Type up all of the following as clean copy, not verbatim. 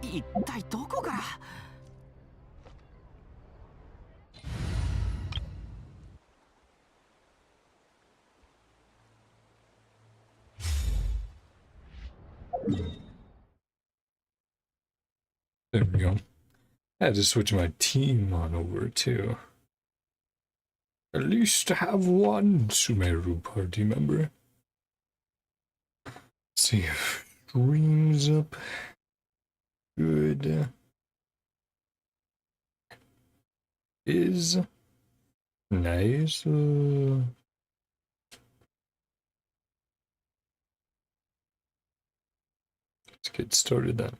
一体どこから。 There we go. I had to switch my team on over too. At least have one Sumeru party member. Let's see if streams up. Good. Is nice. Let's get started then.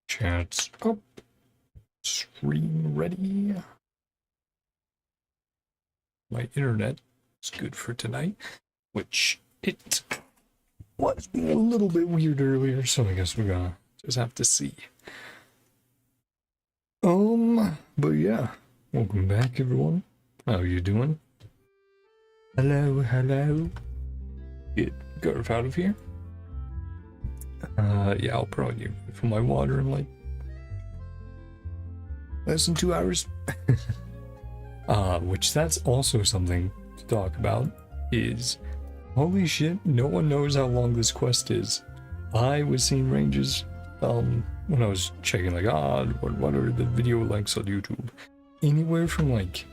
Chat's up. Stream ready. My internet is good for tonight, which it was being a little bit weird earlier, so I guess we're gonna just have to see. But yeah, welcome back everyone. How are you doing? Hello, hello. Get Garf out of here. Yeah, I'll probably need to fill my water in like less than 2 hours. Which that's also something to talk about is, holy shit, no one knows how long this quest is. I was seeing ranges, when I was checking like, what are the video lengths on YouTube? Anywhere from like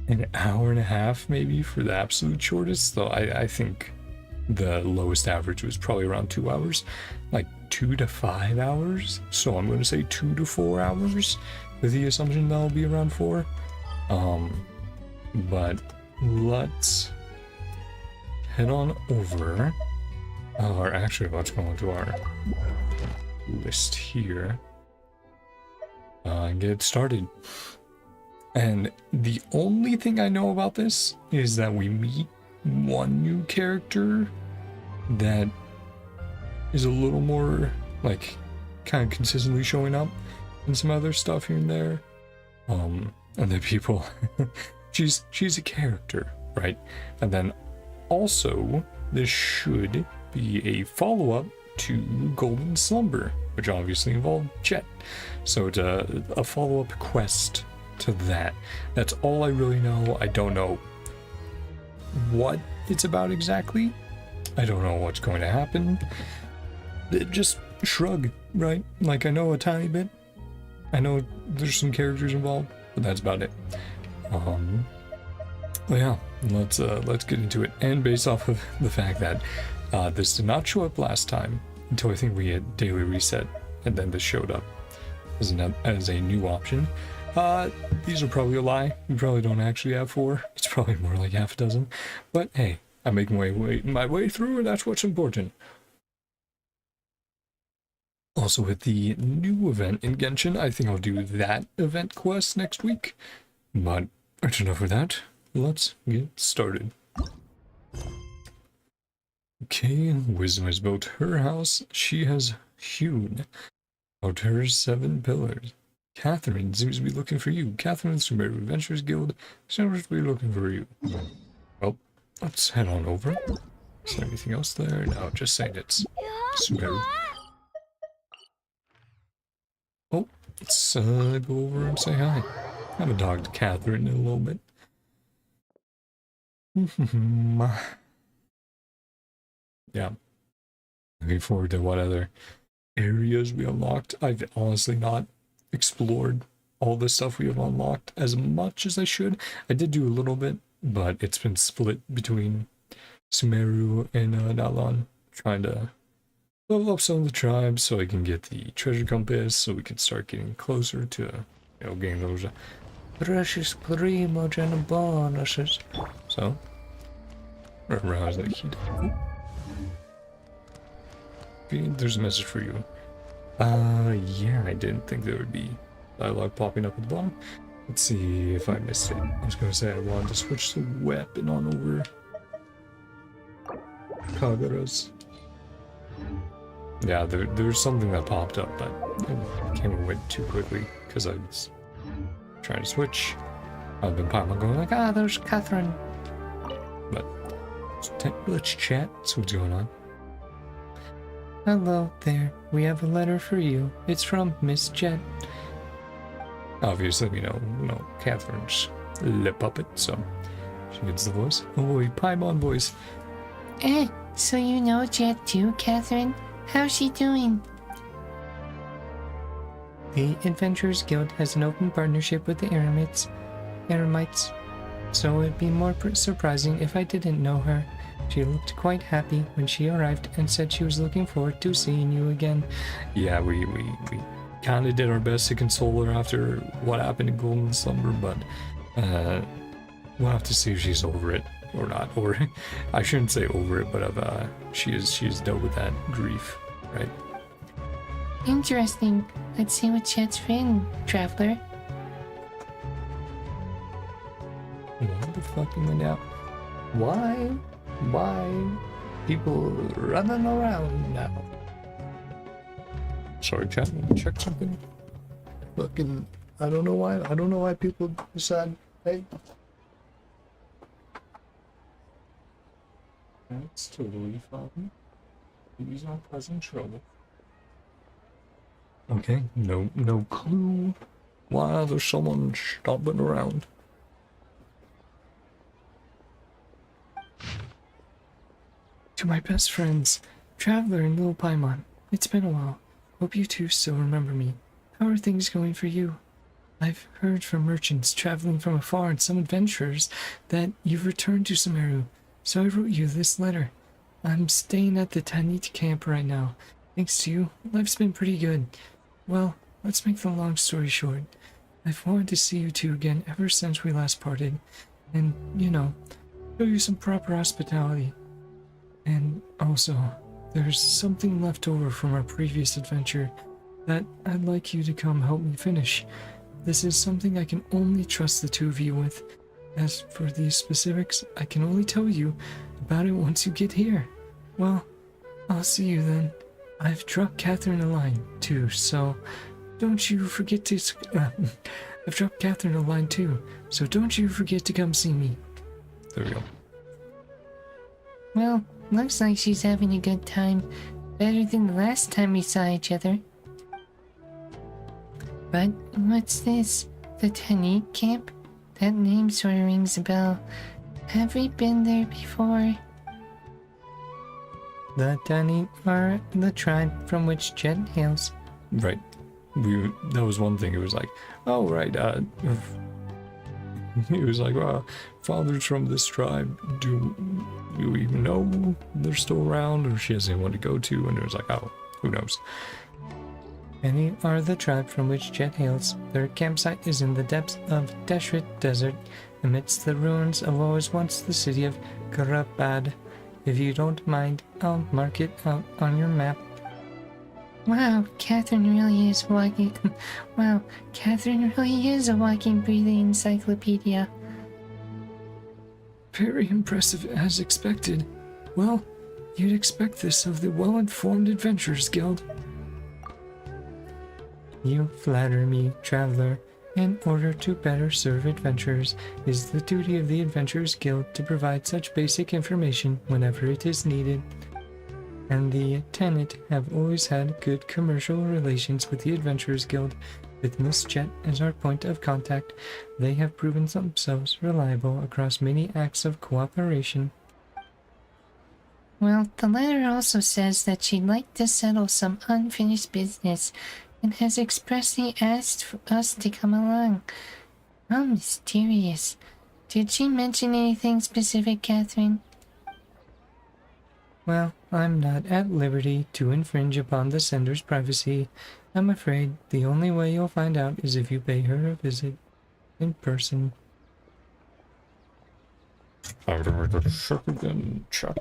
an hour and a half maybe for the absolute shortest, though I think the lowest average was probably around 2 hours, like 2 to 5 hours. So I'm going to say 2 to 4 hours with the assumption that'll be around 4. But let's head on over, or actually let's go into our list here and get started. And the only thing I know about this is that we meet one new character that is a little more like kind of consistently showing up in some other stuff here and there. And then people she's a character, right? And then also this should be a follow-up to Golden Slumber, which obviously involved Jeht. So it's a follow-up quest to that. That's all I really know. I don't know what it's about exactly. I don't know what's going to happen. Just shrug, right? Like, I know a tiny bit. I know there's some characters involved, but that's about it. Well, yeah, let's get into it. And based off of the fact that this did not show up last time until I think we had daily reset, and then this showed up as a new option. These are probably a lie. We probably don't actually have 4. It's probably more like half a dozen. But hey, I'm making my way through, and that's what's important. Also, with the new event in Genshin, I think I'll do that event quest next week. But that's enough of that. Let's get started. Okay, Wisdom has built her house. She has hewn out her 7 pillars. Catherine seems to be looking for you. Catherine Sumeru Adventurers Guild seems to be looking for you. Well, let's head on over. Is there anything else there? No, just saying it's Sumeru. Oh, let's go over and say hi. I haven't talked to Catherine in a little bit. Yeah. Looking forward to what other areas we unlocked. I've honestly not explored all the stuff we have unlocked as much as I should. I did do a little bit, but it's been split between Sumeru and Nalan, trying to level up some of the tribes so I can get the treasure compass, so we can start getting closer to, you know, getting those precious primogenic bonuses. So, arouse that heat. Okay, there's a message for you. Yeah, I didn't think there would be dialogue popping up at the bottom. Let's see if I missed it. I was gonna say I wanted to switch the weapon on over Kagura's. Yeah, there's something that popped up, but I came and went too quickly because I was trying to switch. I've been popping going like, there's Catherine. let's chat. So what's going on? Hello there. We have a letter for you. It's from Miss Jeht. Obviously, you know, Catherine's lip puppet, so she gets the voice. Oh boy, Paimon voice. So you know Jeht too, Catherine? How's she doing? The Adventurers Guild has an open partnership with the Eremites, so it'd be more surprising if I didn't know her. She looked quite happy when she arrived and said she was looking forward to seeing you again. Yeah, we kind of did our best to console her after what happened in Golden Slumber, but we'll have to see if she's over it or not. Or I shouldn't say over it, but she's dealt with that grief, right? Interesting. Let's see what Jeht's written, traveler. What the fucking went out? Why people running around now? Sorry, chat. Check something. Fucking, I don't know why people decide, hey. That's totally fine. He's not causing trouble. Okay, no clue why there's someone stomping around. To my best friends, Traveler and Little Paimon, it's been a while. Hope you two still remember me. How are things going for you? I've heard from merchants traveling from afar and some adventurers that you've returned to Sumeru, so I wrote you this letter. I'm staying at the Tanit camp right now. Thanks to you, life's been pretty good. Well, let's make the long story short. I've wanted to see you two again ever since we last parted, and, you know, show you some proper hospitality. And also, there's something left over from our previous adventure that I'd like you to come help me finish. This is something I can only trust the two of you with. As for the specifics, I can only tell you about it once you get here. Well, I'll see you then. I've dropped Catherine a line, too, so don't you forget to... I've dropped Catherine a line, too, so don't you forget to come see me. There we go. Well, looks like she's having a good time. Better than the last time we saw each other. But what's this? The Tanit camp? That name sort of rings a bell. Have we been there before? The Tanit are the tribe from which Jeht hails. Right. That was one thing. It was like, oh, right, he was like, fathers from this tribe, do you even know they're still around, or she has anyone to go to? And it was like, oh, who knows? Many are the tribe from which Jeht hails. Their campsite is in the depths of Deshret Desert, amidst the ruins of what was once the city of Karabad. If you don't mind, I'll mark it out on your map. Wow, Catherine really is walking. Wow, Catherine really is a walking, breathing encyclopedia. Very impressive, as expected. Well, you'd expect this of the well-informed Adventurers Guild. You flatter me, traveler. In order to better serve adventurers, it is the duty of the Adventurers Guild to provide such basic information whenever it is needed. And the Tanit have always had good commercial relations with the Adventurers Guild. With Miss Jeht as our point of contact, they have proven themselves reliable across many acts of cooperation. Well, the letter also says that she'd like to settle some unfinished business and has expressly asked for us to come along. How mysterious. Did she mention anything specific, Catherine? Well, I'm not at liberty to infringe upon the sender's privacy. I'm afraid the only way you'll find out is if you pay her a visit in person. I'm gonna make a second check.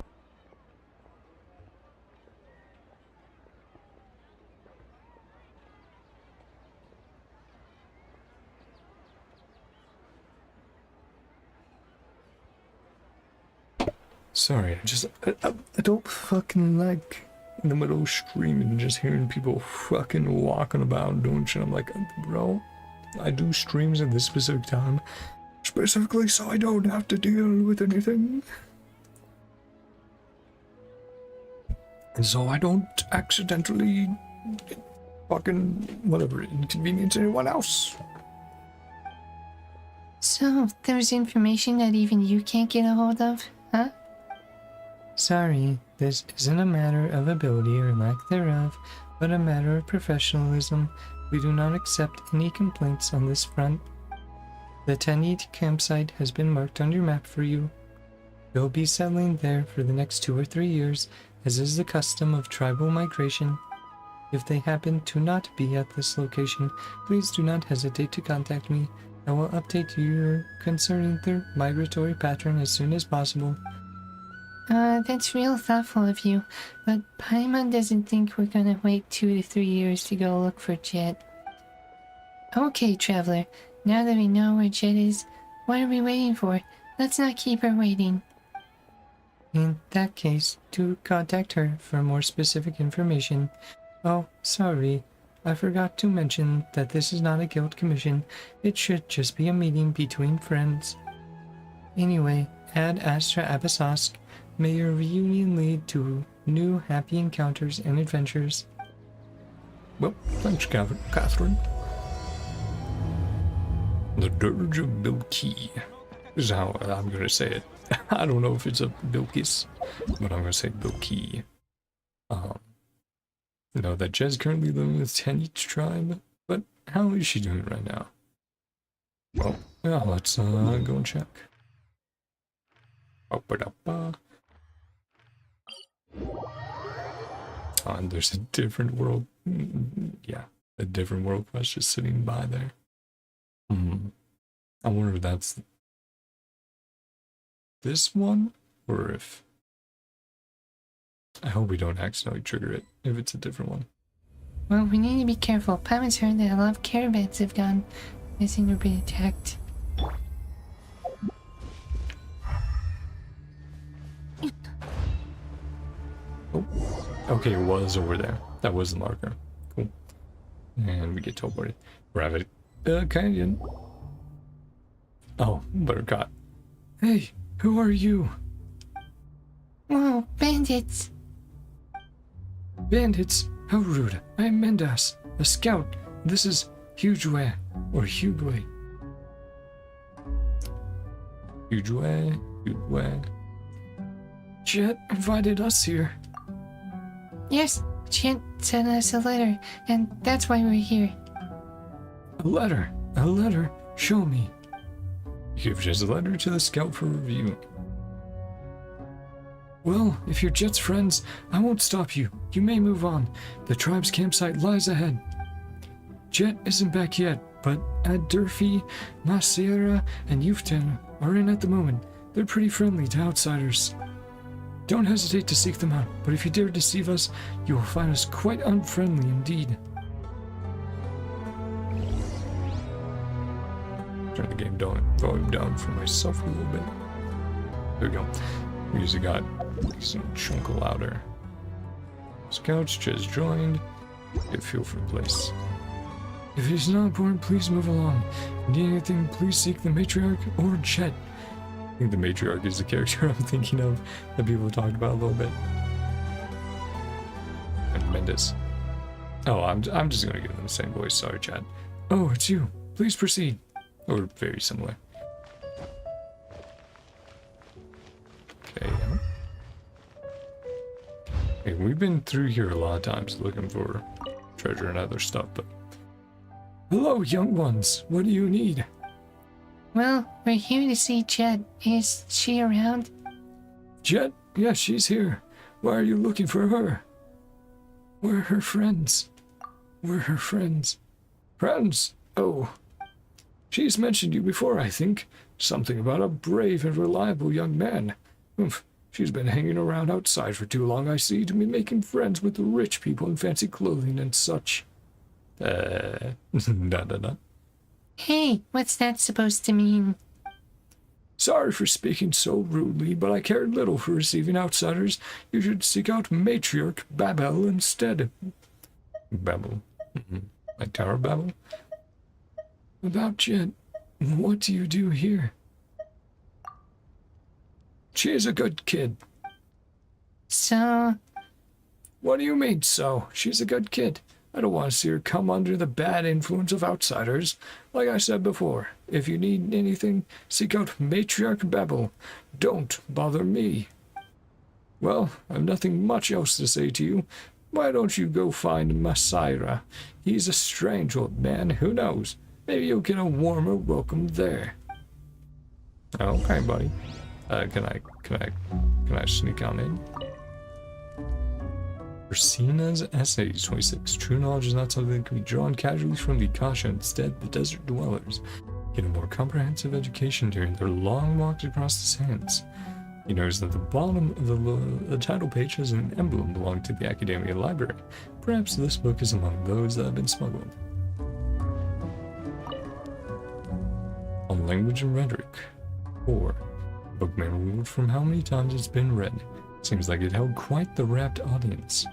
Sorry, I don't fucking like in the middle of streaming just hearing people fucking walking about doing shit. I'm like, bro, I do streams at this specific time, specifically so I don't have to deal with anything. so I don't accidentally fucking whatever inconvenience anyone else. So, there's information that even you can't get a hold of, huh? Sorry, this isn't a matter of ability or lack thereof, but a matter of professionalism. We do not accept any complaints on this front. The Tanit campsite has been marked on your map for you. You'll be settling there for the next 2 or 3 years, as is the custom of tribal migration. If they happen to not be at this location, please do not hesitate to contact me. I will update you concerning their migratory pattern as soon as possible. That's real thoughtful of you, but Paimon doesn't think we're gonna wait 2 to 3 years to go look for Jeht. Okay, traveler, now that we know where Jeht is, what are we waiting for? Let's not keep her waiting. In that case, do contact her for more specific information. Oh, sorry. I forgot to mention that this is not a guild commission. It should just be a meeting between friends. Anyway, Ad Astra Abyssosque, may your reunion lead to new happy encounters and adventures. Well, thanks, Catherine. The Dirge of Bilqis is how I'm going to say it. I don't know if it's a Bilqis, but I'm going to say Bilqis. You know that Jed's currently living with Tanit tribe, but how is she doing right now? Well, yeah, let's go and check. And there's a different world. Yeah, a different world quest just sitting by there. I wonder if that's this one, or if... I hope we don't accidentally trigger it, if it's a different one. Well, we need to be careful. Paimon's heard that a lot of caravans have gone missing or been attacked. Oh, okay, it was over there. That was the marker. Cool. And we get teleported. Gravity. Canyon. Oh, Buttercut. Hey, who are you? Whoa, bandits! Bandits? How rude. I am Mendas, a scout. This is Hugeway, or Hugeway. Hugeway. Jeht invited us here. Yes, Jeht sent us a letter, and that's why we're here. A letter? A letter? Show me. Give just a letter to the scout for review. Well, if you're Jeht's friends, I won't stop you. You may move on. The tribe's campsite lies ahead. Jeht isn't back yet, but Durfee, Nasira, and Yuften are in at the moment. They're pretty friendly to outsiders. Don't hesitate to seek them out, but if you dare deceive us, you will find us quite unfriendly indeed. Turn the game volume down for myself a little bit. There we go. Music got a chunk louder. Scouts just joined. Get feel for place. If it is not important, please move along. Need anything, please seek the matriarch or Jeht. I think the matriarch is the character I'm thinking of that people have talked about a little bit. And Mendes. Oh, I'm just gonna give them the same voice. Sorry, Chad. Oh, it's you. Please proceed. Or very similar. Okay. Hey, we've been through here a lot of times looking for treasure and other stuff, but... Hello, young ones. What do you need? Well, we're here to see Jeht. Is she around? Jeht? Yes, she's here. Why are you looking for her? We're her friends. We're her friends. Friends? Oh. She's mentioned you before, I think. Something about a brave and reliable young man. Oomph. She's been hanging around outside for too long, I see, to be making friends with the rich people in fancy clothing and such. Da. Hey, what's that supposed to mean? Sorry for speaking so rudely, but I cared little for receiving outsiders. You should seek out Matriarch Babel instead. Babel. Like Tower of Babel? About Jeht, what do you do here? She is a good kid. So, What do you mean so? She's a good kid. I don't want to see her come under the bad influence of outsiders. Like I said before, if you need anything, seek out Matriarch Babel. Don't bother me. Well, I've nothing much else to say to you. Why don't you go find Masira? He's a strange old man, who knows? Maybe you'll get a warmer welcome there. Okay, buddy. Can I sneak on in? Ursina's Essays 26. True knowledge is not something that can be drawn casually from the Akasha. Instead, the desert dwellers get a more comprehensive education during their long walks across the sands. He knows that the bottom of the title page has an emblem belonging to the Academia Library. Perhaps this book is among those that have been smuggled. On language and rhetoric. 4. Book may ruled from how many times it's been read. Seems like it held quite the rapt audience.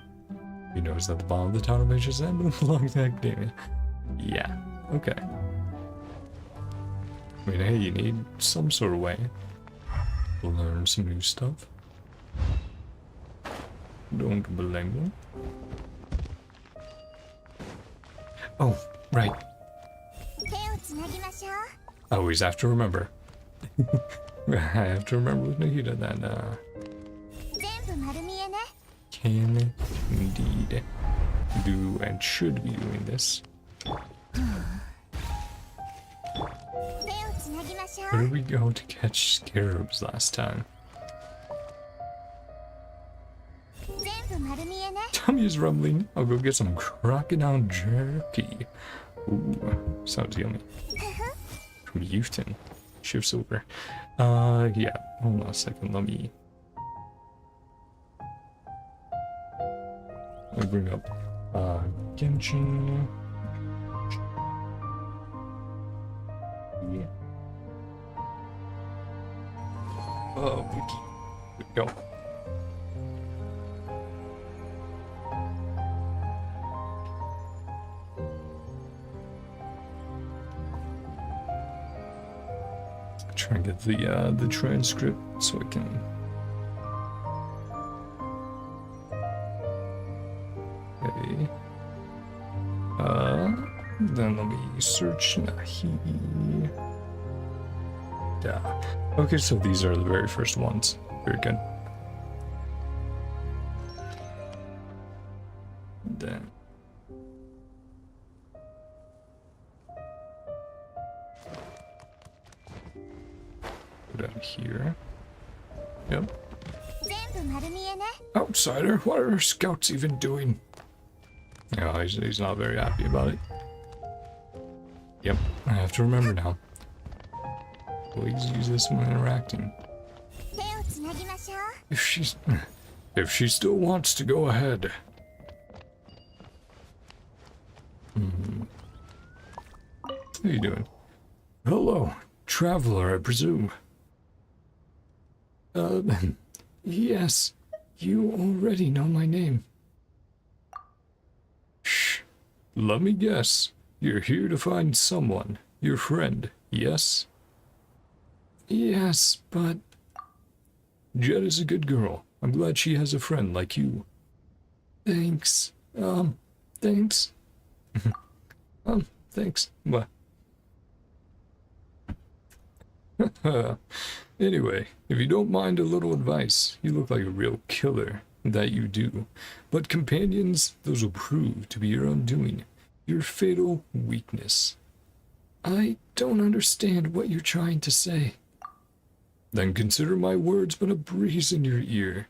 He knows that the bottom of the title page has an emblem belonging to the Academia. Yeah, okay. I mean, hey, you need some sort of way to learn some new stuff. Don't blame them. Oh, right. I always have to remember. I have to remember with Nahida that, can indeed do and should be doing this. Where did we go to catch scarabs last time? Tummy is rumbling. I'll go get some crocodile jerky. Ooh, sounds yummy. From Youthton. Shifts over. Yeah. Hold on a second. Let me bring up Genshin. Yeah. Oh, wiki. Here we go. Try and get the transcript so I can. Okay. Then let me search Nahi. Yeah. Okay, so these are the very first ones. Very good. Then. Put down here. Yep. Outsider, what are our scouts even doing? Yeah, he's not very happy about it. Yep, I have to remember now. Please use this when interacting. If she still wants to go ahead. How are you doing? Hello, traveler, I presume. Yes, you already know my name. Shh. Let me guess. You're here to find someone. Your friend, yes? Yes, but... Jeht is a good girl. I'm glad she has a friend like you. Thanks. Thanks. Thanks. What? Anyway, if you don't mind a little advice, you look like a real killer. That you do. But companions, those will prove to be your undoing. Your fatal weakness. I don't understand what you're trying to say. Then consider my words but a breeze in your ear.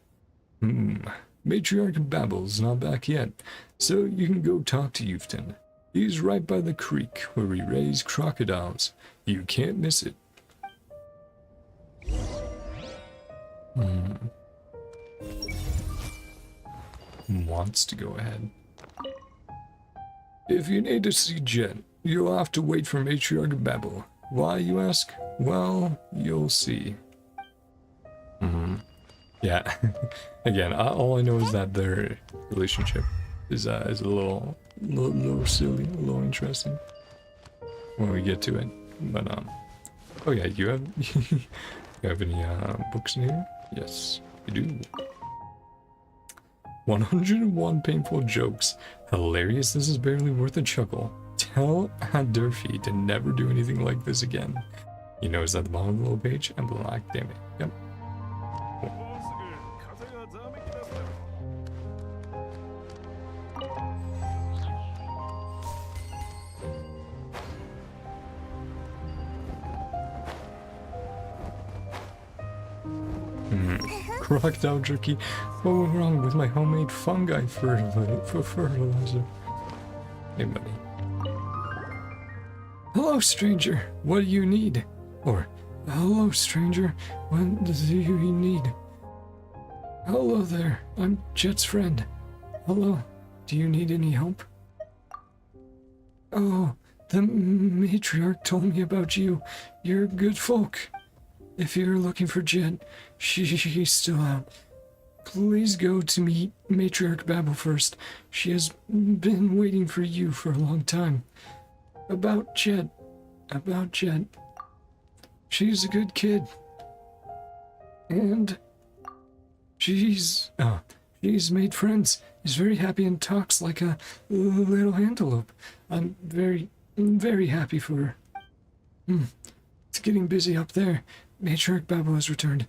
Matriarch Babel's not back yet, so you can go talk to Youthton. He's right by the creek where we raise crocodiles. You can't miss it. Wants to go ahead. If you need to see Jeht, you'll have to wait for Matriarch Babel. Why, you ask? Well, you'll see. Yeah. Again, all I know is that their relationship is a little silly, a little interesting when we get to it. But oh yeah, you have you have any books in here? Yes, you do. 101 painful jokes. Hilarious, this is barely worth a chuckle. Tell Durfee to never do anything like this again. You notice at the bottom of the little page, and black, damn it. Yep. Crocodile jerky. What went wrong with my homemade fungi fertilizer? Hey, buddy. Hello, stranger. What do you need? Or, hello, stranger. What do you need? Hello there. I'm Jet's friend. Hello. Do you need any help? Oh, the matriarch told me about you. You're good folk. If you're looking for Jet, she's still out. Please go to meet Matriarch Babel first. She has been waiting for you for a long time. About Jet. She's a good kid. And she's made friends, is very happy and talks like a little antelope. I'm very, very happy for her. It's getting busy up there. Matriarch Babel has returned.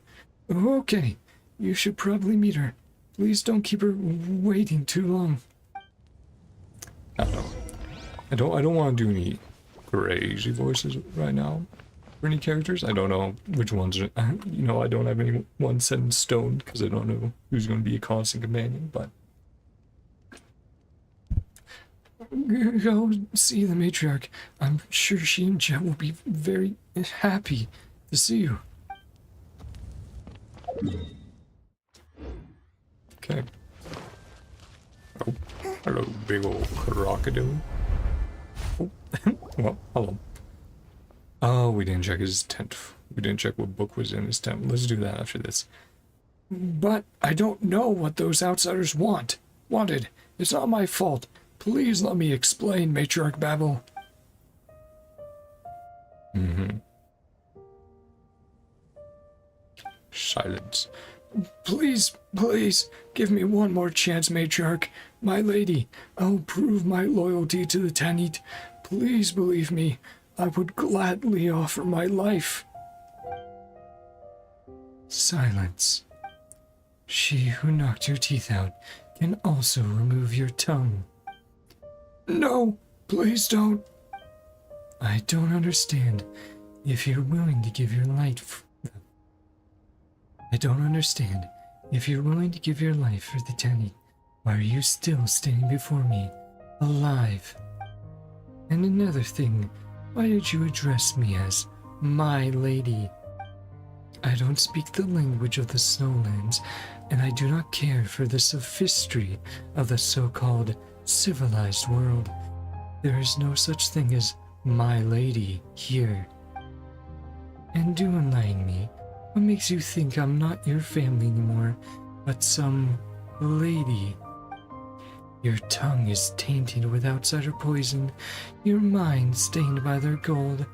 Okay, you should probably meet her. Please don't keep her waiting too long. I don't want to do any crazy voices right now for any characters. I don't know which ones are, you know, I don't have any one set in stone because I don't know who's going to be a constant companion, but go see the matriarch. I'm sure she and Jet will be very happy to see you. Okay. Oh, hello, big old crocodile. Oh, well, hello. Oh, we didn't check his tent. We didn't check what book was in his tent. Let's do that after this. But I don't know what those outsiders wanted. It's not my fault. Please let me explain, Matriarch Babel. Silence. Please, give me one more chance, Matriarch. My lady, I'll prove my loyalty to the Tanit. Please believe me. I would gladly offer my life. Silence. She who knocked your teeth out can also remove your tongue. No, please don't. I don't understand. If you're willing to give your life... I don't understand. If you're willing to give your life for the Tanit, why are you still standing before me, alive? And another thing, why did you address me as my lady? I don't speak the language of the Snowlands, and I do not care for the sophistry of the so-called civilized world. There is no such thing as my lady here. And do enlighten me. What makes you think I'm not your family anymore, but some lady? Your tongue is tainted with outsider poison, your mind stained by their gold.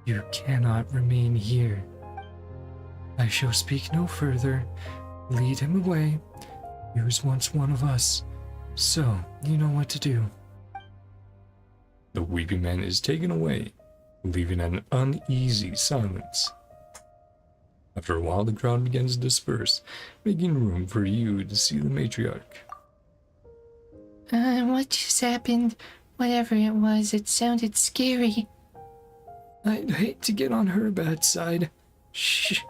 You cannot remain here. I shall speak no further. Lead him away. He was once one of us, so you know what to do. The weeping man is taken away, leaving an uneasy silence. After a while, the crowd begins to disperse, making room for you to see the matriarch. What just happened? Whatever it was, it sounded scary. I'd hate to get on her bad side. Shh.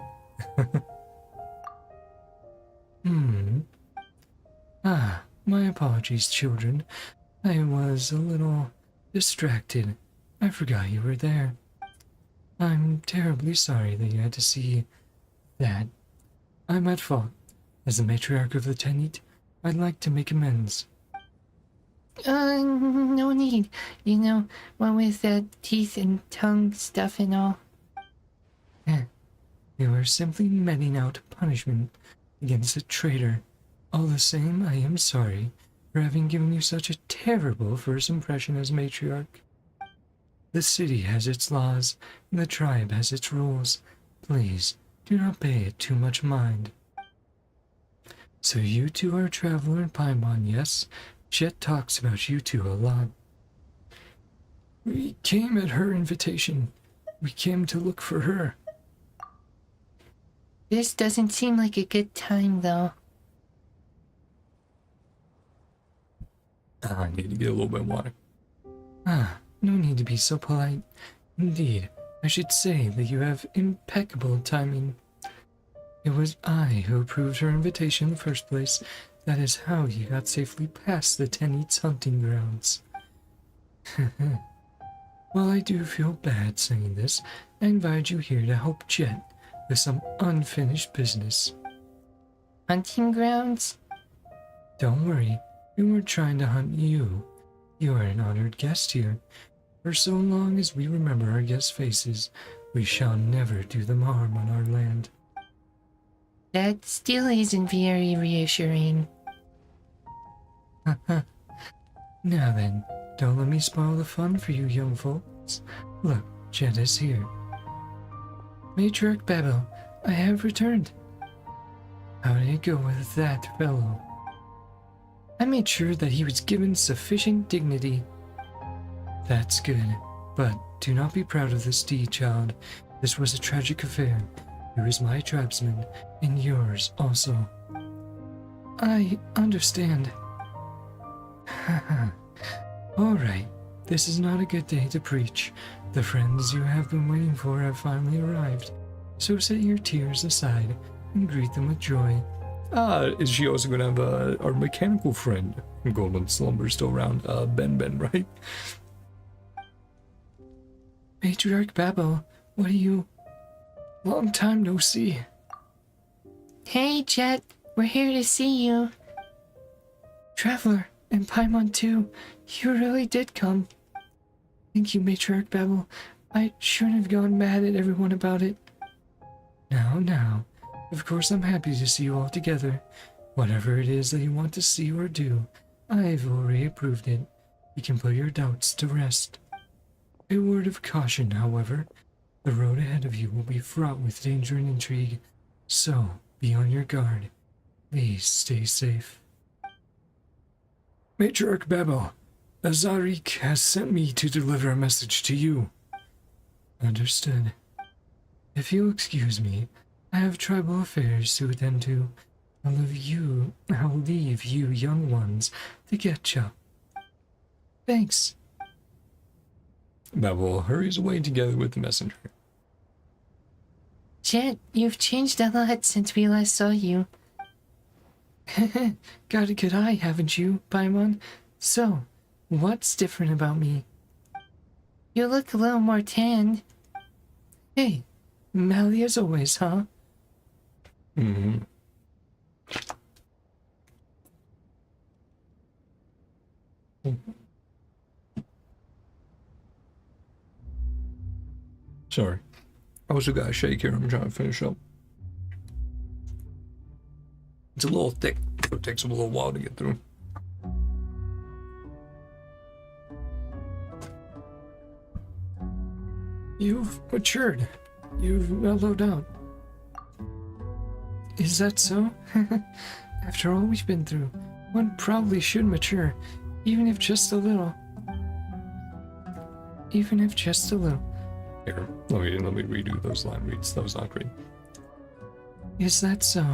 My apologies, children. I was a little distracted. I forgot you were there. I'm terribly sorry that you had to see that. I'm at fault. As the matriarch of the Tanit, I'd like to make amends. No need. You know, what with that teeth and tongue stuff and all. You were simply meting out punishment against a traitor. All the same, I am sorry for having given you such a terrible first impression as matriarch. The city has its laws, and the tribe has its rules. Please, do not pay it too much mind. So you two are Traveler and Paimon, yes? Jeht talks about you two a lot. We came at her invitation. We came to look for her. This doesn't seem like a good time, though. I need to get a little bit of water. No need to be so polite. Indeed, I should say that you have impeccable timing. It was I who approved her invitation in the first place. That is how you got safely past the Tenet's hunting grounds. While I do feel bad saying this, I invited you here to help Jeht with some unfinished business. Hunting grounds? Don't worry, we weren't trying to hunt you. You are an honored guest here. For so long as we remember our guests' faces, we shall never do them harm on our land. That still isn't very reassuring. Now then, don't let me spoil the fun for you young folks. Look, Jeht is here. Matriarch Babel, I have returned. How did it go with that fellow? I made sure that he was given sufficient dignity. That's good, but do not be proud of this deed, child. This was a tragic affair. He was my tribesman, and yours also. I understand. Alright, this is not a good day to preach. The friends you have been waiting for have finally arrived. So set your tears aside and greet them with joy. Is she also gonna have our mechanical friend from Golden Slumber still around? Ben, right? Matriarch Babel, what are you? Long time no see. Hey, Jeht, we're here to see you. Traveler, and Paimon too. You really did come. Thank you, Matriarch Babel. I shouldn't have gone mad at everyone about it. Now. Of course I'm happy to see you all together. Whatever it is that you want to see or do, I've already approved it. You can put your doubts to rest. A word of caution, however. The road ahead of you will be fraught with danger and intrigue, so be on your guard. Please stay safe. Matriarch Babel, Azarik has sent me to deliver a message to you. Understood. If you'll excuse me, I have tribal affairs to attend to. I'll leave you young ones to catch up. Thanks. Babel hurries away together with the messenger. Jeht, you've changed a lot since we last saw you. Got a good eye, haven't you, Paimon? So, what's different about me? You look a little more tanned. Hey, Mally as always, huh? Mm-hmm. Sorry. I also got a shake here. I'm trying to finish up. It's a little thick, so it takes a little while to get through. You've matured. You've mellowed out. Is that so? After all we've been through, one probably should mature, even if just a little. Even if just a little. Here, let me redo those line reads. That was not great. Is that so?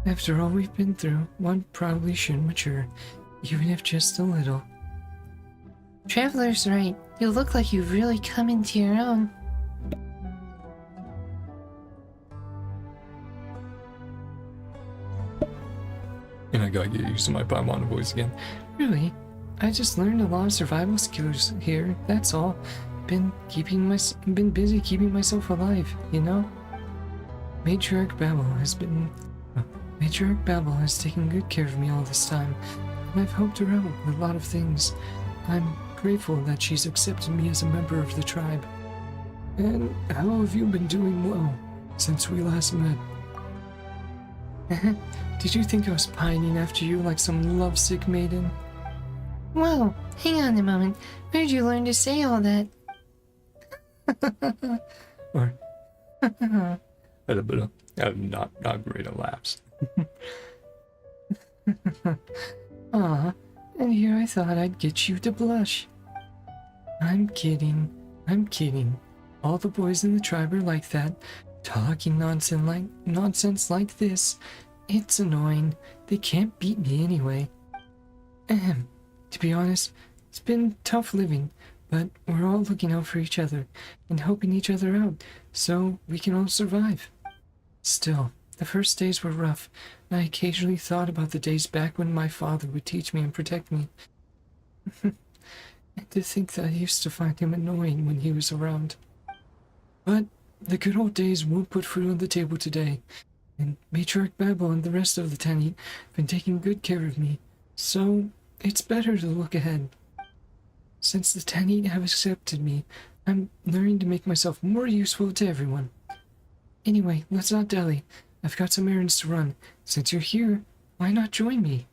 After all we've been through, one probably should mature, even if just a little. Traveler's right. You look like you've really come into your own. And I gotta get used to my Paimon voice again. Really? I just learned a lot of survival skills here, that's all. Been busy keeping myself alive, you know? Matriarch Babel has taken good care of me all this time, and I've helped her out with a lot of things. I'm grateful that she's accepted me as a member of the tribe. And how have you been doing well since we last met? Did you think I was pining after you like some lovesick maiden? Whoa, hang on a moment. Where'd you learn to say all that? Or I had a bit of not great at laughs. Aw, and here I thought I'd get you to blush. I'm kidding. I'm kidding. All the boys in the tribe are like that, talking nonsense like this. It's annoying. They can't beat me anyway. Ahem. To be honest, it's been tough living, but we're all looking out for each other and helping each other out so we can all survive. Still, the first days were rough, and I occasionally thought about the days back when my father would teach me and protect me. And to think that I used to find him annoying when he was around. But the good old days won't put food on the table today, and Matriarch Babel and the rest of the Tanit have been taking good care of me, so it's better to look ahead. Since the Tanit have accepted me, I'm learning to make myself more useful to everyone. Anyway, let's not dally. I've got some errands to run. Since you're here, why not join me?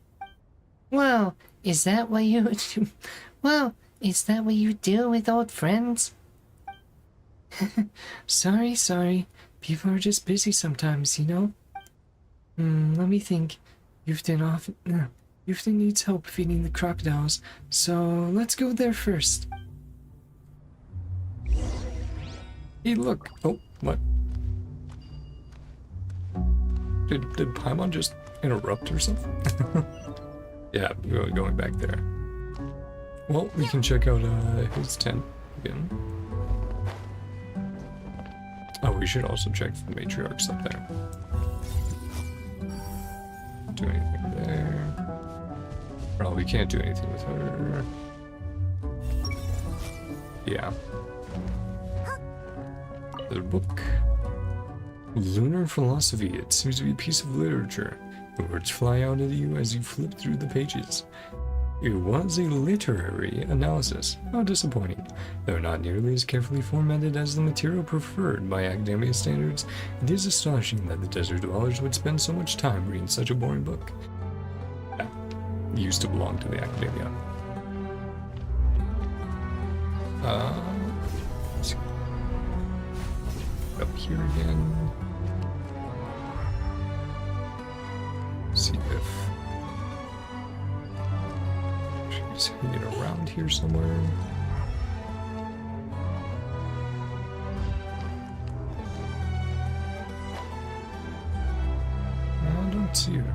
Well, is that what you well, is that what you do with old friends? Sorry. People are just busy sometimes, you know? Let me think. Yuften needs help feeding the crocodiles, so let's go there first. Hey, look. Oh, what? Did Paimon just interrupt or something? Yeah, we're going back there. Well, we can check out his tent again. Oh, we should also check the matriarchs up there. Do anything there. Well, we can't do anything with her. Yeah. The book. Lunar Philosophy. It seems to be a piece of literature. The words fly out at you as you flip through the pages. It was a literary analysis. How disappointing. Though not nearly as carefully formatted as the material preferred by academia standards, it is astonishing that the desert dwellers would spend so much time reading such a boring book. Yeah, used to belong to the academia. Let's see. Up here again. See if she's hanging around here somewhere. I don't see her.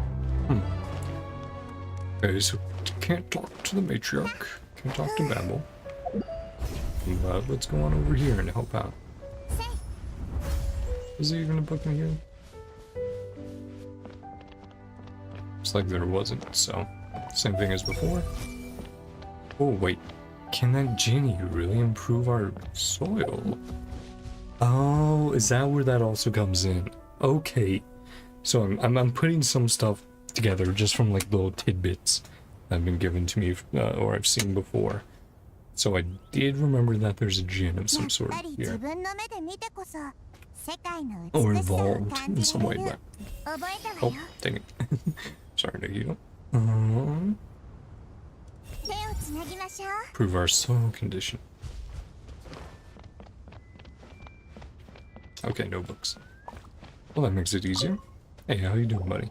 Okay, so can't talk to the matriarch, can't talk to Babel. But let's go on over here and help out. Is there even a book in here? Looks like there wasn't, so same thing as before. Oh wait, can that genie really improve our soil? Oh, is that where that also comes in? Okay, so I'm putting some stuff together just from like little tidbits that have been given to me or I've seen before. So I did remember that there's a gin of some sort here. Or involved in some way, but... Oh, dang it. Sorry, Nagito. Prove our soul condition. Okay, no books. Well, that makes it easier. Hey, how you doing, buddy?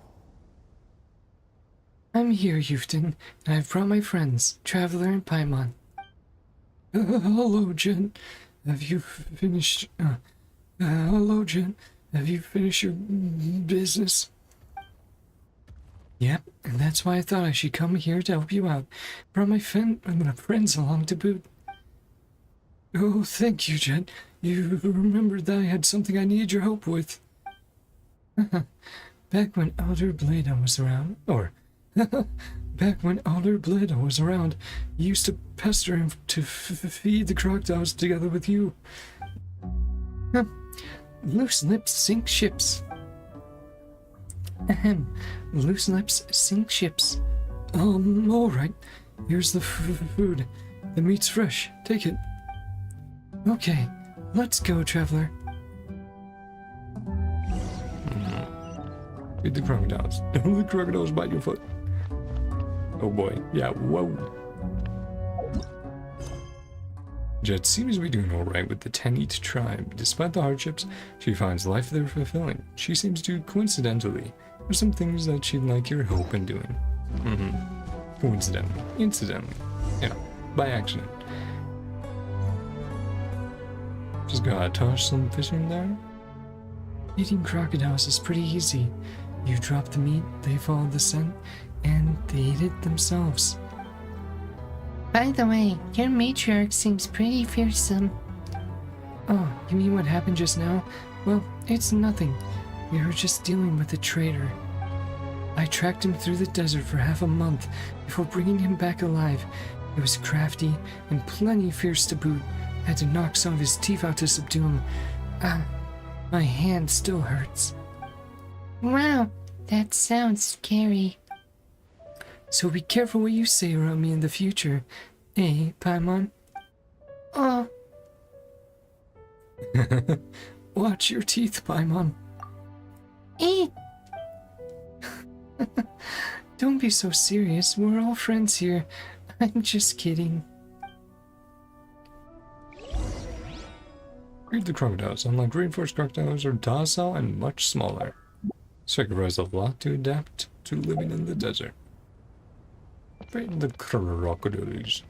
I'm here, Yuften, and I've brought my friends, Traveler and Paimon. Hello, Jen. Have you finished... hello, Jen. Have you finished your business? Yep, and that's why I thought I should come here to help you out. Brought my friends along to boot. Oh, thank you, Jen. You remembered that I had something I needed your help with. Back when Elder Bleda was around, back when Elder Bleda was around, you used to pester him to feed the crocodiles together with you. Loose lips sink ships. Ahem. Loose lips sink ships. Alright. Here's the food. The meat's fresh. Take it. Okay. Let's go, Traveler. Feed the crocodiles. Don't let crocodiles bite your foot. Oh boy. Yeah, whoa. Jeht seems to be doing alright with the Tanit tribe. Despite the hardships, she finds life there fulfilling. She seems to, coincidentally, or some things that she'd like your help in doing. Coincidentally, incidentally, you know, by accident. Just gotta toss some fish in there. Eating crocodiles is pretty easy. You drop the meat, they follow the scent, and they eat it themselves. By the way, your matriarch seems pretty fearsome. Oh, you mean what happened just now? Well, it's nothing. We were just dealing with a traitor. I tracked him through the desert for half a month before bringing him back alive. He was crafty and plenty fierce to boot. I had to knock some of his teeth out to subdue him. My hand still hurts. Wow, that sounds scary. So be careful what you say around me in the future. Eh, Paimon? Oh, Watch your teeth, Paimon. eh. Don't be so serious. We're all friends here. I'm just kidding. Read the crocodiles. Unlike rainforest crocodiles, are docile and much smaller. Sacrifice a lot to adapt to living in the desert. Read the crocodiles.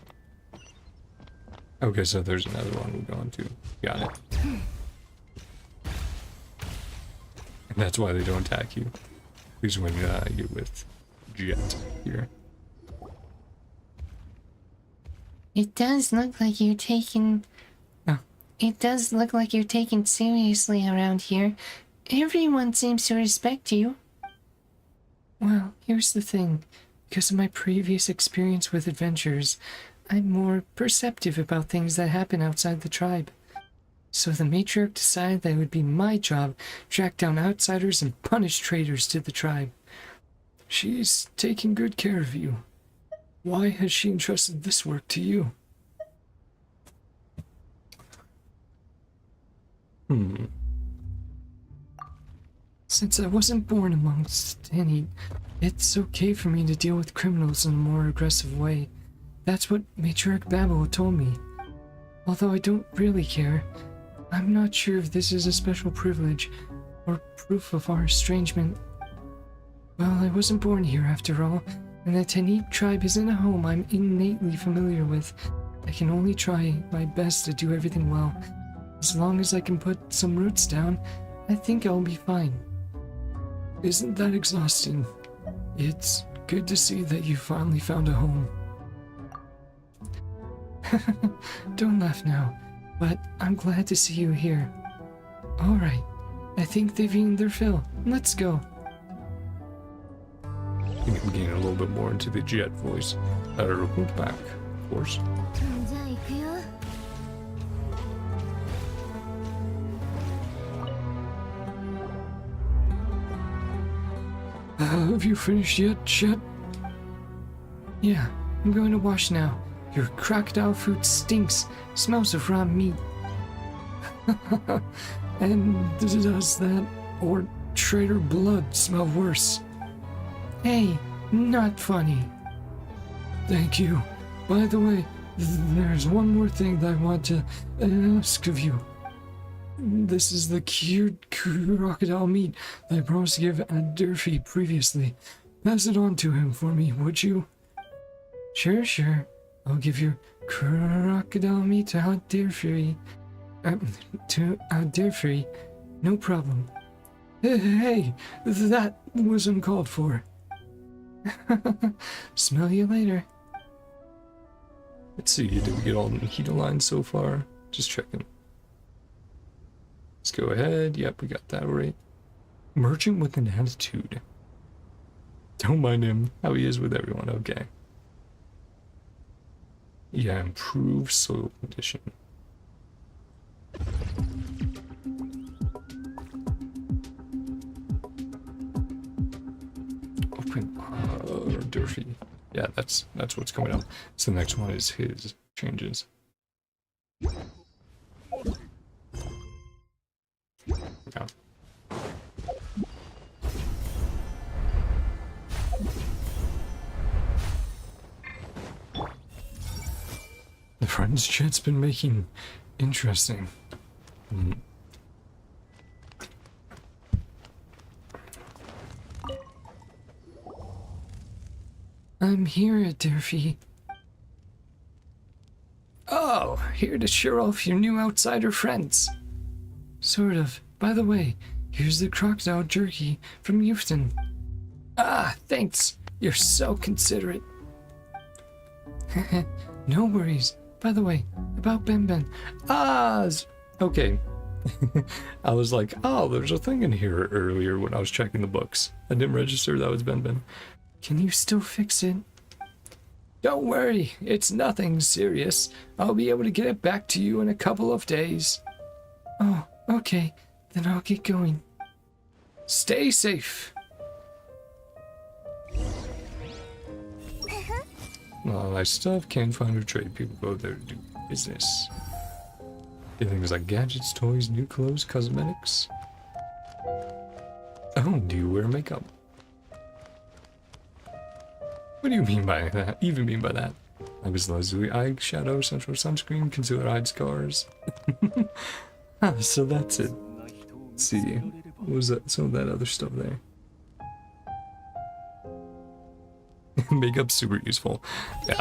Okay, so there's another one we're going to. Got it. And that's why they don't attack you. At least when you're with Jeht here. It does look like you're taken. Oh. It does look like you're taken seriously around here. Everyone seems to respect you. Well, here's the thing. Because of my previous experience with adventures, I'm more perceptive about things that happen outside the tribe. So the matriarch decided that it would be my job to track down outsiders and punish traitors to the tribe. She's taking good care of you. Why has she entrusted this work to you? Since I wasn't born amongst any, it's okay for me to deal with criminals in a more aggressive way. That's what Matriarch Babel told me. Although I don't really care, I'm not sure if this is a special privilege or proof of our estrangement. Well, I wasn't born here after all, and the Tanit tribe isn't a home I'm innately familiar with. I can only try my best to do everything well. As long as I can put some roots down, I think I'll be fine. Isn't that exhausting? It's good to see that you finally found a home. Don't laugh now, but I'm glad to see you here. Alright, I think they've eaten their fill. Let's go. You can gain a little bit more into the Jeht voice. Report back, of course. じゃあ行くよ。 Have you finished yet, Chet? Yeah, I'm going to wash now. Your crocodile food stinks. Smells of raw meat. And does that or traitor blood smell worse? Hey, not funny. Thank you. By the way, there's one more thing that I want to ask of you. This is the cured crocodile meat that I promised to give Aunt Durfee previously. Pass it on to him for me, would you? Sure. I'll give your crocodile meat to Aunt Durfee. No problem. Hey, that was uncalled for. Smell you later. Let's see, did we get all the Nikita lines so far? Just checking. Let's go ahead. Yep, we got that right. Merchant with an attitude. Don't mind him, how he is with everyone, okay. Yeah, improve soil condition. Open Durfee. Yeah, that's what's coming up. So the next one is his changes. Yeah. The friends Chet's been making interesting. I'm here, Durfee. Oh, here to show off your new outsider friends. Sort of. By the way, here's the crocodile jerky from Houston. Ah, thanks. You're so considerate. No worries. By the way, about Ben Ben. Okay. I was like, oh, there's a thing in here earlier when I was checking the books. I didn't register that was Ben Ben. Can you still fix it? Don't worry, it's nothing serious. I'll be able to get it back to you in a couple of days. Oh, okay. Then I'll get going. Stay safe. Nice stuff. Can't find or trade. People go there to do business. Get things like gadgets, toys, new clothes, cosmetics. Oh, do you wear makeup? What do you mean by that? Even mean by that? I was Leslie eyeshadow, central sunscreen, concealer eye scars. So that's it. Let's see. What was that? Some of that other stuff there. Makeup's super useful. Yeah.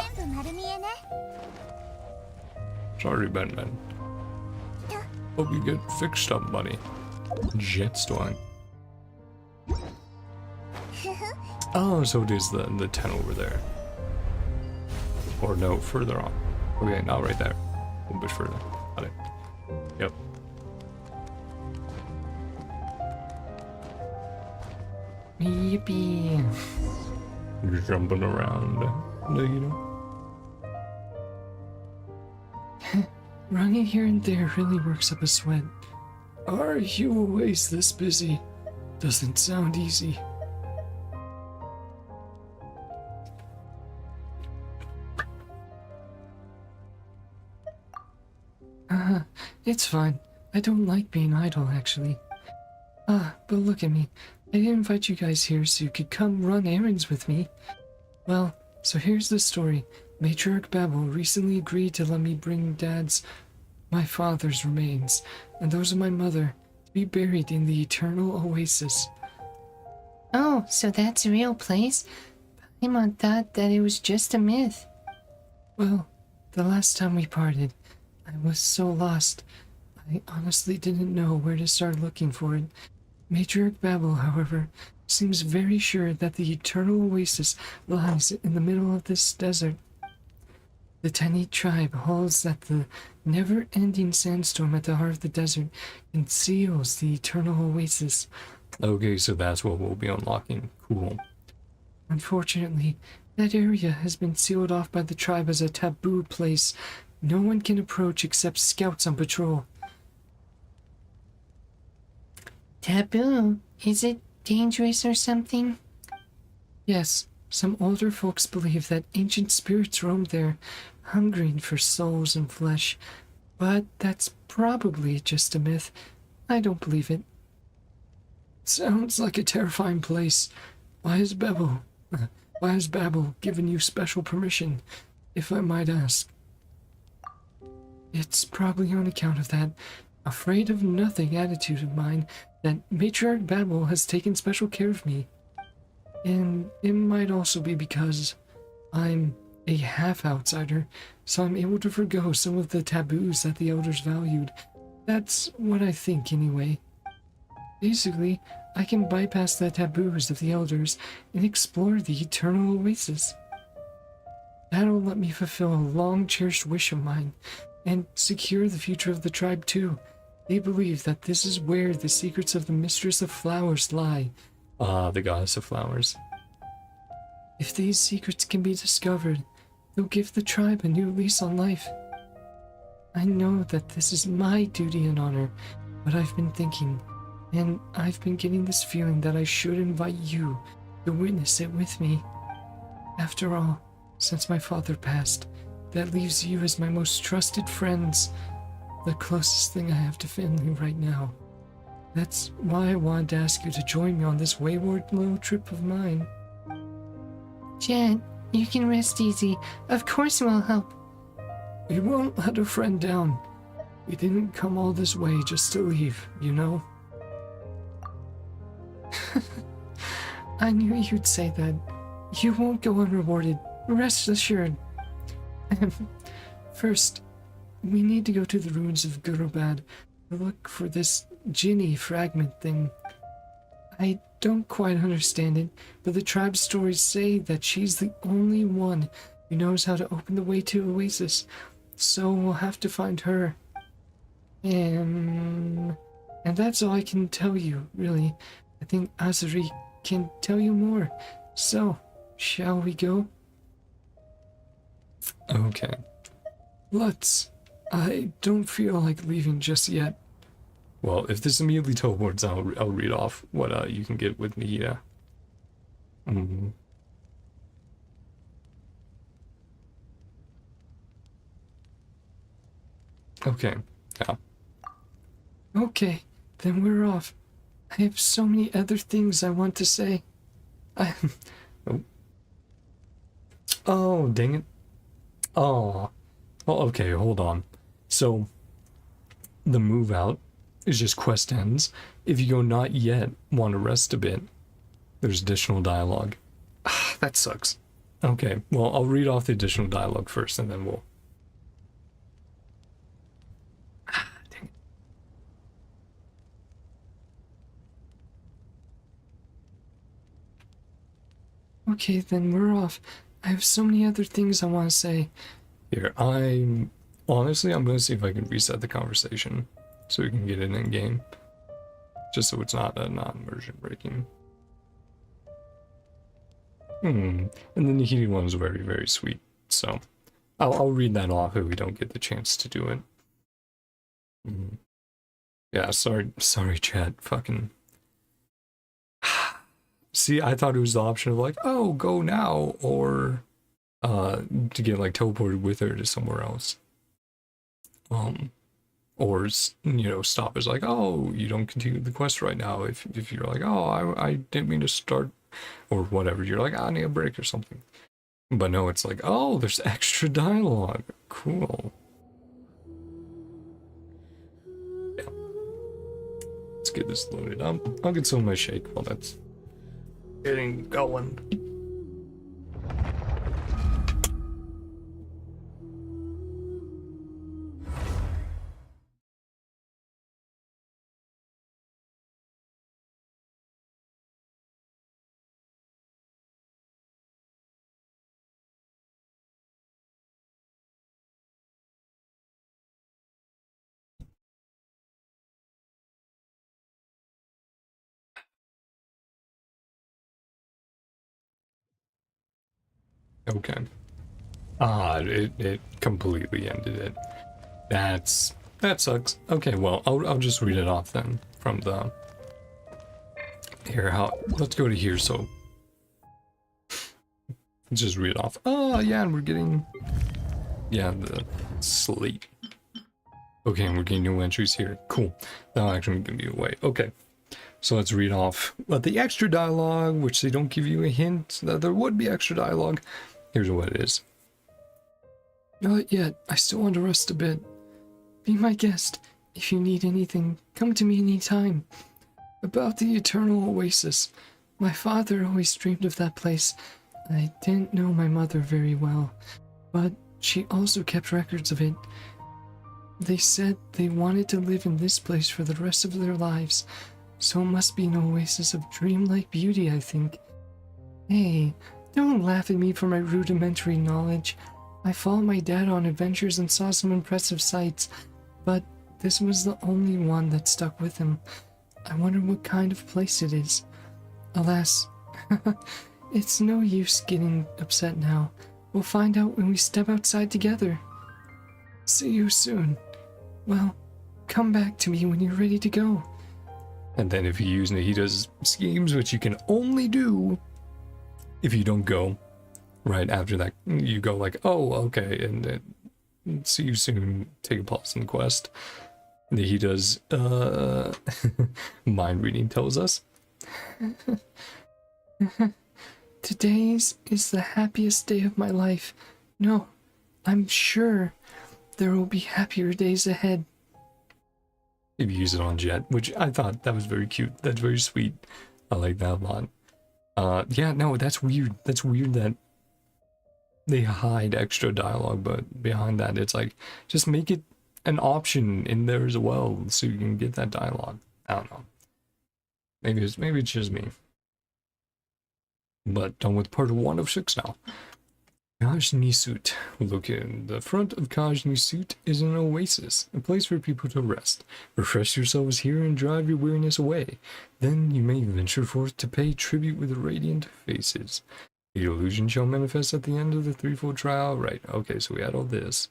Sorry, Ben Ben. Hope you get fixed up, buddy. Jeht storm. Oh, so it is the tent over there. Or no, further on. Okay, now right there. A little bit further. Got it. Yep. Yippee. Jumping around. You know? Running here and there really works up a sweat. Are you always this busy? Doesn't sound easy. It's fine. I don't like being idle, actually. But look at me. I didn't invite you guys here so you could come run errands with me. Well, so here's the story. Matriarch Babel recently agreed to let me bring my father's remains, and those of my mother, to be buried in the eternal oasis. Oh, so that's a real place? Paimon thought that it was just a myth. Well, the last time we parted, I was so lost. I honestly didn't know where to start looking for it. Matriarch Babel, however, seems very sure that the eternal oasis lies in the middle of this desert. The tiny tribe holds that the never-ending sandstorm at the heart of the desert conceals the eternal oasis. Okay, so that's what we'll be unlocking. Cool. Unfortunately, that area has been sealed off by the tribe as a taboo place. No one can approach except scouts on patrol. Taboo? Is it dangerous or something? Yes, some older folks believe that ancient spirits roam there, hungering for souls and flesh. But that's probably just a myth. I don't believe it. Sounds like a terrifying place. Why has Babel given you special permission, if I might ask? It's probably on account of that afraid of nothing attitude of mine that Matriarch Babel has taken special care of me. And it might also be because I'm a half-outsider, so I'm able to forgo some of the taboos that the elders valued. That's what I think, anyway. Basically, I can bypass the taboos of the elders and explore the eternal oasis. That'll let me fulfill a long-cherished wish of mine, and secure the future of the tribe too. They believe that this is where the secrets of the Mistress of Flowers lie. Ah, the goddess of flowers. If these secrets can be discovered, they'll give the tribe a new lease on life. I know that this is my duty and honor, but I've been thinking, and I've been getting this feeling that I should invite you to witness it with me. After all, since my father passed, that leaves you as my most trusted friends, the closest thing I have to family right now. That's why I wanted to ask you to join me on this wayward little trip of mine. Jeht, you can rest easy. Of course we'll help. We won't let a friend down. We didn't come all this way just to leave, you know? I knew you'd say that. You won't go unrewarded. Rest assured. First, we need to go to the ruins of Gurubad to look for this Jinni fragment thing. I don't quite understand it, but the tribe's stories say that she's the only one who knows how to open the way to Oasis, so we'll have to find her. And that's all I can tell you, really. I think Azuri can tell you more. So, shall we go? Okay. Let's. I don't feel like leaving just yet. Well, if this immediately teleports, I'll read off what you can get with Nihida. Okay. Yeah. Okay, then we're off. I have so many other things I want to say. Oh, dang it. Oh. Well, okay, hold on. So, the move out is just quest ends. If you go not yet, want to rest a bit, there's additional dialogue. That sucks. Okay, well, I'll read off the additional dialogue first, and then we'll... Dang it. Okay, then we're off. I have so many other things I want to say. Here, I'm going to see if I can reset the conversation so we can get it in game. Just so it's not immersion breaking. And then the heated one was very, very sweet. So I'll read that off if we don't get the chance to do it. Yeah, sorry, chat. Fucking. See, I thought it was the option of like, oh, go now, or to get like teleported with her to somewhere else. Or stop as like, oh, you don't continue the quest right now. If you're like, oh, I didn't mean to start, or whatever. You're like, I need a break or something. But no, it's like, oh, there's extra dialogue. Cool. Yeah. Let's get this loaded up. I'll get some of my shake while that's getting going. Okay. It completely ended it. That sucks. Okay, well, I'll just read it off then from the here. Let's go to here. So let's just read it off. Oh yeah, and we're getting the slate. Okay, and we're getting new entries here. Cool. That'll actually give you away. Okay. So let's read off the extra dialogue, which they don't give you a hint that there would be extra dialogue. Here's what it is. Not yet. I still want to rest a bit. Be my guest. If you need anything, come to me anytime. About the eternal oasis. My father always dreamed of that place. I didn't know my mother very well, but she also kept records of it. They said they wanted to live in this place for the rest of their lives, so it must be an oasis of dreamlike beauty, I think. Hey, don't laugh at me for my rudimentary knowledge. I followed my dad on adventures and saw some impressive sights, but this was the only one that stuck with him. I wonder what kind of place it is. Alas, it's no use getting upset now. We'll find out when we step outside together. See you soon. Well, come back to me when you're ready to go. And then if you use Nahida's schemes, which you can only do if you don't go right after that, you go like, oh, okay, and then see you soon, take a pause in the quest. Nahida's mind reading tells us. Today's is the happiest day of my life. No, I'm sure there will be happier days ahead. If you use it on Jeht, which I thought that was very cute. That's very sweet. I like that a lot. Yeah, no, that's weird. That's weird that they hide extra dialogue, but behind that, it's like, just make it an option in there as well, so you can get that dialogue. I don't know. Maybe it's just me. But done with part 1 of 6 now. Kajni Suit. Look in the front of Kajni Suit is an oasis, a place for people to rest. Refresh yourselves here and drive your weariness away. Then you may venture forth to pay tribute with radiant faces. The illusion shall manifest at the end of the threefold trial. Right, okay, so we had all this.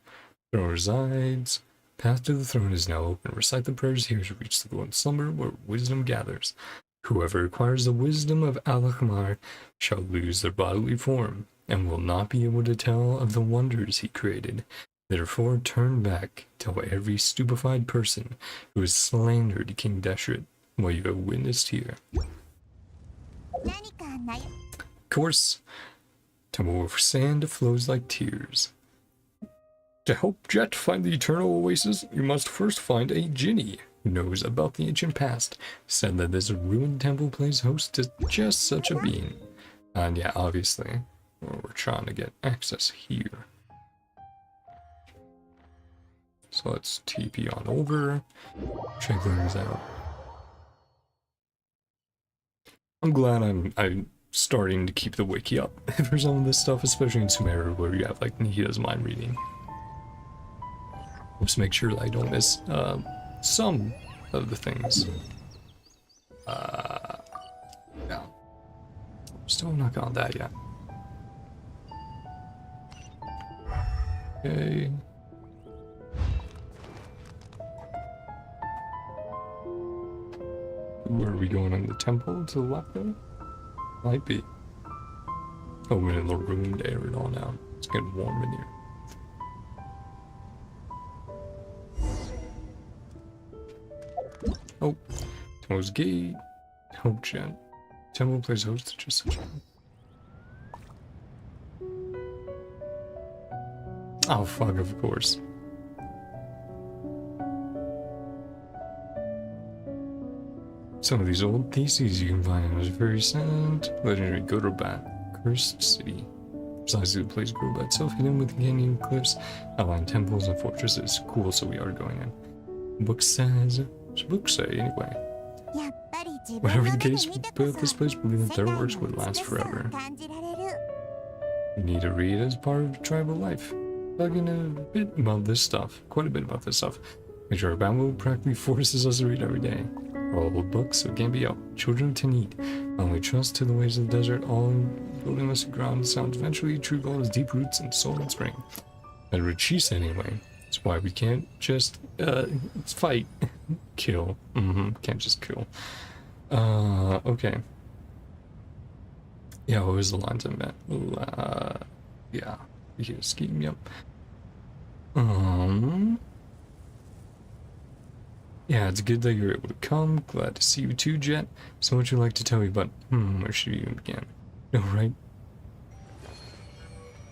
Throne resides. Path to the throne is now open. Recite the prayers here to reach the golden slumber where wisdom gathers. Whoever acquires the wisdom of Alakmar shall lose their bodily form, and will not be able to tell of the wonders he created. Therefore turn back, tell every stupefied person who has slandered King Deshret what you have witnessed here. Of course, Temple of Sand flows like tears. To help Jeht find the eternal oasis, you must first find a Jinni who knows about the ancient past. Said that this ruined temple plays host to just such a being. And yeah, obviously, we're trying to get access here. So let's TP on over, check things out. I'm glad I'm starting to keep the wiki up for some of this stuff, especially in Sumeru where you have like Nihida's mind reading. Just make sure that I don't miss some of the things. Yeah. Still not got that yet. Okay. Where are we going in the temple? To the left there? Might be. Oh, we're in the ruined area all now. It's getting warm in here. Oh, Temple's Gate. Hope Jeht. Temple plays host to just such a... Oh fuck, of course. Some of these old theses you can find in this very sad legendary Godobat, Cursed City. Precisely the place Godobat itself, hidden within canyon cliffs, outlined temples and fortresses. Cool, so we are going in. Book says... What's the book say, anyway? Whatever the case, we built this place believing that their works would last forever. You need to read as part of tribal life. Talking a bit about this stuff, quite a bit about this stuff. Major Bamboo practically forces us to read every day. All old books, so it can't be out. Children of Tanit, only trust to the ways of the desert, all building us ground sounds eventually true gold has deep roots and soul and spring. At Rachis anyway. That's why we can't just fight. Kill. Can't just kill. Okay. Yeah, what was the lines I meant? Yeah. You hear a scheme, yep. Yeah, it's good that you're able to come. Glad to see you too, Jeht. So much I'd like to tell you, but where should we even begin? No, right?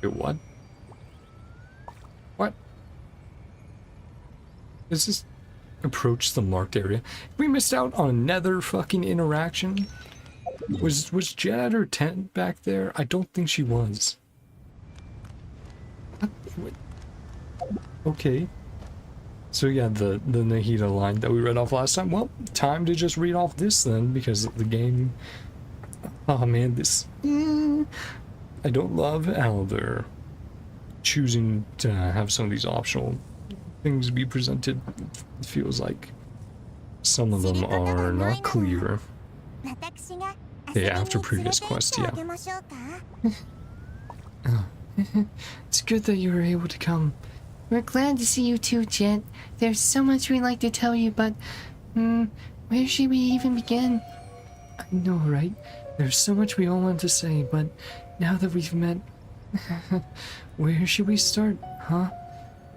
Wait, what? What? Is this approach the marked area? We missed out on another fucking interaction? Was Jeht at her tent back there? I don't think she was. What? Okay. So yeah, the Nahida line that we read off last time. Well, time to just read off this then, because the game... Oh man, this... I don't love how they're choosing to have some of these optional things be presented. It feels like some of them are not clear. Yeah, after previous quests, yeah. It's good that you were able to come. We're glad to see you too, Jeht. There's so much we'd like to tell you, but... where should we even begin? I know, right? There's so much we all want to say, but now that we've met... where should we start, huh?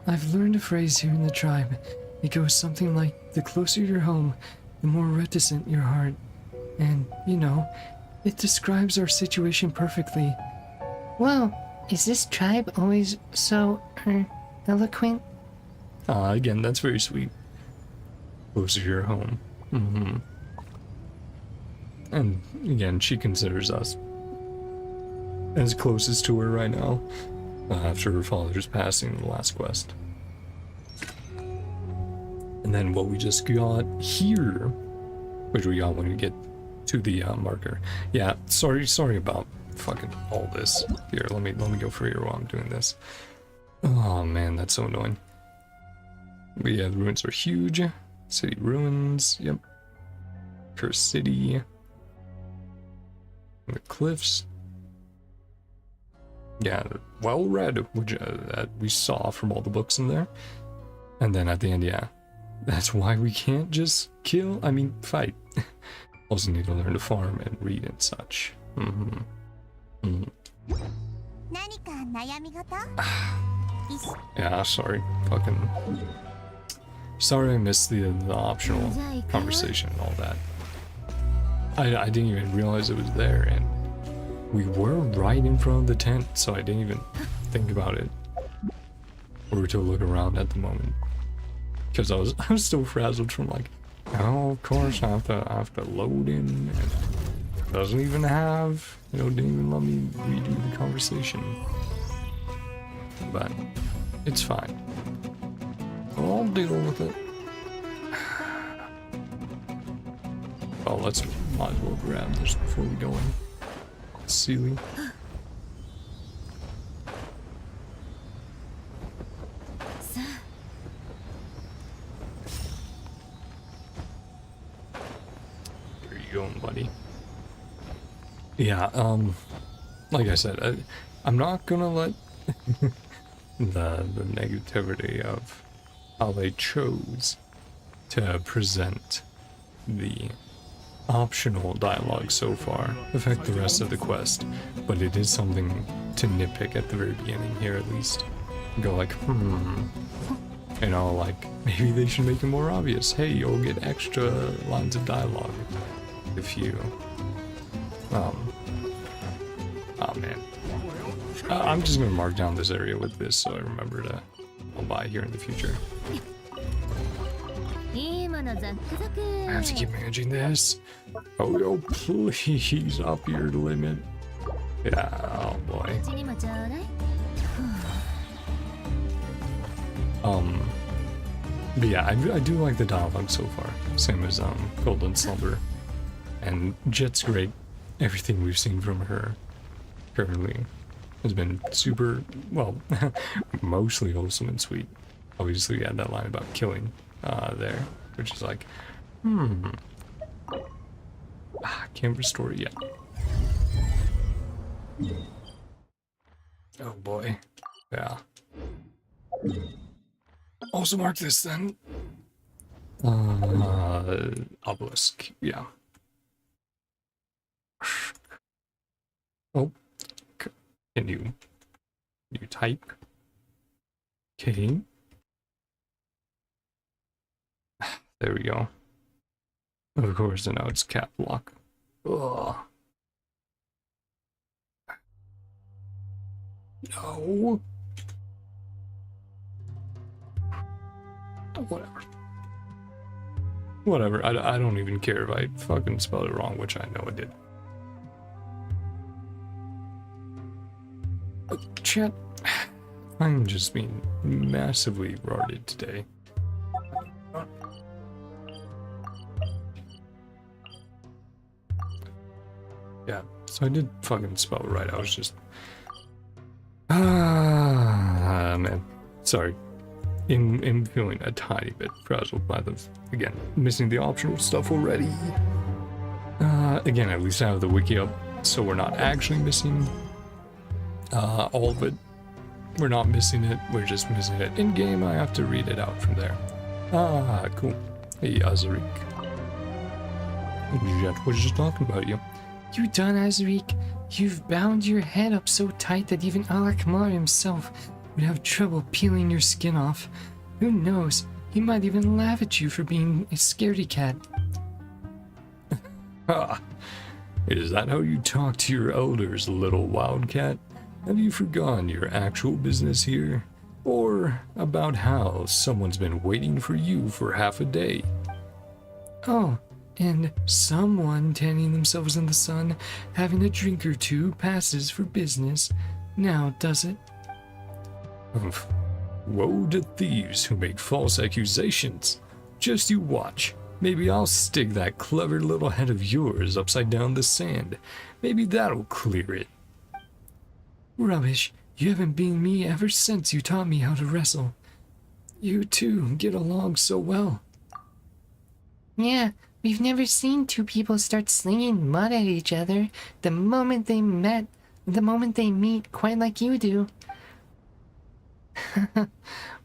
I've learned a phrase here in the tribe. It goes something like, the closer you're home, the more reticent your heart. And, you know, it describes our situation perfectly. Whoa, is this tribe always so, eloquent? Again, that's very sweet. Closer to your home. And again, she considers us as closest to her right now, after her father's passing in the last quest. And then what we just got here, which we got when we get to the marker. Yeah, sorry about fucking all this. Here, let me go for here while I'm doing this. Oh man, that's so annoying. But yeah, the ruins are huge. City ruins, yep. Cursed city. The cliffs. Yeah, well read, which that we saw from all the books in there. And then at the end, yeah, that's why we can't just fight. Also need to learn to farm and read and such. Yeah, sorry. Sorry I missed the optional conversation and all that. I didn't even realize it was there, and we were right in front of the tent, so I didn't even think about it. Or to look around at the moment. Because I was still frazzled from like, oh, of course I have to load in, and it doesn't even have, didn't even let me redo the conversation. But it's fine. I'll deal with it. Oh, might as well grab this before we go in. Sealy. Where you going, buddy? Yeah, like I said, I'm not gonna let the negativity of how they chose to present the optional dialogue so far affect the rest of the quest, but it is something to nitpick at the very beginning here at least. Go like, like maybe they should make it more obvious. Hey, you'll get extra lines of dialogue if you oh man. I'm just gonna mark down this area with this so I remember to I'll buy here in the future. I have to keep managing this. Oh, yo, please up your limit. Yeah, oh boy. But yeah, I do like the dialogue so far. Same as Golden Slumber. And Jeht's great. Everything we've seen from her currently has been super, well, mostly wholesome and sweet. Obviously, we had that line about killing there, which is like, can't restore it yet. Oh boy. Yeah. Also mark this then. Obelisk, yeah. Oh, can you type? Okay. There we go. Of course, and now it's cap lock. Ugh. No. Whatever. I don't even care if I fucking spelled it wrong, which I know I did. Chat, I'm just being massively retarded today. Yeah, so I did fucking spell it right. I was just man, sorry. I'm feeling a tiny bit frazzled by the, again, missing the optional stuff already. Again, at least I have the wiki up, so we're not actually missing all of it. We're not missing it, we're just missing it in game. I have to read it out from there. Cool. Hey, Azarik. Jeht was just talking about you. You done, Azarik? You've bound your head up so tight that even Alakmar himself would have trouble peeling your skin off. Who knows? He might even laugh at you for being a scaredy cat. Is that how you talk to your elders, little wildcat? Have you forgotten your actual business here? Or about how someone's been waiting for you for half a day? Oh, And someone tanning themselves in the sun, having a drink or two, passes for business. Now, does it? Humph. Woe to thieves who make false accusations. Just you watch. Maybe I'll stick that clever little head of yours upside down the sand. Maybe that'll clear it. Rubbish. You haven't been me ever since you taught me how to wrestle. You two get along so well. Yeah, we've never seen two people start slinging mud at each other the moment they meet, quite like you do.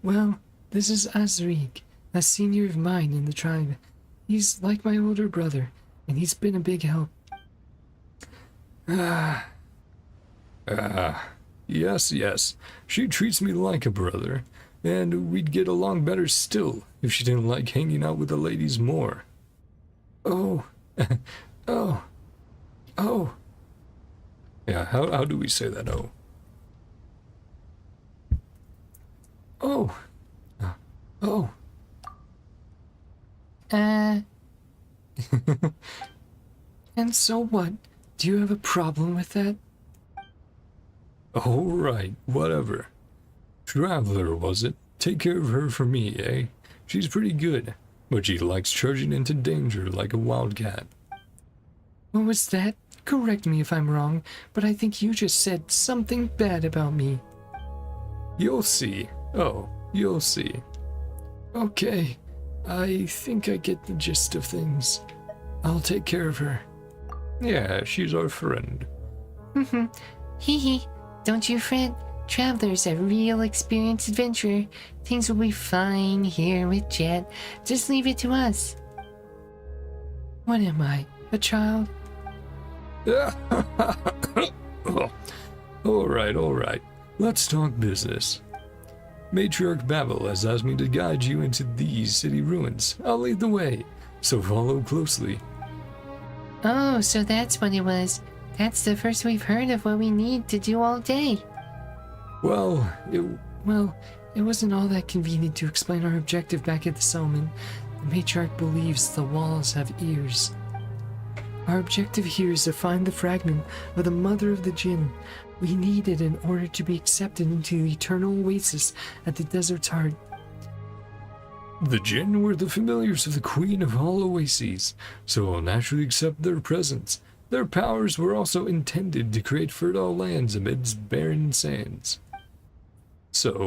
Well, this is Azriq, a senior of mine in the tribe. He's like my older brother, and he's been a big help. Yes. She treats me like a brother, and we'd get along better still if she didn't like hanging out with the ladies more. Oh. Oh. Oh. Yeah, how do we say that, oh? Oh. Oh. Uh, And so what? Do you have a problem with that? Alright, whatever. Traveler, was it? Take care of her for me, eh? She's pretty good, but she likes charging into danger like a wildcat. What was that? Correct me if I'm wrong, but I think you just said something bad about me. You'll see. Oh, you'll see. Okay, I think I get the gist of things. I'll take care of her. Yeah, she's our friend. hee hee. Don't you fret. Traveler's a real experienced adventurer. Things will be fine here with Jeht. Just leave it to us. What am I, a child? Alright. Let's talk business. Matriarch Babel has asked me to guide you into these city ruins. I'll lead the way, so follow closely. Oh, so that's what it was. That's the first we've heard of what we need to do all day. Well, It wasn't all that convenient to explain our objective back at the settlement. The matriarch believes the walls have ears. Our objective here is to find the fragment of the mother of the Jinn. We need it in order to be accepted into the eternal oasis at the desert's heart. the Jinn were the familiars of the Queen of all Oases, so I'll naturally accept their presence. Their powers were also intended to create fertile lands amidst barren sands. So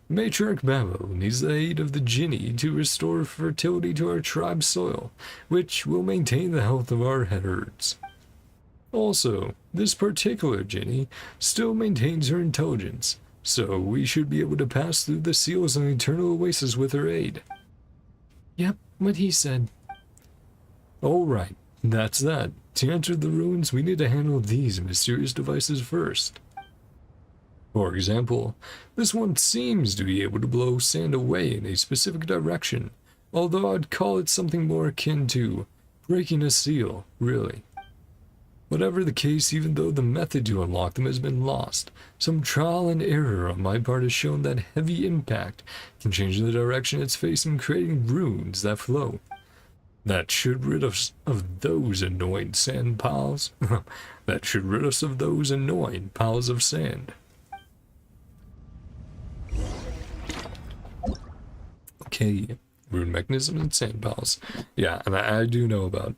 Matriarch Babel needs the aid of the Jinni to restore fertility to our tribe's soil, which will maintain the health of our herds. Also, this particular Jinni still maintains her intelligence, so we should be able to pass through the seals on the Eternal Oasis with her aid. Yep, what he said. Alright, that's that. To enter the ruins, we need to handle these mysterious devices first. For example, this one seems to be able to blow sand away in a specific direction, although I'd call it something more akin to breaking a seal, really. Whatever the case, even though the method to unlock them has been lost, some trial and error on my part has shown that heavy impact can change the direction it's facing, creating runes that flow. That should rid us of those annoying sand piles. That should rid us of those annoying piles of sand. Okay, rune mechanisms and sand piles. Yeah, and I do know about,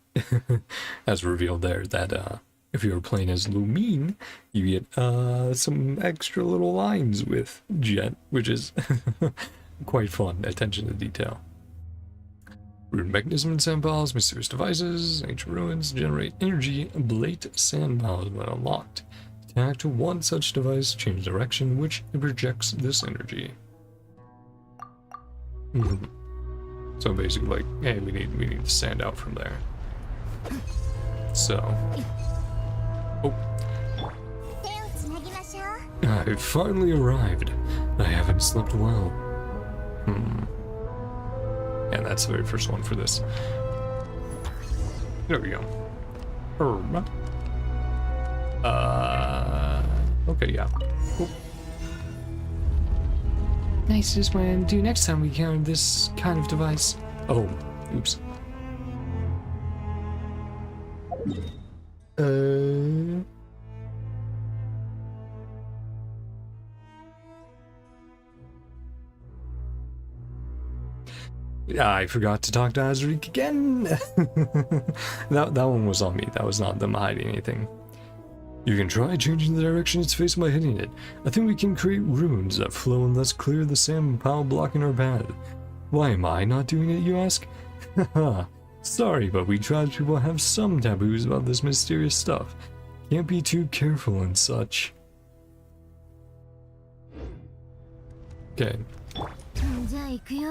as revealed there, that if you were playing as Lumine, you get some extra little lines with Jeht, which is quite fun. Attention to detail. Rune mechanism and sand piles, mysterious devices, ancient ruins, generate energy, ablate sand piles when unlocked. Attack to one such device, change direction, which it projects this energy. So basically, like, hey, we need to sand out from there. So, I finally arrived. I haven't slept well. And that's the very first one for this. There we go. Herb. Okay, yeah. Cool. Nice, is what I do next time we encounter this kind of device. Oh, oops. Yeah, I forgot to talk to Azric again. that one was on me. That was not them hiding anything. You can try changing the direction it's facing by hitting it. I think we can create runes that flow and thus clear the sand pile blocking our path. Why am I not doing it, you ask? Haha. Sorry, but we tribespeople have some taboos about this mysterious stuff. Can't be too careful and such. Okay. じゃあ行くよ。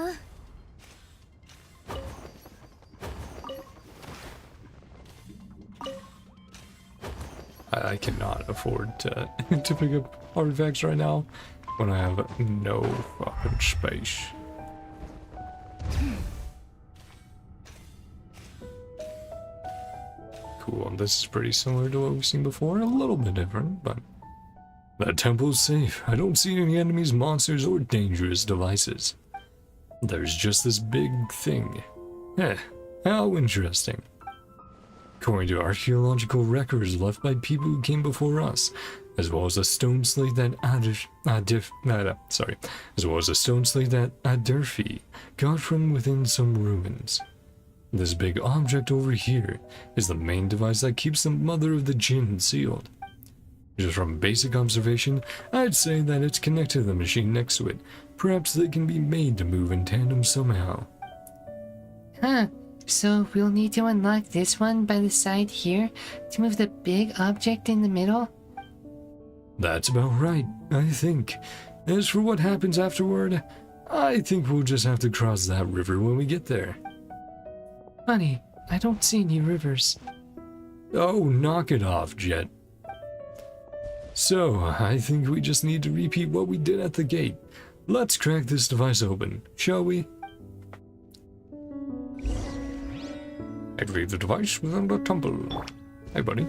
I cannot afford to to pick up artifacts right now when I have no fucking space. Cool, this is pretty similar to what we've seen before, a little bit different, but... That temple is safe. I don't see any enemies, monsters, or dangerous devices. There's just this big thing. How interesting. According to archaeological records left by people who came before us, as well as a stone slate that Aderfi got from within some ruins. This big object over here is the main device that keeps the mother of the Jinn sealed. Just from basic observation, I'd say that it's connected to the machine next to it. Perhaps they can be made to move in tandem somehow. Huh. So we'll need to unlock this one by the side here to move the big object in the middle? That's about right, I think. As for what happens afterward, I think we'll just have to cross that river when we get there. Funny, I don't see any rivers. Oh, knock it off, Jeht. So, I think we just need to repeat what we did at the gate. Let's crack this device open, shall we? Activate the device within the temple. Hey, buddy.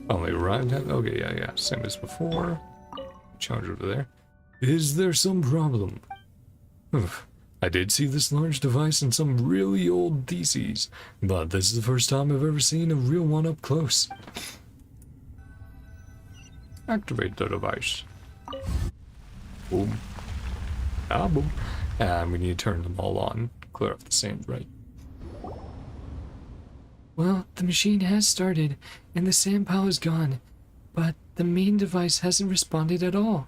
Only arrived at... Okay, yeah, same as before. Challenge over there. Is there some problem? I did see this large device in some really old theses, but this is the first time I've ever seen a real one up close. Activate the device. Boom. Ah, boom. And we need to turn them all on. Clear off the sand, right? Well, the machine has started, and the sand pile is gone, but the main device hasn't responded at all.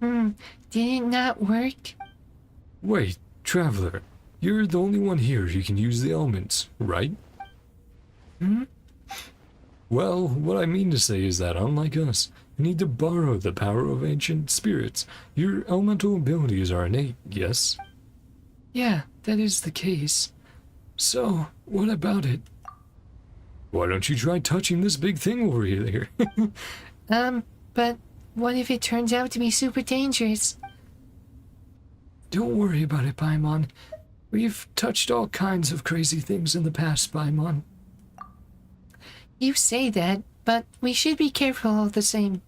Did it not work? Wait, Traveler. You're the only one here who can use the elements, right? Well, what I mean to say is that, unlike us, you need to borrow the power of ancient spirits. Your elemental abilities are innate, yes? Yeah, that is the case. So, what about it? Why don't you try touching this big thing over here? But what if it turns out to be super dangerous? Don't worry about it, Paimon. We've touched all kinds of crazy things in the past, Paimon. You say that, but we should be careful all the same.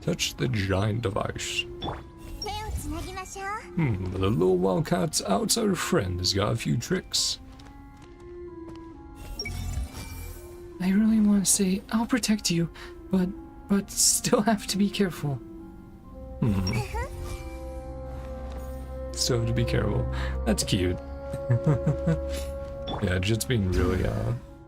Touch the giant device. 手をつなぎましょう。 The little wildcat's outsider friend has got a few tricks. I really want to say I'll protect you, but still have to be careful. So to be careful. That's cute. Yeah, just being really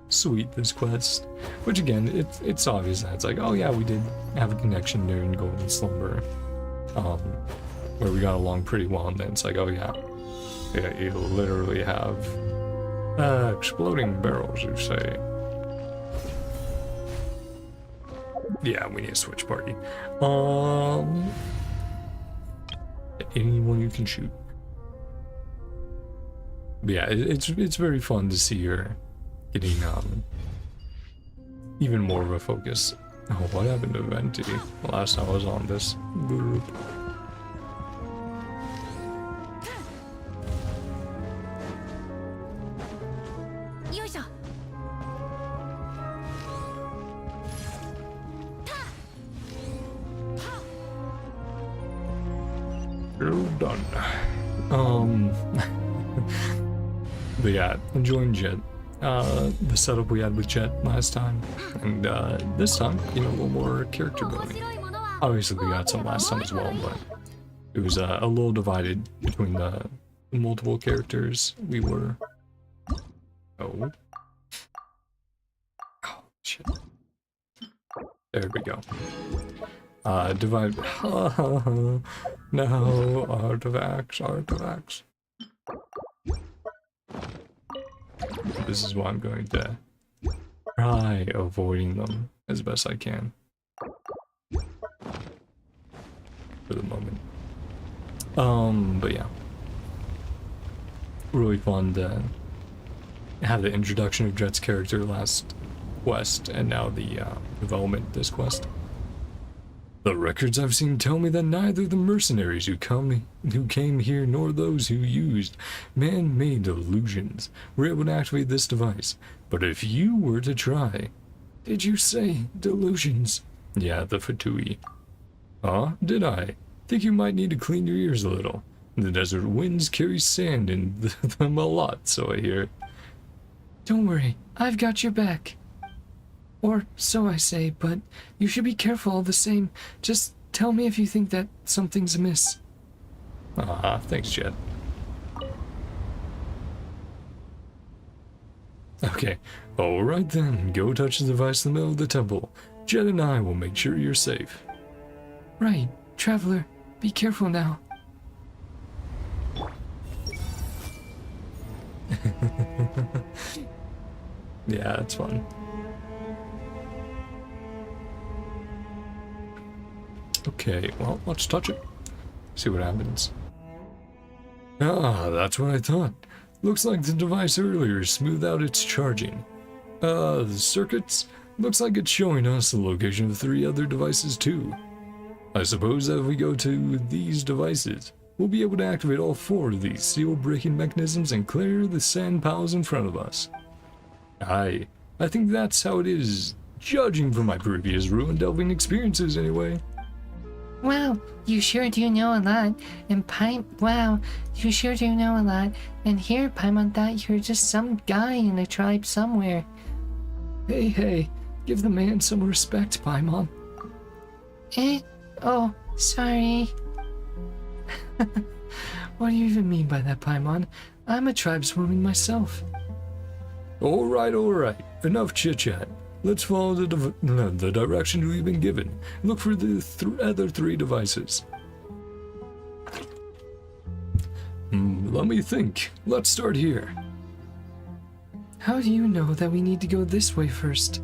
sweet this quest. Which again, it's obvious that it's like, oh yeah, we did have a connection during Golden Slumber. Where we got along pretty well, and then it's like, oh yeah. Yeah, you literally have exploding barrels, you say. Yeah, we need a switch party. Anyone you can shoot. But yeah, it's very fun to see her getting even more of a focus. Oh, what happened to Venti last time I was on this group? You're done. Um, but yeah, enjoying Jeht. The setup we had with Jeht last time, and this time, you know, a little more character building. Obviously, we got some last time as well, but it was a little divided between the multiple characters we were. Oh. Oh, shit. There we go. Divide. No, artifacts. This is why I'm going to try avoiding them as best I can. For the moment. But yeah. Really fun to have the introduction of Jeht's character last quest, and now the development this quest. The records I've seen tell me that neither the mercenaries who came here nor those who used man-made illusions were able to activate this device. But if you were to try... Did you say delusions? Yeah, the Fatui. Huh? Did I? Think you might need to clean your ears a little. The desert winds carry sand in them a lot, so I hear. Don't worry, I've got your back. Or so I say, but you should be careful all the same. Just tell me if you think that something's amiss. Ah, thanks, Jeht. Okay, alright then, go touch the device in the middle of the temple. Jeht and I will make sure you're safe. Right, traveler, be careful now. Yeah, it's fun. Okay, well, let's touch it. See what happens. Ah, that's what I thought. Looks like the device earlier smoothed out its charging. The circuits? Looks like it's showing us the location of 3 other devices too. I suppose that if we go to these devices, we'll be able to activate all 4 of these seal-breaking mechanisms and clear the sand piles in front of us. I think that's how it is, judging from my previous ruin delving experiences anyway. Wow, you sure do know a lot. And wow, you sure do know a lot. And here, Paimon thought you're just some guy in a tribe somewhere. Hey, give the man some respect, Paimon. Eh? Oh, sorry. What do you even mean by that, Paimon? I'm a tribeswoman myself. Alright, enough chit-chat. Let's follow the direction we've been given. Look for the other 3 devices. Let me think. Let's start here. How do you know that we need to go this way first?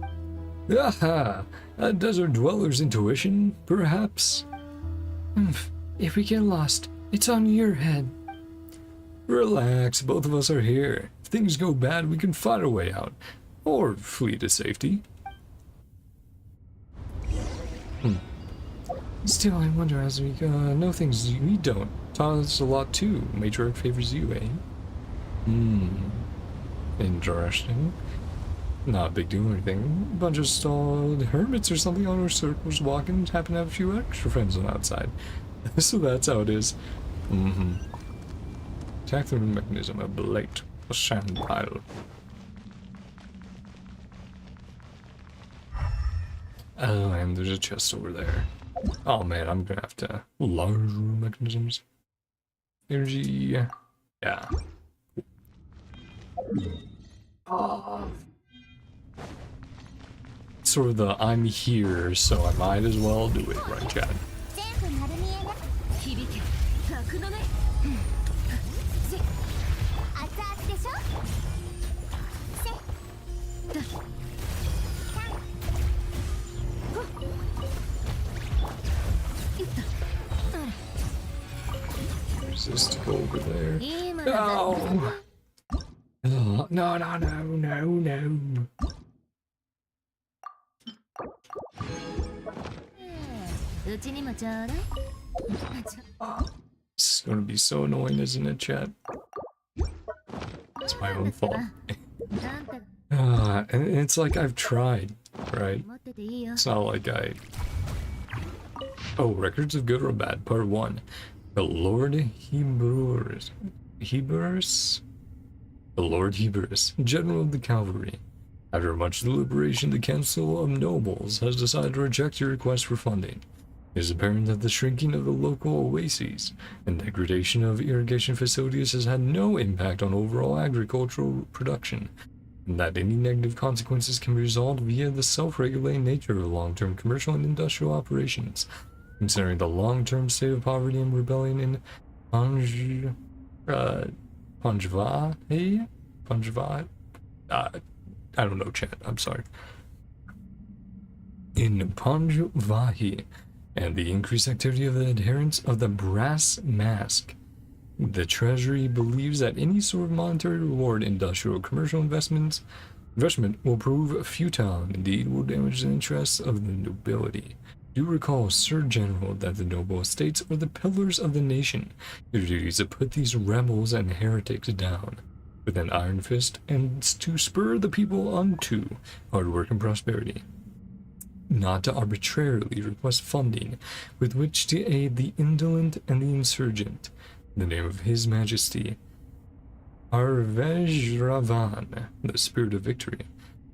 Aha! A desert dweller's intuition, perhaps? If we get lost, it's on your head. Relax, both of us are here. If things go bad, we can fight our way out. Or flee to safety. Still, I wonder as we know things we don't. Taught us a lot too. Matriarch favors you, eh? Interesting. Not a big deal or anything. A bunch of stalled hermits or something on our circles walking. Happen to have a few extra friends on the outside. So that's how it is. Attack the mechanism, ablate a sand pile. Oh, and there's a chest over there. Oh man, I'm gonna have to large mechanisms. Energy, yeah. Sort of the I'm here, so I might as well do it, right, Chad? Resist to go over there. No! Oh, no. It's gonna be so annoying, isn't it, chat? It's my own fault. And it's like I've tried, right? It's not like I... Oh, Records of Good or Bad, Part 1. The Lord Heberus. Heberus? The Lord Heberus, General of the Cavalry. After much deliberation, the Council of Nobles has decided to reject your request for funding. It is apparent that the shrinking of the local oases and degradation of irrigation facilities has had no impact on overall agricultural production, and that any negative consequences can be resolved via the self-regulating nature of long-term commercial and industrial operations. Considering the long-term state of poverty and rebellion in Panjva? I don't know, chat. I'm sorry. In Panjvahi, and the increased activity of the adherents of the brass mask, the Treasury believes that any sort of monetary reward, industrial or commercial investment will prove futile and indeed will damage the interests of the nobility. Do recall, Sir General, that the noble estates are the pillars of the nation. Your duty is to put these rebels and heretics down with an iron fist and to spur the people unto hard work and prosperity, not to arbitrarily request funding with which to aid the indolent and the insurgent. In the name of His Majesty Arvejravan, the Spirit of Victory,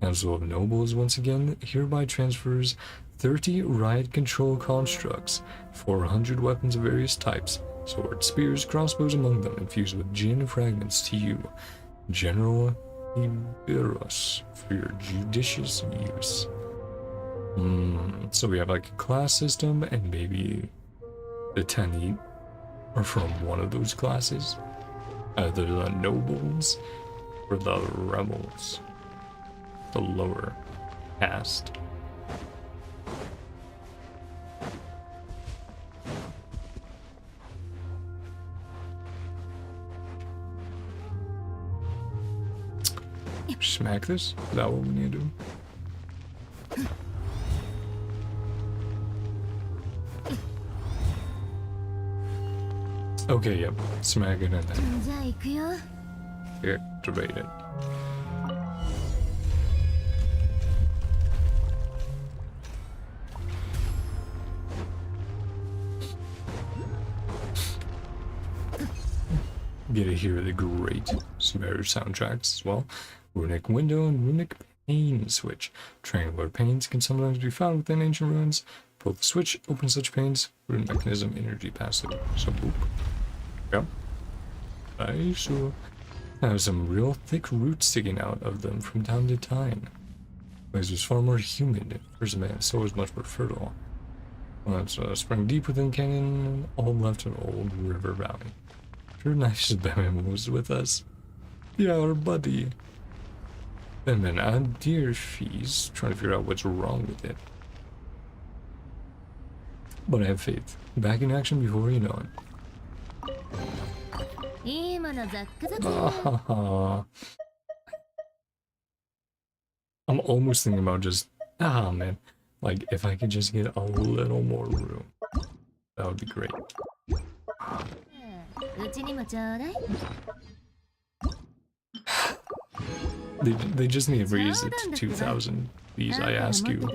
Council of Nobles once again hereby transfers 30 riot control constructs, 400 weapons of various types, swords, spears, crossbows among them, infused with gin fragments to you, General Iberus, for your judicious use. So we have like a class system, and maybe the Tanit are from one of those classes. Either the nobles or the rebels, the lower caste. Smack this? Is that what we need to do? Okay, yep. Smack it and then じゃあ行くよ activate it. Get to hear the great Sumeru soundtracks as well. Runic window and runic pane switch. Triangular panes can sometimes be found within ancient ruins. Pull the switch, open such panes. Rune mechanism, energy passive. So boop. Yep. I sure have some real thick roots sticking out of them from time to time. The place was far more humid. First man, so was much more fertile. Well, that's sprung deep within the canyon, all left an old river valley. Sure nice that Batman was with us. Yeah, our buddy. Batman, dear, she's trying to figure out what's wrong with it. But I have faith. Back in action before you know it. いいものザックザク I'm almost thinking about just, man, like if I could just get a little more room, that would be great. うちにもちょうだい They just need to raise it to 2,000. Please, I ask you.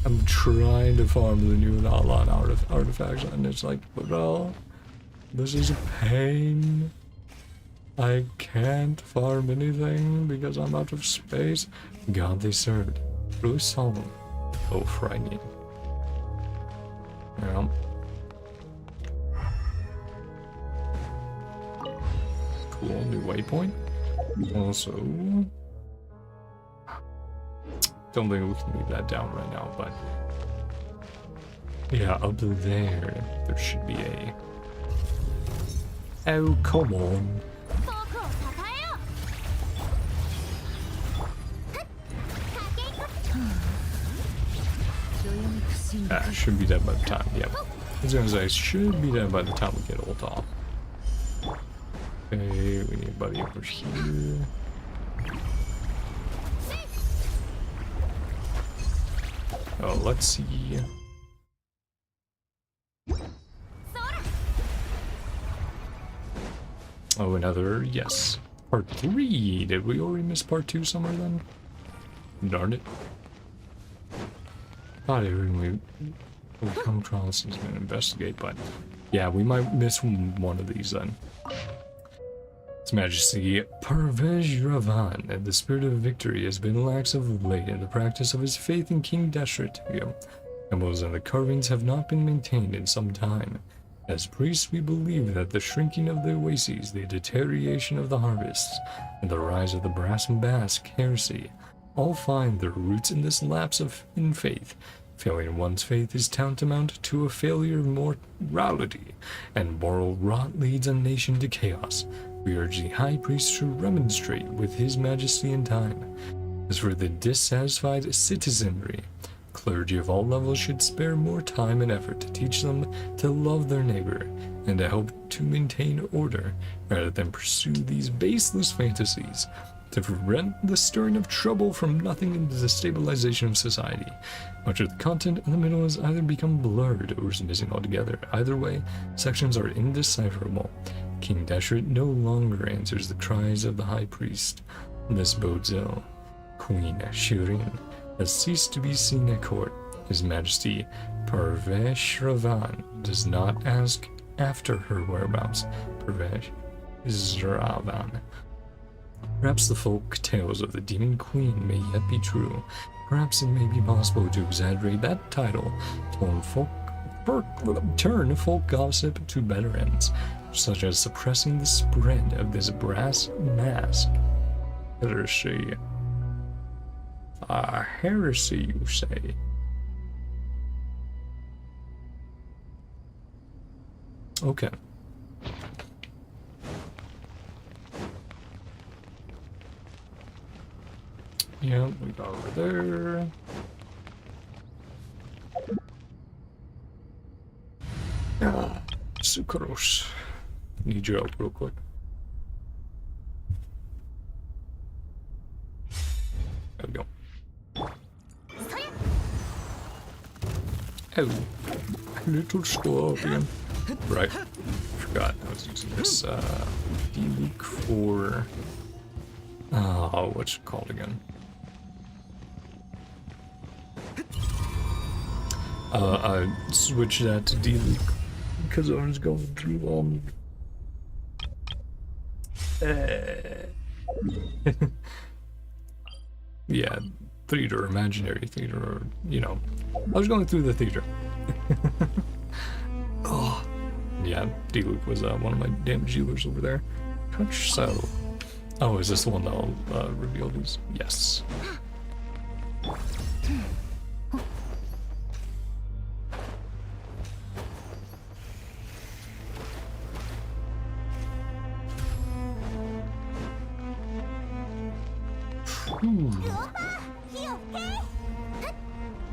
I'm trying to farm the new Nalan artifacts, and it's like, bro, this is a pain. I can't farm anything because I'm out of space. God, they served. Really solemn. Oh, frightening. Yeah. Cool, new waypoint. Also, don't think we can leave that down right now, but yeah, up there should be a. Oh, come on. Should be done by the time, yep. I was gonna say, should be done by the time we get ult off. Okay, we need a buddy over here. Oh, let's see. Oh, another, yes. Part 3. Did we already miss part 2 somewhere then? Darn it. Thought we would come across and investigate, but Yeah, we might miss one of these then. His Majesty Parvej Ravan, and the spirit of victory has been lax of late in the practice of his faith in King Deshret. Symbols and the carvings have not been maintained in some time. As priests, we believe that the shrinking of the oases, the deterioration of the harvests, and the rise of the Brass and Basque heresy all find their roots in this lapse in faith. Failing one's faith is tantamount to a failure of morality, and moral rot leads a nation to chaos. We urge the High Priest to remonstrate with His Majesty in time. As for the dissatisfied citizenry, clergy of all levels should spare more time and effort to teach them to love their neighbor and to help to maintain order, rather than pursue these baseless fantasies. To prevent the stirring of trouble from nothing into the stabilization of society. Much of the content in the middle has either become blurred or is missing altogether. Either way, sections are indecipherable. King Deshret no longer answers the cries of the High Priest. This bodes ill. Queen Shirin has ceased to be seen at court. His Majesty Parvesh Ravan does not ask after her whereabouts. Parvesh Ravan. Perhaps the folk tales of the Demon Queen may yet be true. Perhaps it may be possible to exaggerate that title, turn folk gossip to better ends, such as suppressing the spread of this brass mask. Heresy. Heresy, you say? Okay. Yeah, we got over there. Ah, sucrose. Need your help real quick. There we go. Oh, little scorpion. Right, forgot I was using this D-Luke for what's it called again? I switched that to D-Luke because I was going through yeah, theater, imaginary theater, or, you know, I was going through the theater. Oh, yeah, D-Luke was one of my damage dealers over there. Touch so. Oh, is this the one that'll reveal these? Yes.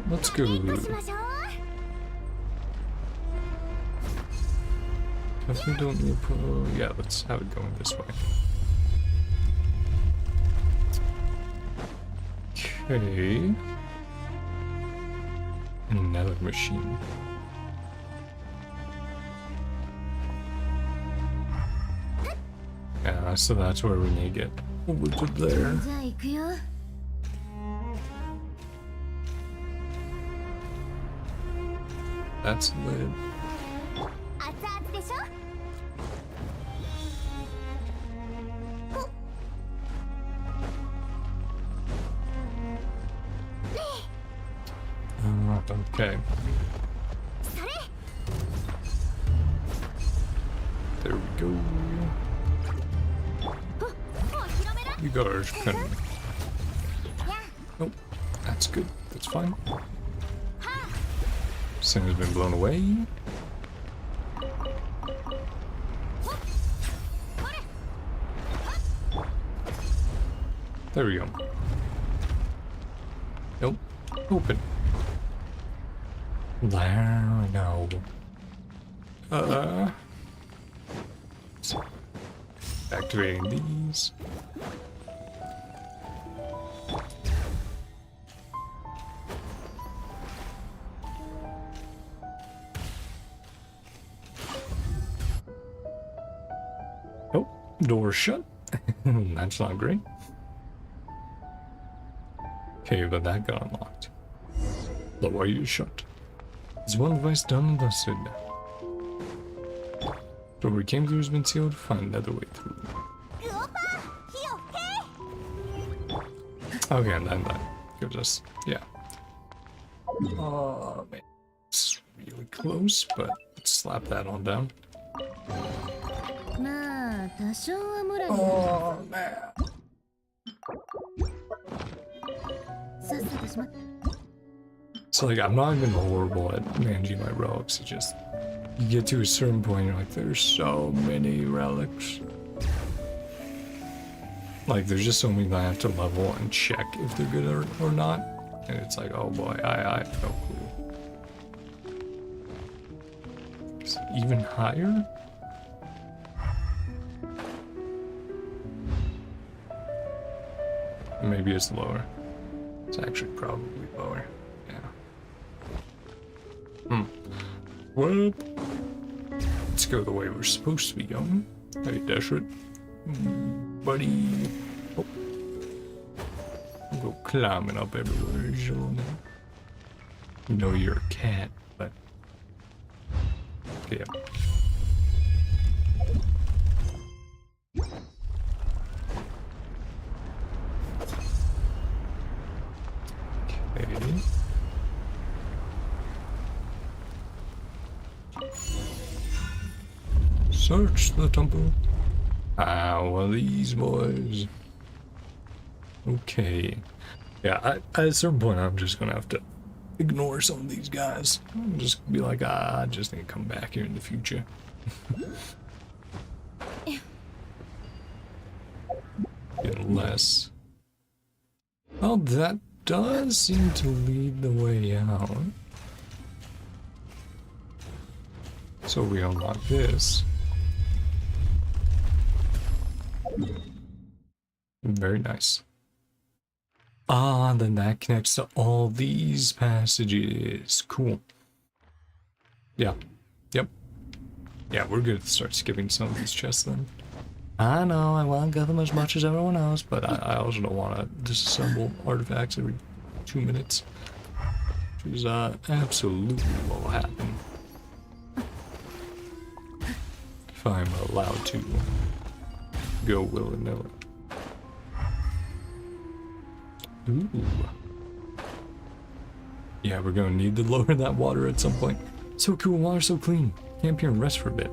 Let's go. Definitely don't need to. Yeah, let's have it going this way. Okay. Another machine. Yeah, so that's where we need to get over to there. That's lit. Okay. There we go. You guys can. Nope, that's good. That's fine. This thing has been blown away. There we go. Nope. Open. There we go. Activating these. Oh, door shut. That's not great. Okay, but that got unlocked. The way is shut. Is one device done and dusted? Door we came through has been sealed. Find another way through. Okay, and then that gives us, yeah. Oh man, it's really close, but let's slap that on down. まあ多少はモラル Oh man. さっさとしまっ So like, I'm not even horrible at managing my relics. It's just you get to a certain point, you're like, there's so many relics. Like, there's just so many that I have to level and check if they're good or not. And it's like, oh boy, I have no clue. Is it even higher? Maybe it's lower. It's actually probably lower. Yeah. Well, let's go the way we're supposed to be going. Hey, Desert. Buddy. Oh. I'll go climbing up everywhere, you know you're a cat, but yeah. Okay. Search the temple. One of these boys. Okay. Yeah, at a certain point, I'm just gonna have to ignore some of these guys. I'm just be like, I just need to come back here in the future. Unless. Well, that does seem to lead the way out. So we unlock this. Very nice. Ah, then that connects to all these passages. Cool. Yeah. Yep. Yeah, we're good to start skipping some of these chests then. I know, I want to get them as much as everyone else, but I also don't want to disassemble artifacts every 2 minutes. Which is absolutely what will happen. If I'm allowed to go willy-nilly. Ooh. Yeah, we're gonna need to lower that water at some point. So cool, water's so clean. Camp here and rest for a bit.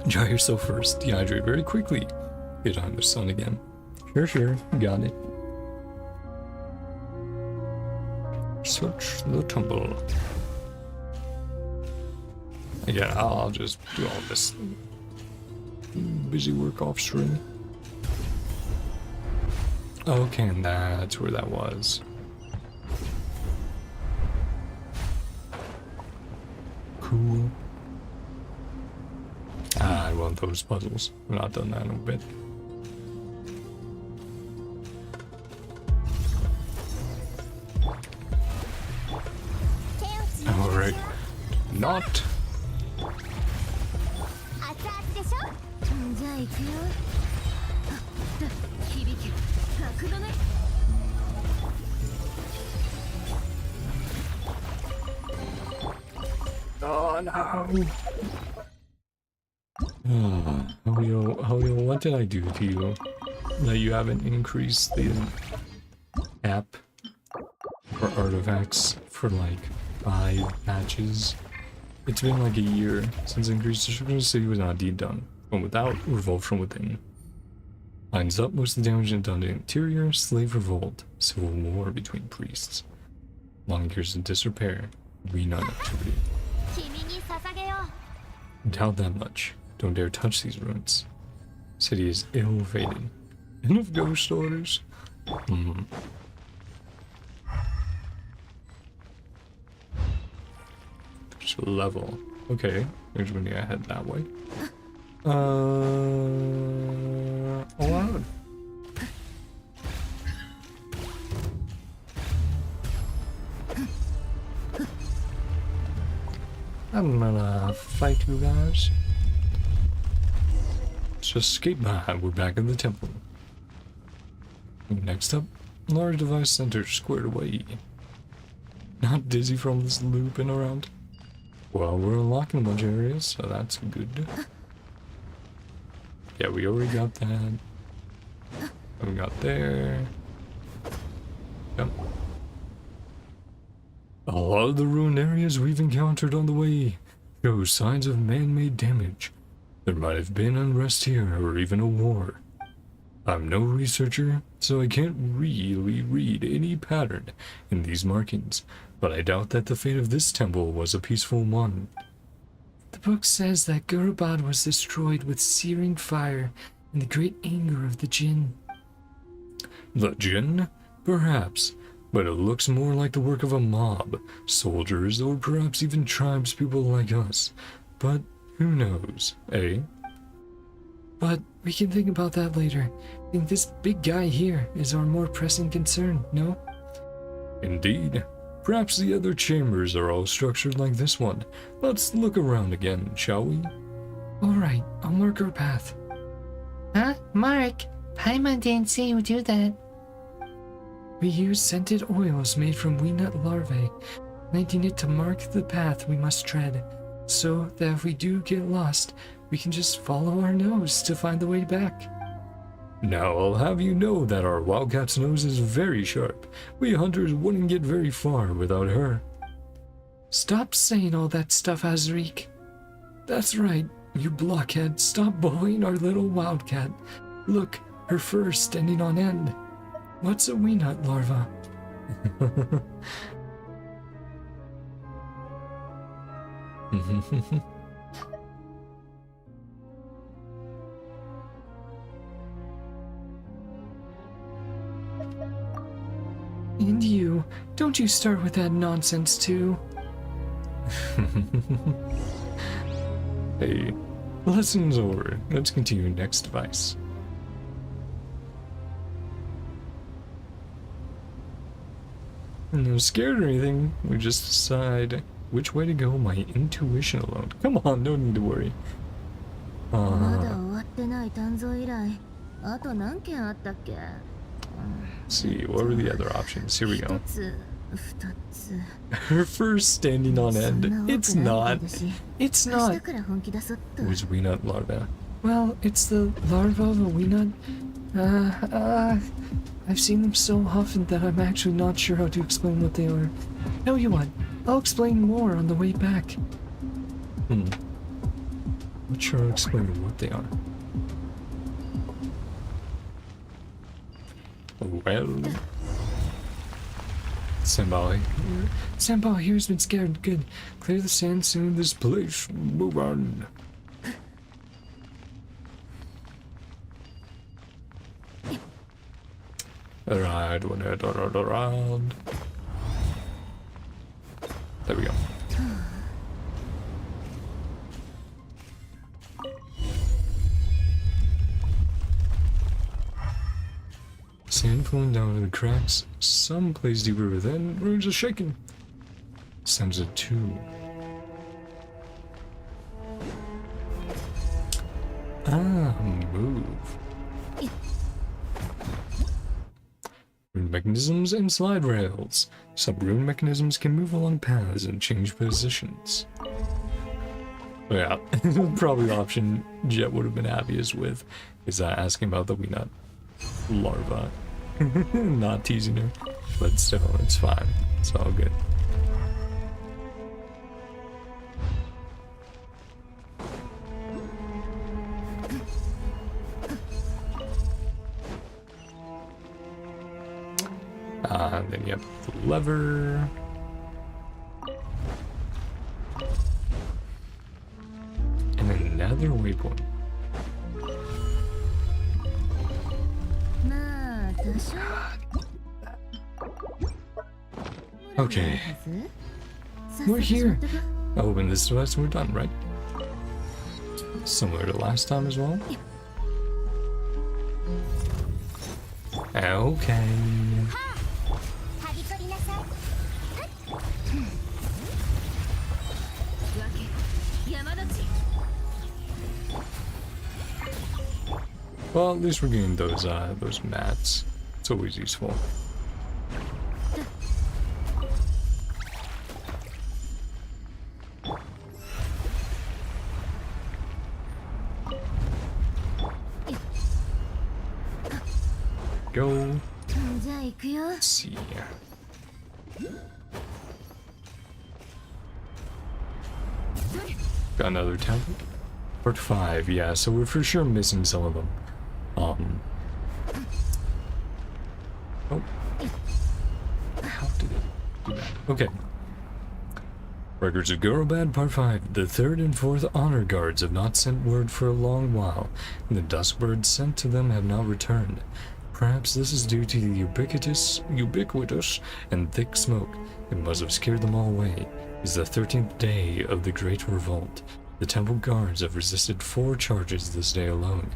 Dry yourself first, dehydrate very quickly. Get on the sun again. Sure, got it. Search the temple. Yeah, I'll just do all this busy work off stream. Okay, and that's where that was. Cool. I want those puzzles. I've not done that in a bit. Alright. Not. 熱々でしょじゃあ行くよ響き角度ね Oh no. Helio, what did I do to you that you haven't increased the app for artifacts for like 5 patches? It's been like a year since increased destruction of the city was not indeed done. One without, revolt from within. Lines up, most of the damage done to the interior, slave revolt, civil war between priests. Long years of disrepair, renun activity. 君に捧げよう Doubt that much. Don't dare touch these ruins. City is ill-fated. Enough ghost orders. There's a level. Okay, here's when you head that way. Allowed. I'm gonna fight you guys. Just escape by. We're back in the temple. Next up, large device center squared away. Not dizzy from this looping around. Well, we're unlocking a bunch of areas, so that's good. Yeah, we already got that. And we got there. Yep. A lot of the ruined areas we've encountered on the way show signs of man-made damage. There might have been unrest here, or even a war. I'm no researcher, so I can't really read any pattern in these markings, but I doubt that the fate of this temple was a peaceful one. The book says that Gurubad was destroyed with searing fire in the great anger of the Jinn. The Jinn? Perhaps, but it looks more like the work of a mob, soldiers, or perhaps even tribespeople like us. But who knows, eh? But we can think about that later. I think this big guy here is our more pressing concern, no? Indeed. Perhaps the other chambers are all structured like this one. Let's look around again, shall we? Alright, I'll mark our path. Huh? Mark? Paimon didn't say you would do that. We use scented oils made from wee nut larvae, lighting it to mark the path we must tread, so that if we do get lost, we can just follow our nose to find the way back. Now I'll have you know that our wildcat's nose is very sharp. We hunters wouldn't get very far without her. Stop saying all that stuff, Azriq. That's right, you blockhead. Stop bullying our little wildcat. Look, her fur is standing on end. What's a wee nut larva? And you, don't you start with that nonsense too. Hey, lesson's over. Let's continue next device. No scared or anything, we just decide which way to go. My intuition alone. Come on, no need to worry. まだ終わってない鍛造依頼。あと何件あったっけ？ Let's see, what were the other options? Here we go. 一つ、二つ。 Her first standing on end. It's not. It's 明日 not. から本気出そうっと。 It was wee nut larva. Well, it's the larva of a wee nut. I've seen them so often that I'm actually not sure how to explain what they are. Tell you what, I'll explain more on the way back. Not sure I'll explain what they are. Well, Senpai here's been scared. Good. Clear the sand soon. this place, move on. Alright, one head around. There we go. Sand falling down in the cracks, some place deeper within, ruins are shaking. Sounds a 2. Move. Rune mechanisms and slide rails. Some rune mechanisms can move along paths and change positions. Yeah, probably the option Jeht would have been happiest with is asking about the wee nut larva. Not teasing her, but still, it's fine. It's all good. Then you have the lever. And another waypoint. まあ、多少。 Okay, はず？ We're here. I'll open this device and we're done, right? Similar to last time as well. Okay. はび取りなさい。わけ山の地。 Well, at least we're getting those mats. It's always useful. go. じゃあ行くよ。 Let's see. Got another temple. Part 5, yeah, so we're for sure missing some of them. Oh. How did it do that? Okay. Records of Gorobad, Part 5. The 3rd and 4th honor guards have not sent word for a long while, and the Duskbirds sent to them have not returned. Perhaps this is due to the ubiquitous and thick smoke. It must have scared them all away. It's the 13th day of the Great Revolt. The temple guards have resisted 4 charges this day alone.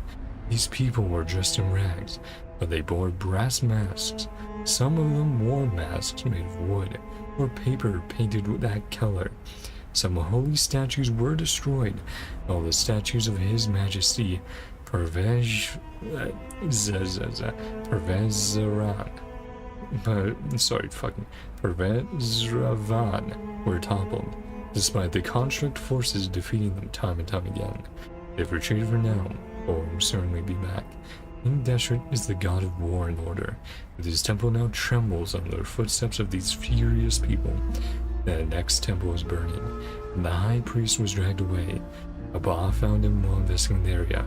These people were dressed in rags, but they bore brass masks. Some of them wore masks made of wood, or paper painted with that color. Some holy statues were destroyed, while the statues of His Majesty Pervezran were toppled, despite the construct forces defeating them time and time again. They've retreated for now, but will certainly be back. King Deshret is the god of war and order, but his temple now trembles under the footsteps of these furious people. The next temple is burning, and the high priest was dragged away. Abba found him while investigating the area,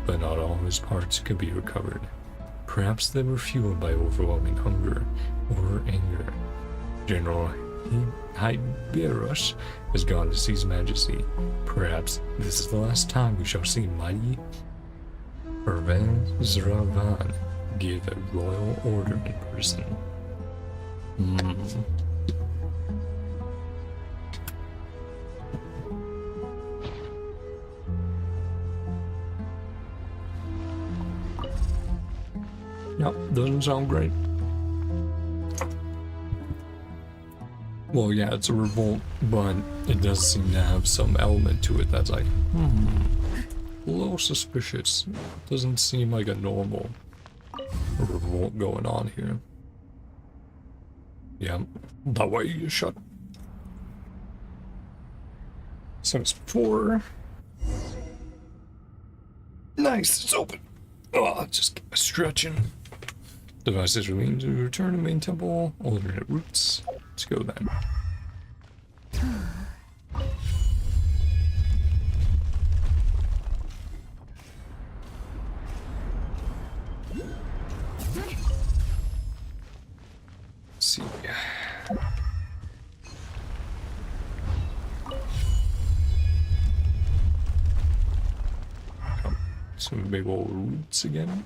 but not all his parts could be recovered. Perhaps they were fueled by overwhelming hunger or anger. General Hyberus has gone to see His Majesty. Perhaps this is the last time we shall see mighty Pervezran give a royal order in person. No, doesn't sound great. Well, yeah, it's a revolt, but it does seem to have some element to it that's like, a little suspicious. Doesn't seem like a normal revolt going on here. Yeah, that way you shut. Since 4. Nice, it's open. Oh, just stretching. Devices remain to return to main temple. Alternate routes. Let's go then. Let's see. Some big old roots again.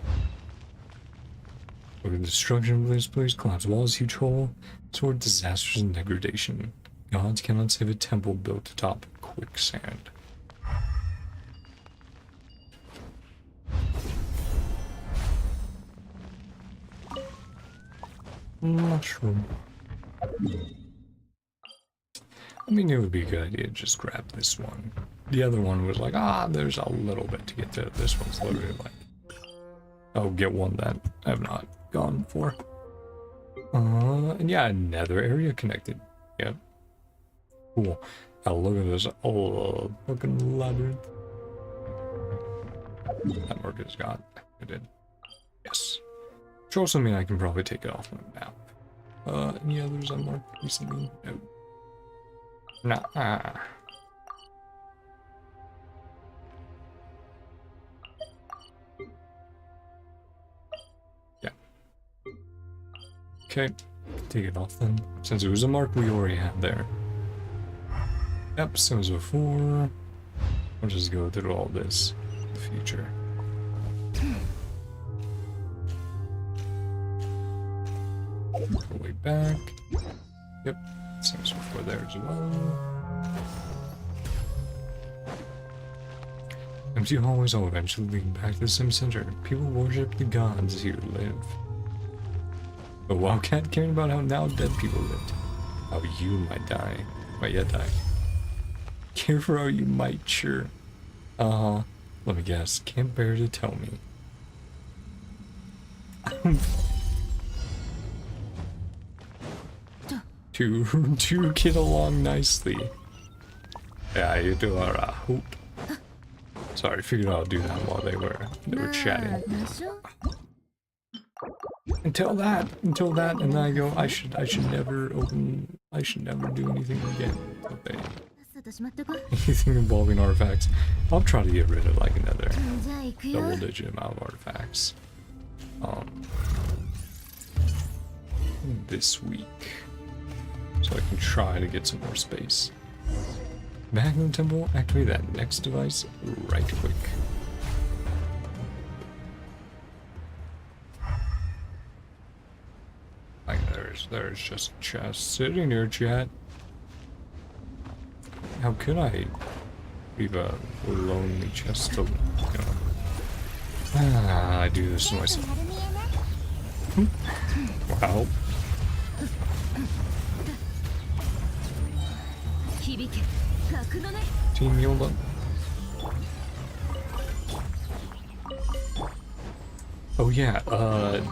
Look at destruction of this place, collapse walls, huge hole, toward disasters and degradation. Gods cannot save a temple built atop quicksand. Mushroom. I mean, it would be a good idea to just grab this one. The other one was like, there's a little bit to get to. This one's literally like, oh, get one that I have not gone for. And yeah, another area connected. Yep. Cool. Now look at this fucking labyrinth. That mark is gone. I did. Yes. Which also means I can probably take it off the map. Any others unmarked recently? No. Nah. Yeah. Okay. Take it off then. Since it was a mark we already had there. Yep, same as before. I'll just go through all this in the future. Go way back. Yep, same as before there as well. Empty hallways will eventually lead back to the sim center. People worship the gods here live. But Wildcat caring about how now dead people lived. How you might yet die. Care for how you might, sure. Let me guess, can't bear to tell me. to get along nicely. Yeah, you do a hoot. Sorry, figured I'll do that while they were chatting. until that, and then I go, I should never do anything again. Okay. さっさとしまっとこう。 Anything involving artifacts. I'll try to get rid of like another じゃあ行くよ。 double-digit amount of artifacts. This week, so I can try to get some more space. Back in the temple, activate that next device right quick. Like there's just a chest sitting there, chat. How could I leave a lonely chest to, I do this to myself. Wow. 響け、格のね。 Team Yola. Oh yeah,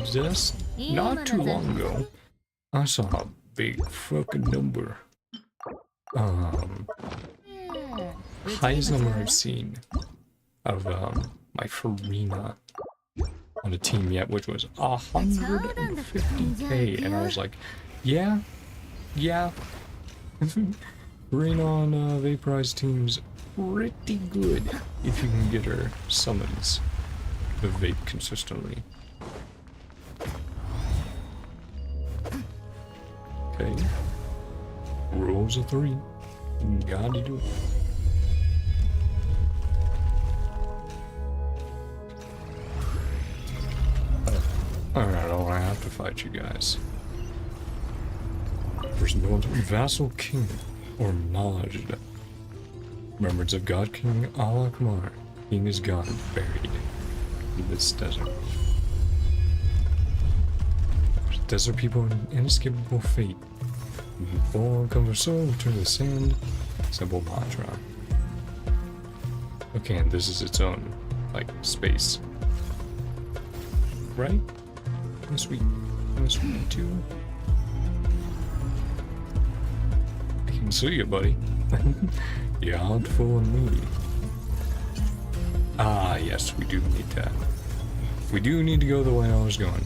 just not too long ago, I saw a big fucking number. Highest number I've seen of my Farina on a team yet, which was 150k, and I was like, yeah. Farina on vaporized teams pretty good if you can get her summons the vape consistently. Okay. Rules of 3. Gotta do it. Alright, I don't have to fight you guys. There's no vassal king or Majd. Remembrance of God King Allah Kumar. King is gone, buried in this desert. Desert people an inescapable fate. Born, come for soul, return to the sand. Simple mantra. Okay, and this is its own, like, space. Right? This week too. I can see you, buddy. You're out for me. Ah, yes, we do need that. We do need to go the way I was going.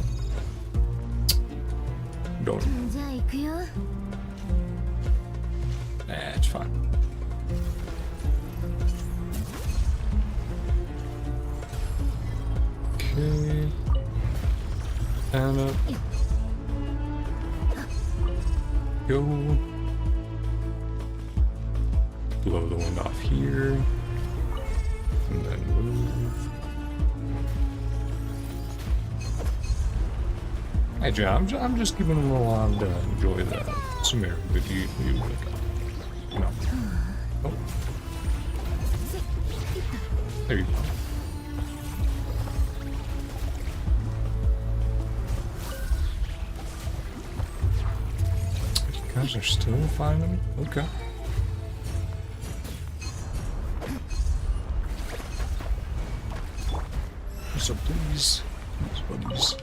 Don't. じゃあ行くよ。 It's fine. Okay. And up. Go. Blow the wind off here. And then move. Hey, John, I'm just giving them a while to enjoy the Sumer with you know. Oh. There you go. You guys are still finding them? Okay. So please, buddies.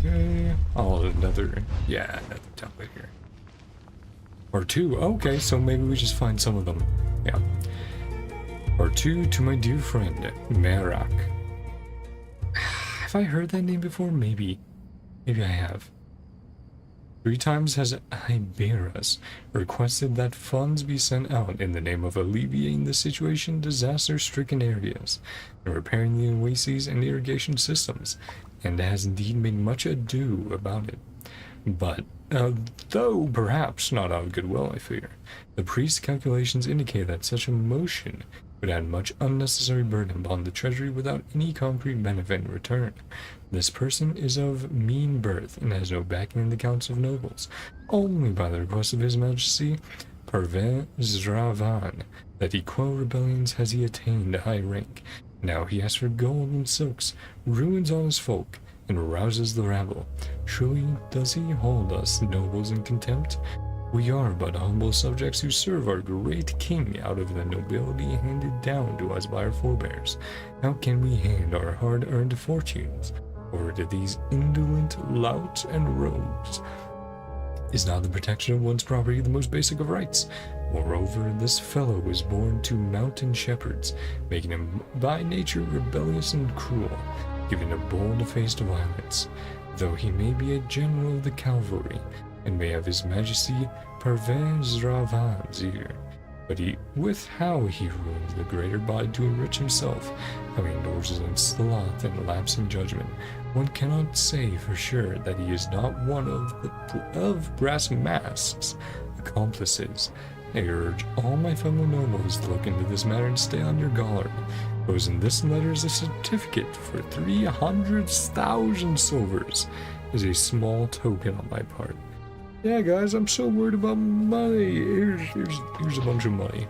Okay. Oh, another template here. Or 2. Okay, so maybe we just find some of them. Yeah. Or 2 to my dear friend, Merak. Have I heard that name before? Maybe. Maybe I have. 3 times has Iberus requested that funds be sent out in the name of alleviating the situation in disaster-stricken areas and repairing the oases and irrigation systems, and has indeed made much ado about it. But, though perhaps not out of goodwill, I fear, the priest's calculations indicate that such a motion would add much unnecessary burden upon the treasury without any concrete benefit in return. This person is of mean birth and has no backing in the council of nobles. Only by the request of his majesty, Parvin Zravan, that he quell rebellions has he attained a high rank. Now he asks for gold and silks, ruins all his folk, and rouses the rabble. Surely does he hold us nobles in contempt? We are but humble subjects who serve our great king out of the nobility handed down to us by our forebears. How can we hand our hard-earned fortunes over to these indolent louts and rogues? Is not the protection of one's property the most basic of rights? Moreover, this fellow was born to mountain shepherds, making him by nature rebellious and cruel, giving a bold face to violence. Though he may be a general of the cavalry, and may have his majesty Parvenzravan's ear, but with how he ruins the greater body to enrich himself, how he indulges in sloth and lapsing judgment, one cannot say for sure that he is not one of Brass Mask's accomplices. I urge all my fellow nobles to look into this matter and stay on your guard. Because in this letter is a certificate for 300,000 silvers, is a small token on my part. Yeah, guys, I'm so worried about money. Here's a bunch of money,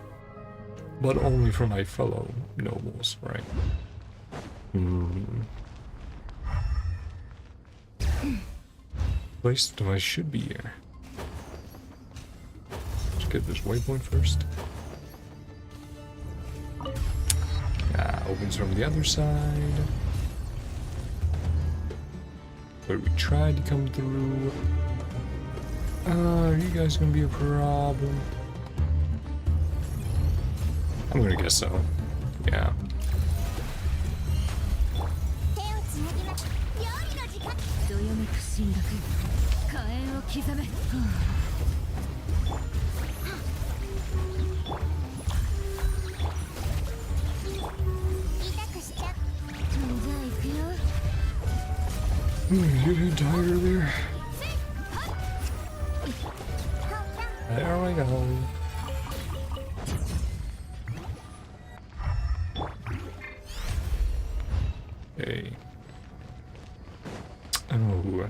but only for my fellow nobles, right? Place device should be here. Let's get this waypoint first. Opens from the other side. But we tried to come through. Are you guys gonna be a problem? I'm gonna guess so. Yeah. You didn't die earlier. There we go. Okay. Oh,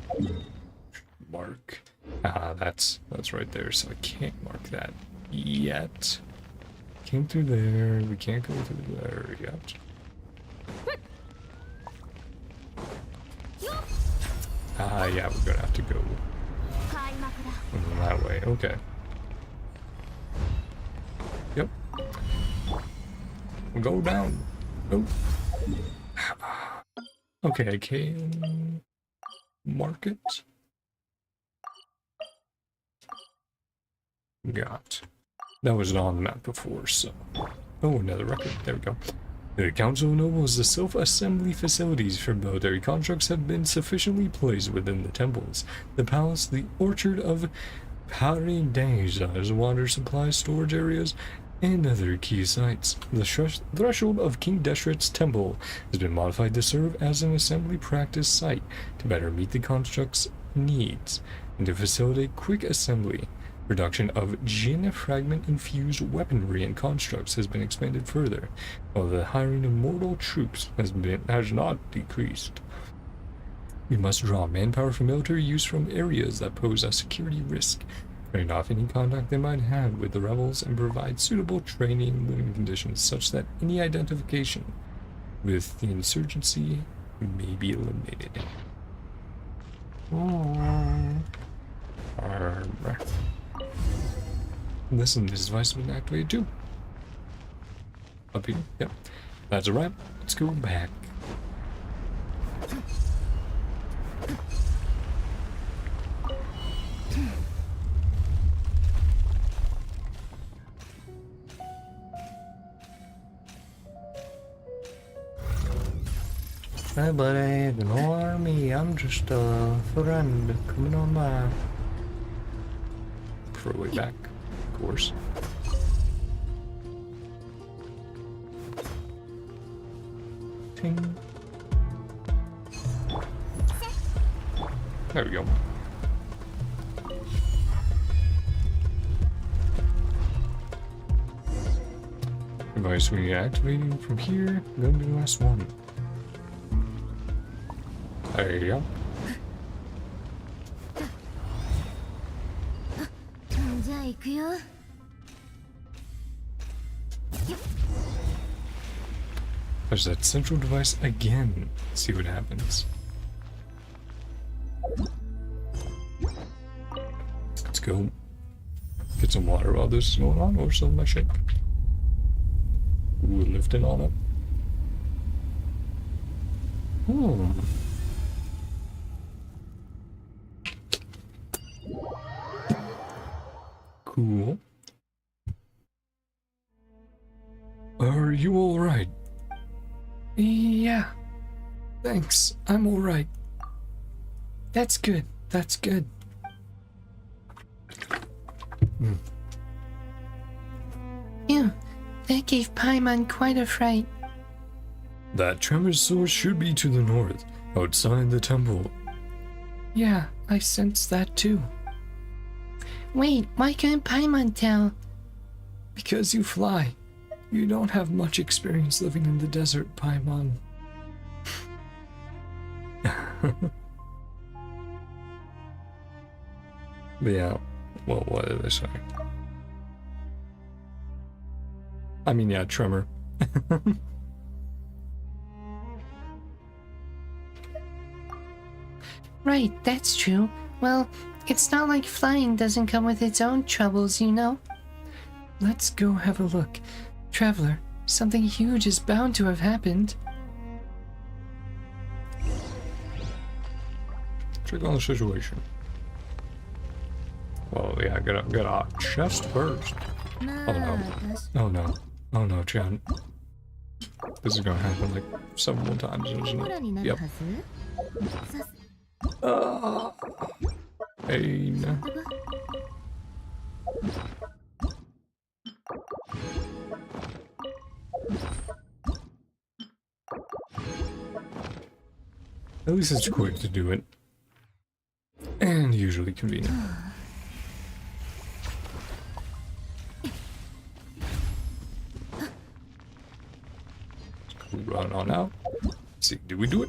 mark. That's right there. So I can't mark that yet. Came through there. We can't go through there yet. Yeah, we're gonna have to go that way. Okay. Yep. Go down. Oh. Okay, I can mark it. Got. That wasn't on the map before, so. Oh, another record. There we go. The Council of Nobles, the self-assembly facilities for military constructs have been sufficiently placed within the temples. The palace, the orchard of Paridesa, water supply storage areas, and other key sites. The threshold of King Deshret's temple has been modified to serve as an assembly practice site to better meet the construct's needs and to facilitate quick assembly. Production of Jinn fragment-infused weaponry and constructs has been expanded further, while the hiring of mortal troops has not decreased. We must draw manpower for military use from areas that pose a security risk, turning off any contact they might have with the rebels, and provide suitable training and living conditions such that any identification with the insurgency may be eliminated. Listen, this device has been activated too. Up here, yep. That's a wrap. Let's go back. Hey buddy, ignore me. I'm just a friend coming on by. For way back, of course. Ting. There we go. Device we activating from here. Going to the last one. There you go. There's that central device again. See what happens. Let's go get some water while this is going on, or some of my ship. Ooh, lifting on up. Cool. Are you alright? Yeah. Thanks. I'm alright. That's good. That's good. Ew, that gave Paimon quite a fright. That tremor source should be to the north, outside the temple. Yeah, I sense that too. Wait, why couldn't Paimon tell? Because you fly. You don't have much experience living in the desert, Paimon. But yeah, well, what did they say? I mean, yeah, tremor. Right, that's true. Well, it's not like flying doesn't come with its own troubles, you know? Let's go have a look. Traveler, something huge is bound to have happened. Check on the situation. Well, yeah, get a chest first. Oh no. Oh no. Oh no, Chan. This is gonna happen like several times, isn't it? Yep. Pain. At least it's quick to do it. And usually convenient. Run on out. Let's see, did we do it?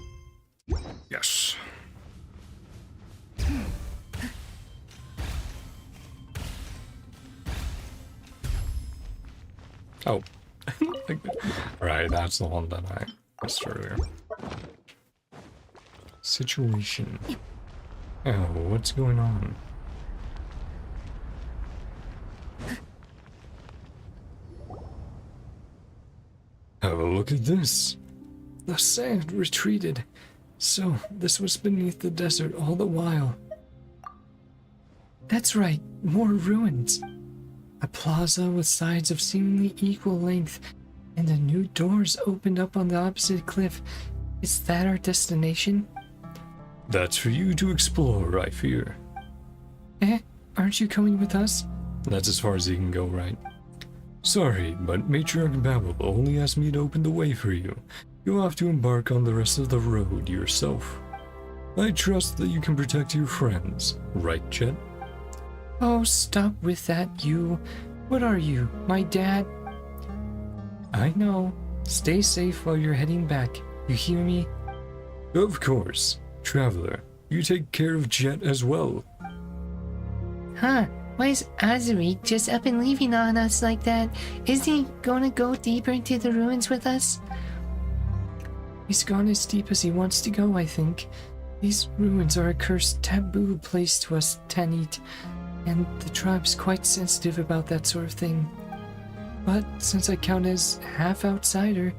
Yes. Oh. Right, that's the one that I missed earlier. Situation. Oh, what's going on? Have a look at this. The sand retreated. So, this was beneath the desert all the while. That's right, more ruins. A plaza with sides of seemingly equal length, and the new doors opened up on the opposite cliff. Is that our destination? That's for you to explore, I fear. Aren't you coming with us? That's as far as you can go, right? Sorry, but Matriarch Babel only asked me to open the way for you. You'll have to embark on the rest of the road yourself. I trust that you can protect your friends, right, Jeht? Oh, stop with that, you. What are you, my dad? I know. Stay safe while you're heading back. You hear me? Of course. Traveler, you take care of Jeht as well. Huh, why is Azuri just up and leaving on us like that? Is he gonna go deeper into the ruins with us? He's gone as deep as he wants to go, I think. These ruins are a cursed taboo place to us Tanit, and the tribe's quite sensitive about that sort of thing. But since I count as half outsider,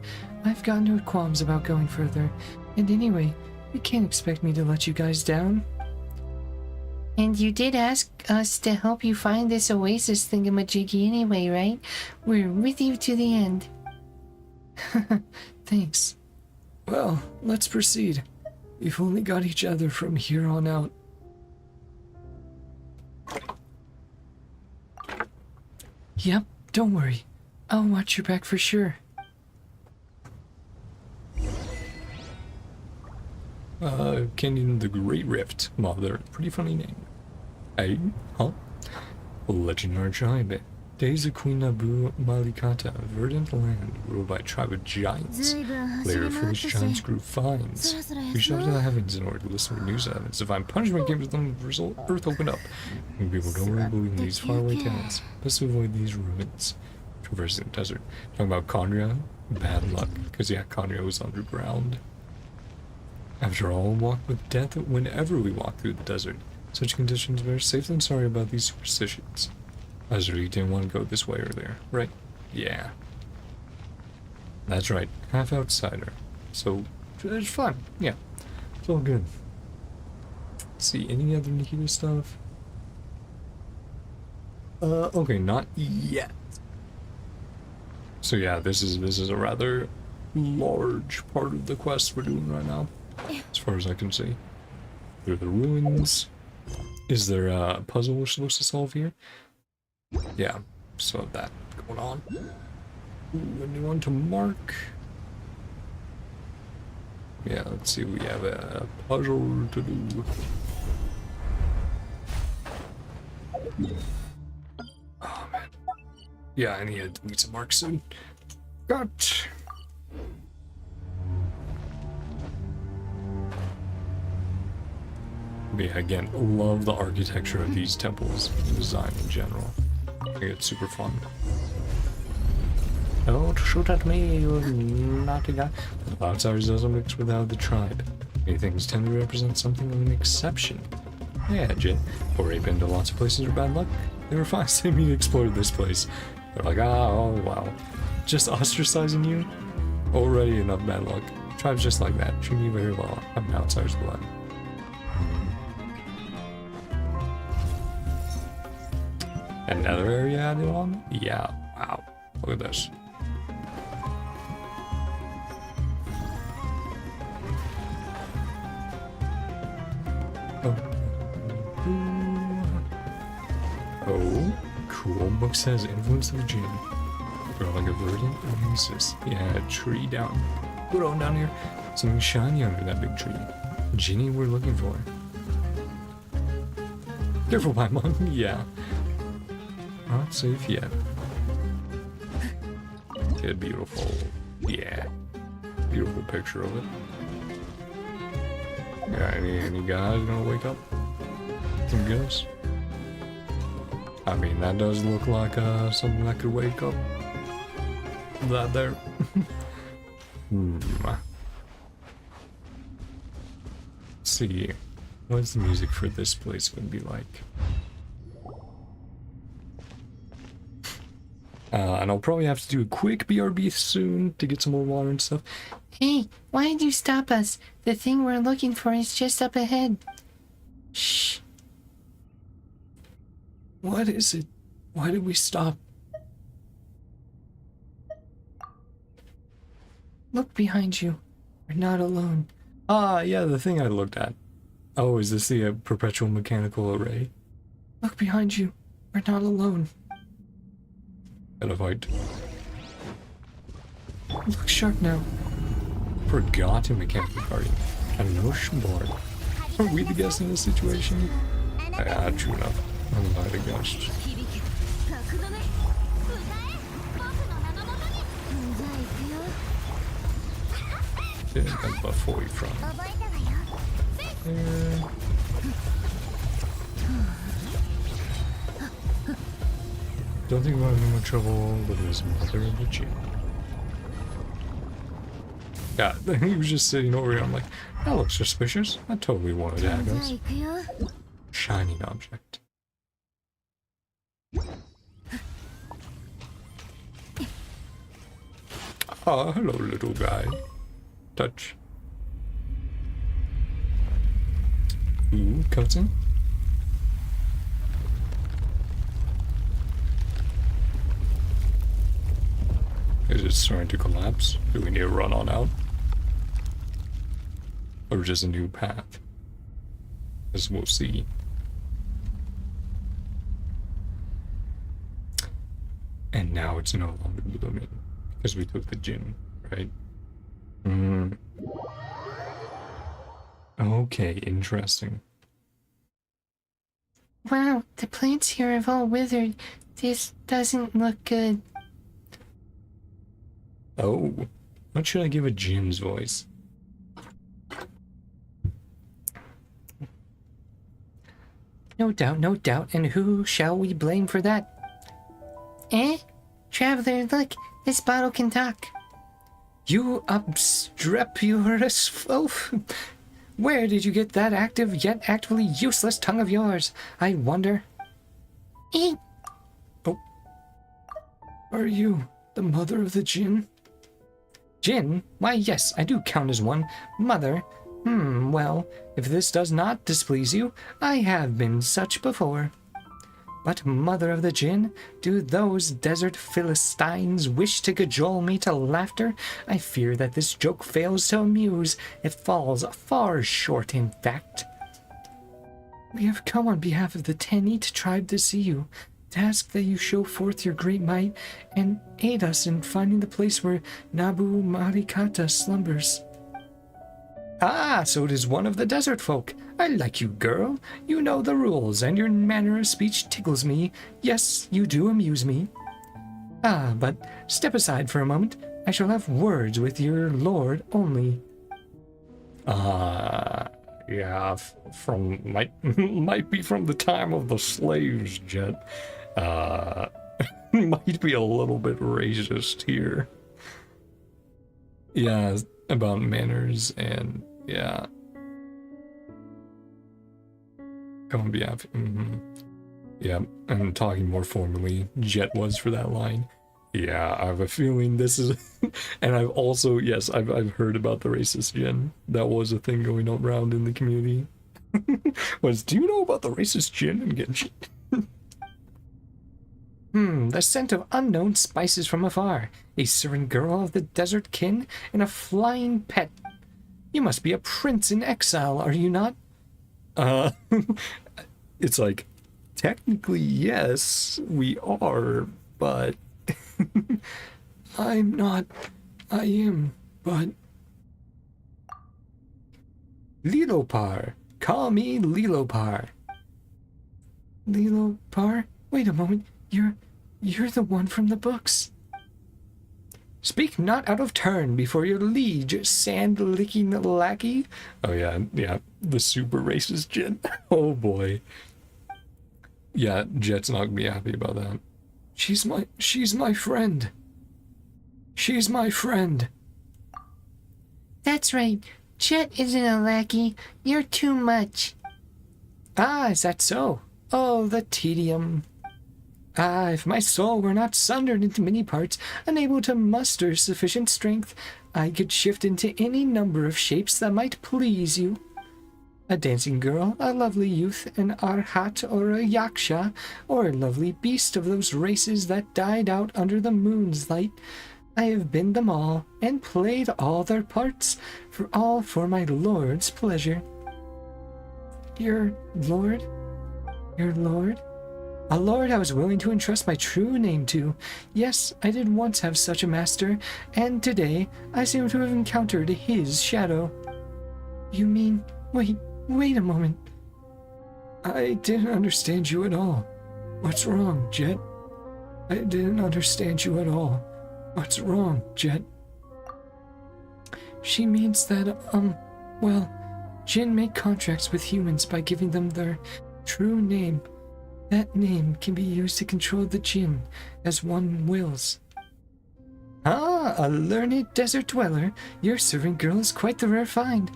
I've got no qualms about going further. And anyway, you can't expect me to let you guys down. And you did ask us to help you find this oasis thingamajiggy anyway, right? We're with you to the end. Thanks. Well, let's proceed. We've only got each other from here on out. Yep, don't worry. I'll watch your back for sure. Canyon the Great Rift. Mother, pretty funny name. Hey, huh? Legendary tribe. Days of Queen Nabu Malikata, verdant land ruled by a tribe of giants. Later, foolish giants grew fines. We shot to the heavens in order to listen to news events. Divine punishment came to them, the result, earth opened up. And people don't really believe in these faraway tales. Best to avoid these ruins. Traversing the desert. Talking about Conria? Bad luck, because yeah, Conria was underground. After all, walk with death whenever we walk through the desert. Such conditions, we're safe than sorry about these superstitions. Azuri didn't want to go this way earlier, right? Yeah. That's right, half outsider. So, it's fun, yeah. It's all good. Let's see, any other Nikita stuff? Okay, not yet. So yeah, this is a rather large part of the quest we're doing right now, as far as I can see. Here are the ruins. Is there a puzzle we're supposed to solve here? Yeah, so that going on. Ooh, a new one to mark. Yeah, let's see, we have a puzzle to do. Oh man. Yeah, I need to some marks soon. Got. But yeah, again, love the architecture of these temples, the design in general. I think it's super fun. Don't shoot at me, you naughty guy. The outsiders doesn't mix without the tribe. Many things tend to represent something of an exception. Yeah, Jeht. Before they've been to lots of places with bad luck, they were fine saying me to explore this place. They're like, oh wow. Just ostracizing you? Already enough bad luck. Tribe's just like that. Treat me very well. I'm an outsider's blood. Another area added on? Yeah, wow. Look at this. Oh, cool. Book says influence of Jinn. Grow like a verdant oasis. Yeah, a tree down. Good on down here. Something shiny under that big tree. Genie we're looking for. Careful, Paimon. Yeah. Not safe yet. Okay, beautiful. Yeah. Beautiful picture of it. Yeah, any guys gonna wake up? I guess. I mean, that does look like something that could wake up. That there. Let's see. What's the music for this place gonna be like? And I'll probably have to do a quick BRB soon to get some more water and stuff. Hey, why did you stop us? The thing we're looking for is just up ahead. Shh. What is it? Why did we stop? Look behind you. You're not alone. Ah, yeah, the thing I looked at. Oh, is this the perpetual mechanical array? Look behind you. We're not alone. Gotta fight. Look sharp now. Forgotten mechanical guardian. And no board. Are we the guest in this situation? Yeah, true enough. I'm not a guest. Yeah, that's about 40 from. Don't think we're having much trouble with his mother of the Jeht. Yeah, he was just sitting over here. I'm like, that looks suspicious. I totally wanted to have this. Shining object. Ah, hello, little guy. Touch. Ooh, cutscene. Is it starting to collapse? Do we need to run on out? Or just a new path? As we'll see. And now it's no longer blooming. Because we took the gin, right? Okay, interesting. Wow, the plants here have all withered. This doesn't look good. Oh, what should I give a Jim's voice? No doubt, no doubt. And who shall we blame for that? Eh? Traveler, look, this bottle can talk. You obstreperous oaf! Where did you get that active yet actually useless tongue of yours? I wonder. Eat. Oh. Are you the mother of the Jinn? Jinn? Why, yes, I do count as one. Mother? Well, if this does not displease you, I have been such before. But mother of the Jinn, do those desert Philistines wish to cajole me to laughter? I fear that this joke fails to amuse. It falls far short, in fact. We have come on behalf of the Tanit tribe to see you, to ask that you show forth your great might and aid us in finding the place where Nabu Marikata slumbers. Ah, so it is one of the desert folk. I like you, girl. You know the rules, and your manner of speech tickles me. Yes, you do amuse me. Ah, but step aside for a moment. I shall have words with your lord only. Yeah, from might be from the time of the slaves, Jeht. Might be a little bit racist here. Yeah, about manners and yeah. Come on behalf. Yeah, and talking more formally, Jeht was for that line. Yeah, I have a feeling this is, and I've also, yes, I've heard about the racist Jinn. That was a thing going around in the community. Do you know about the racist Jinn in Genshin? The scent of unknown spices from afar, a servant girl of the desert kin, and a flying pet. You must be a prince in exile, are you not? It's like, technically, yes, we are, but... I'm not. I am, but... Lilopar. Call me Lilopar. Lilopar? Wait a moment. You're the one from the books. Speak not out of turn before your liege, sand-licking lackey. Oh yeah, the super racist Jinn. Oh boy. Yeah, Jet's not gonna be happy about that. She's my friend. She's my friend. That's right. Jeht isn't a lackey. You're too much. Ah, is that so? Oh, the tedium. Ah, if my soul were not sundered into many parts, unable to muster sufficient strength, I could shift into any number of shapes that might please you. A dancing girl, a lovely youth, an arhat or a yaksha, or a lovely beast of those races that died out under the moon's light. I have been them all, and played all their parts, for my lord's pleasure. Your lord? Your lord? A lord I was willing to entrust my true name to. Yes, I did once have such a master, and today I seem to have encountered his shadow. You mean... Wait a moment. I didn't understand you at all. What's wrong, Jeht? I didn't understand you at all. What's wrong, Jeht? She means that, well, Jinn make contracts with humans by giving them their true name. That name can be used to control the Jinn as one wills. Ah, a learned desert dweller. Your servant girl is quite the rare find.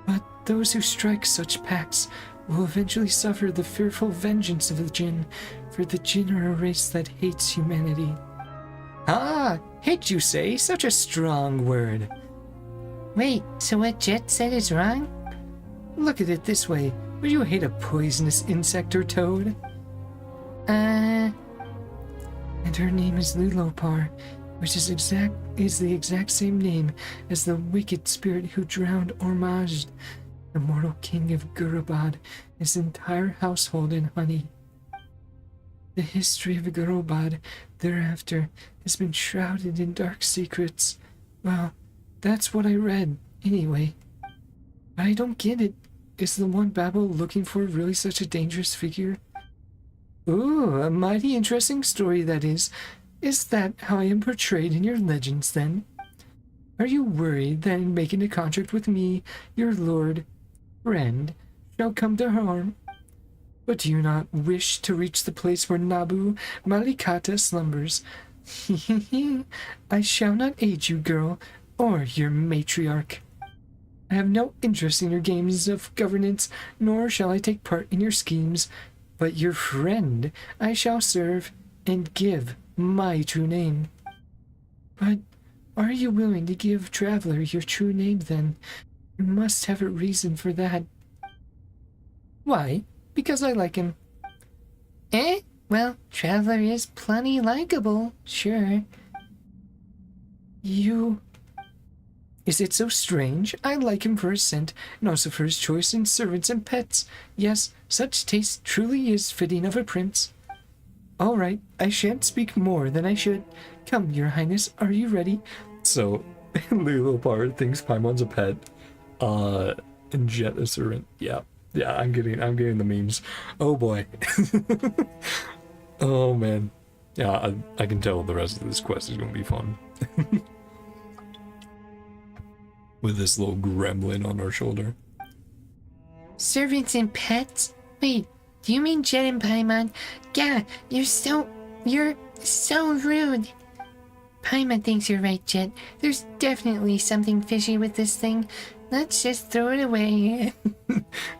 But those who strike such pacts will eventually suffer the fearful vengeance of the Jinn, for the Jinn are a race that hates humanity. Ah, hate you say? Such a strong word. Wait, so what Jeht said is wrong? Look at it this way. Would you hate a poisonous insect or toad? And her name is Lilopar, which is the exact same name as the wicked spirit who drowned Ormazd, the mortal king of Gurubad, his entire household in honey. The history of Gurubad thereafter has been shrouded in dark secrets. Well, that's what I read, anyway. But I don't get it. Is the one Babel looking for really such a dangerous figure? Ooh, a mighty interesting story that is. Is that how I am portrayed in your legends, then? Are you worried that in making a contract with me, your lord, friend, shall come to harm? But do you not wish to reach the place where Nabu Malikata slumbers? I shall not aid you, girl, or your matriarch. I have no interest in your games of governance, nor shall I take part in your schemes, but your friend I shall serve and give my true name. But are you willing to give Traveler your true name, then? You must have a reason for that. Why? Because I like him. Eh? Well, Traveler is plenty likable, sure. You... Is it so strange? I like him for his scent, and also for his choice in servants and pets. Yes, such taste truly is fitting of a prince. All right, I shan't speak more than I should. Come, your highness, are you ready? So, Lilopar thinks Paimon's a pet. And Jeht a servant. Yeah. Yeah, I'm getting the memes. Oh boy. Oh man. Yeah, I can tell the rest of this quest is gonna be fun. With this little gremlin on our shoulder. Servants and pets? Wait, do you mean Jeht and Paimon? God, you're so rude. Paimon thinks you're right, Jeht. There's definitely something fishy with this thing. Let's just throw it away.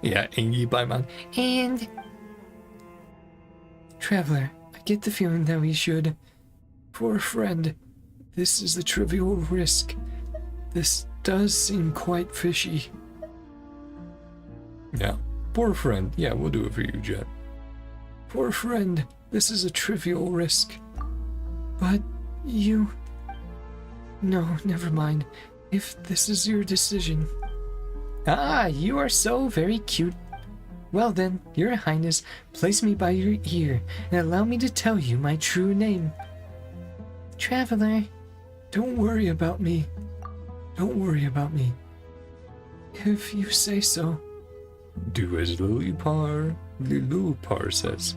Yeah, Angie Paimon. And Traveler, I get the feeling that we should... For a friend, this is a trivial risk. This does seem quite fishy. Yeah. Poor friend. Yeah, we'll do it for you, Jeht. For a friend, this is a trivial risk. But you... No, never mind. If this is your decision... Ah, you are so very cute. Well then, your highness, place me by your ear and allow me to tell you my true name. Traveler, Don't worry about me. Don't worry about me. If you say so. Do as Lilopar says.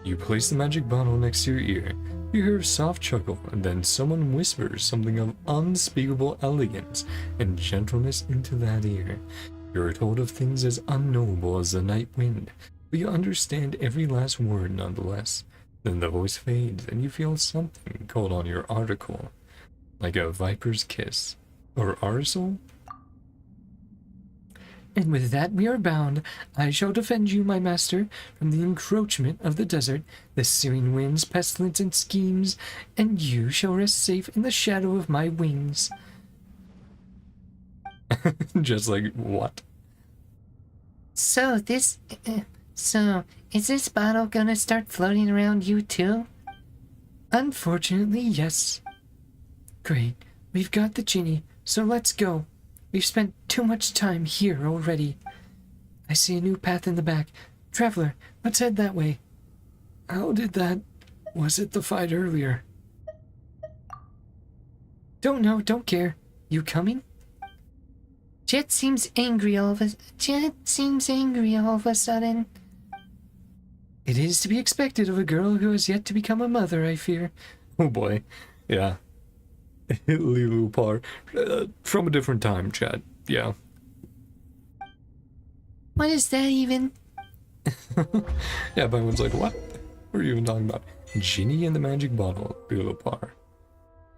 You place the magic bottle next to your ear. You hear a soft chuckle, and then someone whispers something of unspeakable elegance and gentleness into that ear. You are told of things as unknowable as the night wind, but you understand every last word nonetheless. Then the voice fades, and you feel something called on your article, like a viper's kiss, or arsel. And with that we are bound. I shall defend you, my master, from the encroachment of the desert, the searing winds, pestilence, and schemes, and you shall rest safe in the shadow of my wings. Just like, what? so is this bottle gonna start floating around you too? Unfortunately, yes. Great. We've got the genie, so let's go. We've spent too much time here already. I see a new path in the back. Traveler, let's head that way. How did that... Was it the fight earlier? Don't know, don't care. You coming? Jeht seems angry all of a sudden. It is to be expected of a girl who has yet to become a mother, I fear. Oh boy. Yeah. Lilopar. From a different time, Chad. Yeah. What is that even? Yeah, but everyone's like, what? What are you even talking about? Genie and the magic bottle, Lilopar.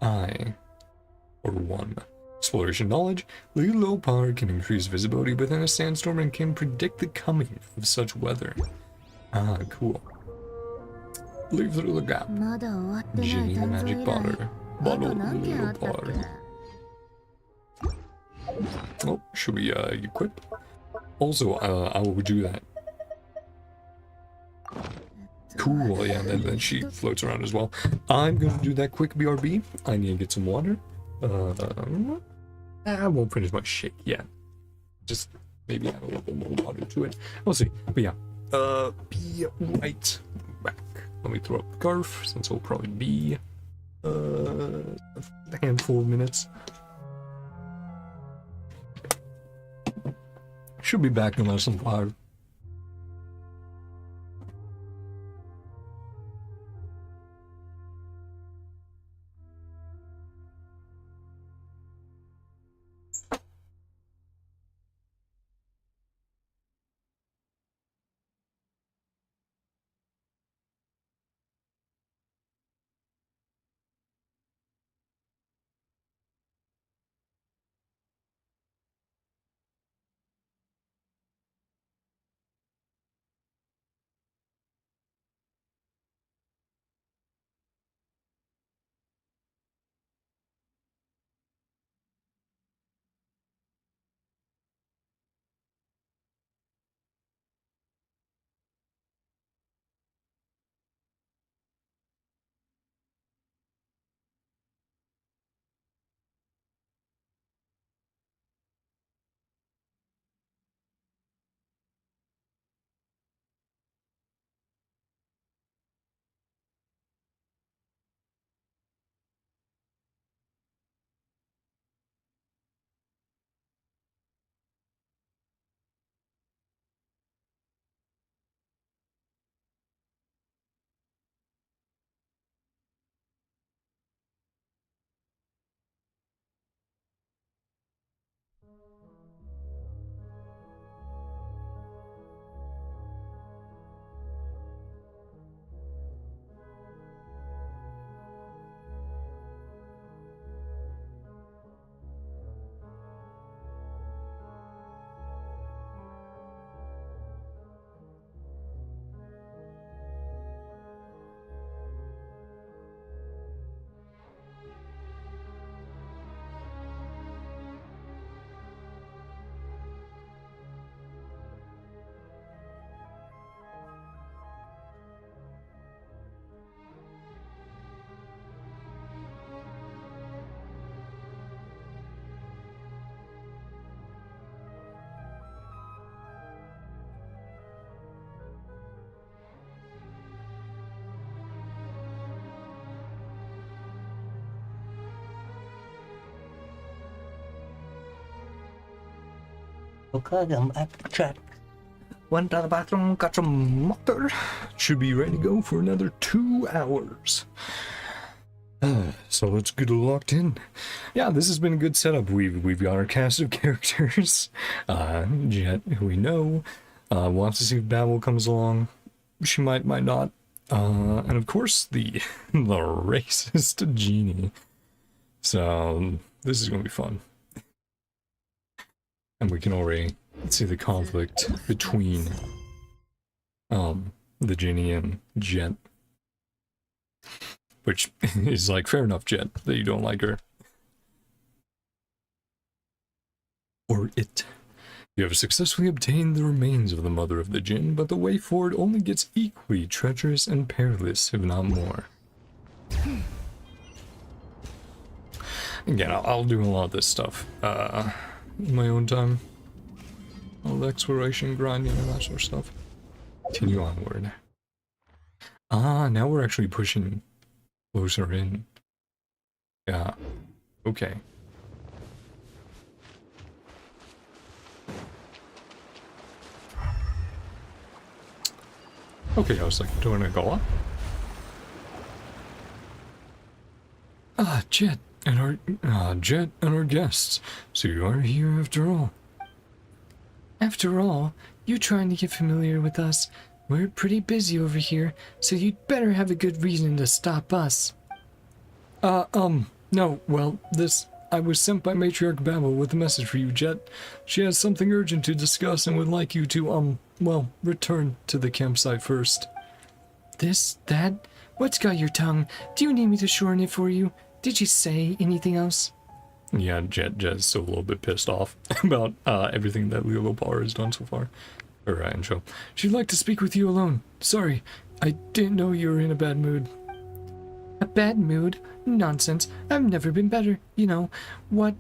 Or 1. Exploration knowledge. Lilopar can increase visibility within a sandstorm and can predict the coming of such weather. Ah, cool. Leave through the gap. まだ終わってない Genie the 誕生 magic 以来 bottle. あと Bottle 何件あったっ Lilopar. け Oh, should we equip? Also, I will do that. Cool, yeah, then she floats around as well. I'm gonna do that quick BRB. I need to get some water. I won't finish my shake yet. Just maybe add a little bit more water to it. We'll see. But yeah, be right back. Let me throw up the scarf, since it'll probably be a handful of minutes. Should be back in less than 5. Went to the bathroom, got some water. Should be ready to go for another 2 hours. So let's get locked in. Yeah, this has been a good setup. We've got our cast of characters. Jeht, who we know, wants to see if Babel comes along. She might not. And of course the racist genie. So this is gonna be fun. And we can already see the conflict between the genie and Jeht. Which is like, fair enough, Jeht, that you don't like her. Or it. You have successfully obtained the remains of the mother of the Jinn, but the way forward only gets equally treacherous and perilous, if not more. Again, I'll do a lot of this stuff in my own time. All the exploration, grinding, and that sort of stuff. Continue onward. Now we're actually pushing closer in. Yeah. Okay. Okay, I was like, do I want to go up? Jeht and our guests. So you are here after all. After all, you trying to get familiar with us. We're pretty busy over here, so you'd better have a good reason to stop us. No, well, I was sent by Matriarch Babel with a message for you, Jeht. She has something urgent to discuss and would like you to, return to the campsite first. That? What's got your tongue? Do you need me to shorten it for you? Did you say anything else? Yeah, Jeht's still a little bit pissed off about everything that Lilopar has done so far. Or intro. She'd like to speak with you alone. Sorry, I didn't know you were in a bad mood. A bad mood? Nonsense. I've never been better. You know, what?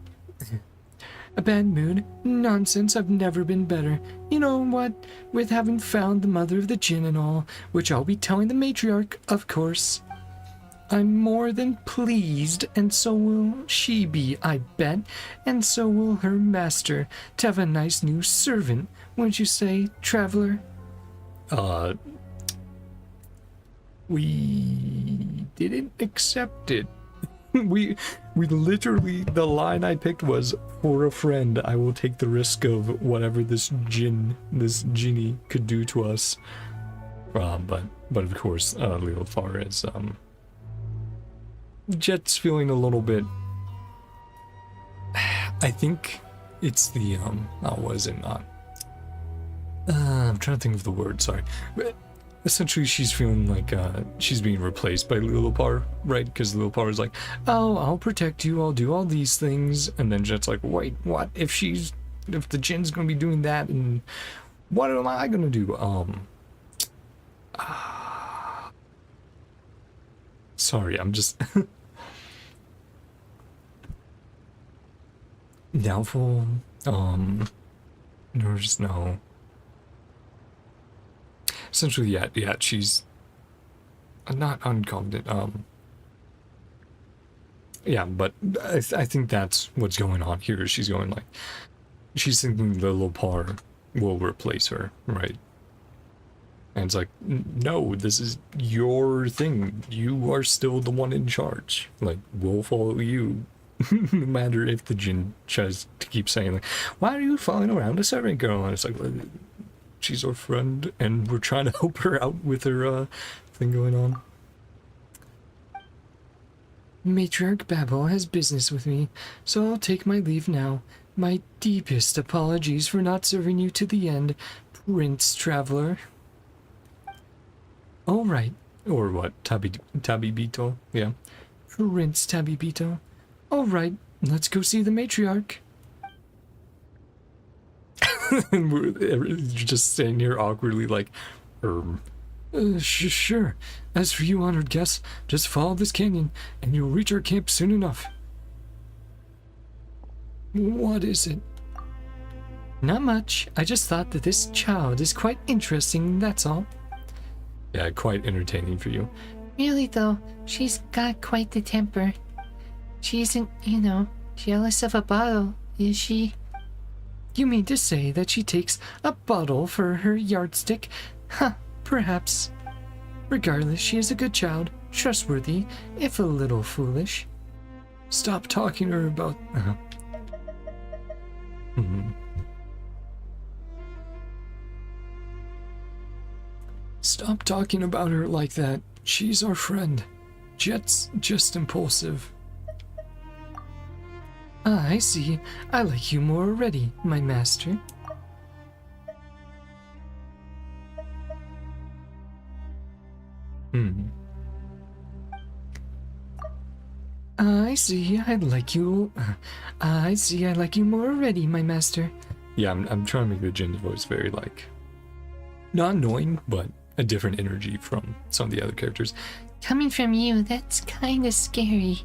A bad mood? Nonsense. I've never been better. You know what? With having found the mother of the Jinn and all, which I'll be telling the matriarch, of course. I'm more than pleased, and so will she be, I bet, and so will her master, to have a nice new servant, wouldn't you say, traveler? We didn't accept it. we literally, the line I picked was, for a friend, I will take the risk of whatever this genie could do to us. But of course, Leofar is, Jeht's feeling a little bit. I think it's the what is it not? I'm trying to think of the word. Sorry, but essentially she's feeling like she's being replaced by Lilopar, right? Because Lilopar is like, oh, I'll protect you. I'll do all these things, and then Jeht's like, wait, what? If the Jinn's gonna be doing that, and what am I gonna do? Sorry, I'm just. Doubtful, there's no. Essentially, yeah, she's not unconfident, yeah, but I think that's what's going on here. She's going like, she's thinking the Lopar will replace her, right? And it's like, no, this is your thing. You are still the one in charge. Like, we'll follow you. No matter if the Jinn tries to keep saying like, why are you following around a servant girl? And it's like, well, she's our friend and we're trying to help her out with her thing going on. Matriarch Babel has business with me, so I'll take my leave now. My deepest apologies for not serving you to the end, Prince Traveler. All right. Or what? Tabibito? Yeah. Prince Tabibito. All right, let's go see the matriarch. And we're just standing here awkwardly like, Sure. As for you, honored guests, just follow this canyon, and you'll reach our camp soon enough. What is it? Not much. I just thought that this child is quite interesting, that's all. Yeah, quite entertaining for you. Really though, she's got quite the temper. She isn't, jealous of a bottle, is she? You mean to say that she takes a bottle for her yardstick? Huh, perhaps. Regardless, she is a good child, trustworthy, if a little foolish. Stop talking to her about... Stop talking about her like that. She's our friend. Jet's just impulsive. Ah, I see. I like you more already, my master. I see. I like you. I see. I like you more already, my master. Yeah, I'm trying to make the Jin's voice very, like, not annoying, but a different energy from some of the other characters. Coming from you, that's kinda scary.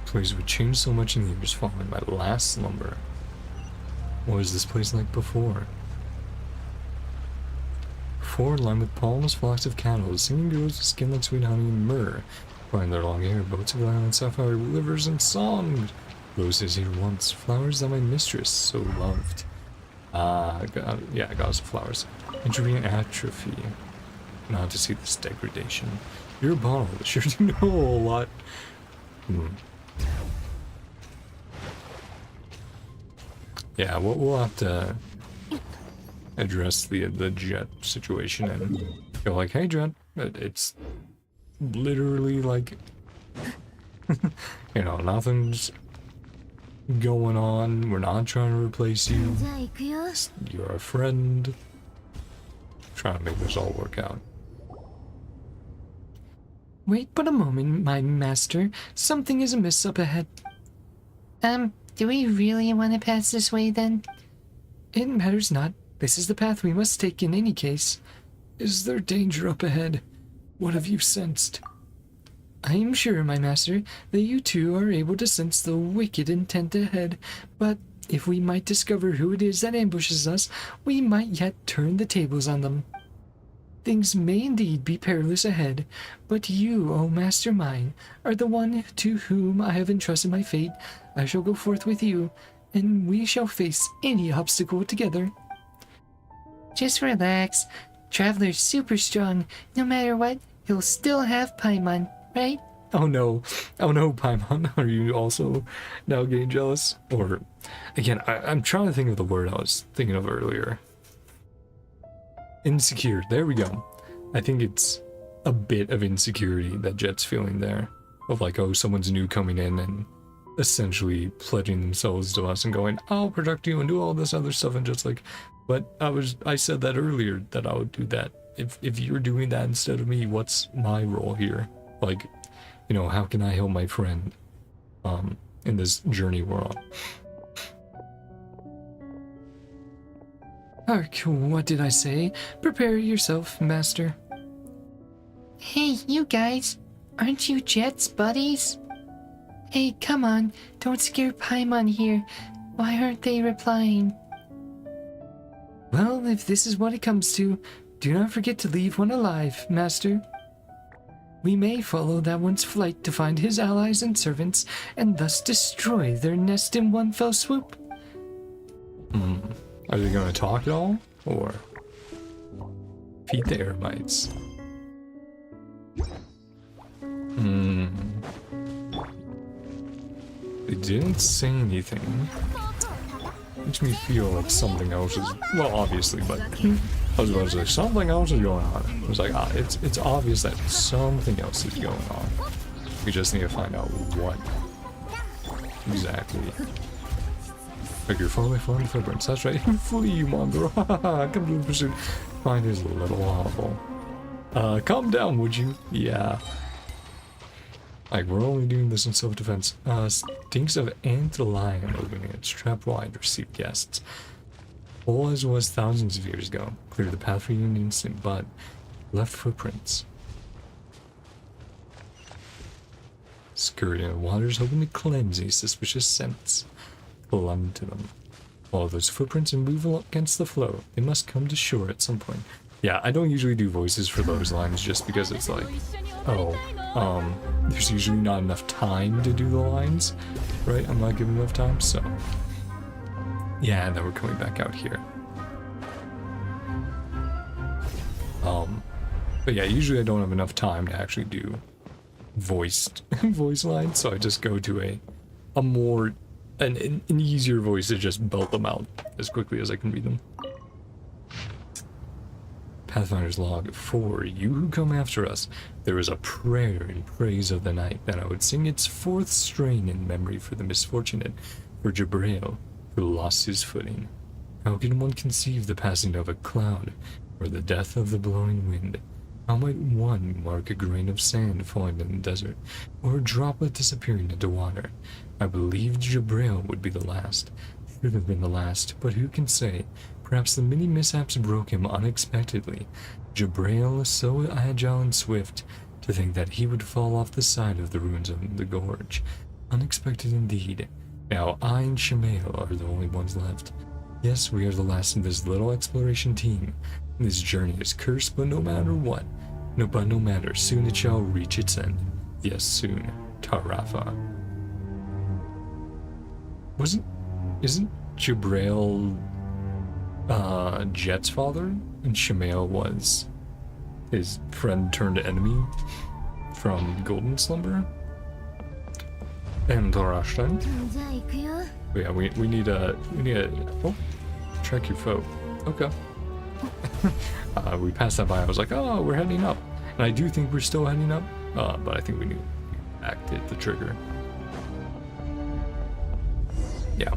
Place would change so much in the years following my last slumber. What was this place like before? Before, lined with palms, flocks of cattle, singing girls with skin like sweet honey and myrrh, flying their long hair, boats of island sapphire, rivers and songs. Roses here once, flowers that my mistress so loved. Goddess of flowers. Injury and atrophy. Not to see this degradation. You're a bottle, sure do know a whole lot. Yeah, we'll have to address the Jeht situation and go like, hey Jeht, it's literally like, you know, nothing's going on. We're not trying to replace you. You're a friend. Trying to make this all work out. Wait but a moment, my master. Something is amiss up ahead. Do we really want to pass this way then? It matters not. This is the path we must take in any case. Is there danger up ahead? What have you sensed? I am sure, my master, that you two are able to sense the wicked intent ahead, but if we might discover who it is that ambushes us, we might yet turn the tables on them. Things may indeed be perilous ahead, but you, O master mine, are the one to whom I have entrusted my fate. I shall go forth with you, and we shall face any obstacle together. Just relax. Traveler's super strong. No matter what, he'll still have Paimon, right? Oh no, Paimon, are you also now getting jealous? Or, again, I'm trying to think of the word I was thinking of earlier. Insecure, there we go. I think it's a bit of insecurity that Jet's feeling there. Of like, oh, someone's new coming in and essentially pledging themselves to us and going, I'll protect you and do all this other stuff, and just like, but I said that earlier that I would do that. If you're doing that instead of me, what's my role here? Like, you know, how can I help my friend in this journey we're on? Hark, what did I say? Prepare yourself, master. Hey, you guys. Aren't you Jet's buddies? Hey, come on. Don't scare Paimon here. Why aren't they replying? Well, if this is what it comes to, do not forget to leave one alive, master. We may follow that one's flight to find his allies and servants, and thus destroy their nest in one fell swoop. Are they going to talk at all? Or feed the Eremites? They didn't say anything. Makes me feel like something else is, well, obviously, but I was about to say something else is going on. I was like, it's obvious that something else is going on. We just need to find out what exactly. Like, you're following the footprints, that's right. Flee, you mongrel. Come to the pursuit. Find his little hovel. Calm down, would you? Yeah. Like, we're only doing this in self-defense. Stinks of antlion opening its trap wide to receive guests. Full as was thousands of years ago. Cleared the path for you in an instant, but left footprints. Scurrying in the waters, hoping to cleanse these suspicious scents. Clung to them. Follow those footprints and move against the flow. They must come to shore at some point. Yeah, I don't usually do voices for those lines just because it's like, oh, there's usually not enough time to do the lines, right? I'm not given enough time, so. Yeah, and then we're coming back out here. But yeah, usually I don't have enough time to actually do voiced voice lines, so I just go to an easier voice to just belt them out as quickly as I can read them. Pathfinder's Log. For you who come after us, there is a prayer in praise of the night that I would sing its fourth strain in memory for the misfortunate, for Jabrail, who lost his footing. How can one conceive the passing of a cloud, or the death of the blowing wind? How might one mark a grain of sand falling in the desert, or a droplet disappearing into water? I believed Jabrail would be the last. Should have been the last, but who can say? Perhaps the many mishaps broke him unexpectedly. Jabrail is so agile and swift, to think that he would fall off the side of the ruins of the gorge. Unexpected indeed. Now I and Shemael are the only ones left. Yes, we are the last of this little exploration team. This journey is cursed, but no matter what. No matter, soon it shall reach its end. Yes, soon. Tarafa. Isn't Jabrail Jeht's father? And Shemael was his friend turned enemy from Golden Slumber? And Torashtan? But yeah, we need a oh, track your foe. Okay. We passed that by. I was like, oh, we're heading up, and I do think we're still heading up, but I think we need to activate the trigger. Yeah,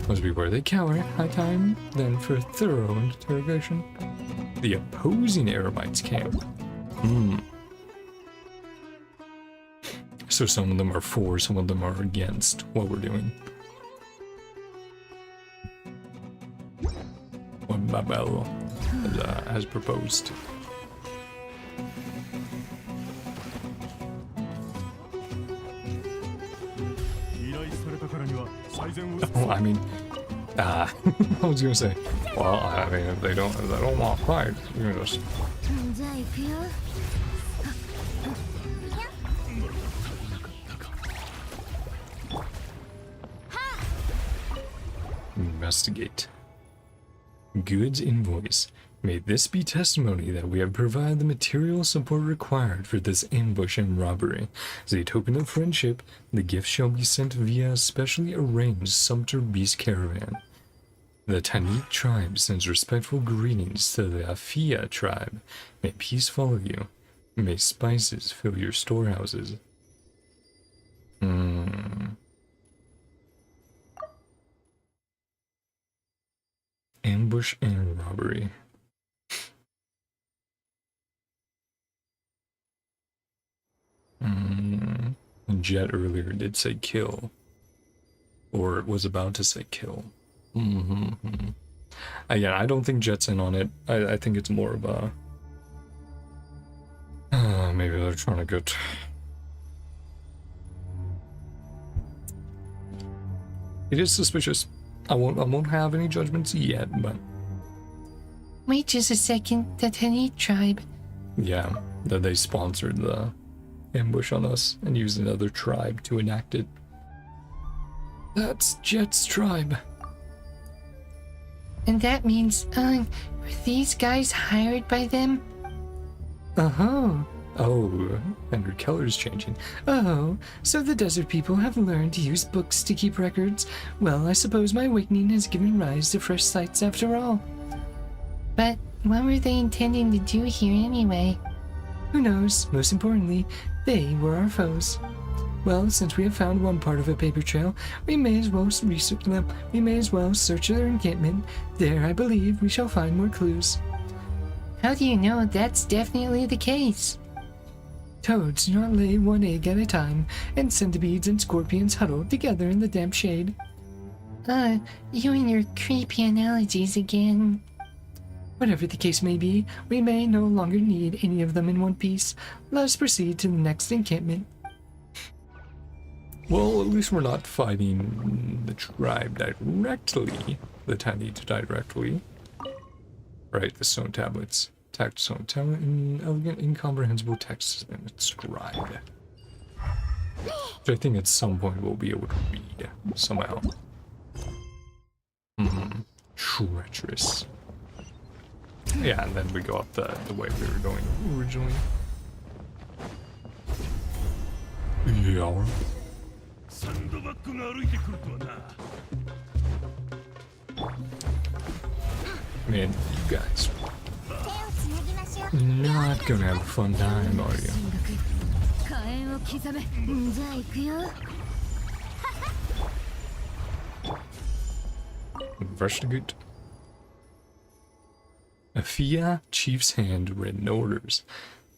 must be where they cower. High time then for thorough interrogation. The opposing Eremites camp. So some of them are for, some of them are against what we're doing. What Babel has proposed. Oh, I mean, I was gonna say, well, I mean, if they don't want pride, you can just. Investigate. Goods invoice. May this be testimony that we have provided the material support required for this ambush and robbery. As a token of friendship, the gift shall be sent via a specially arranged sumpter beast caravan. The Tanit tribe sends respectful greetings to the Afia tribe. May peace follow you. May spices fill your storehouses. Ambush and robbery. Jeht earlier did say kill. Or was about to say kill. Again, I don't think Jeht's in on it. I think it's more of a... maybe they're trying to get... It is suspicious. I won't have any judgments yet, but... Wait just a second, the Tanit tribe. Yeah, that they sponsored the ambush on us and used another tribe to enact it. That's Jeht's tribe. And that means, were these guys hired by them? Oh, and her color's changing. Oh, so the desert people have learned to use books to keep records. Well, I suppose my awakening has given rise to fresh sights after all. But what were they intending to do here anyway? Who knows? Most importantly, they were our foes. Well, since we have found one part of a paper trail, we may as well research them. We may as well search their encampment. There, I believe, we shall find more clues. How do you know that's definitely the case? Toads do not lay one egg at a time, and centipedes and scorpions huddle together in the damp shade. You and your creepy analogies again. Whatever the case may be, we may no longer need any of them in one piece. Let us proceed to the next encampment. Well, at least we're not fighting the tribe directly. The Tanit directly. Right, the stone tablets. text, so elegant, incomprehensible text has been inscribed. Which I think at some point we'll be able to read somehow. Treacherous. Yeah, and then we go up the way we were going originally. Yeah. Man, you guys not gonna have a fun time, are you? 火炎を刻め。じゃあ行くよ。 Investigate. Afia, Chief's Hand, written orders.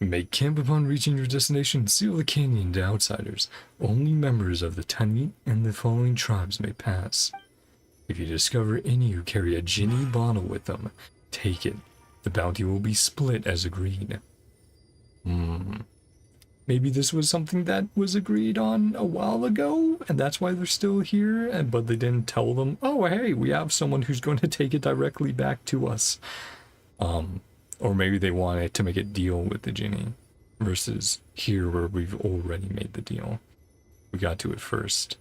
Make camp upon reaching your destination. Seal the canyon to outsiders. Only members of the Tani and the following tribes may pass. If you discover any who carry a Jinni bottle with them, take it. The bounty will be split as agreed. Maybe this was something that was agreed on a while ago, and that's why they're still here, but they didn't tell them, oh, hey, we have someone who's going to take it directly back to us. Or maybe they wanted to make a deal with the Jinni, versus here where we've already made the deal. We got to it first.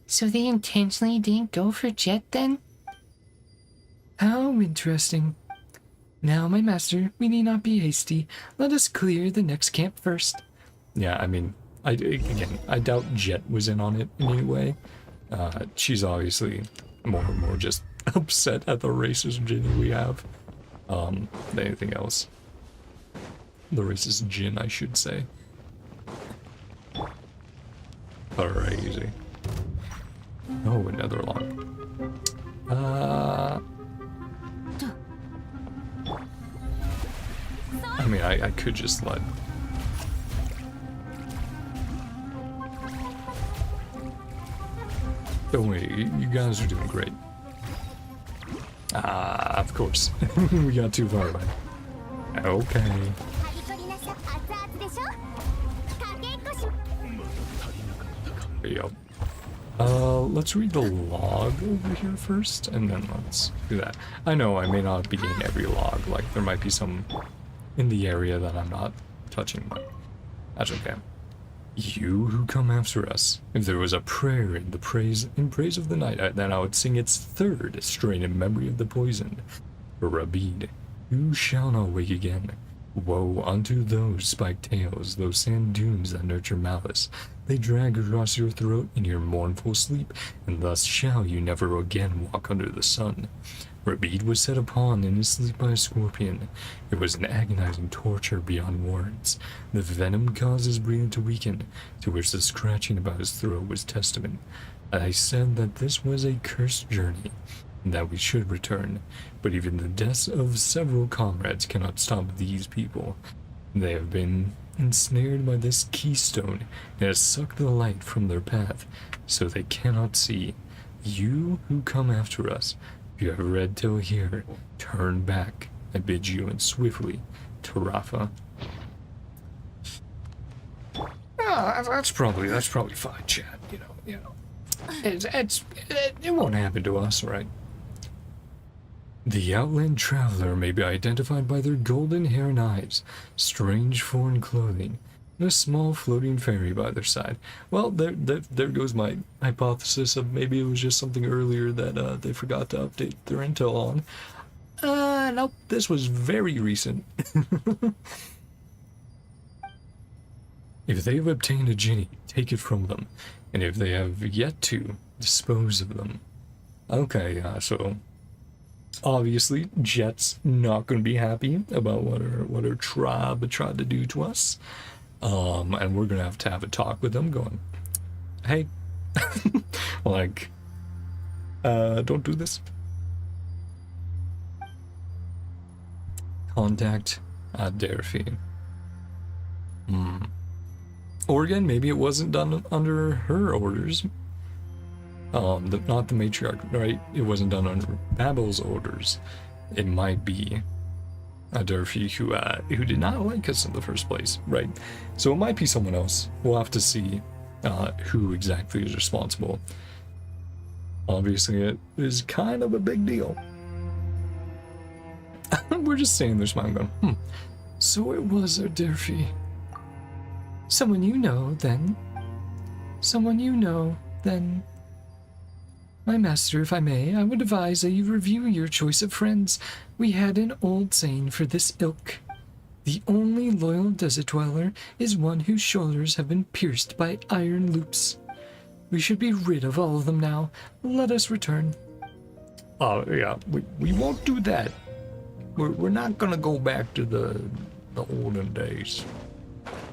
So they intentionally didn't go for Jeht then? How interesting. Now, my master, we need not be hasty. Let us clear the next camp first. Yeah, I mean, I doubt Jeht was in on it in any way. She's obviously more and more just upset at the racist Jinni we have than anything else. The racist Jinn, I should say. Crazy. Oh, another log. I mean, I could just let... Don't worry, you guys are doing great. Ah, of course. We got too far away. Okay. Yep. Let's read the log over here first, and then let's do that. I know I may not be in every log, like there might be some in the area that I'm not touching, but that's okay. You who come after us, if there was a prayer in praise of the night, then I would sing its third strain in memory of the poisoned. For Rabid, you shall not wake again. Woe unto those spiked tails, those sand dunes that nurture malice. They drag across your throat in your mournful sleep, and thus shall you never again walk under the sun. Rabid was set upon in his sleep by a scorpion. It was an agonizing torture beyond words. The venom caused his breathing to weaken, to which the scratching about his throat was testament. I said that this was a cursed journey, and that we should return, but even the deaths of several comrades cannot stop these people. They have been ensnared by this keystone, and has sucked the light from their path, so they cannot see. You who come after us, if you have read till here, turn back, I bid you, and swiftly to Rafa. That's probably fine, Chad. You know, it won't happen to us, right? The outland traveler may be identified by their golden hair and eyes, strange foreign clothing, and a small floating fairy by their side. Well, there goes my hypothesis of maybe it was just something earlier that they forgot to update their intel on. Nope, this was very recent. If they have obtained a Jinni, take it from them, and if they have yet to, dispose of them. Okay, so obviously Jeht's not going to be happy about what her tribe tried to do to us, and we're gonna have a talk with them, going, hey, like, don't do this. Contact Derfi. Or again, maybe it wasn't done under her orders. Not the matriarch, right? It wasn't done under Babel's orders. It might be a Durfee who did not like us in the first place, right? So it might be someone else. We'll have to see who exactly is responsible. Obviously, it is kind of a big deal. we're just standing there smiling going, So it was Adelphi. Someone you know, then. Someone you know, then. My master, if I may, I would advise that you review your choice of friends. We had an old saying for this ilk. The only loyal desert dweller is one whose shoulders have been pierced by iron loops. We should be rid of all of them now. Let us return. oh yeah, we won't do that. We're not gonna go back to the olden days.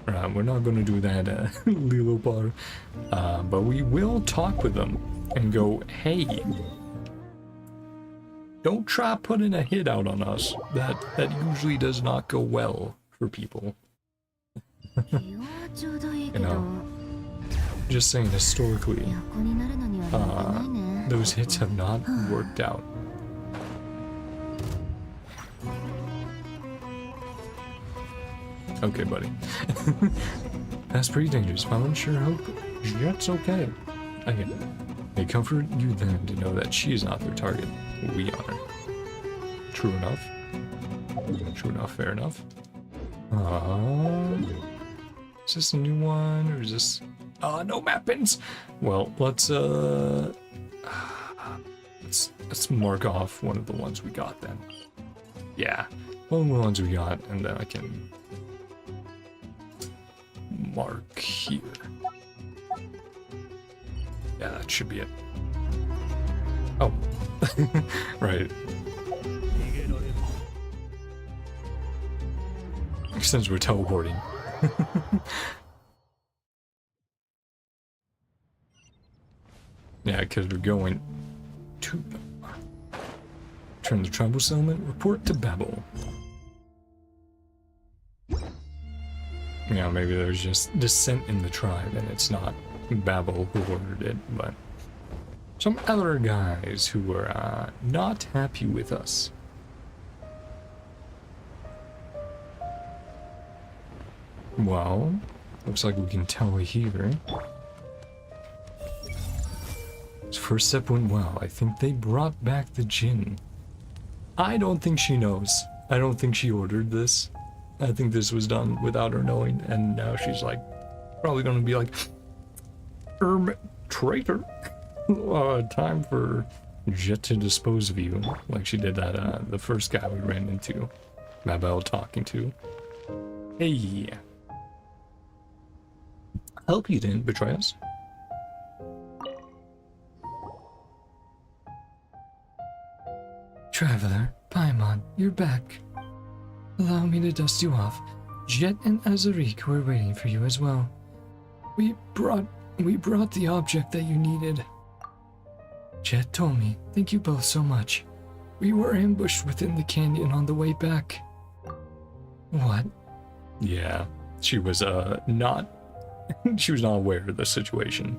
We're not gonna do that, Lilopar. But we will talk with them and go, hey, don't try putting a hit out on us. That usually does not go well for people. You know, just saying historically, those hits have not worked out. Okay, buddy. That's pretty dangerous. I'll sure hope Jeht's okay. Okay. May comfort you then to know that she is not their target. We are. True enough. True enough, fair enough. Is this a new one, or is this... no map pins! Well, let's mark off one of the ones we got then. Yeah, one of the ones we got, and then I can mark here. Yeah, that should be it. Oh, right. Since we're teleporting. Yeah, because we're going to turn the tribal settlement, report to Babel. Yeah, maybe there's just dissent in the tribe and it's not Babel who ordered it, but some other guys who were not happy with us. Well, looks like we can tell here. First step went well. I think they brought back the Jinn. I don't think she knows. I don't think she ordered this. I think this was done without her knowing, and now she's like, probably gonna be like, traitor. Time for Jeht to dispose of you, like she did that, the first guy we ran into. Mabel talking to. Hey. I hope you didn't betray us. Traveler, Paimon, you're back. Allow me to dust you off. Jeht and Azarik were waiting for you as well. We brought the object that you needed. Jeht told me, thank you both so much. We were ambushed within the canyon on the way back. What? Yeah, she was not she was not aware of the situation.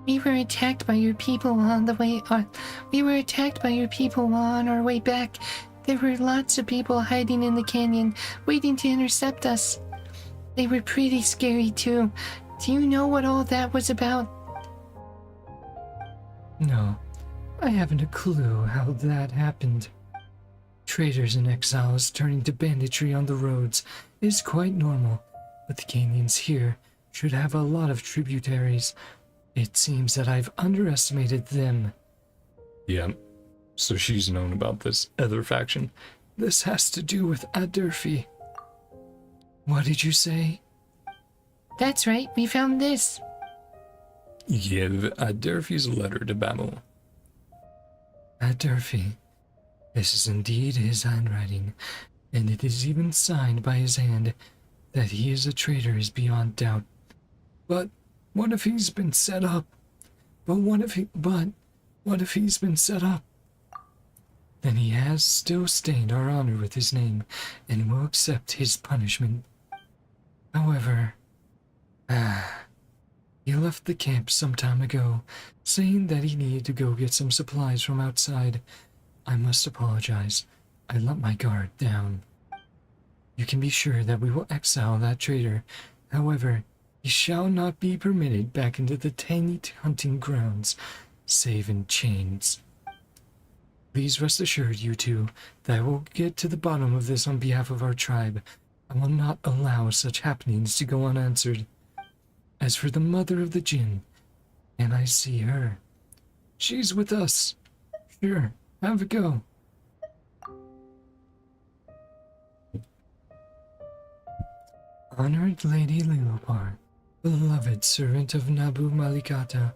We were attacked by your people on the way. We were attacked by your people on our way back. There were lots of people hiding in the canyon, waiting to intercept us. They were pretty scary too. Do you know what all that was about? No, I haven't a clue how that happened. Traders and exiles turning to banditry on the roads is quite normal, but the canyons here should have a lot of tributaries. It seems that I've underestimated them. Yeah, so she's known about this other faction. This has to do with Adelphi. What did you say? That's right, we found this. Give Adelphi's letter to Babel. Adelphi. This is indeed his handwriting, and it is even signed by his hand. That he is a traitor is beyond doubt. But what if he's been set up? What if he's been set up? Then he has still stained our honor with his name, and will accept his punishment. However, he left the camp some time ago, saying that he needed to go get some supplies from outside. I must apologize. I let my guard down. You can be sure that we will exile that traitor. However, he shall not be permitted back into the tiny hunting grounds, save in chains. Please rest assured, you two, that I will get to the bottom of this on behalf of our tribe. I will not allow such happenings to go unanswered. As for the mother of the Jinn, can I see her? She's with us. Sure, have a go. Honored Lady Lilopar, beloved servant of Nabu Malikata,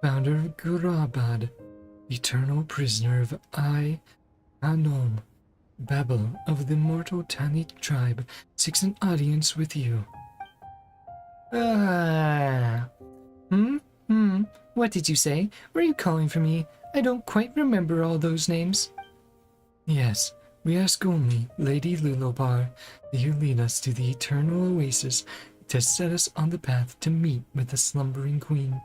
founder of Gurabad, eternal prisoner of Anom, Babel of the mortal Tanit tribe, seeks an audience with you. What did you say? Were you calling for me? I don't quite remember all those names. Yes, we ask only, Lady Lulopar, that you lead us to the eternal oasis to set us on the path to meet with the slumbering queen.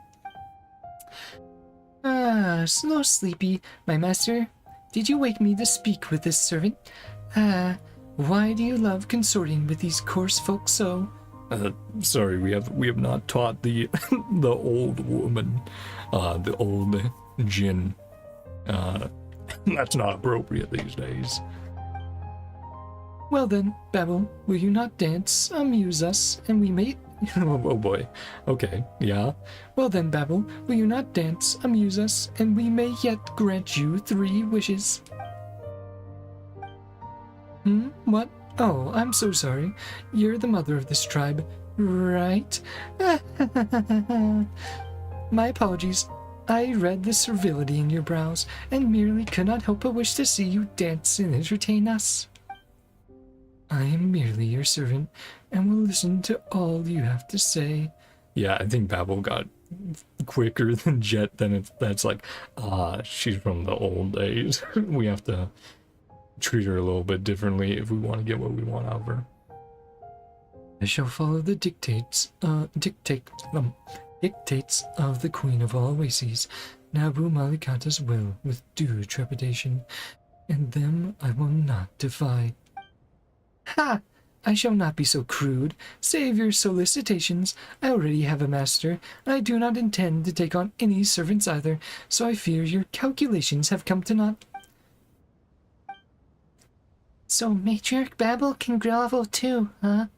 Slow sleepy, my master. Did you wake me to speak with this servant? Why do you love consorting with these coarse folk so? Sorry, we have not taught the the old woman, the old Jinn. That's not appropriate these days. Well then, Babel, will you not dance, amuse us, and we may... Oh boy. Okay, yeah. Well then, Babel, will you not dance, amuse us, and we may yet grant you 3 wishes? What? Oh, I'm so sorry. You're the mother of this tribe, right? My apologies. I read the servility in your brows, and merely could not help but wish to see you dance and entertain us. I am merely your servant, and will listen to all you have to say. Yeah, I think Babel got quicker than Jeht. Then that's like, she's from the old days. We have to treat her a little bit differently if we want to get what we want out of her. I shall follow the dictates of the Queen of all Oases, Nabu Malikata's will, with due trepidation, and them I will not defy. Ha! I shall not be so crude. Save your solicitations. I already have a master, and I do not intend to take on any servants either, so I fear your calculations have come to naught. So Matriarch Babel can grovel too, huh?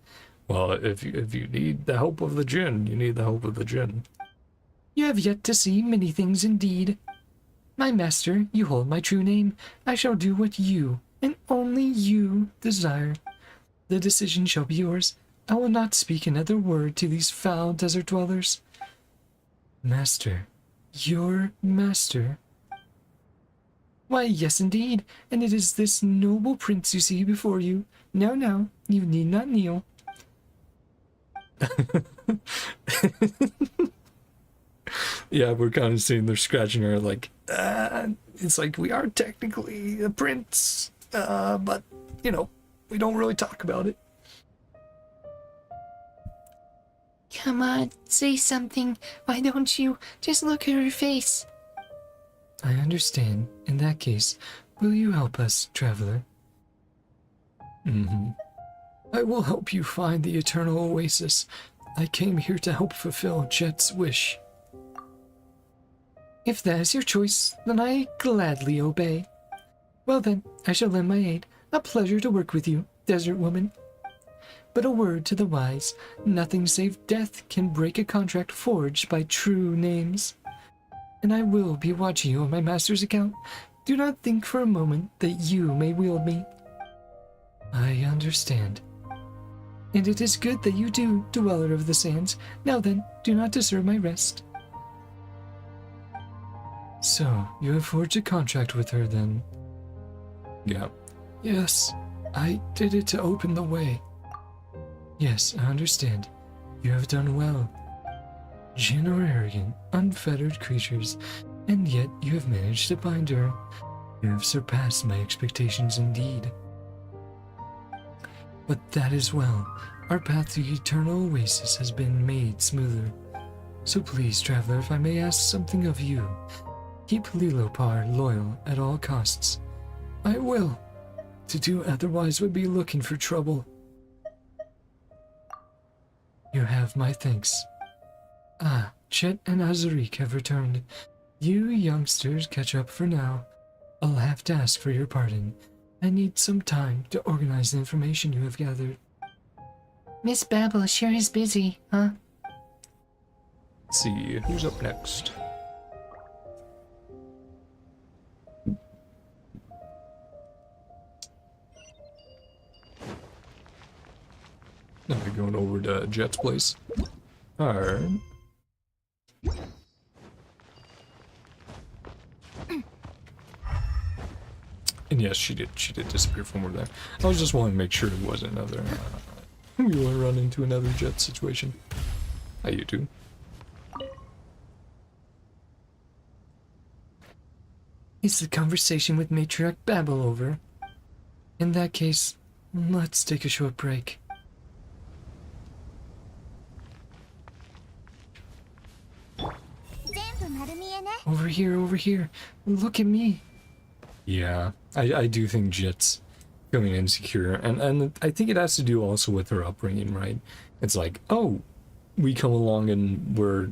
Well, if you need the help of the Jinn, you need the help of the Jinn. You have yet to see many things indeed. My master, you hold my true name. I shall do what you, and only you, desire. The decision shall be yours. I will not speak another word to these foul desert dwellers. Master, your master? Why, yes indeed, and it is this noble prince you see before you. No, you need not kneel. Yeah, we're kind of sitting there scratching her like, it's like we are technically a prince, but, you know, we don't really talk about it. Come on, say something. Why don't you just look at her face? I understand. In that case, will you help us, traveler? I will help you find the eternal oasis. I came here to help fulfill Jet's wish. If that is your choice, then I gladly obey. Well then, I shall lend my aid. A pleasure to work with you, desert woman. But a word to the wise, nothing save death can break a contract forged by true names. And I will be watching you on my master's account. Do not think for a moment that you may wield me. I understand. And it is good that you do, dweller of the sands. Now then, do not disturb my rest. So, you have forged a contract with her then? Yeah. Yes, I did it to open the way. Yes, I understand. You have done well. Jinn are arrogant, unfettered creatures, and yet you have managed to bind her. You have surpassed my expectations indeed. But that is well. Our path to eternal oasis has been made smoother. So please, traveler, if I may ask something of you, keep Lilopar loyal at all costs. I will. To do otherwise would be looking for trouble. You have my thanks. Chet and Azarik have returned. You youngsters catch up for now. I'll have to ask for your pardon. I need some time to organize the information you have gathered. Miss Babel sure is busy, huh? Let's see, who's up next? Now we're going over to Jet's place. Alright. And yes, she did disappear from over there. I was just wanting to make sure it wasn't another, we want to run into another Jet situation. How you do? Is the conversation with Matriarch Babel over? In that case, let's take a short break. Over here, over here. Look at me. Yeah, I do think Jet's feeling insecure, and I think it has to do also with her upbringing, right? It's like, oh, we come along and we're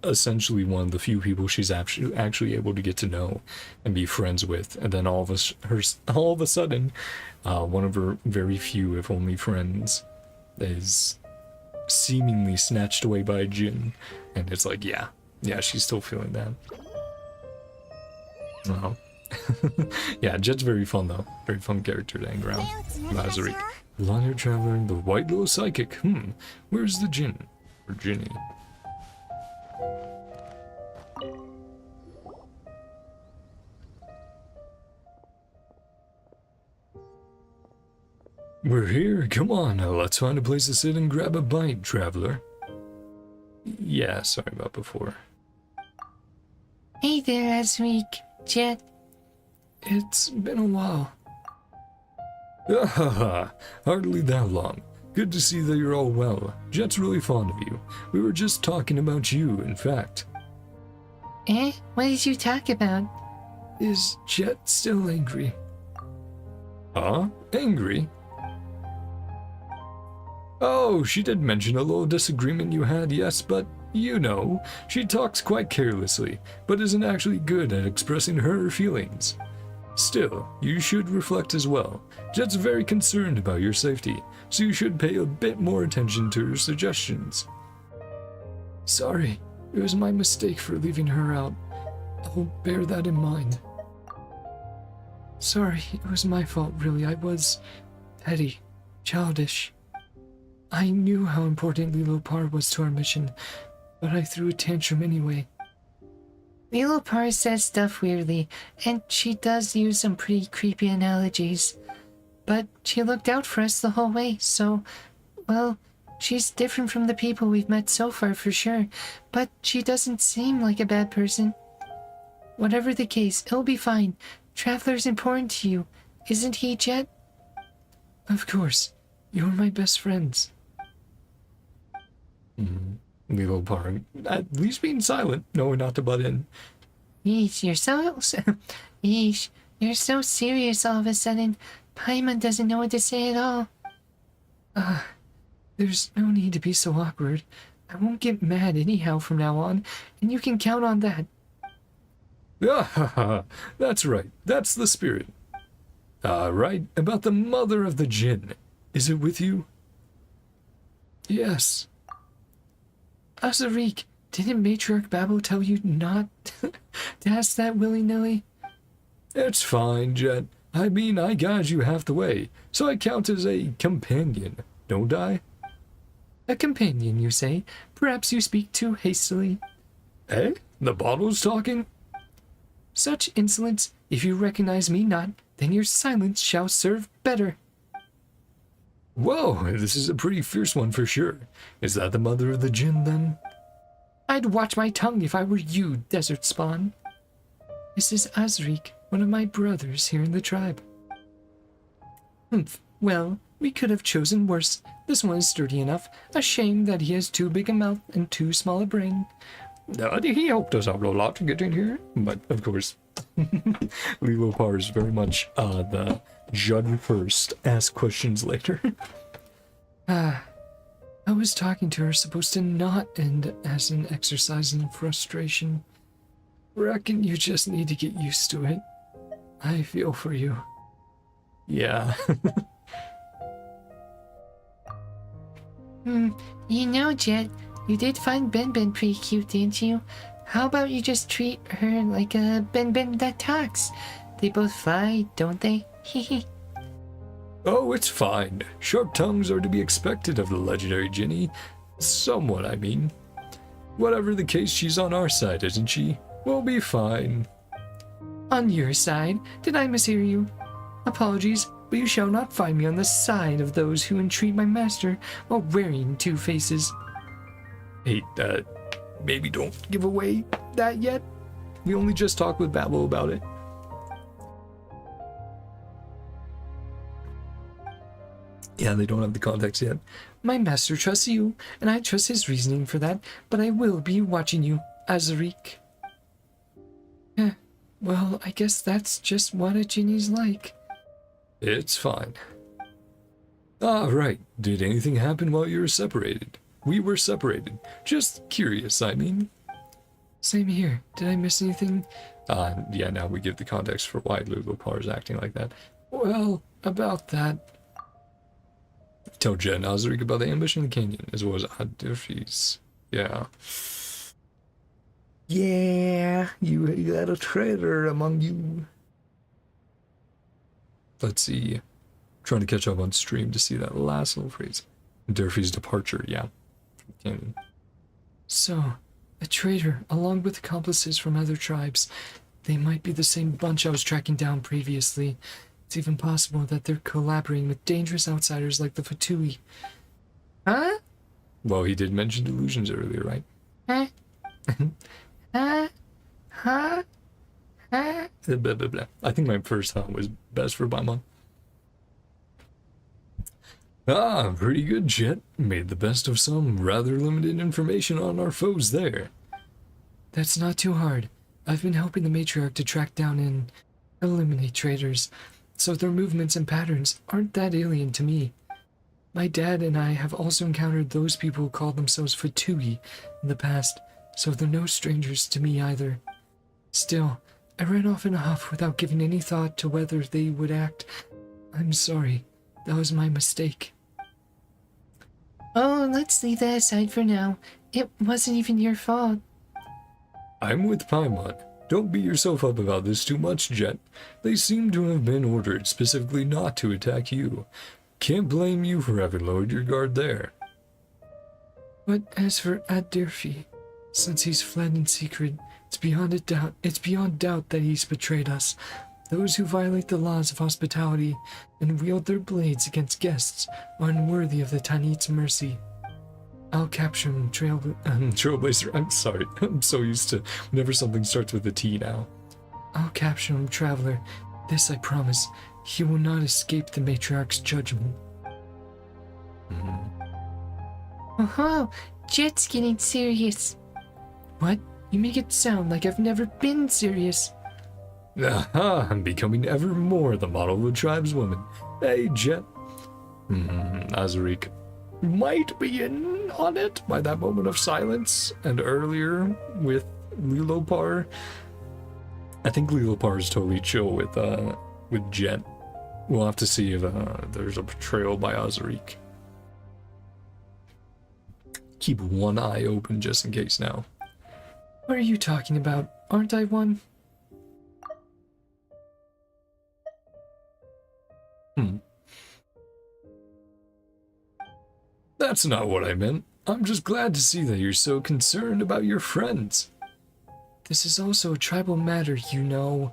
essentially one of the few people she's actually able to get to know and be friends with, and then all of a sudden, one of her very few, if only, friends is seemingly snatched away by a djinn, and it's like, yeah, she's still feeling that. Wow. Yeah, Jet's very fun though. Very fun character to hang around. Mazarik. Long-haired traveler and the white little psychic. Where's the djinn? Or Ginny? We're here. Come on, let's find a place to sit and grab a bite, traveler. Yeah, sorry about before. Hey there, Azriq. Jet. It's been a while. Hardly that long. Good to see that you're all well. Jet's really fond of you. We were just talking about you, in fact. Eh? What did you talk about? Is Jet still angry? Huh? Angry? Oh, she did mention a little disagreement you had, yes, but you know, she talks quite carelessly, but isn't actually good at expressing her feelings. Still, you should reflect as well. Jet's very concerned about your safety, so you should pay a bit more attention to her suggestions. Sorry, it was my mistake for leaving her out. I'll bear that in mind. Sorry, it was my fault, really. I was petty, childish. I knew how important Lilopar was to our mission, but I threw a tantrum anyway. Lilopar says stuff weirdly, and she does use some pretty creepy analogies. But she looked out for us the whole way, so, well, she's different from the people we've met so far for sure, but she doesn't seem like a bad person. Whatever the case, it'll be fine. Traveler's important to you, isn't he, Jet? Of course. You're my best friends. Lilopar, at least being silent, knowing not to butt in. Yeesh, you're so serious all of a sudden. Paimon doesn't know what to say at all. There's no need to be so awkward. I won't get mad anyhow from now on, and you can count on that. That's right. That's the spirit. Right, about the mother of the djinn. Is it with you? Yes. Azariq, didn't Matriarch Babel tell you not to ask that willy-nilly? It's fine, Jet. I mean, I guide you half the way, so I count as a companion, don't I? A companion, you say? Perhaps you speak too hastily. Eh? The bottle's talking? Such insolence! If you recognize me not, then your silence shall serve better. Whoa, this is a pretty fierce one for sure. Is that the mother of the djinn, then? I'd watch my tongue if I were you, Desert Spawn. This is Azariq, one of my brothers here in the tribe. Humph. Well, we could have chosen worse. This one is sturdy enough. A shame that he has too big a mouth and too small a brain. He helped us out a lot to get in here, but of course, Lilopar is very much the judge first, ask questions later. I was talking to her, supposed to not end as an exercise in frustration. Reckon you just need to get used to it. I feel for you. Yeah. You know, Jeht, you did find Ben pretty cute, didn't you? How about you just treat her like a Ben that talks? They both fly, don't they? Hehe. Oh, it's fine. Sharp tongues are to be expected of the legendary Ginny. Somewhat, I mean. Whatever the case, she's on our side, isn't she? We'll be fine. On your side? Did I mishear you? Apologies, but you shall not find me on the side of those who entreat my master while wearing two faces. Hey, maybe don't give away that yet. We only just talked with Babel about it. Yeah, they don't have the context yet. My master trusts you, and I trust his reasoning for that, but I will be watching you, Azariq. Well, I guess that's just what a genie's like. It's fine. Ah, right. Did anything happen while you were separated? We were separated. Just curious, I mean. Same here. Did I miss anything? Yeah, now we give the context for why Lulopar is acting like that. Well, about that. Tell Jeht and Azariq about the ambush in the canyon, as well as Adirfi's. Yeah. Yeah, you got a traitor among you. Let's see. Trying to catch up on stream to see that last little phrase. Durfee's departure, yeah. From the canyon. So, a traitor, along with accomplices from other tribes. They might be the same bunch I was tracking down previously. It's even possible that they're collaborating with dangerous outsiders like the Fatui. Huh? Well, he did mention delusions earlier, right? Huh? Huh? Blah, blah, blah. I think my first thought was best for Paimon. Ah, pretty good, Jeht. Made the best of some rather limited information on our foes there. That's not too hard. I've been helping the matriarch to track down and eliminate traitors, so their movements and patterns aren't that alien to me. My dad and I have also encountered those people who call themselves Fatui in the past, so they're no strangers to me either. Still, I ran off in a huff without giving any thought to whether they would act. I'm sorry. That was my mistake. Oh, let's leave that aside for now. It wasn't even your fault. I'm with Paimon. Don't beat yourself up about this too much, Jeht. They seem to have been ordered specifically not to attack you. Can't blame you for having lowered your guard there. But as for Adirfi, since he's fled in secret, it's beyond doubt that he's betrayed us. Those who violate the laws of hospitality and wield their blades against guests are unworthy of the Tanit's mercy. I'll capture him, Trailblazer, I'm sorry. I'm so used to whenever something starts with a T now. I'll capture him, Traveler. This I promise. He will not escape the matriarch's judgment. Oh, Jet's getting serious. What? You make it sound like I've never been serious. Aha, I'm becoming ever more the model of a tribeswoman. Hey, Jeht. Azariq might be in on it by that moment of silence, and earlier with Lulopar. I think Lulopar is totally chill with Jeht. We'll have to see if there's a betrayal by Azariq. Keep one eye open just in case now. What are you talking about? Aren't I one? That's not what I meant. I'm just glad to see that you're so concerned about your friends. This is also a tribal matter, you know.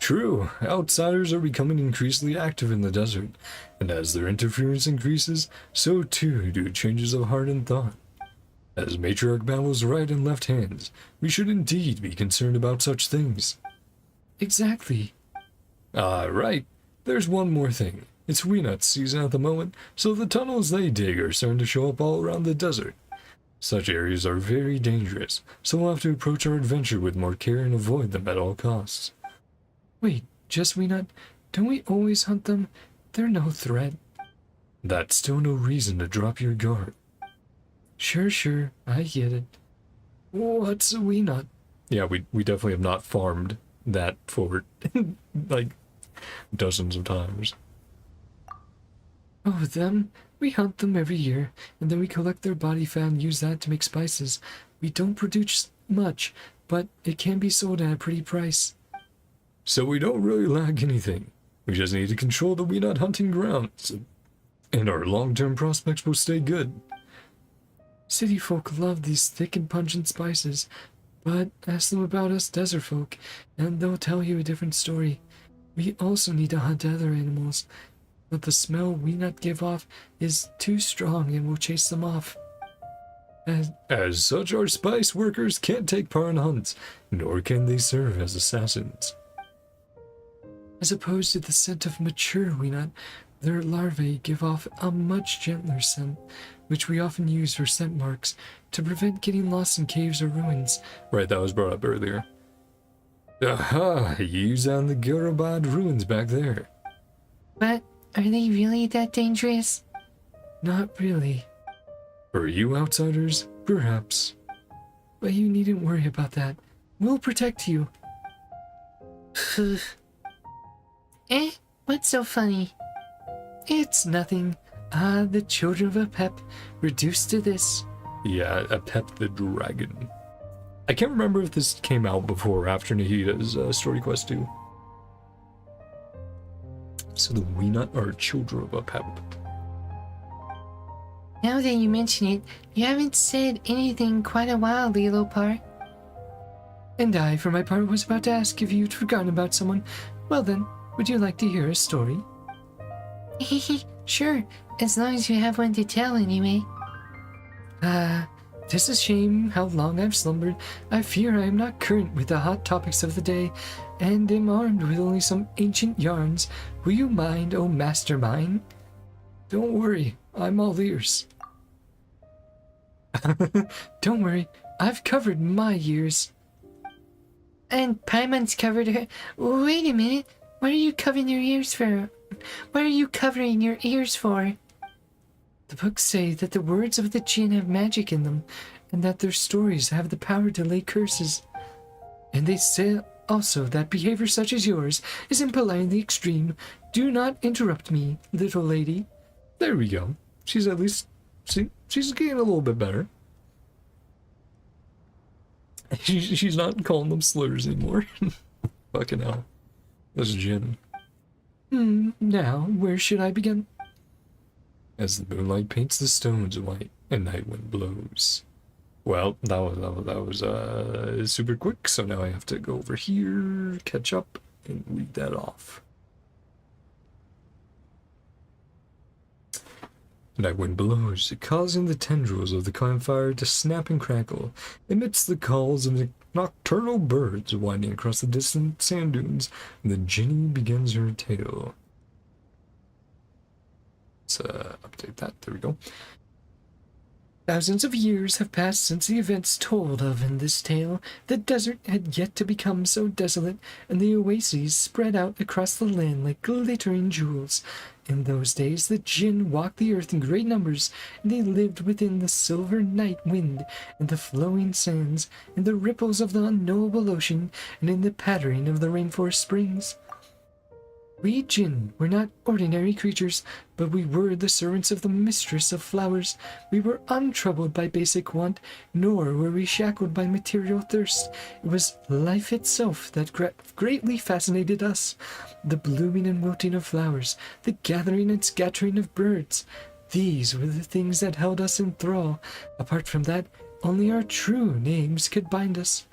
True, outsiders are becoming increasingly active in the desert, and as their interference increases, so too do changes of heart and thought. As Matriarch battles right and left hands, we should indeed be concerned about such things. Exactly. Right. There's one more thing. It's Weenut season at the moment, so the tunnels they dig are starting to show up all around the desert. Such areas are very dangerous, so we'll have to approach our adventure with more care and avoid them at all costs. Wait, just Weenut? Don't we always hunt them? They're no threat. That's still no reason to drop your guard. Sure, I get it. What's a Weenut? Yeah, we definitely have not farmed that for like dozens of times. Oh, them? We hunt them every year, and then we collect their body fat and use that to make spices. We don't produce much, but it can be sold at a pretty price. So we don't really lack anything. We just need to control the Weenot hunting grounds, and our long-term prospects will stay good. City folk love these thick and pungent spices, but ask them about us desert folk, and they'll tell you a different story. We also need to hunt other animals, but the smell we not give off is too strong and will chase them off. As such, our spice workers can't take part in hunts, nor can they serve as assassins. As opposed to the scent of mature Weenot, their larvae give off a much gentler scent, which we often use for scent marks to prevent getting lost in caves or ruins. Right, that was brought up earlier. Aha! Use on the Gurabad ruins back there. But are they really that dangerous? Not really, For you outsiders, perhaps. but you needn't worry about that. We'll protect you. What's so funny? It's nothing. The children of Apep reduced to this. Yeah, Apep the Dragon. I can't remember if this came out before or after Nahida's Story Quest 2. So the Weenot are children of Apep. Now that you mention it, you haven't said anything quite a while, Lilopar. And I, for my part, was about to ask if you'd forgotten about someone. Well then, would you like to hear a story? Sure, as long as you have one to tell anyway. Tis a shame how long I've slumbered. I fear I am not current with the hot topics of the day, and am armed with only some ancient yarns. Will you mind, oh master mine? Don't worry, I'm all ears. Don't worry, I've covered my ears. And Paimon's covered her. Wait a minute, what are you covering your ears for? What are you covering your ears for? The books say that the words of the Jinn have magic in them, and that their stories have the power to lay curses. And they say also that behavior such as yours is impolite in the extreme. Do not interrupt me, little lady. There we go. She's at least... she's getting a little bit better. She's not calling them slurs anymore. Fucking hell. That's Jin. Now, where should I begin? As the moonlight paints the stones white and night wind blows. Well, that was super quick, so now I have to go over here, catch up, and read that off. Night wind blows, causing the tendrils of the campfire to snap and crackle, amidst the calls of the nocturnal birds winding across the distant sand dunes. The Jinny begins her tale. Let's update that. There we go. Thousands of years have passed since the events told of in this tale. The desert had yet to become so desolate, and the oases spread out across the land like glittering jewels. In those days, the Jinn walked the earth in great numbers, and they lived within the silver night wind, and the flowing sands, and the ripples of the unknowable ocean, and in the pattering of the rainforest springs. We Jinn were not ordinary creatures, but we were the servants of the mistress of flowers. We were untroubled by basic want, nor were we shackled by material thirst. It was life itself that greatly fascinated us. The blooming and wilting of flowers, the gathering and scattering of birds. These were the things that held us in thrall. Apart from that, only our true names could bind us.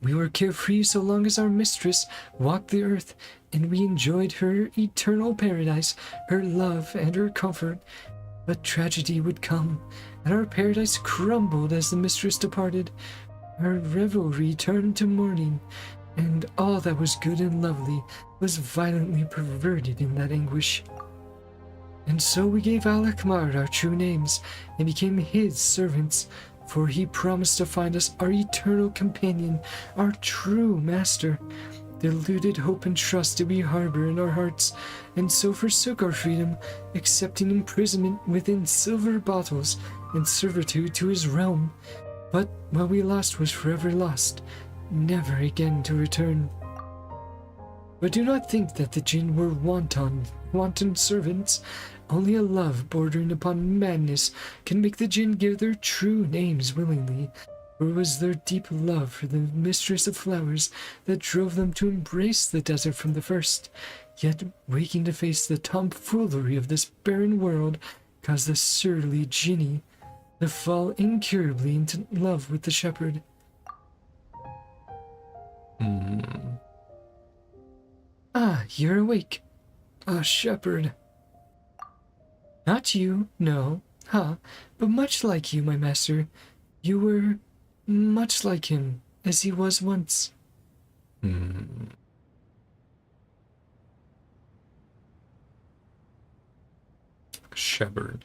We were carefree so long as our mistress walked the earth, and we enjoyed her eternal paradise, her love and her comfort. But tragedy would come, and our paradise crumbled as the mistress departed. Her revelry turned to mourning, and all that was good and lovely was violently perverted in that anguish. And so we gave Alakmar our true names, and became his servants, for he promised to find us our eternal companion, our true master. Deluded hope and trust did we harbor in our hearts, and so forsook our freedom, accepting imprisonment within silver bottles and servitude to his realm. But what we lost was forever lost. never again to return. But do not think that the Jinn were wanton servants. Only a love bordering upon madness can make the Jinn give their true names willingly. For it was their deep love for the mistress of flowers that drove them to embrace the desert from the first. Yet, waking to face the tomfoolery of this barren world, caused the surly Jinni to fall incurably into love with the shepherd. Ah, you're awake. A shepherd. Not you, no. But much like you, my master. You were much like him, as he was once. Shepherd.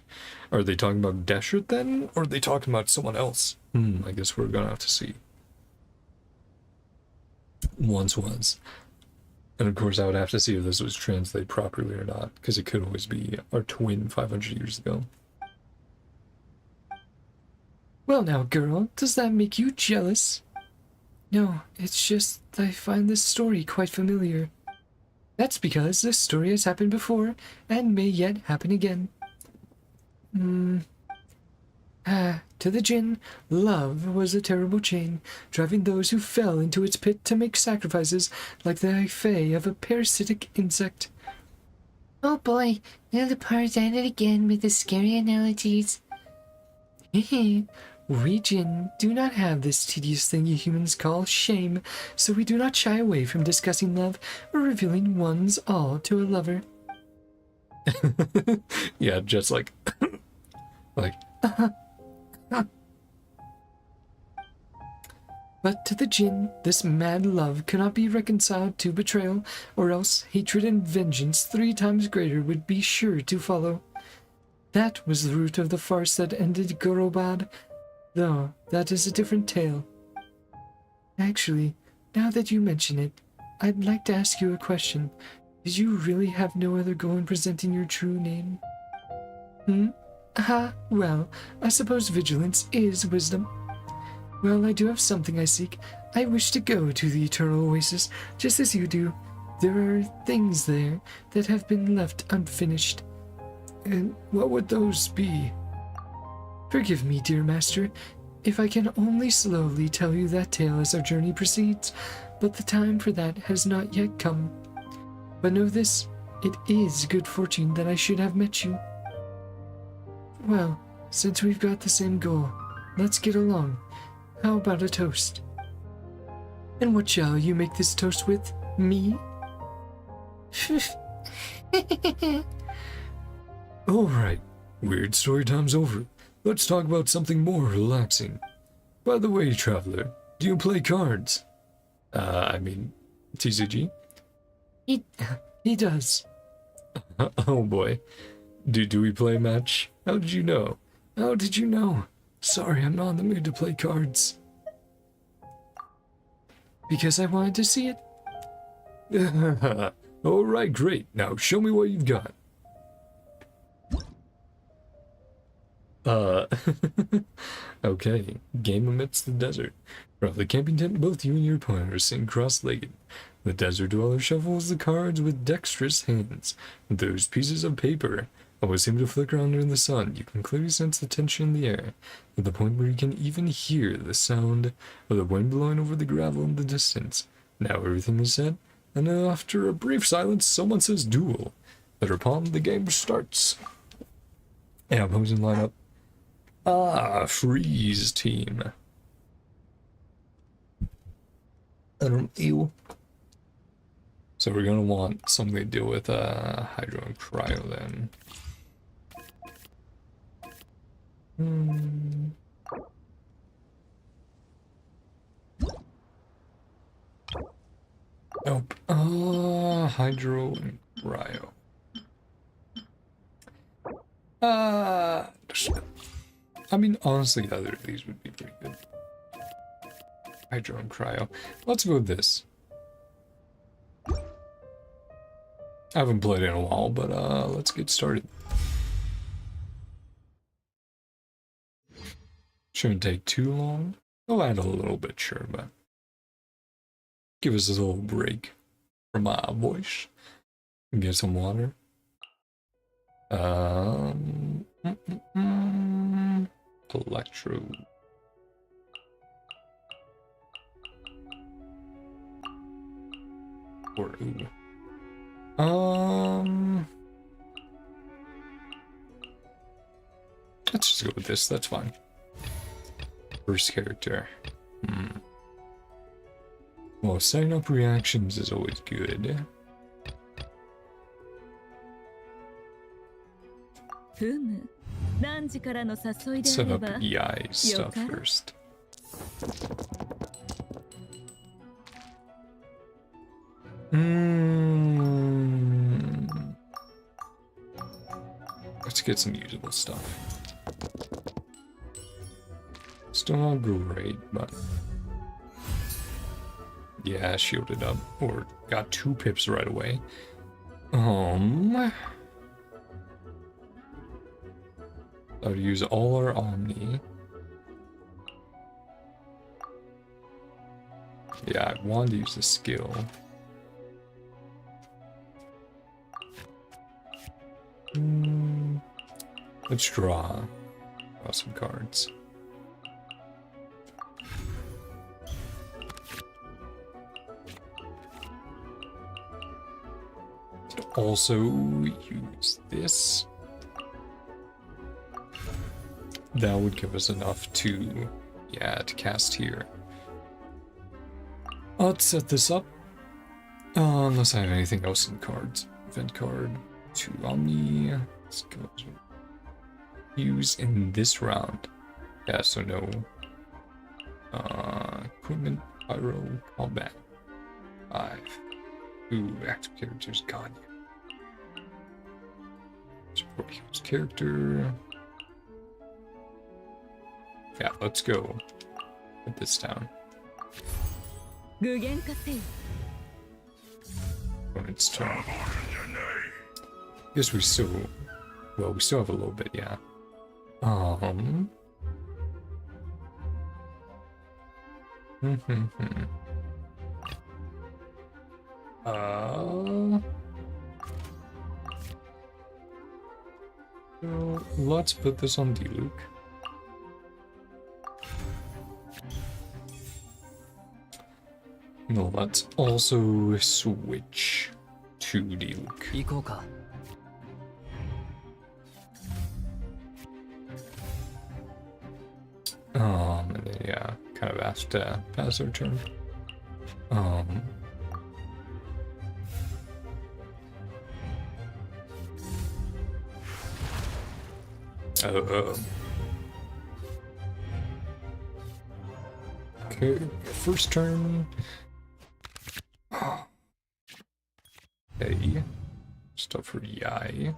Are they talking about Desert then? Or are they talking about someone else? I guess we're gonna have to see. Once was. And of course I would have to see if this was translated properly or not, because it could always be our twin 500 years ago. Well now, girl, does that make you jealous? No, it's just I find this story quite familiar. That's because this story has happened before, and may yet happen again. To the Jinn, love was a terrible chain, driving those who fell into its pit to make sacrifices like the effet of a parasitic insect. Oh boy, now the par's at it again with the scary analogies. We Jinn do not have this tedious thing you humans call shame, so we do not shy away from discussing love or revealing one's all to a lover. Yeah, just like... But to the Jinn, this mad love cannot be reconciled to betrayal, or else hatred and vengeance 3 times greater would be sure to follow. That was the root of the farce that ended Gorobad, though that is a different tale. Actually, now that you mention it, I'd like to ask you a question. Did you really have no other goal in presenting your true name? Well, I suppose vigilance is wisdom. Well, I do have something I seek. I wish to go to the Eternal Oasis, just as you do. There are things there that have been left unfinished. And what would those be? Forgive me, dear master, if I can only slowly tell you that tale as our journey proceeds, but the time for that has not yet come. But know this, it is good fortune that I should have met you. Well, since we've got the same goal, let's get along. How about a toast? And what shall you make this toast with? Me? Alright, weird story time's over. Let's talk about something more relaxing. By the way, traveler, do you play cards? I mean, TCG? He does. Oh boy. Do we play a match? How did you know? How did you know? Sorry, I'm not in the mood to play cards. Because I wanted to see it. Alright, great. Now show me what you've got. Okay. Game amidst the desert. From the camping tent, both you and your opponent are sitting cross-legged. The desert dweller shuffles the cards with dexterous hands. Those pieces of paper always seem to flicker under the sun. You can clearly sense the tension in the air, to the point where you can even hear the sound of the wind blowing over the gravel in the distance. Now everything is set, and after a brief silence, someone says duel. Thereupon, the game starts. And opposing lineup. Freeze team. Ew. So we're gonna want something to deal with Hydro and Cryo then. Nope. Hydro and Cryo. I mean, honestly, either of these would be pretty good. Hydro and Cryo. Let's go with this. I haven't played in a while, but let's get started. Shouldn't take too long. I'll add a little bit, sure, but give us a little break from my voice and get some water. Electro. Or ooh. Let's just go with this. That's fine. First character. Well, setting up reactions is always good. Set up EI stuff first. Let's get some usable stuff. Still not great, but yeah, shielded up or got 2 pips right away. I would use all our Omni. Yeah, I wanted to use the skill. Let's draw some cards. Could also use this. That would give us enough to, to cast here. Let's set this up. Unless I have anything else in cards. Event card, 2 Omni. Let's go to use in this round. Yeah, so no equipment, pyro, combat. 5. Ooh, active characters, God. Support hero's character. Yeah, let's go. Put this down. When it's turn. Guess we still have a little bit, yeah. So let's put this on D-Luke. No, let's also switch to D-Luke. And then, yeah, kind of asked to pass our turn. Okay, first turn. Okay, stuff for Yai.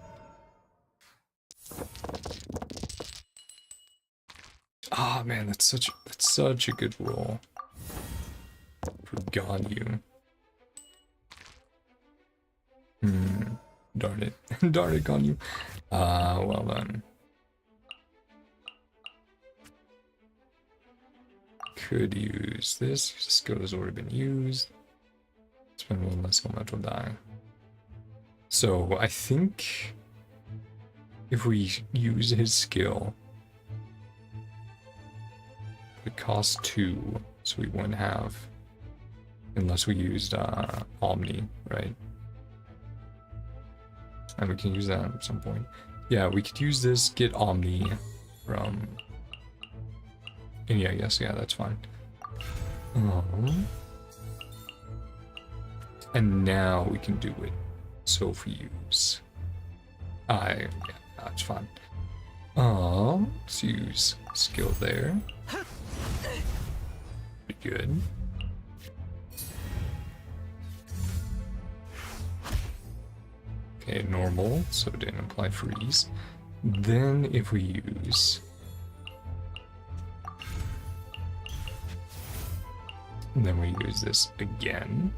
Ah, man, that's such a good roll for Ganyu. Darn it, darn it, Ganyu. Well then. Could use this. The skill has already been used. Spend 1 less elemental die. So I think if we use his skill, it costs 2, so we wouldn't have, unless we used Omni, right? And we can use that at some point. Yeah, we could use this, get Omni from. And yeah, yeah, that's fine. And now we can do it. So if we use, yeah, that's fine. Let's use skill there. Pretty good. Okay, normal, so it didn't apply freeze. Then if we use, and then we use this again.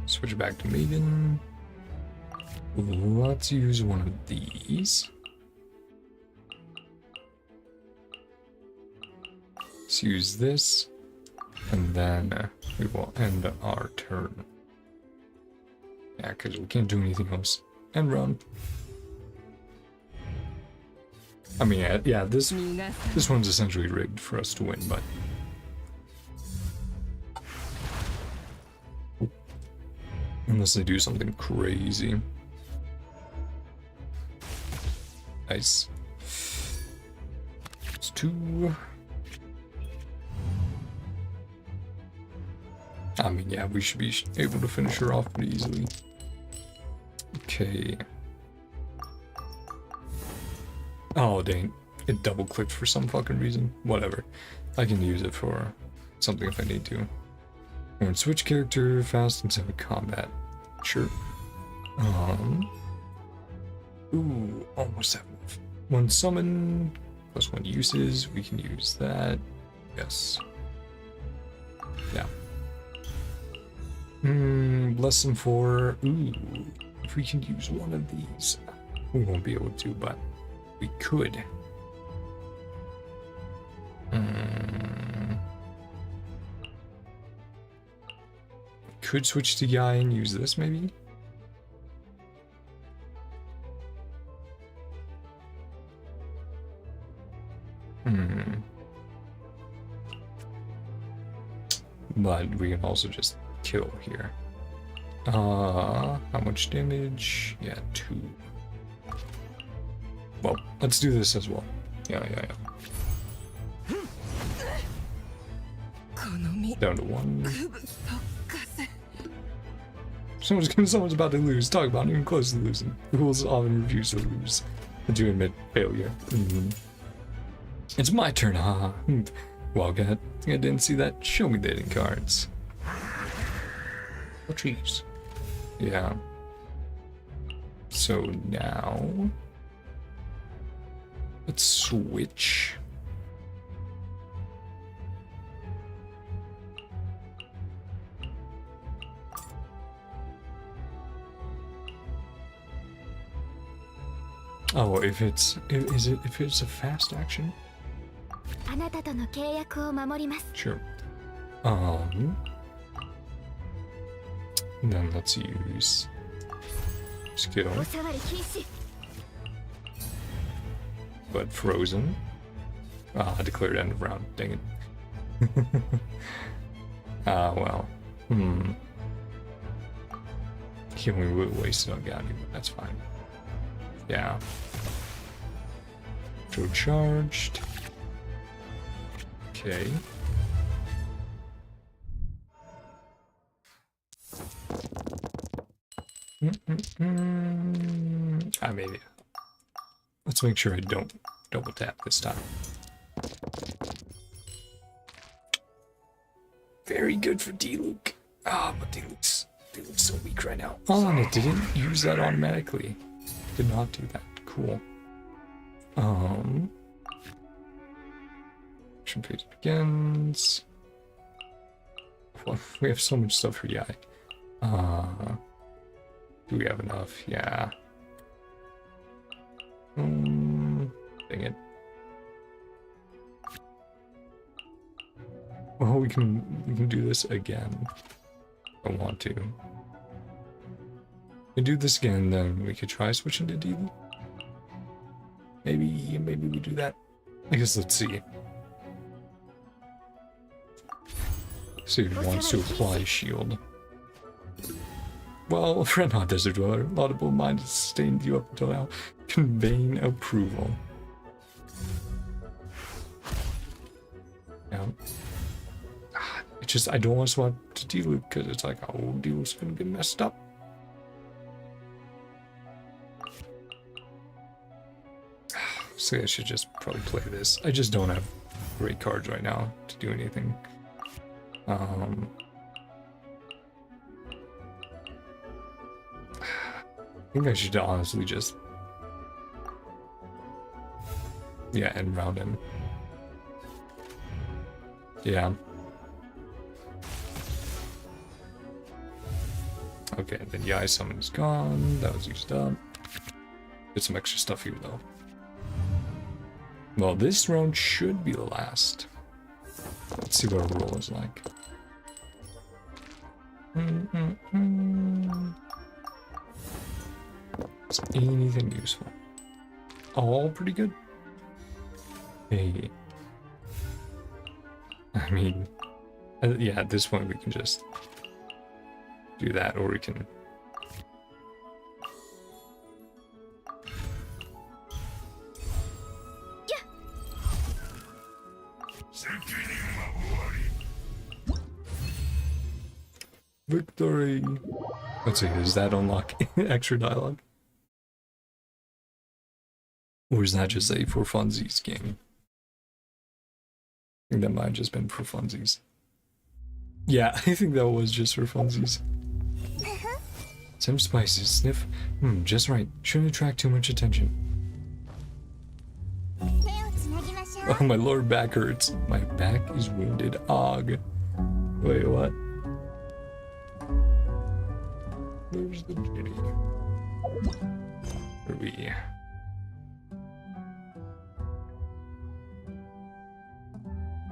Switch back to Maiden. Let's use one of these. Let's use this, and then we will end our turn. Yeah, because we can't do anything else. End run. I mean, yeah, this one's essentially rigged for us to win, but unless they do something crazy. Nice. It's 2. I mean, yeah, we should be able to finish her off pretty easily. Okay. Oh, dang. It double clicked for some fucking reason. Whatever. I can use it for something if I need to. And switch character, fast and semi combat. Sure. Ooh, almost have enough. 1 summon, plus 1 uses. We can use that. Yes. Yeah. Less than 4. Ooh. If we can use one of these. We won't be able to, but we could. Could switch to Yai and use this maybe? But we can also just kill here. How much damage? Yeah, 2. Well, let's do this as well. Yeah. Down to 1. Someone's about to lose. Talk about even close to losing. Fools often refuse to lose. To admit failure. It's my turn, haha. Wildcat, I didn't see that. Show me the hitting cards. Oh, jeez. Yeah. So now, let's switch. Oh, if it's a fast action? Sure. Then let's use skill. But frozen. Declared end of round. Dang it. Well. Healing will waste it on Gaudi, but that's fine. Yeah. Joe charged. Okay. I made it. Let's make sure I don't double tap this time. Very good for D-Luke. But D-Luke's so weak right now. Oh, and it didn't use that automatically. Did not do that. Cool. Action phase begins. Well, we have so much stuff for Yai. Do we have enough? Yeah. Dang it. Well, we can do this again. I want to. We do this again, then we could try switching to D. Maybe we do that. I guess let's see. See if he wants to apply shield. Well, friend not desert dweller, laudable mind has sustained you up until now. Conveying approval. Yeah. It's just I don't want to swap to D-Luke because it's like, oh, D-Luke's gonna get messed up. So I should just probably play this. I just don't have great cards right now to do anything. I think I should honestly just, yeah, end round him. Yeah. Okay, then Yai summon's gone. That was used up. Get some extra stuff here though. Well, this round should be the last. Let's see what our roll is like. Is anything useful? All pretty good. Hey. I mean, yeah, at this point we can just do that, or we can... Victory! Let's see, does that unlock extra dialogue? Or is that just a for funsies game? I think that might have just been for funsies. Yeah, I think that was just for funsies. Some spices, sniff. Just right. Shouldn't attract too much attention. Oh, my lower back hurts. My back is wounded. Og. Wait, what? Where's the kitty? Where are we?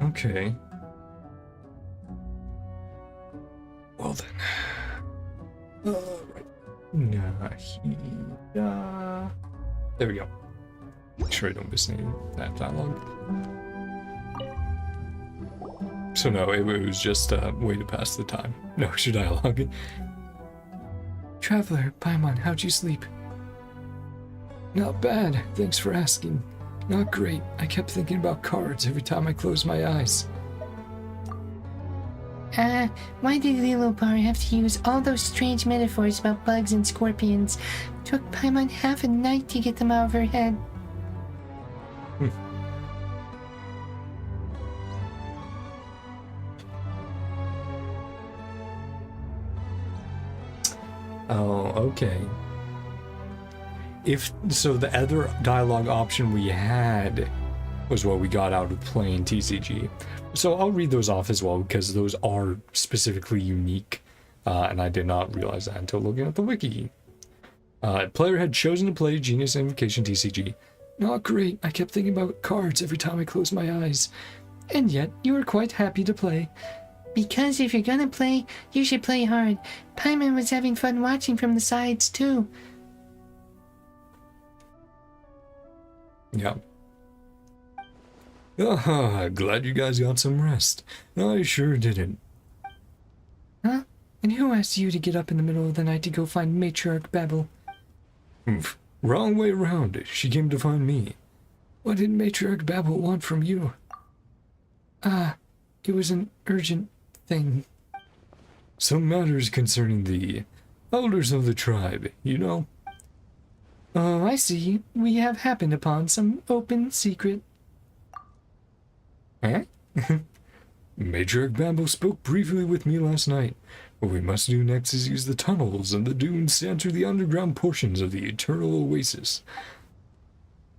Okay. Well then. Right. There we go. Make sure I don't miss any of that dialogue. So no, it was just a way to pass the time. No extra dialogue. Traveler, Paimon, how'd you sleep? Not bad, thanks for asking. Not great. I kept thinking about cards every time I closed my eyes. Why did Lilopar have to use all those strange metaphors about bugs and scorpions? Took Paimon half a night to get them out of her head. Oh, okay. If so, the other dialogue option we had was what we got out of playing TCG. So I'll read those off as well because those are specifically unique, and I did not realize that until looking at the wiki. Player had chosen to play Genius Invocation TCG. Not great. I kept thinking about cards every time I closed my eyes. And yet, you were quite happy to play. Because if you're gonna play, you should play hard. Paimon was having fun watching from the sides, too. Yeah. Glad you guys got some rest. I sure didn't. Huh? And who asked you to get up in the middle of the night to go find Matriarch Babel? Wrong way around. She came to find me. What did Matriarch Babel want from you? It was an urgent thing. Some matters concerning the elders of the tribe, you know? Oh, I see. We have happened upon some open secret. Huh? Matriarch Babel spoke briefly with me last night. What we must do next is use the tunnels and the dunes to enter the underground portions of the Eternal Oasis.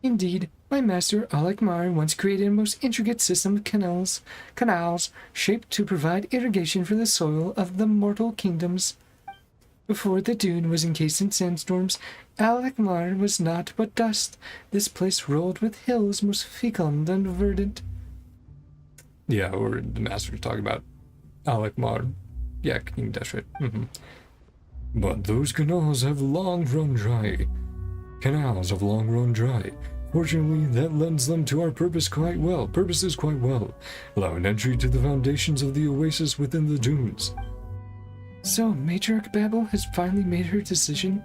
Indeed, my master Alekmar once created a most intricate system of canals shaped to provide irrigation for the soil of the mortal kingdoms. Before the dune was encased in sandstorms, Alekmar was naught but dust. This place rolled with hills most fecund and verdant. Yeah, or the master's talking about Alekmar. Yeah, King Deshret. But those canals have long run dry. Fortunately, that lends them to our purposes quite well, allowing entry to the foundations of the oasis within the dunes. So, Matriarch Babel has finally made her decision?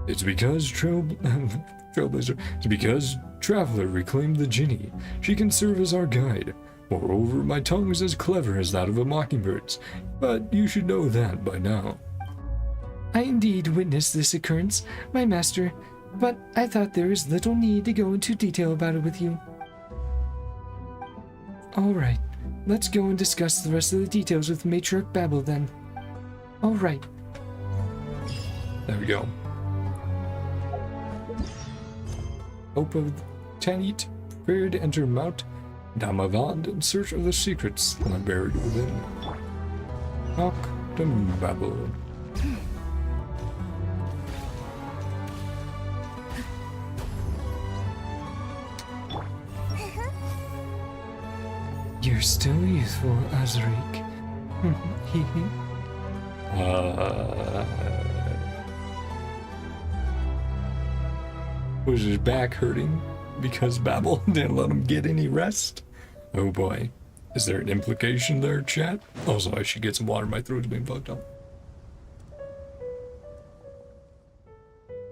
It's because Trailblazer. It's because Traveler reclaimed the Jinni. She can serve as our guide. Moreover, my tongue is as clever as that of a mockingbird's, but you should know that by now. I indeed witnessed this occurrence, my master, but I thought there is little need to go into detail about it with you. Alright, let's go and discuss the rest of the details with Matriarch Babel then. Alright. There we go. Hope of Tanit, prepared to enter Mount Damavand in search of the secrets that are buried within. Talk to Babel. You're still youthful, Azariq. Was his back hurting because Babel didn't let him get any rest? Oh boy. Is there an implication there, chat? Also, I should get some water. My throat's being fucked up.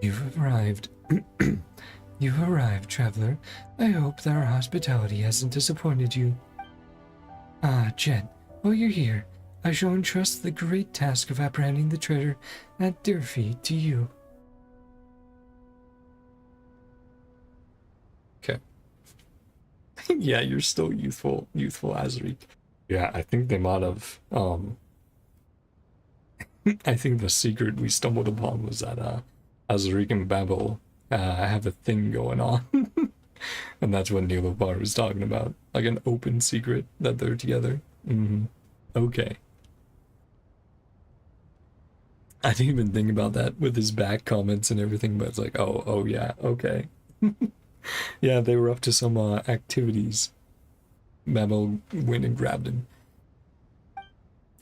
You've arrived. You've arrived, traveler. I hope that our hospitality hasn't disappointed you. Ah, Jeht, while you're here, I shall entrust the great task of apprehending the traitor at Dirge to you. Okay. Yeah, you're still youthful Azariq. Yeah, I think they might have, I think the secret we stumbled upon was that, Azariq and Babel, have a thing going on. And that's what Nilofar was talking about. Like an open secret that they're together. Okay. I didn't even think about that with his back comments and everything, but it's like, oh yeah, okay. Yeah, they were up to some activities. Babel went and grabbed him.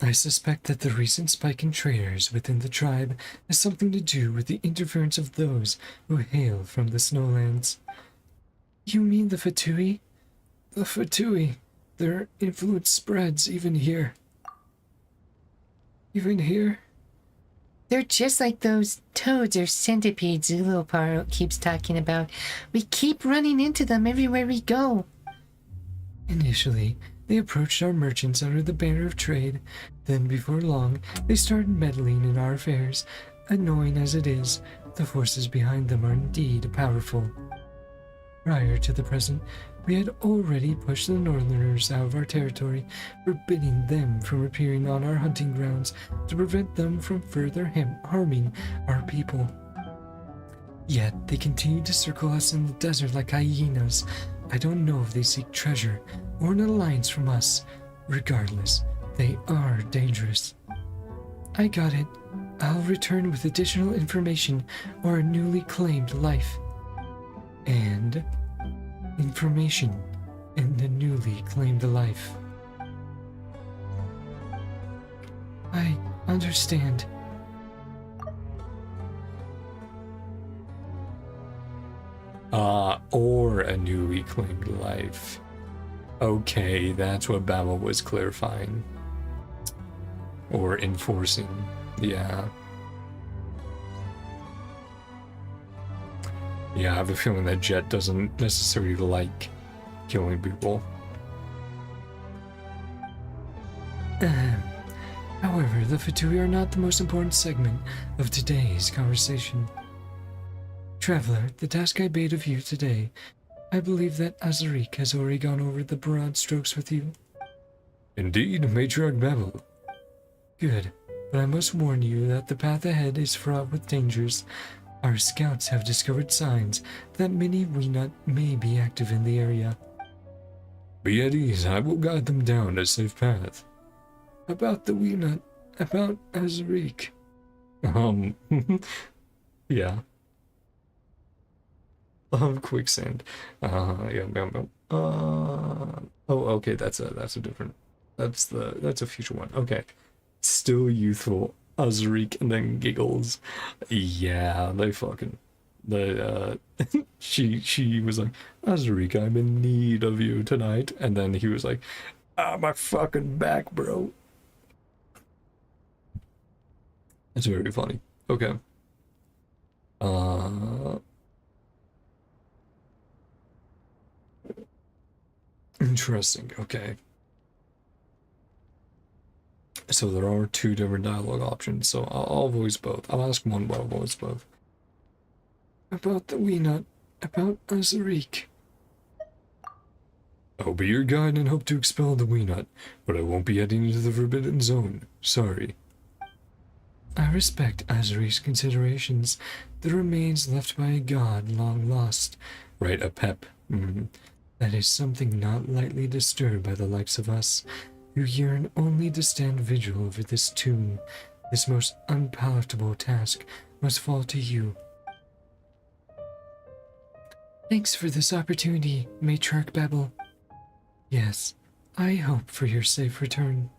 I suspect that the recent spike in traitors within the tribe has something to do with the interference of those who hail from the snowlands. You mean the Fatui? The Fatui. Their influence spreads even here. Even here? They're just like those toads or centipedes Zulopar keeps talking about. We keep running into them everywhere we go. Initially, they approached our merchants under the banner of trade. Then, before long, they started meddling in our affairs. Annoying as it is, the forces behind them are indeed powerful. Prior to the present, we had already pushed the Northerners out of our territory, forbidding them from appearing on our hunting grounds to prevent them from further harming our people. Yet they continue to circle us in the desert like hyenas. I don't know if they seek treasure or an alliance from us. Regardless, they are dangerous. I got it. I'll return with additional information or a newly claimed life. And information in the newly claimed life. I understand. Or a newly claimed life. Okay, that's what Babel was clarifying. Or enforcing. Yeah. Yeah, I have a feeling that Jeht doesn't necessarily like killing people. However, the Fatui are not the most important segment of today's conversation. Traveler, the task I bade of you today, I believe that Azariq has already gone over the broad strokes with you. Indeed, Matriarch Babel. Good, but I must warn you that the path ahead is fraught with dangers. Our scouts have discovered signs that many Weenut may be active in the area. Be at ease, I will guide them down a safe path. About the Weenut, about Azariq. Yeah. Quicksand. Yeah. Oh, okay, that's a different. That's a future one. Okay. Still youthful. Azariq and then giggles. Yeah, they fucking. She was like, Azariq, I'm in need of you tonight. And then he was like, my fucking back, bro. It's very funny. Okay. Interesting. Okay. So there are two different dialogue options, so I'll voice both. I'll ask one, but I'll voice both. About the Weenut, about Azariq. I'll be your guide and hope to expel the Weenut, but I won't be heading into the Forbidden Zone. Sorry. I respect Azariq's considerations. The remains left by a god long lost. Right, a pep. That is something not lightly disturbed by the likes of us, who yearn only to stand vigil over this tomb. This most unpalatable task must fall to you. Thanks for this opportunity, Matriarch Babel. Yes, I hope for your safe return.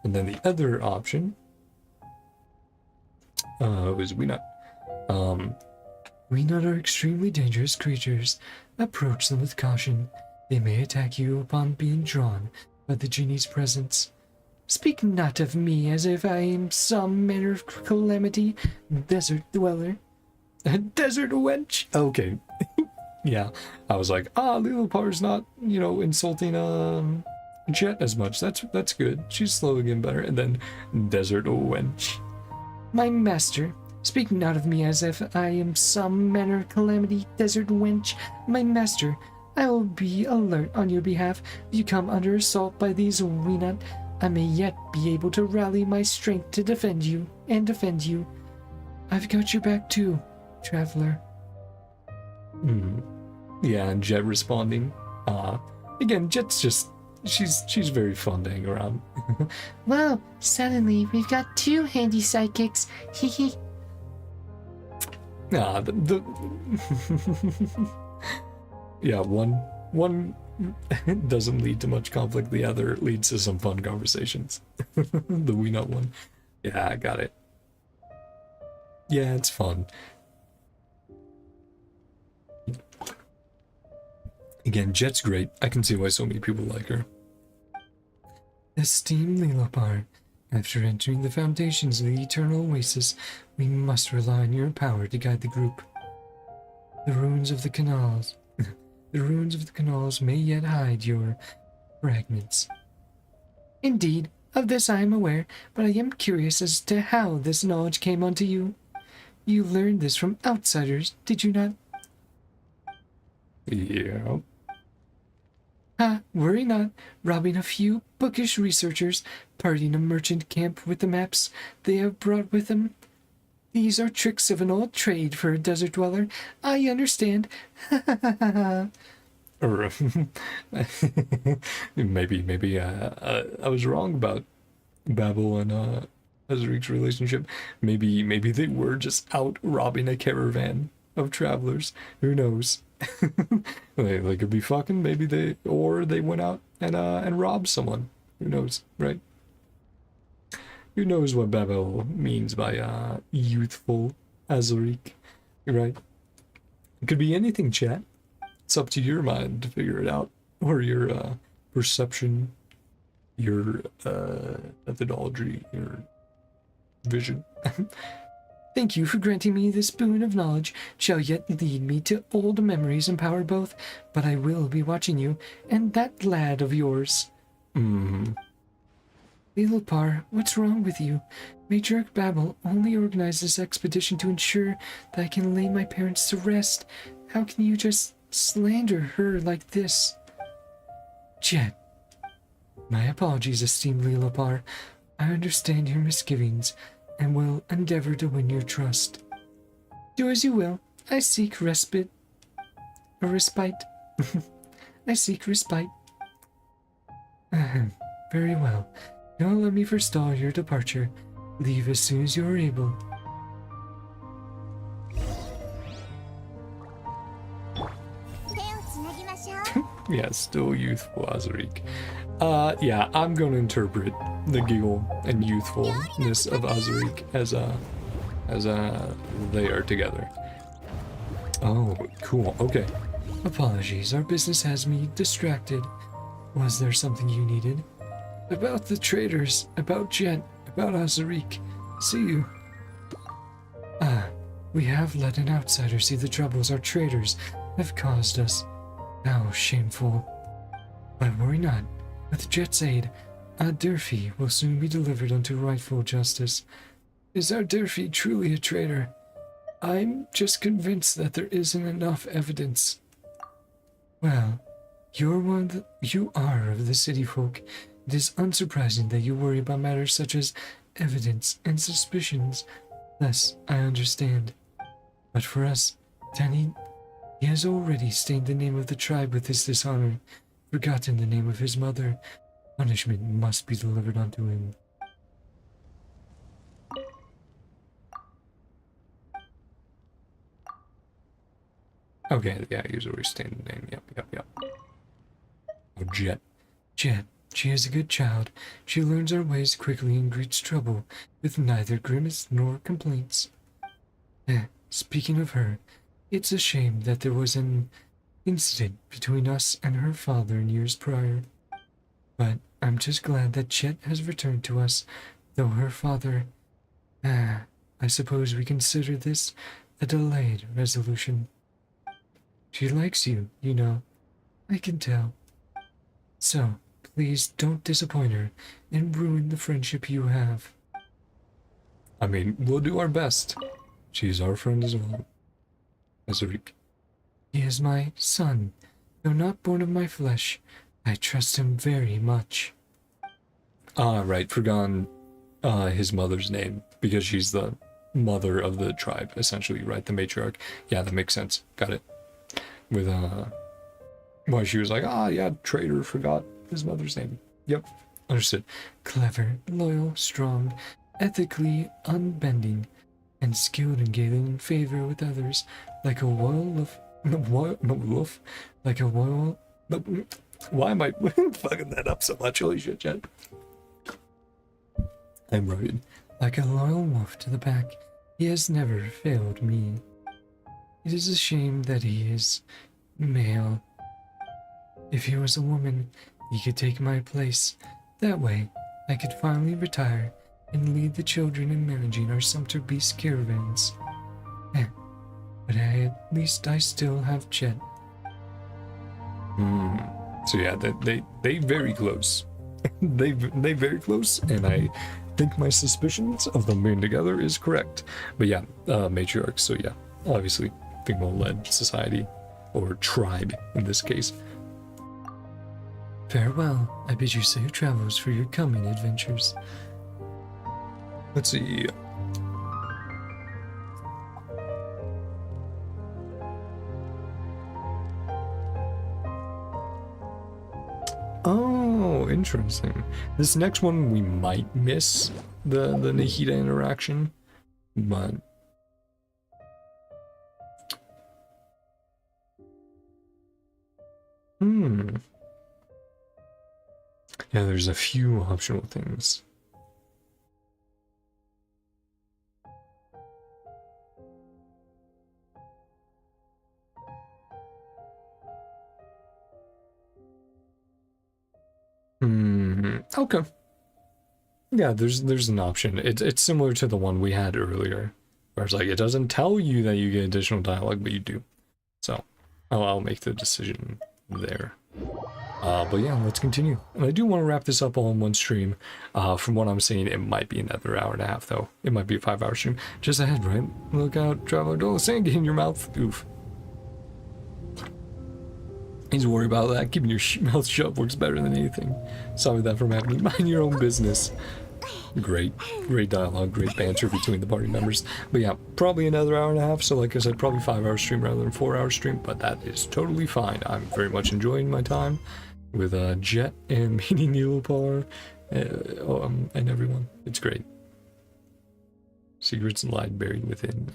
And then the other option was we not. Weenot are extremely dangerous creatures. Approach them with caution. They may attack you upon being drawn by the genie's presence. Speak not of me as if I am some manner of calamity, desert dweller. Desert wench. Okay. Yeah. I was like, Lilopar's not, insulting Jeht as much. That's good. She's slowly getting better. And then desert wench. My master, speak not of me as if I am some manner of calamity, desert wench. My master, I will be alert on your behalf. If you come under assault by these Weenot, I may yet be able to rally my strength to defend you. I've got your back too, traveler. Yeah, and Jeht responding. Again, Jet's just she's very fun to hang around. Well, suddenly we've got 2 handy sidekicks. Hee hee. The yeah, one doesn't lead to much conflict. The other leads to some fun conversations. The Weenot one. Yeah, I got it. Yeah, it's fun. Again, Jet's great. I can see why so many people like her. Esteemed Lilopar, after entering the foundations of the Eternal Oasis, we must rely on your power to guide the group. The ruins of the canals may yet hide your fragments. Indeed, of this I am aware, but I am curious as to how this knowledge came onto you. You learned this from outsiders, did you not? Yeah. Worry not, robbing a few bookish researchers, parting a merchant camp with the maps they have brought with them. These are tricks of an old trade for a desert dweller. I understand. Or maybe I was wrong about Babel and Azuric's relationship. Maybe they were just out robbing a caravan of travelers. Who knows? They could be fucking. Maybe they went out and robbed someone. Who knows, right? Who knows what Babel means by youthful Azuric, right? It could be anything, chat. It's up to your mind to figure it out, or your perception, your methodology, your vision. Thank you for granting me this boon of knowledge. Shall yet lead me to old memories and power both, but I will be watching you, and that lad of yours. Lilopar, what's wrong with you? Matriarch Babel only organized this expedition to ensure that I can lay my parents to rest. How can you just slander her like this? Jeht. My apologies, esteemed Lilopar. I understand your misgivings, and will endeavor to win your trust. Do as you will. I seek respite. A respite. I seek respite. Very well. Don't let me forestall your departure. Leave as soon as you are able. Yeah, still youthful Azuric. Yeah, I'm gonna interpret the giggle and youthfulness of Azuric as they are together. Oh, cool. Okay. Apologies, our business has me distracted. Was there something you needed? About the traders, about Jeht, about Azuric. See you. We have let an outsider see the troubles our traders have caused us. How shameful. But worry not. With Jet's aid, our Durfee will soon be delivered unto rightful justice. Is our Durfee truly a traitor? I'm just convinced that there isn't enough evidence. Well, you are of the city folk. It is unsurprising that you worry about matters such as evidence and suspicions. Thus, I understand. But for us, Danny, he has already stained the name of the tribe with his dishonor, forgotten the name of his mother. Punishment must be delivered unto him. Okay, yeah, he's already stated the name. Yep. Oh, Jeht. Jeht, She is a good child. She learns our ways quickly and greets trouble with neither grimace nor complaints. Speaking of her, it's a shame that there was an incident between us and her father in years prior. But I'm just glad that Jeht has returned to us, though her father... I suppose we consider this a delayed resolution. She likes you, you know. I can tell. So, please don't disappoint her and ruin the friendship you have. I mean, we'll do our best. She's our friend as well. Azariq. He is my son. Though not born of my flesh, I trust him very much. Ah, right, forgotten his mother's name, because she's the mother of the tribe, essentially, right? The matriarch. Yeah, that makes sense. Got it. With, why she was like, yeah, traitor, forgot his mother's name. Yep, understood. Clever, loyal, strong, ethically unbending, and skilled in gaining favor with others, like a wolf, like a royal... Why am I fucking that up so much? Holy shit, Jen. I'm right. Like a loyal wolf to the pack, he has never failed me. It is a shame that he is male. If he was a woman, he could take my place. That way, I could finally retire and lead the children in managing our Sumter Beast caravans. But at least I still have Jeht. So yeah, they very close. they very close, and I think my suspicions of them being together is correct. But yeah, matriarch, so yeah, obviously female-led society, or tribe in this case. Farewell. I bid you safe travels for your coming adventures. Let's see. Oh, interesting. This next one we might miss the Nahida interaction, but yeah, there's a few optional things. Okay. Yeah, there's an option. It's similar to the one we had earlier, where it's like it doesn't tell you that you get additional dialogue, but you do. So I'll make the decision there. But yeah, let's continue. And I do want to wrap this up all in one stream. From what I'm seeing, it might be another hour and a half, though. It might be a 5-hour stream. Just ahead, right? Look out, traveler, don't sand get in your mouth. Oof. He's worried about that. Keeping your mouth shut works better than anything. Sorry that from happening. Mind your own business. Great dialogue, great banter between the party members. But yeah, probably another hour and a half. So like I said, probably 5-hour stream rather than 4-hour stream. But that is totally fine. I'm very much enjoying my time with Jeht and meeting Nilopar and everyone. It's great. Secrets lie buried within.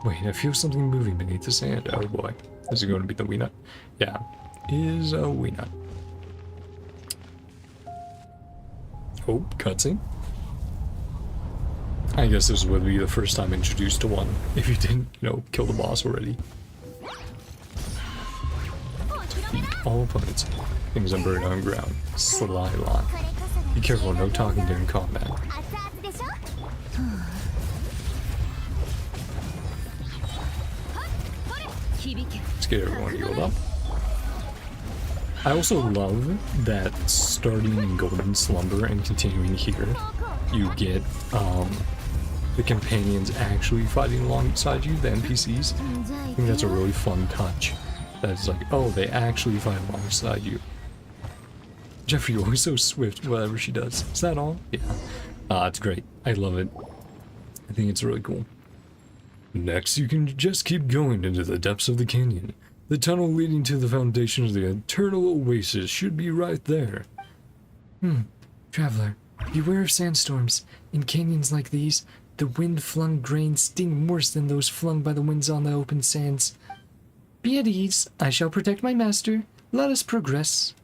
Wait, I feel something moving beneath the sand. Oh boy. Is it going to be the Weenut? Yeah. Is a Weenut. Oh, cutscene. I guess this would be the first time introduced to one, if you didn't, kill the boss already. All opponents. Things are buried on ground. Sly lot. Be careful, no talking during combat. Let's get everyone healed up. I also love that starting in Golden Slumber and continuing here, you get the companions actually fighting alongside you, the NPCs. I think that's a really fun touch. That's like, oh, they actually fight alongside you. Jeffrey, you're always so swift, whatever she does. Is that all? Yeah. It's great. I love it. I think it's really cool. Next, you can just keep going into the depths of the canyon. The tunnel leading to the foundation of the eternal oasis should be right there. Traveler, Beware of sandstorms. In canyons like these, the wind-flung grains sting worse than those flung by the winds on the open sands. Be at ease. I shall protect my master. Let us progress.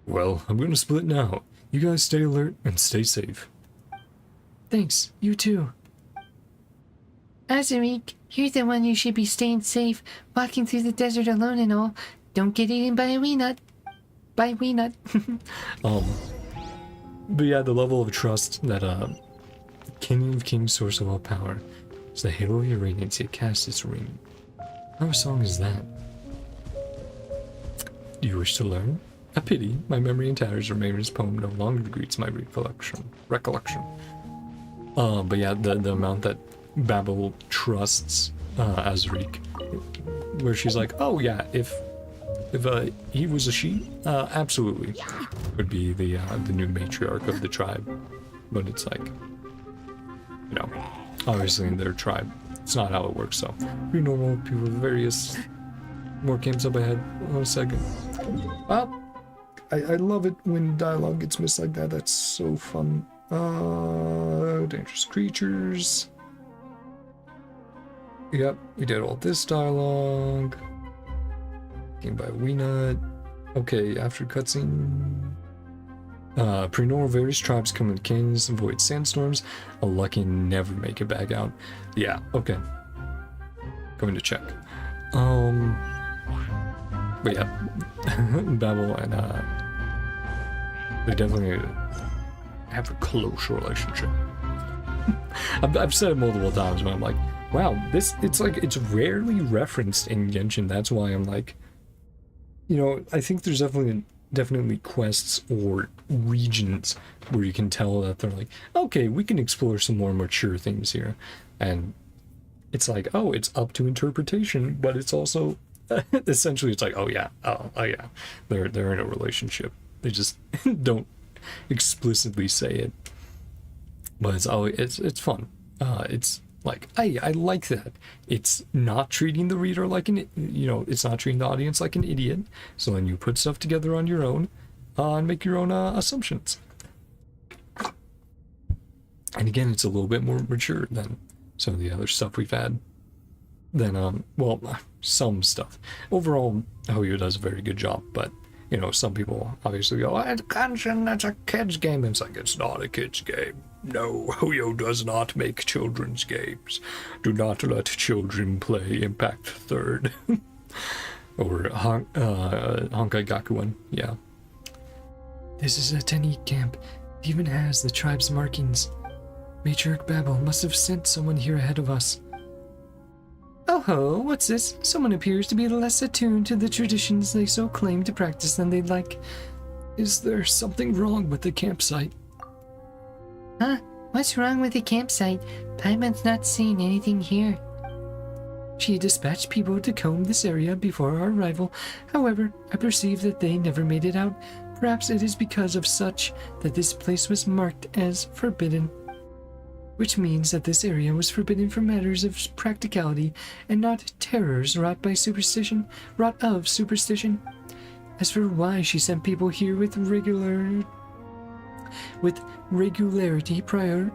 Well, I'm gonna split now. You guys stay alert and stay safe. Thanks. You too. Azarik, you're the one who should be staying safe, walking through the desert alone and all. Don't get eaten by a wee nut. By wee nut. But yeah, the level of trust that King of Kings, source of all power, is the halo of your radiance, it casts its ring. How song is that? Do you wish to learn? A pity, my memory in tatters remain this poem no longer greets my recollection. But yeah, the amount that Babel trusts Azarik, where she's like, oh yeah, if he was a she, absolutely, would be the new matriarch of the tribe. But it's like, you know, obviously in their tribe, it's not how it works. So pretty normal. People with various more camps up ahead. Hold on a second. Well, I love it when dialogue gets missed like that. That's so fun. Dangerous creatures. Yep, we did all this dialogue. Came by Weenut. Okay, after cutscene. Pre-normal various tribes come in canyons, avoid sandstorms. A lucky never make it back out. Yeah, okay. Going to check. But yeah, Babel and they definitely have a close relationship. I've said it multiple times, but I'm like, wow, it's rarely referenced in Genshin. That's why I'm like, you know, I think there's definitely quests or regions where you can tell that they're like, okay, we can explore some more mature things here, and it's like, oh, it's up to interpretation, but it's also essentially it's like, oh yeah, they're in a relationship. They just don't explicitly say it, but it's fun. It's like I like that it's not treating the reader like it's not treating the audience like an idiot. So then you put stuff together on your own and make your own assumptions. And again, it's a little bit more mature than some of the other stuff we've had. Then some stuff. Overall, Hoyo does a very good job, but you know, some people obviously go, Genshin, that's a kid's game. And it's like, it's not a kid's game. No, Hoyo does not make children's games. Do not let children play Impact Third. Or Honkai Gakuen, yeah. This is a Tenii camp. It even has the tribe's markings. Matriarch Babel must have sent someone here ahead of us. Oh ho, what's this? Someone appears to be less attuned to the traditions they so claim to practice than they'd like. Is there something wrong with the campsite? Huh? What's wrong with the campsite? Paimon's not seeing anything here. She dispatched people to comb this area before our arrival. However, I perceive that they never made it out. Perhaps it is because of such that this place was marked as forbidden. Which means that this area was forbidden for matters of practicality and not terrors wrought of superstition. As for why she sent people here with regularity prior,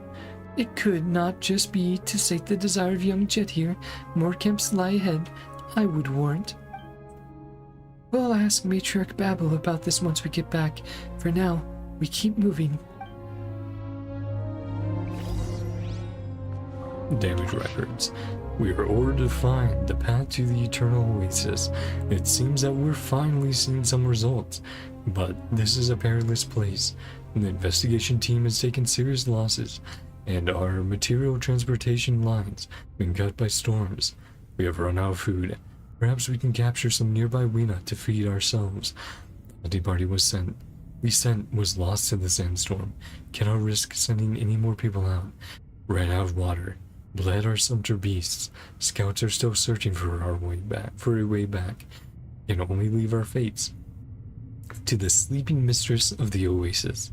it could not just be to sate the desire of young Jeht here. More camps lie ahead, I would warrant. We'll ask Matriarch Babel about this once we get back. For now, we keep moving. Damage records. We are ordered to find the path to the Eternal Oasis. It seems that we're finally seeing some results, but this is a perilous place. The investigation team has taken serious losses, and our material transportation lines have been cut by storms. We have run out of food. Perhaps we can capture some nearby Weenut to feed ourselves. The party we sent was lost to the sandstorm. Cannot risk sending any more people out. Ran out of water. Bled our sumpter beasts. Scouts are still searching for a way back. Can only leave our fates to the sleeping mistress of the oasis,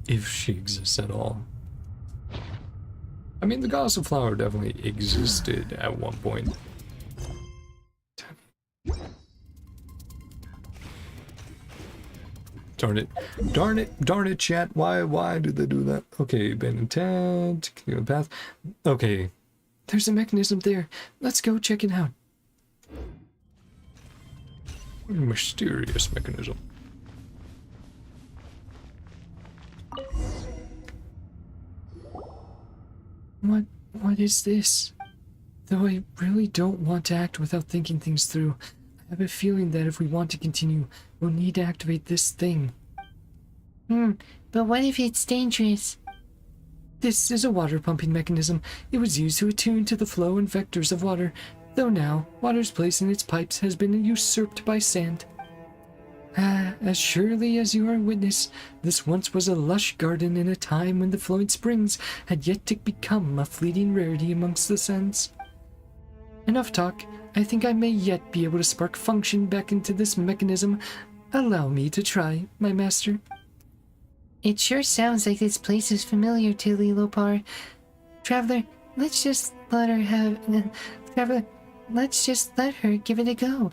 if she exists at all. I mean, the goddess of flower definitely existed at one point. Darn it. Darn it. Darn it, chat. Why did they do that? Okay, abandoned tent. Continue the path. Okay. There's a mechanism there. Let's go check it out. Mysterious mechanism. What is this? Though I really don't want to act without thinking things through, I have a feeling that if we want to continue, we'll need to activate this thing. But what if it's dangerous? This is a water pumping mechanism. It was used to attune to the flow and vectors of water, though now, water's place in its pipes has been usurped by sand. As surely as you are a witness, this once was a lush garden in a time when the flowing springs had yet to become a fleeting rarity amongst the sands. Enough talk. I think I may yet be able to spark function back into this mechanism. Allow me to try, my master. It sure sounds like this place is familiar to Lilopar. Traveler, let's just let her give it a go.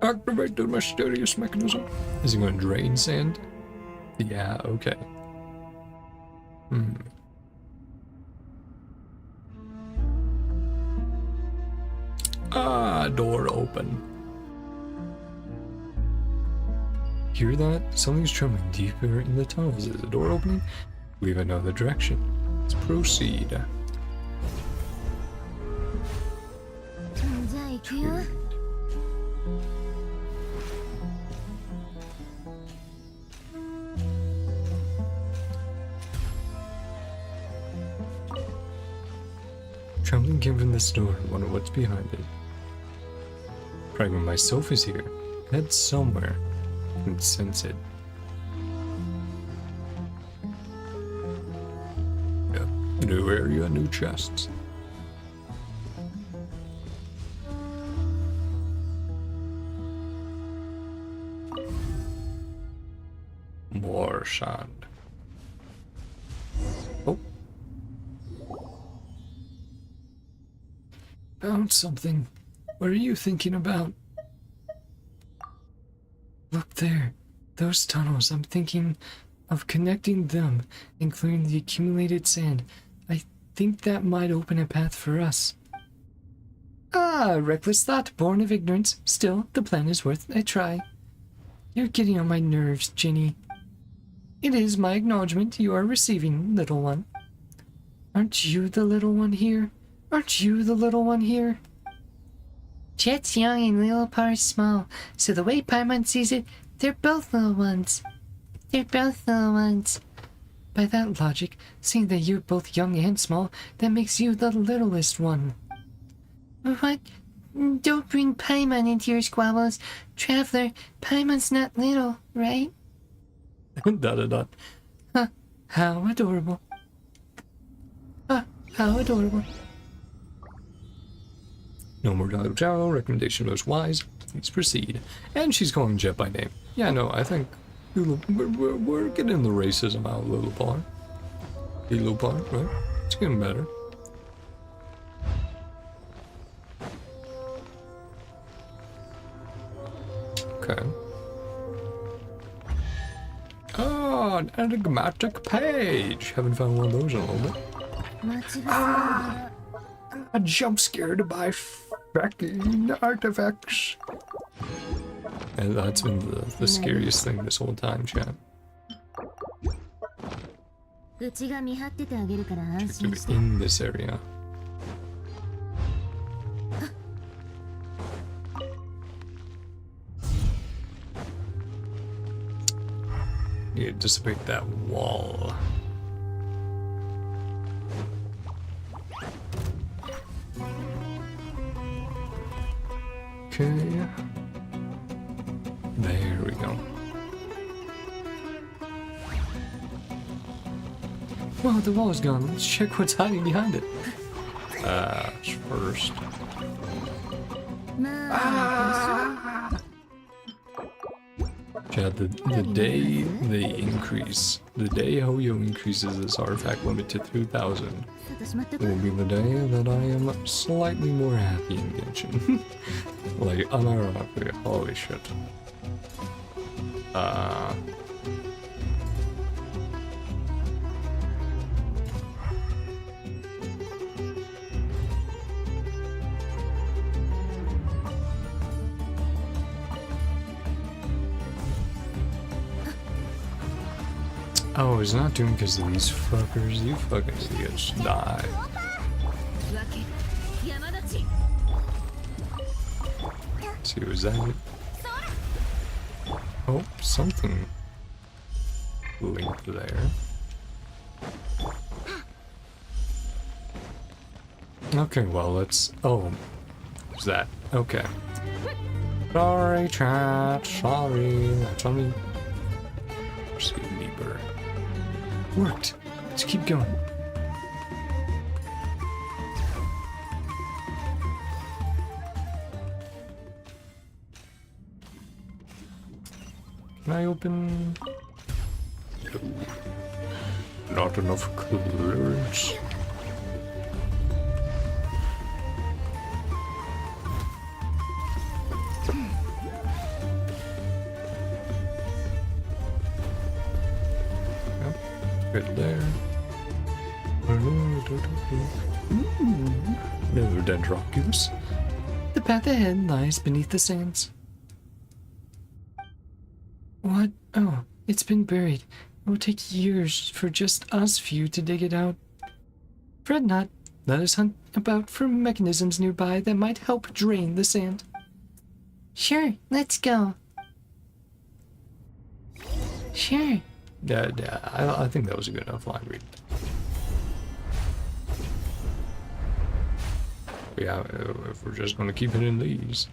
Activate the mysterious mechanism. Is he going to drain sand? Yeah, okay. Door open. Hear that? Something's trembling deeper in the tunnels. Is the door opening? We have another direction. Let's proceed. じゃあ行くよ。Trembling came from this door. Wonder what's behind it. Fragment myself is here. Head somewhere. Can sense it. Yep. New area, new chests. More sand. Oh. Found something. What are you thinking about? Look there. Those tunnels. I'm thinking of connecting them and clearing the accumulated sand. I think that might open a path for us. Reckless thought, born of ignorance. Still, the plan is worth a try. You're getting on my nerves, Ginny. It is my acknowledgement you are receiving, little one. Aren't you the little one here? Aren't you the little one here? Jet's young and Lilopar's small, so the way Paimon sees it, they're both little ones. They're both little ones. By that logic, seeing that you're both young and small, that makes you the littlest one. What? Don't bring Paimon into your squabbles. Traveler, Paimon's not little, right? Da. Huh, how adorable. How adorable. No more Jaro. Recommendation most wise. Please proceed. And she's calling Jeht by name. Yeah, no, I think we're getting the racism out of Lilopar. Lilopar, right? It's getting better. Okay. Oh, an enigmatic page. Haven't found one of those in a little bit. A jump scared by fucking artifacts. And that's been the scariest thing this whole time, chat. うちが見張っててあげるから安心して。 In this area. Need to dissipate that wall. Okay. There we go. Well, the wall is gone. Let's check what's hiding behind it. First. まあ、 Chad, the day they increase, the day Hoyo increases this artifact limit to 2,000 しまったか will be the day that I am slightly more happy in Genshin. Like, unironically, holy shit. Oh, it's not doing because of these fuckers. You fucking idiots. Die. See, was that it? Oh, something linked there. Okay, well, let's... Oh, is that? Okay. Sorry, chat. Sorry. That's on me. See, neighbor. Worked. Let's keep going. Can I open? No. Not enough clearance. Yep, good there. No Dendroculus. The path ahead lies beneath the sands. What? Oh, it's been buried. It will take years for just us few to dig it out. Fret not. Let us hunt about for mechanisms nearby that might help drain the sand. Sure, let's go. Sure. Yeah, I think that was a good enough line read. Yeah, if we're just going to keep hitting these.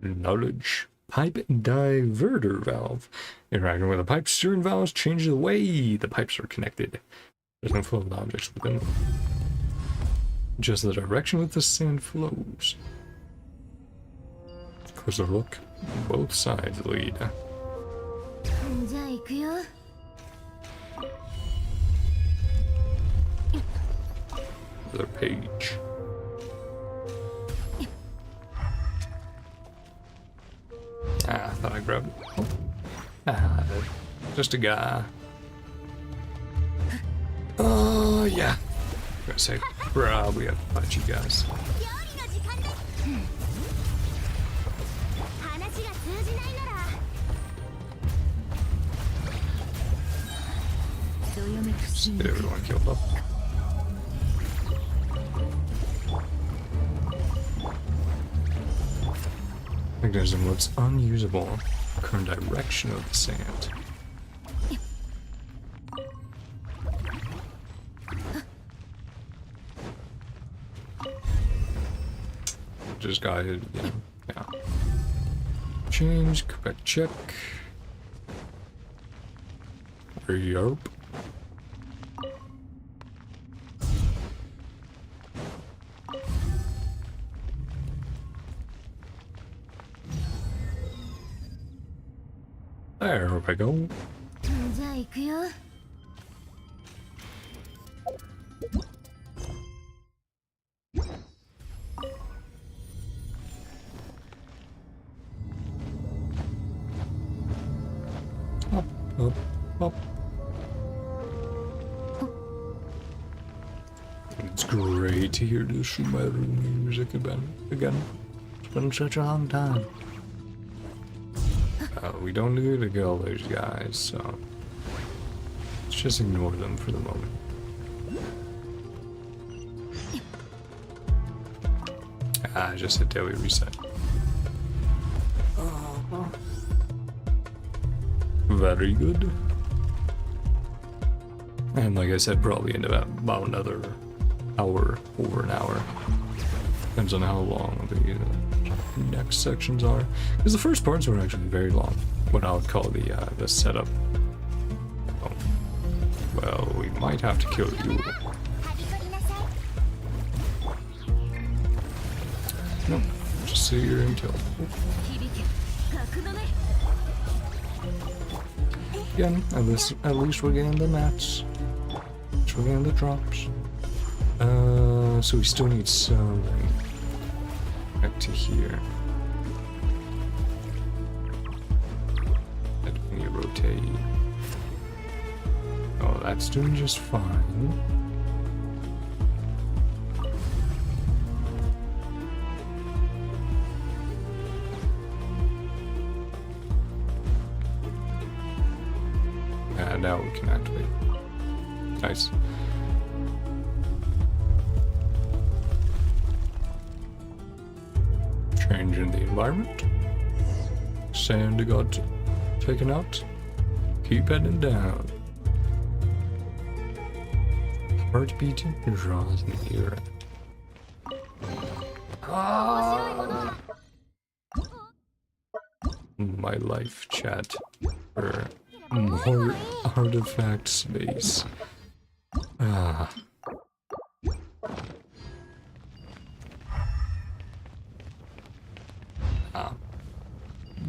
Knowledge. Pipe diverter valve. Interacting with the pipe steering valves changes the way the pipes are connected. There's no flow of objects within them. Just the direction that the sand flows. Closer look. Both sides lead. じゃあ行くよ Another page. Ah, I thought I grabbed it. Oh. Ah, just a guy. Oh, yeah. I'm gonna say, probably have to fight you guys. 料理の時間です話が通じないならどよめく Get everyone killed up. Mechanism looks unusable. Current direction of the sand. Just got it, yeah. Change, correct check. Yarp. There we go. じゃあ行くよ Up, up, up. It's great to hear the Sumeru music again. It's been such a long time. We don't need to kill those guys, so let's just ignore them for the moment. Ah, I just hit daily reset. Very good. And like I said, probably in about another hour, over an hour. Depends on how long the next sections are. Because the first parts were actually very long. What I would call the setup. Oh. Well, we might have to kill you. Nope. Just sit here and kill. Again, at least we're getting the mats. We're getting the drops. So we still need some. back to here. Let me rotate. Oh, that's doing just fine. And now we can activate. Nice. Changing the environment. Sand got taken out. Keep heading down. Heartbeat draws near. Ah! My life chat for more artifact space. Ah.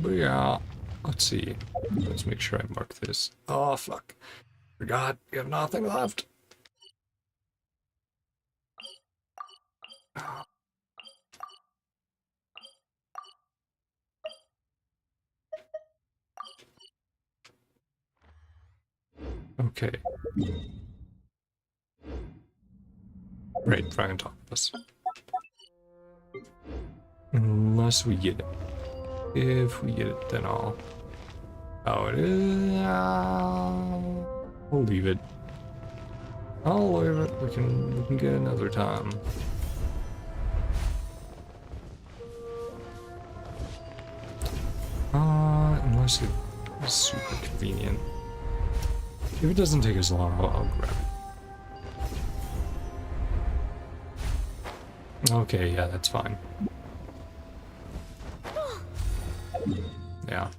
But yeah, let's see. Let's make sure I mark this. Oh, fuck. Forgot, we have nothing left. Okay. Right, right on top of us. Unless we get it. If we get it, then I'll... Oh, it is... we'll leave it. I'll leave it. We can get another time. Unless it's super convenient. If it doesn't take as long, I'll grab it. Okay, yeah, that's fine. Yeah.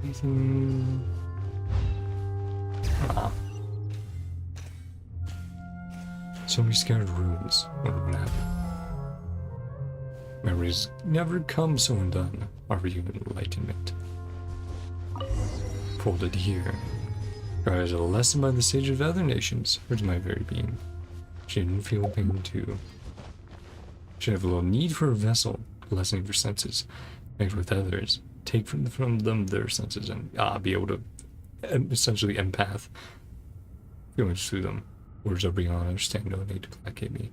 Anything? So many scattered ruins. What would happen? Memories never come so undone. Are you enlightenment? Folded here. As a lesson by the sage of other nations, or to my very being. She didn't feel pain too. She have a little need for a vessel, lessening her senses, made with others, take from them their senses and be able to essentially empath feelings through them. Words are beyond understand, no need to placate me.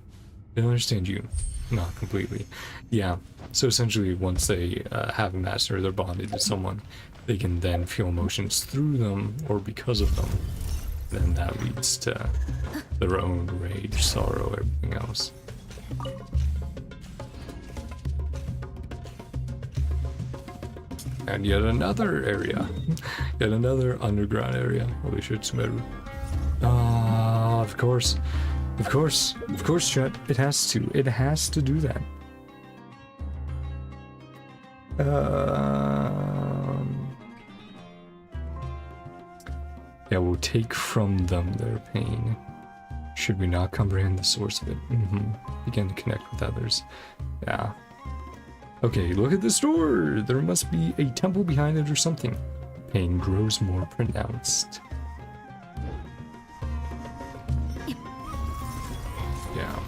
They don't understand you. Not completely. Yeah, so essentially once they have mastered their bonded to someone, they can then feel emotions through them or because of them. Then that leads to their own rage, sorrow, everything else. And yet another area. Yet another underground area. Holy shit, Sumeru. Of course. Of course, chat. It has to. It has to do that. Yeah, we'll take from them their pain. Should we not comprehend the source of it? Begin to connect with others. Yeah. Okay, look at this door. There must be a temple behind it or something. Pain grows more pronounced. Yeah.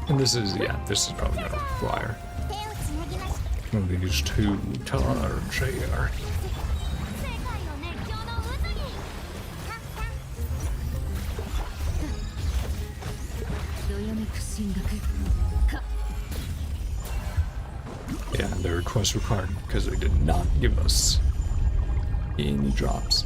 And this is probably gonna require one of these two turns here. Yeah, the request required because they did not give us any drops.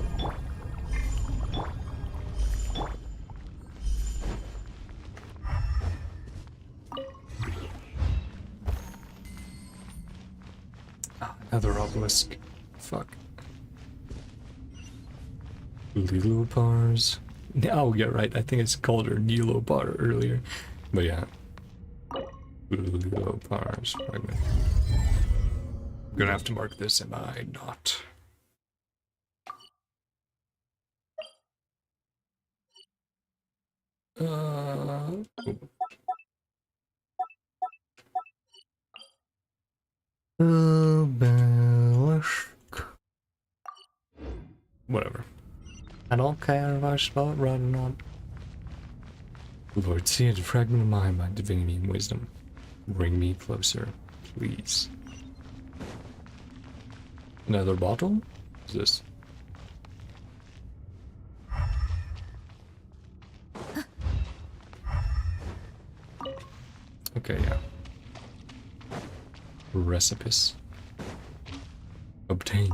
Another obelisk. Fuck. Lilopars. Oh, yeah, right. I think it's called her Nilopar earlier. But yeah. Lilopars. I'm gonna have to mark this, am I not? Obelisk. Whatever. I don't care if I spell it right or not. Lord, see a fragment of my divinity and wisdom. Bring me closer, please. Another bottle? What's this? Okay, yeah. Recipe. Obtain.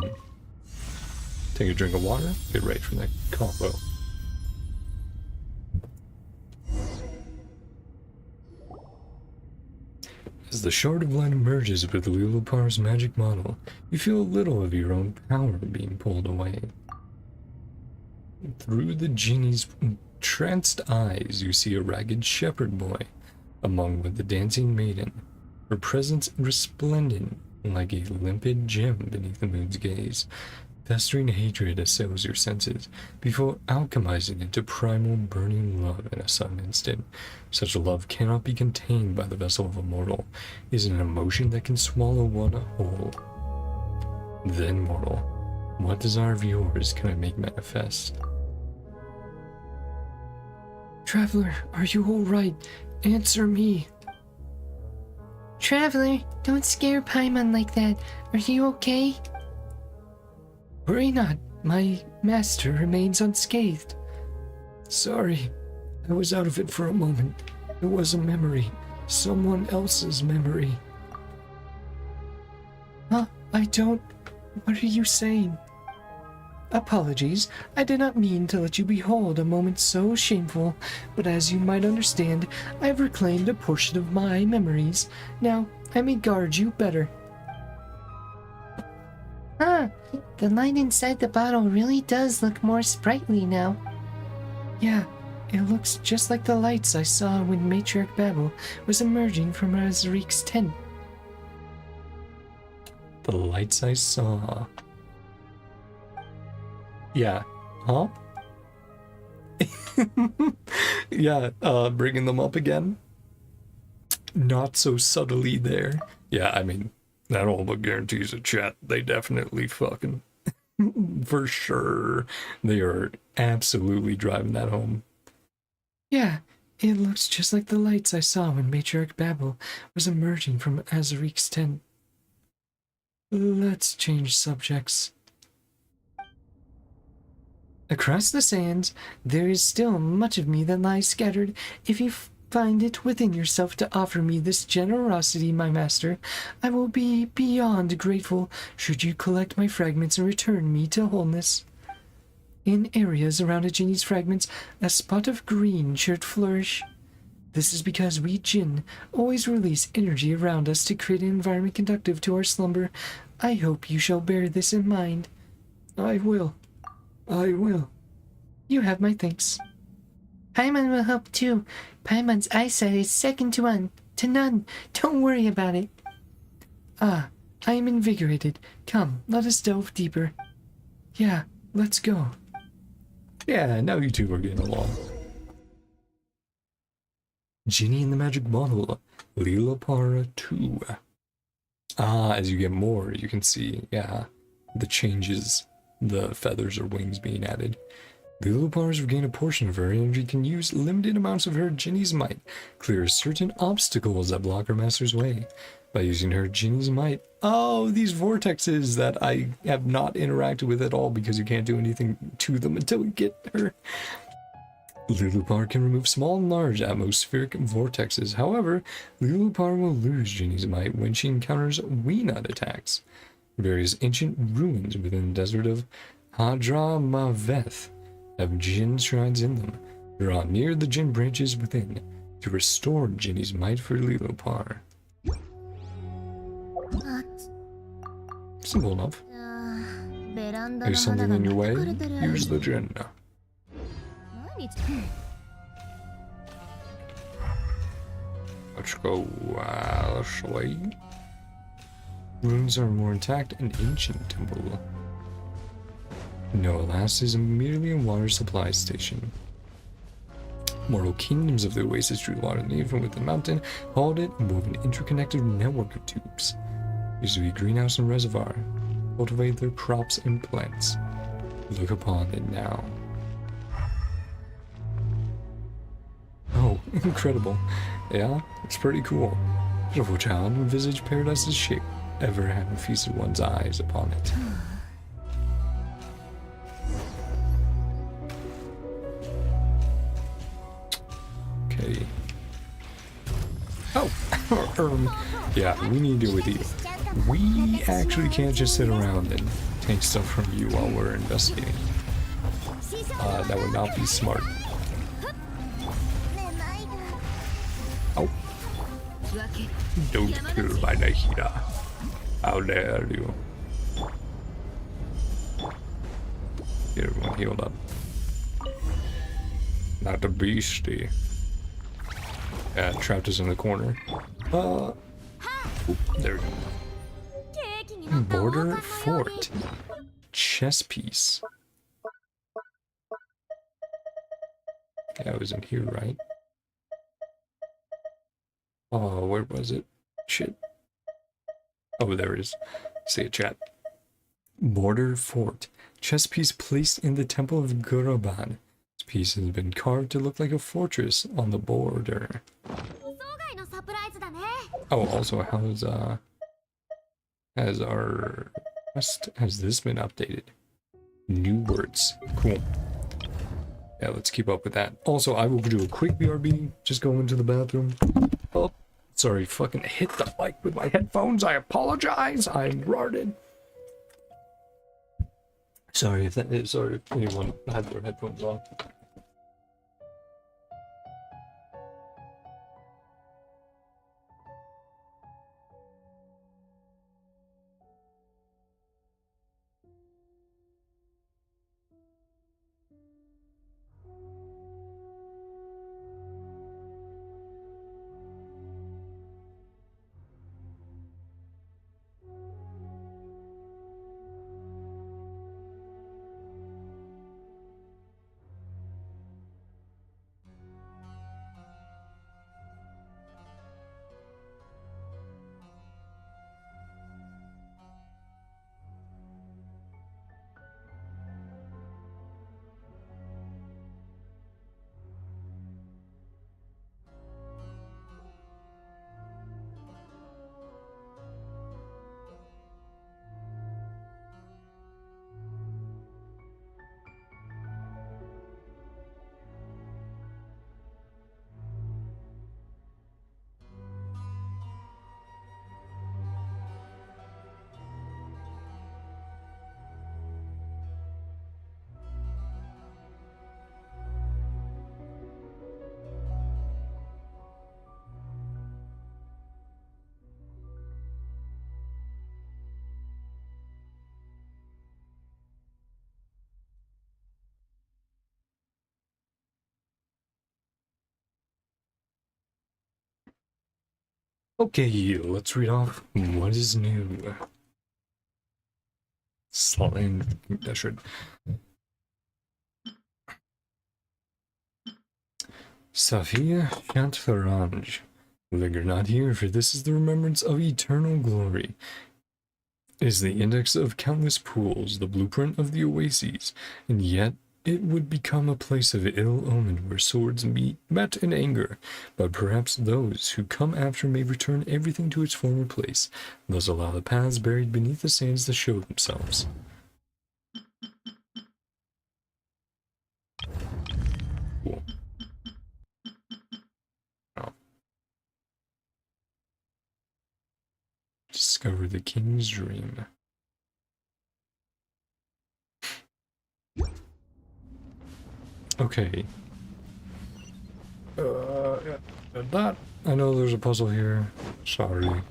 Take a drink of water, get ready for that combo. As the shard of light emerges with Lilopar's magic model, you feel a little of your own power being pulled away. Through the genie's entranced eyes, you see a ragged shepherd boy, among with the dancing maiden, her presence resplendent like a limpid gem beneath the moon's gaze. Festering hatred assails your senses, before alchemizing into primal burning love in a sudden instant. Such love cannot be contained by the vessel of a mortal. It is an emotion that can swallow one whole. Then, mortal, what desire of yours can I make manifest? Traveler, are you alright? Answer me. Traveler, don't scare Paimon like that. Are you okay? Worry not, my master remains unscathed. Sorry, I was out of it for a moment. It was a memory, someone else's memory. Huh? I don't... What are you saying? Apologies, I did not mean to let you behold a moment so shameful, but as you might understand, I have reclaimed a portion of my memories. Now, I may guard you better. Huh, the light inside the bottle really does look more sprightly now. Yeah, it looks just like the lights I saw when Matriarch Babel was emerging from Azrik's tent. The lights I saw. Yeah. Huh? Yeah, bringing them up again. Not so subtly there. Yeah, I mean, that all but guarantees a chat. They definitely fucking... For sure. They are absolutely driving that home. Yeah, it looks just like the lights I saw when Matriarch Babel was emerging from Azrik's tent. Let's change subjects. Across the sands, there is still much of me that lies scattered. If you find it within yourself to offer me this generosity, my master, I will be beyond grateful should you collect my fragments and return me to wholeness. In areas around a genie's fragments, a spot of green should flourish. This is because we Jinn always release energy around us to create an environment conducive to our slumber. I hope you shall bear this in mind. I will. You have my thanks. Paimon will help too. Paimon's eyesight is second to none. Don't worry about it. Ah, I am invigorated. Come, let us delve deeper. Yeah, let's go. Yeah, now you two are getting along. Genie in the Magic Bottle, Lilopara 2. Ah, as you get more, you can see, yeah, the changes, the feathers or wings being added. Lilopara's regain a portion of her energy, can use limited amounts of her Genie's Might, clear certain obstacles that block her master's way. By using her Genie's Might, oh, these vortexes that I have not interacted with at all because you can't do anything to them until we get her. Lilopar can remove small and large atmospheric vortexes. However, Lilopar will lose Genie's Might when she encounters Weenut attacks. Various ancient ruins within the desert of Hadramaveth have Jinn shrines in them. Draw near the Jinn branches within to restore Genie's Might for Lilopar. Simple enough. There's something in your way? Use the Jinn. Let's go, way. Ruins are more intact and ancient temple. No, alas, is merely a water supply station. Mortal kingdoms of the oasis drew water near from within the mountain, hauled it, and wove an interconnected network of tubes. Used to be greenhouse and reservoir. Cultivate their crops and plants. Look upon it now. Oh, incredible. Yeah, it's pretty cool. Beautiful child, envisage paradise's shape, ever having feasted one's eyes upon it. Okay. Oh! Yeah, we need to deal with you. We actually can't just sit around and take stuff from you while we're investigating. That would not be smart. Oh. Don't kill my Nahida. How dare you. Get everyone healed up. Not a beastie. Yeah, trapped us in the corner. Oop, there we go. Border fort. Chess piece. Okay, I was in here, right? Oh, where was it? Shit. Oh, there it is. See it, chat. Border fort. Chess piece placed in the temple of Goroban. This piece has been carved to look like a fortress on the border. Oh, also, has our quest, has this been updated? New words. Cool. Yeah, let's keep up with that. Also, I will do a quick BRB. Just go into the bathroom. Oh, sorry, fucking hit the mic with my headphones. I apologize. I'm retarded. Sorry if that is, sorry if anyone had their headphones on. Okay, let's read off what is new. Slightly, I should. Safia Shantharanj. Linger not here, for this is the remembrance of eternal glory. It is the index of countless pools, the blueprint of the oases, and yet it would become a place of ill omen where swords met in anger. But perhaps those who come after may return everything to its former place, thus allow the paths buried beneath the sands to show themselves. Cool. Oh. Discover the king's dream. Okay. Yeah, that. I know there's a puzzle here. Sorry.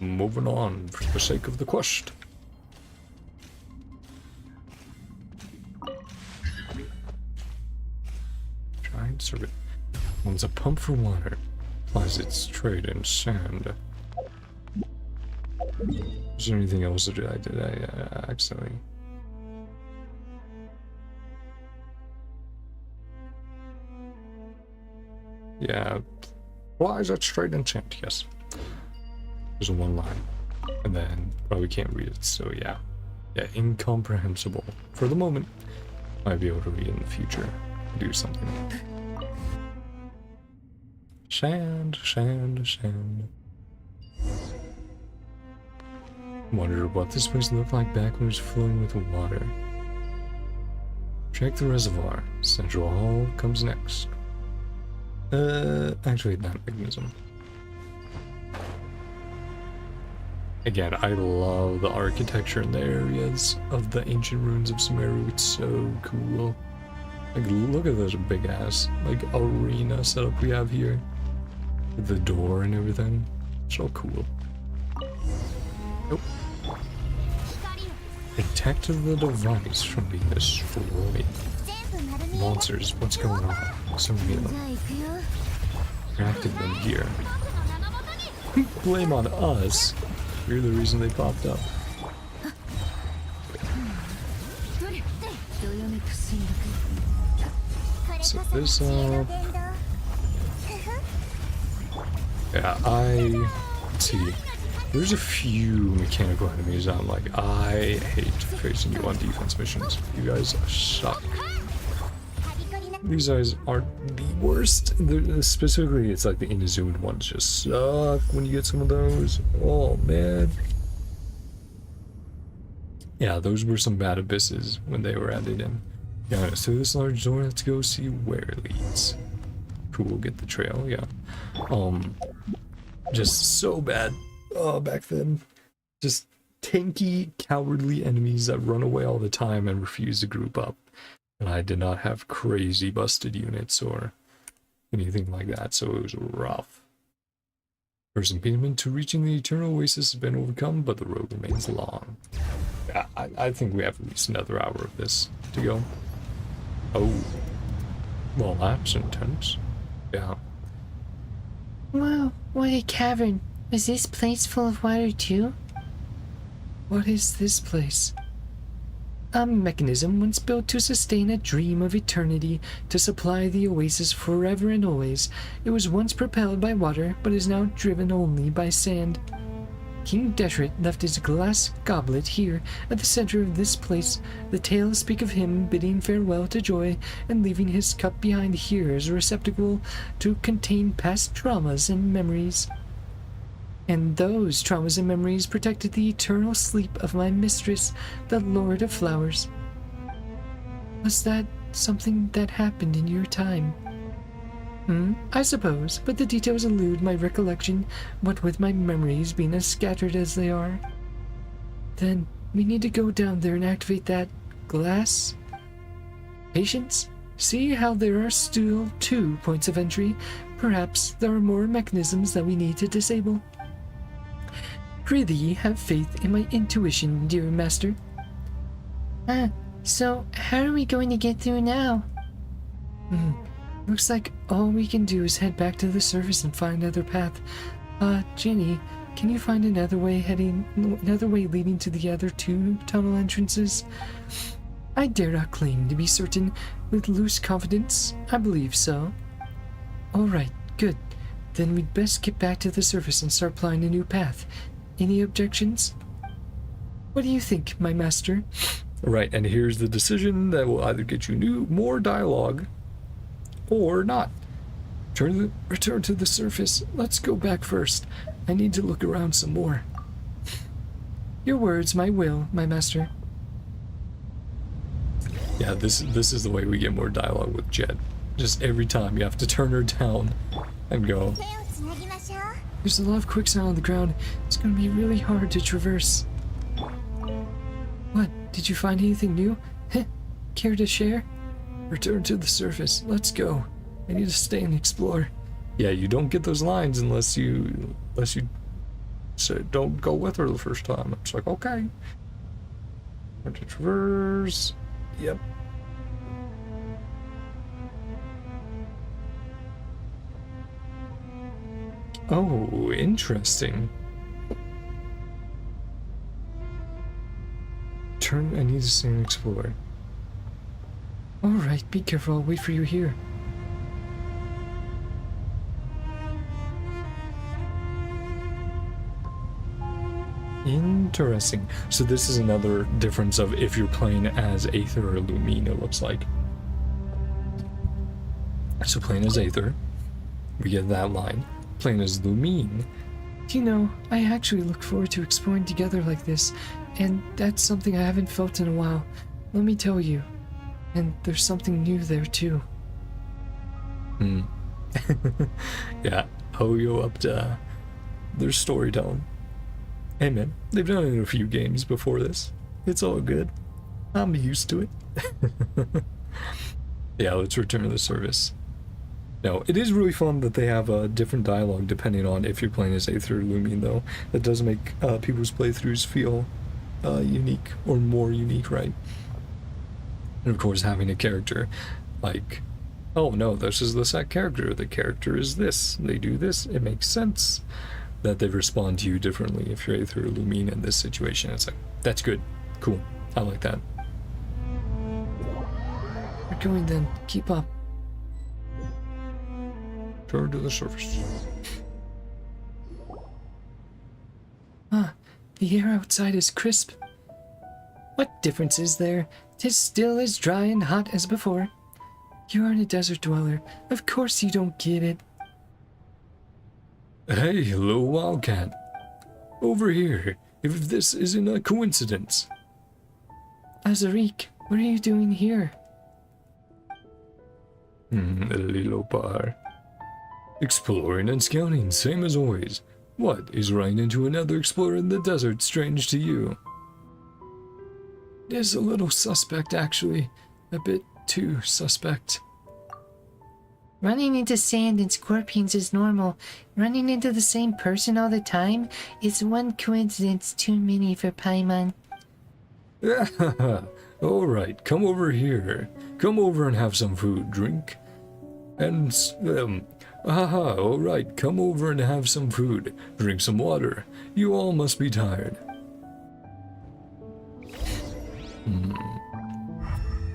Moving on for the sake of the quest. Giant serpent. Owns a pump for water. Applies its trade in sand. Is there anything else that I did? I accidentally. Yeah, applies its trade in sand. Yes. There's one line, and then probably can't read it. So yeah. Yeah, incomprehensible. For the moment, might be able to read in the future. Do something. Sand, sand, sand. Wondered what this place looked like back when it was flowing with water. Check the reservoir. Central Hall comes next. Actually, that mechanism. Again, I love the architecture in the areas of the ancient ruins of Sumeru. It's so cool. Like, look at those big ass, like, arena setup we have here. With the door and everything. So cool. Nope. Protect the device from being destroyed. Monsters, what's going on? So many of them. Attracted them here. Blame on us. We're the reason they popped up. Set this up. Yeah, let's see. There's a few mechanical enemies I'm like, I hate facing you on defense missions. You guys suck. These guys aren't the worst. Specifically, it's like the Inazumed ones just suck when you get some of those. Oh, man. Yeah, those were some bad abysses when they were added in. Yeah, so this large door, let's go see where it leads. Cool, get the trail, yeah. Just so bad. Back then. Just tanky, cowardly enemies that run away all the time and refuse to group up. And I did not have crazy busted units or anything like that, so it was rough. First impediment to reaching the Eternal Oasis has been overcome, but the road remains long. Yeah, I think we have at least another hour of this to go. Oh. Well, that's intense. Yeah. Wow, what a cavern. Was this place full of water too? What is this place? A mechanism once built to sustain a dream of eternity, to supply the oasis forever and always. It was once propelled by water, but is now driven only by sand. King Jeht left his glass goblet here, at the center of this place. The tales speak of him bidding farewell to joy, and leaving his cup behind here as a receptacle to contain past traumas and memories. And those traumas and memories protected the eternal sleep of my mistress, the Lord of Flowers. Was that something that happened in your time? I suppose, but the details elude my recollection, what with my memories being as scattered as they are. Then, we need to go down there and activate that glass. Patience? See how there are still 2 points of entry. Perhaps there are more mechanisms that we need to disable. Prithee, have faith in my intuition, dear master. So how are we going to get through now? Looks like all we can do is head back to the surface and find another path. Jenny, can you find another way leading to the other 2 tunnel entrances? I dare not claim to be certain. With loose confidence, I believe so. Alright, good. Then we'd best get back to the surface and start planning a new path. Any objections? What do you think, my master? Right, and here's the decision that will either get you more dialogue or not. Return to the surface. Let's go back first. I need to look around some more. Your words, my will, my master. Yeah, this is the way we get more dialogue with Jeht. Just every time you have to turn her down and go. There's a lot of quicksand on the ground. It's going to be really hard to traverse. What? Did you find anything new? Care to share? Return to the surface. Let's go. I need to stay and explore. Yeah, you don't get those lines unless you say don't go with her the first time. It's like, okay. Hard to traverse. Yep. Oh, interesting. I need to stay and explore. Alright, be careful. I'll wait for you here. Interesting. So this is another difference of if you're playing as Aether or Lumine, it looks like. So playing as Aether, we get that line. Playing as Lumine. You know, I actually look forward to exploring together like this, and that's something I haven't felt in a while. Let me tell you. And there's something new there too. Yeah, Hoyo up to their storytelling. Hey man, they've done it in a few games before this. It's all good. I'm used to it. Yeah, let's return to the service. No, it is really fun that they have a different dialogue depending on if you're playing as Aether or Lumine, though. That does make people's playthroughs feel unique, or more unique, right? And of course, having a character like, oh no, this is the set character, the character is this, they do this, it makes sense that they respond to you differently if you're Aether or Lumine in this situation. It's like, that's good, cool, I like that. We're going then. Keep up. Turn to the surface. Ah, the air outside is crisp. What difference is there? 'Tis still as dry and hot as before. You aren't a desert dweller. Of course you don't get it. Hey, little wildcat. Over here, if this isn't a coincidence. Azarik, what are you doing here? Little bar. Exploring and scouting, same as always. What is running into another explorer in the desert strange to you? It is a little suspect, actually. A bit too suspect. Running into sand and scorpions is normal. Running into the same person all the time is one coincidence too many for Paimon. Alright, come over here. Come over and have some food, drink. And, alright, come over and have some food. Drink some water. You all must be tired.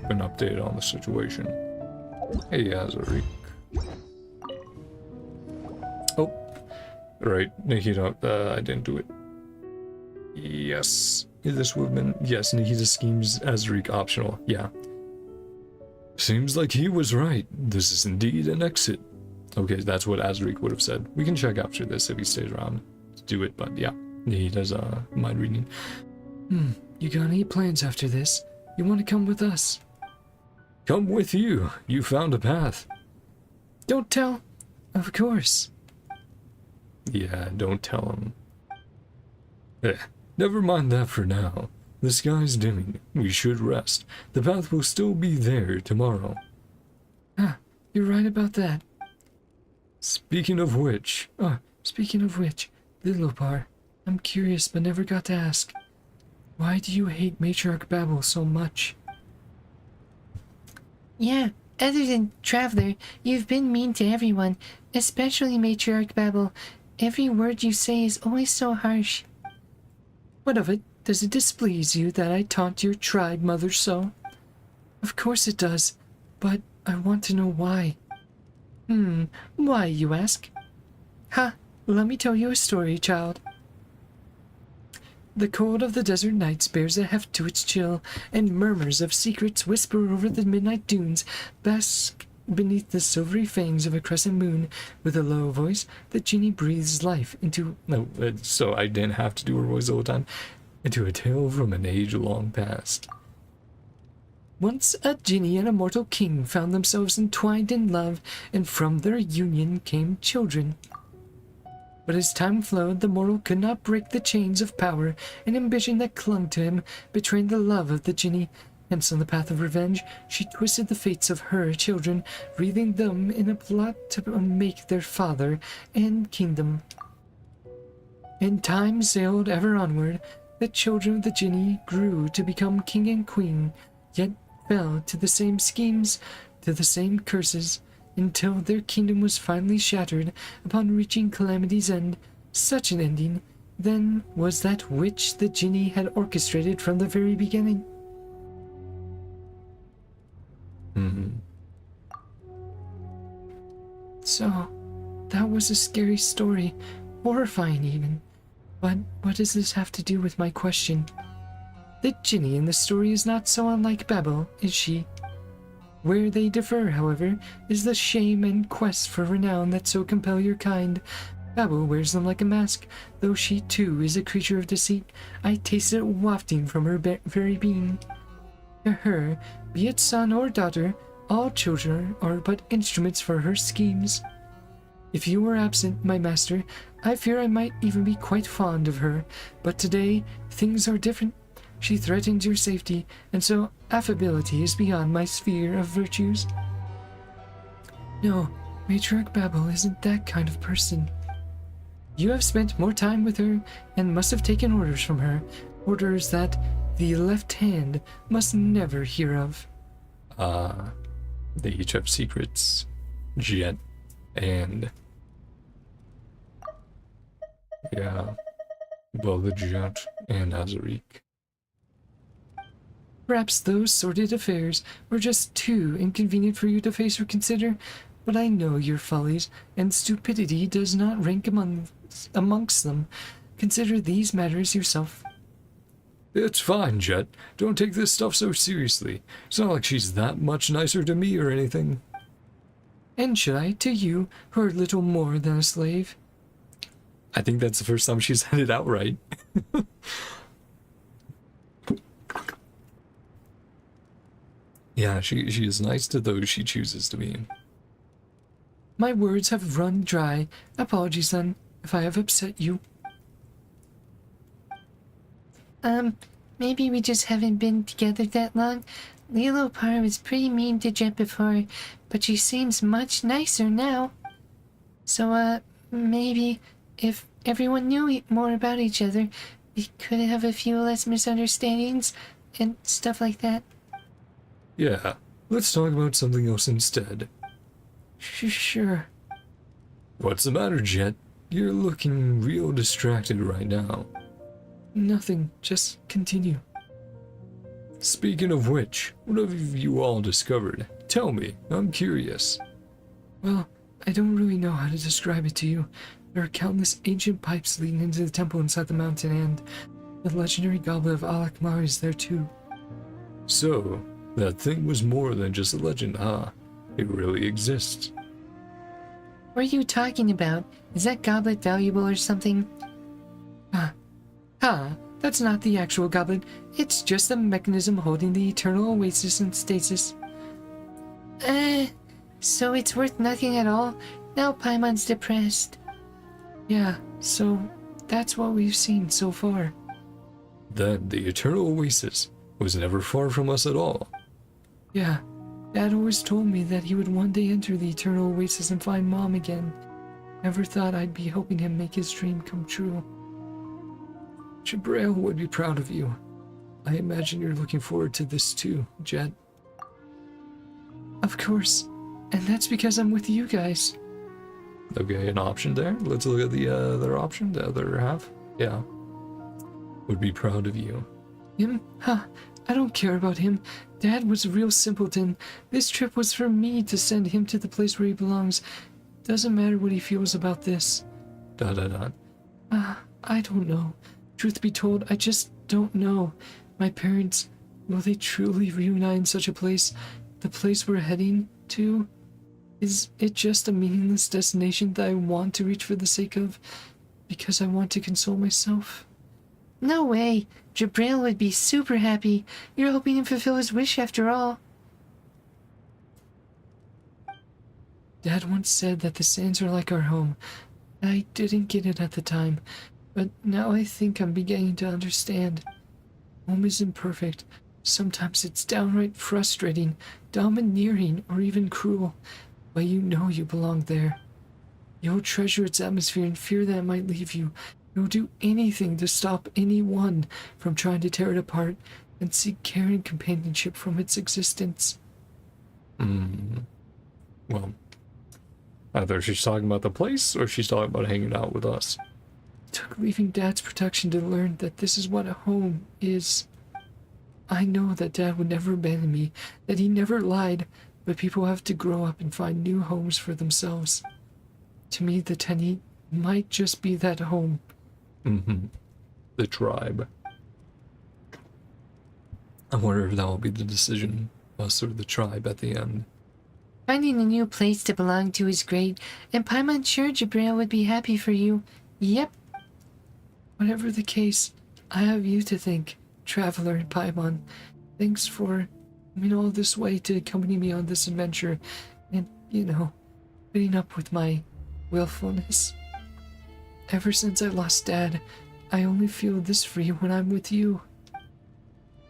An update on the situation. Hey, Azarik. Oh, right, Nikita, I didn't do it. Yes, this would have been, yes, Nikita schemes Azarik optional, yeah. Seems like he was right. This is indeed an exit. Okay, that's what Azarik would have said. We can check after this if he stays around to do it, but yeah, he does mind reading. You got any plans after this? You want to come with us? Come with you. You found a path. Don't tell. Of course. Yeah, don't tell him. Never mind that for now. The sky's dimming. We should rest. The path will still be there tomorrow. Ah, you're right about that. Speaking of which... Speaking of which, Lilopar, I'm curious but never got to ask. Why do you hate Matriarch Babel so much? Yeah, other than Traveler, you've been mean to everyone, especially Matriarch Babel. Every word you say is always so harsh. What of it? Does it displease you that I taunt your tribe mother so? Of course it does, but I want to know why. Why, you ask? Ha, let me tell you a story, child. The cold of the desert nights bears a heft to its chill, and murmurs of secrets whisper over the midnight dunes, bask beneath the silvery fangs of a crescent moon. With a low voice, the genie breathes life into... No, so I didn't have to do her voice all the time. Into a tale from an age long past. Once a genie and a mortal king found themselves entwined in love, and from their union came children. But as time flowed, the mortal could not break the chains of power and ambition that clung to him, betraying the love of the genie. Hence, on the path of revenge, she twisted the fates of her children, wreathing them in a plot to unmake their father and kingdom. And time sailed ever onward. The children of the genie grew to become king and queen, yet fell to the same schemes, to the same curses, until their kingdom was finally shattered upon reaching calamity's end. Such an ending, then, was that which the genie had orchestrated from the very beginning. So, that was a scary story, horrifying even. But what does this have to do with my question? The Ginny in the story is not so unlike Babel, is she? Where they differ, however, is the shame and quest for renown that so compel your kind. Babel wears them like a mask, though she too is a creature of deceit. I taste it wafting from her very being. To her, be it son or daughter, all children are but instruments for her schemes. If you were absent, my master, I fear I might even be quite fond of her, but today things are different. She threatens your safety, and so affability is beyond my sphere of virtues. No, Matriarch Babel isn't that kind of person. You have spent more time with her and must have taken orders from her, orders that the left hand must never hear of. They each have secrets. Jeht and... yeah. Well, the Jeht and Azariq. Perhaps those sordid affairs were just too inconvenient for you to face or consider, but I know your follies, and stupidity does not rank amongst them. Consider these matters yourself. It's fine, Jeht. Don't take this stuff so seriously. It's not like she's that much nicer to me or anything. And should I to you, who are little more than a slave? I think that's the first time she's said it outright. Yeah, she is nice to those she chooses to be. My words have run dry. Apologies then, if I have upset you. Maybe we just haven't been together that long. Lilo Par was pretty mean to Jeht before, but she seems much nicer now. So, maybe if everyone knew more about each other, we could have a few less misunderstandings and stuff like that. Yeah, let's talk about something else instead. Sure. What's the matter, Jeht? You're looking real distracted right now. Nothing, just continue. Speaking of which, what have you all discovered? Tell me, I'm curious. Well, I don't really know how to describe it to you. There are countless ancient pipes leading into the temple inside the mountain, and the legendary goblet of Alakmar is there too. So, that thing was more than just a legend, huh? It really exists. What are you talking about? Is that goblet valuable or something? That's not the actual goblet. It's just the mechanism holding the eternal oasis in stasis. So it's worth nothing at all? Now Paimon's depressed. Yeah, so that's what we've seen so far. Then the eternal oasis was never far from us at all. Yeah, Dad always told me that he would one day enter the eternal oasis and find Mom again. Never thought I'd be helping him make his dream come true. Jabrail would be proud of you. I imagine you're looking forward to this too, Jeht. Of course, and that's because I'm with you guys. Okay, an option there. Let's look at the other option, the other half. Yeah. Would be proud of you. Him? I don't care about him. Dad was a real simpleton. This trip was for me to send him to the place where he belongs. Doesn't matter what he feels about this. ... I don't know. Truth be told, I just don't know. My parents, will they truly reunite in such a place? The place we're heading to? Is it just a meaningless destination that I want to reach for the sake of? Because I want to console myself? No way. Jabrail would be super happy. You're helping him fulfill his wish after all. Dad once said that the sands are like our home. I didn't get it at the time, but now I think I'm beginning to understand. Home isn't perfect. Sometimes it's downright frustrating, domineering, or even cruel, but you know you belong there. You'll treasure its atmosphere and fear that it might leave you. You'll do anything to stop anyone from trying to tear it apart and seek care and companionship from its existence. Well, either she's talking about the place or she's talking about hanging out with us. It took leaving Dad's protection to learn that this is what a home is. I know that Dad would never abandon me, that he never lied, but people have to grow up and find new homes for themselves. To me, the Tenny might just be that home. The tribe. I wonder if that will be the decision, us or the tribe at the end. Finding a new place to belong to is great, and Paimon's sure Jabril would be happy for you. Yep. Whatever the case, I have you to thank, Traveler and Paimon. Thanks for coming all this way to accompany me on this adventure and, putting up with my willfulness. Ever since I lost Dad, I only feel this free when I'm with you.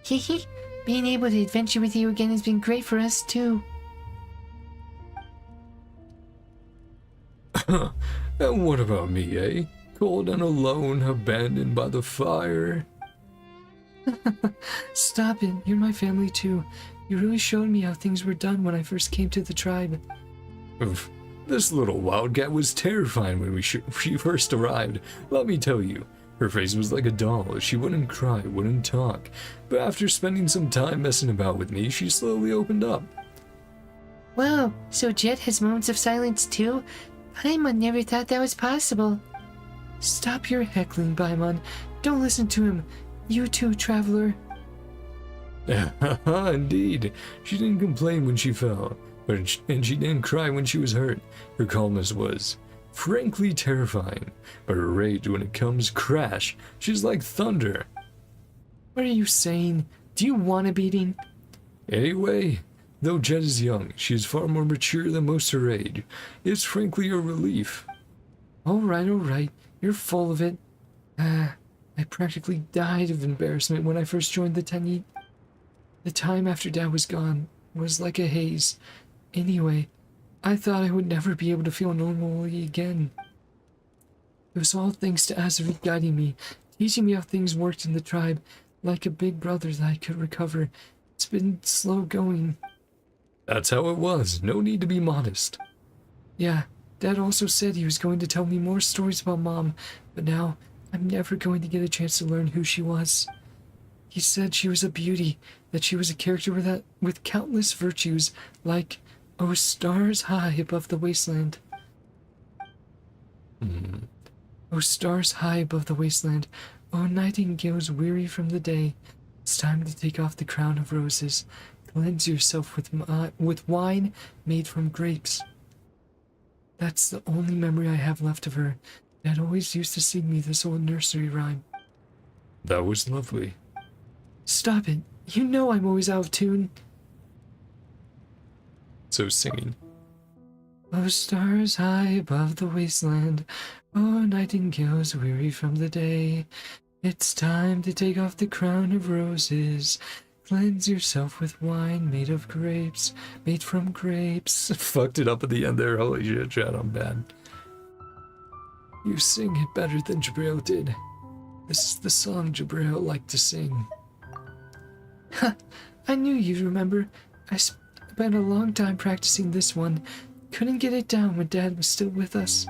Hehe. Being able to adventure with you again has been great for us, too. And what about me, eh? Cold and alone, abandoned by the fire. Stop it, you're my family too. You really showed me how things were done when I first came to the tribe. Oof. This little wildcat was terrifying when she first arrived, let me tell you. Her face was like a doll. She wouldn't cry, wouldn't talk. But after spending some time messing about with me, she slowly opened up. Whoa, so Jeht has moments of silence too? Paimon never thought that was possible. Stop your heckling, Paimon. Don't listen to him. You too, Traveler. Indeed. She didn't complain when she fell, and she didn't cry when she was hurt. Her calmness was frankly terrifying, but her rage when it comes crash. She's like thunder. What are you saying? Do you want a beating? Anyway, though Jeht is young, she is far more mature than most her age. It's frankly a relief. All right. You're full of it. I practically died of embarrassment when I first joined the Tanit. The time after Dad was gone was like a haze. Anyway, I thought I would never be able to feel normally again. It was all thanks to Azarit guiding me, teaching me how things worked in the tribe, like a big brother that I could recover. It's been slow going. That's how it was. No need to be modest. Yeah, Dad also said he was going to tell me more stories about Mom, but now I'm never going to get a chance to learn who she was. He said she was a beauty, that she was a character with countless virtues, like, oh, stars high above the wasteland. Oh, stars high above the wasteland. Oh, nightingales weary from the day. It's time to take off the crown of roses. Cleanse yourself with wine made from grapes. That's the only memory I have left of her. Dad always used to sing me this old nursery rhyme. That was lovely. Stop it. You know I'm always out of tune. So singing. Oh, stars high above the wasteland. Oh, nightingales weary from the day. It's time to take off the crown of roses. Cleanse yourself with wine made from grapes. Fucked it up at the end there. Holy shit, Chad, I'm bad. You sing it better than Jabril did. This is the song Jabril liked to sing. Ha! I knew you'd remember. I spent a long time practicing this one. Couldn't get it down when Dad was still with us.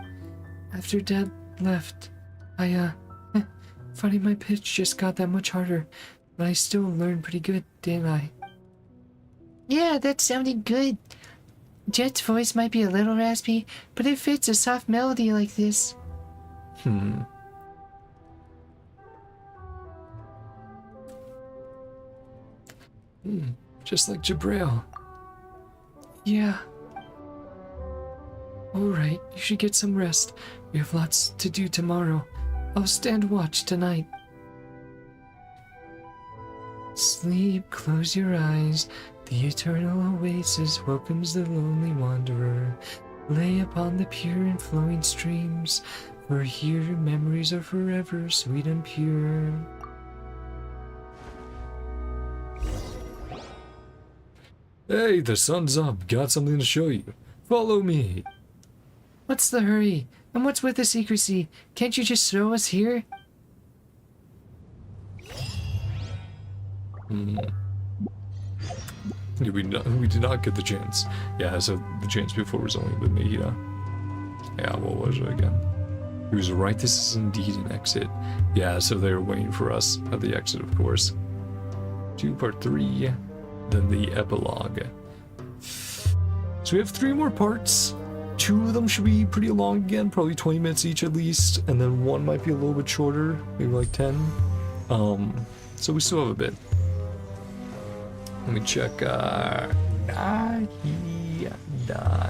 After Dad left, finding my pitch just got that much harder. But I still learned pretty good, didn't I? Yeah, that sounded good. Jet's voice might be a little raspy, but it fits a soft melody like this. Just like Jabril. Yeah. Alright, you should get some rest. We have lots to do tomorrow. I'll stand watch tonight. Sleep, close your eyes. The eternal oasis welcomes the lonely wanderer. Lay upon the pure and flowing streams, for here memories are forever sweet and pure. Hey, the sun's up. Got something to show you. Follow me. What's the hurry? And what's with the secrecy? Can't you just throw us here? We did not get the chance. Yeah, so the chance before was only with Mehita. Yeah, what was it again? He was right, this is indeed an exit. Yeah, so they were waiting for us at the exit, of course. 2 part 3, then the epilogue. So we have 3 more parts. two of them should be pretty long again, probably 20 minutes each at least, and then one might be a little bit shorter, maybe like 10. So we still have a bit. Let me check. There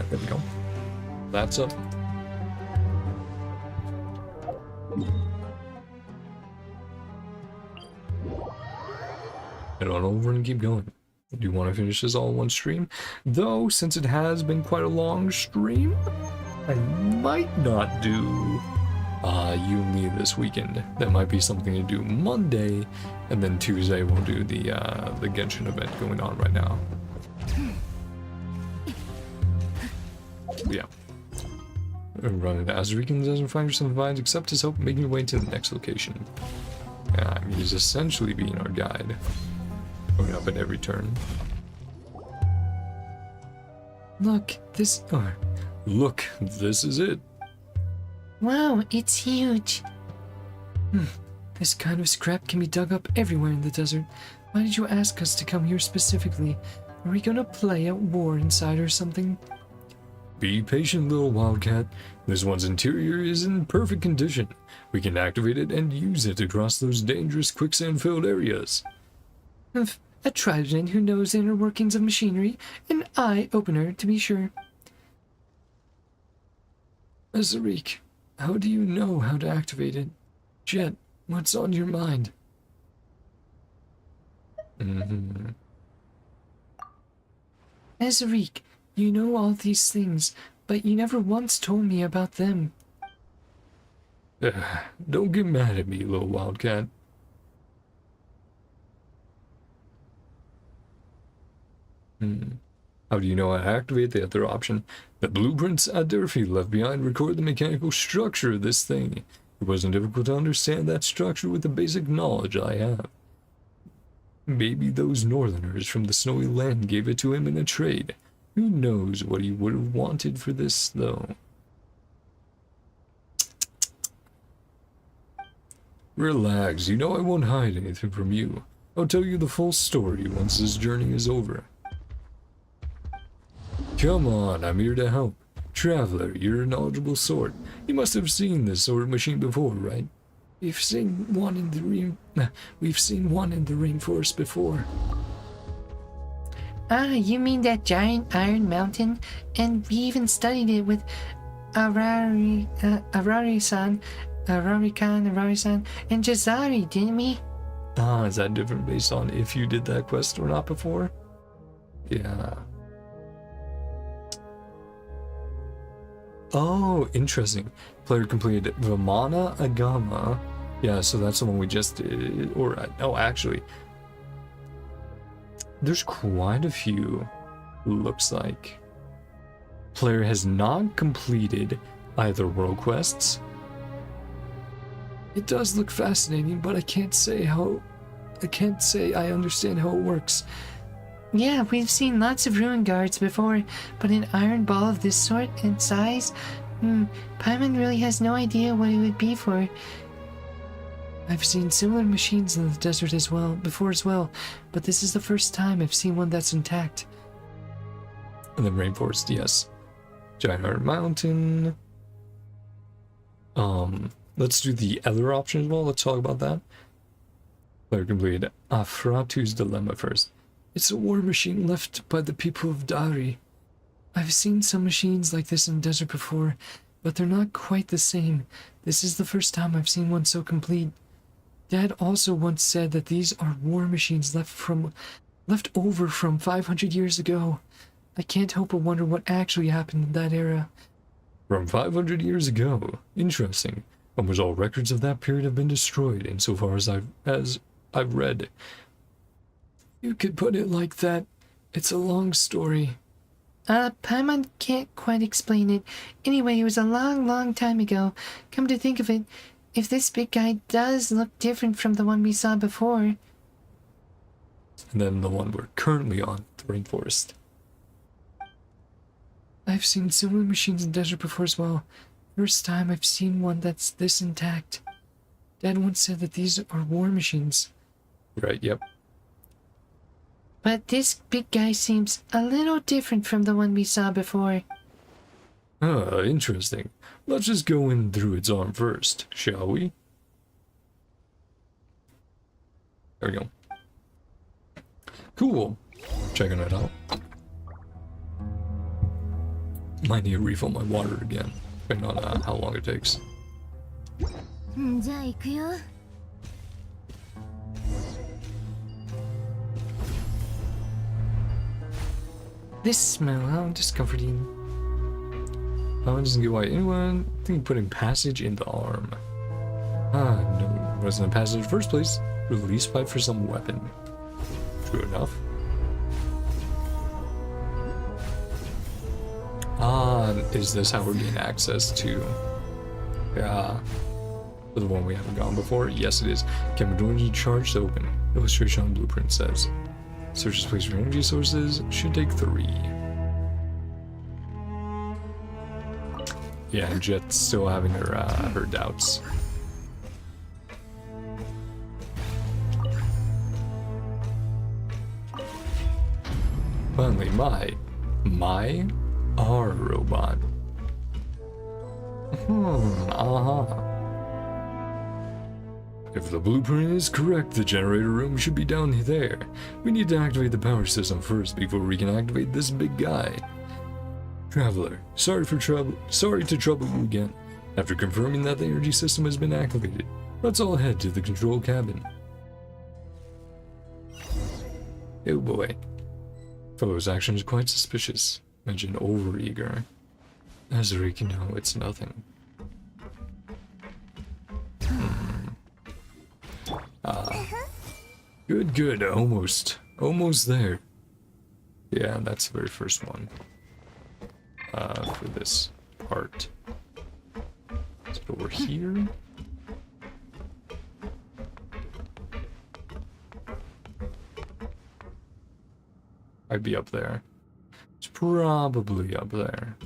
we go. That's up. Head on over and keep going. Do you want to finish this all in one stream? Though, since it has been quite a long stream, I might not do you and me this weekend. That might be something to do Monday, and then Tuesday we'll do the Genshin event going on right now. Yeah. Run into Azurican doesn't find yourself vines, accept his help making your way to the next location. Yeah, I mean, he's essentially being our guide. Going up at every turn. Look, this... Look, this is it. Wow, it's huge. This kind of scrap can be dug up everywhere in the desert. Why did you ask us to come here specifically? Are we gonna play at war inside or something? Be patient, little wildcat. This one's interior is in perfect condition. We can activate it and use it to cross those dangerous quicksand-filled areas. A tribesman who knows the inner workings of machinery, an eye-opener to be sure. Azarik, how do you know how to activate it? Jeht, what's on your mind? Azarik, you know all these things, but you never once told me about them. Don't get mad at me, little wildcat. How do you know how to activate the other option? The blueprints at Durfee left behind record the mechanical structure of this thing. It wasn't difficult to understand that structure with the basic knowledge I have. Maybe those northerners from the snowy land gave it to him in a trade. Who knows what he would have wanted for this, though? Relax, you know I won't hide anything from you. I'll tell you the full story once this journey is over. Come on, I'm here to help. Traveler, you're a knowledgeable sort. You must have seen this sort of machine before, right? We've seen one in the rainforest before. Ah, you mean that giant iron mountain? And we even studied it with Arari-san, and Jazari, didn't we? Ah, is that different based on if you did that quest or not before? Yeah. Oh, interesting. Player completed Vamana Agama. Yeah, so that's the one we just did. Or, no, actually. There's quite a few, looks like. Player has not completed either world quests. It does look fascinating, but I can't say I understand how it works. Yeah, we've seen lots of ruin guards before, but an iron ball of this sort and size? Paimon really has no idea what it would be for. I've seen similar machines in the desert before as well, but this is the first time I've seen one that's intact. And then rainforest, yes. Giant Iron Mountain. Let's do the other option as well. Let's talk about that. Player completed Afratu's Dilemma first. It's a war machine left by the people of Dari. I've seen some machines like this in the desert before, but they're not quite the same. This is the first time I've seen one so complete. Dad also once said that these are war machines left over from 500 years ago. I can't help but wonder what actually happened in that era. From 500 years ago. Interesting. Almost all records of that period have been destroyed, insofar as I've read. You could put it like that. It's a long story. Paimon can't quite explain it. Anyway, it was a long, long time ago. Come to think of it, if this big guy does look different from the one we saw before. And then the one we're currently on, the rainforest. I've seen similar machines in the desert before as well. First time I've seen one that's this intact. Dad once said that these are war machines. Right, yep. But this big guy seems a little different from the one we saw before. Interesting. Let's just go in through its arm first, shall we? There we go. Cool. Checking it out. Might need to refill my water again, depending on how long it takes. じゃあ行くよ。This smell, how discomforting. How doesn't get why anyone think putting passage in the arm. Ah, no, it wasn't a passage in the first place. Release pipe for some weapon. True enough. Ah, is this how we're getting access to? Yeah. The one we haven't gone before? Yes, it is. Can majority charge to open? Illustration on blueprint says. Search this place for energy sources. Should take 3. Yeah, and Jet's still having her doubts. Finally, our robot. If the blueprint is correct, the generator room should be down there. We need to activate the power system first before we can activate this big guy. Traveler, sorry to trouble you again. After confirming that the energy system has been activated, let's all head to the control cabin. Oh boy. Fellow's action is quite suspicious. Mentioned overeager. Azuri can know it's nothing. Good, almost there. Yeah, that's the very first one. For this part. Is it over here? I'd be up there. It's probably up there.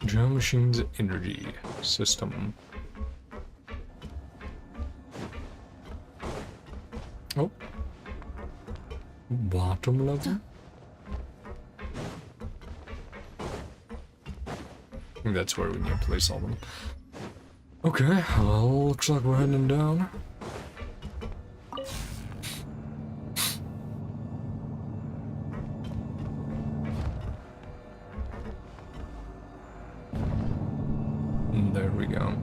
Drum machine's energy system. Oh. Bottom level? I think that's where we need to place all of them. Okay, well, looks like we're heading down. And there we go.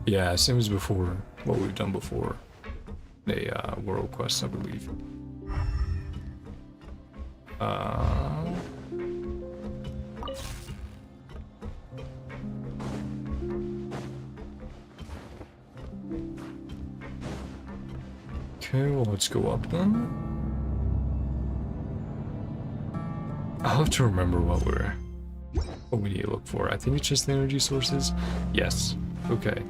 Yeah, same as before, what we've done before. A world quest, I believe. Okay, well, let's go up then. I'll have to remember what we need to look for. I think it's just the energy sources. Yes. Okay.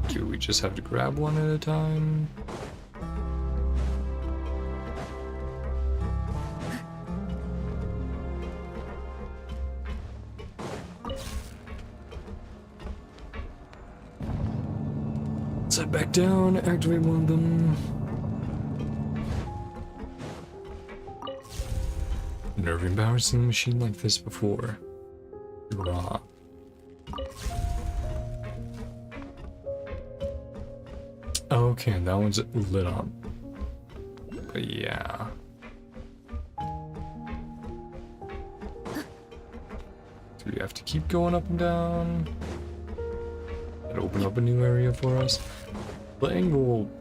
Do we just have to grab one at a time? Set back down, activate one of them. Never empowered seen a machine like this before. Raw. Okay, that one's lit up. But yeah. Do we have to keep going up and down? That open up a new area for us. The angle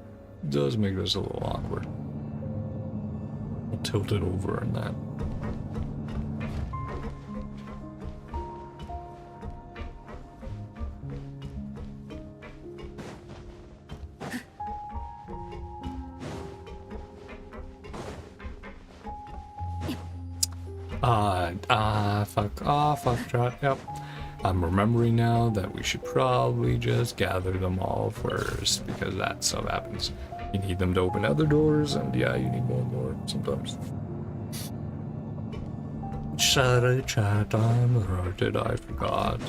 does make this a little awkward. I'll tilt it over and that. Fuck that, yep. I'm remembering now that we should probably just gather them all first, because that stuff happens. You need them to open other doors, and yeah, you need one more sometimes. Sorry, chat, I'm hurted, I forgot.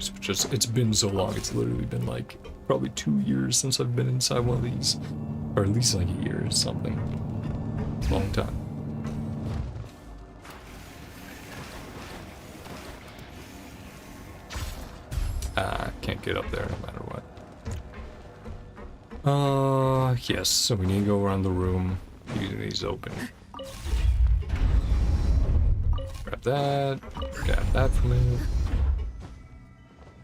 times. Just it's been so long. It's literally been like probably 2 years since I've been inside one of these, or at least like a year or something. Long time. Can't get up there no matter what. Yes, so we need to go around the room using these open. Grab that from it.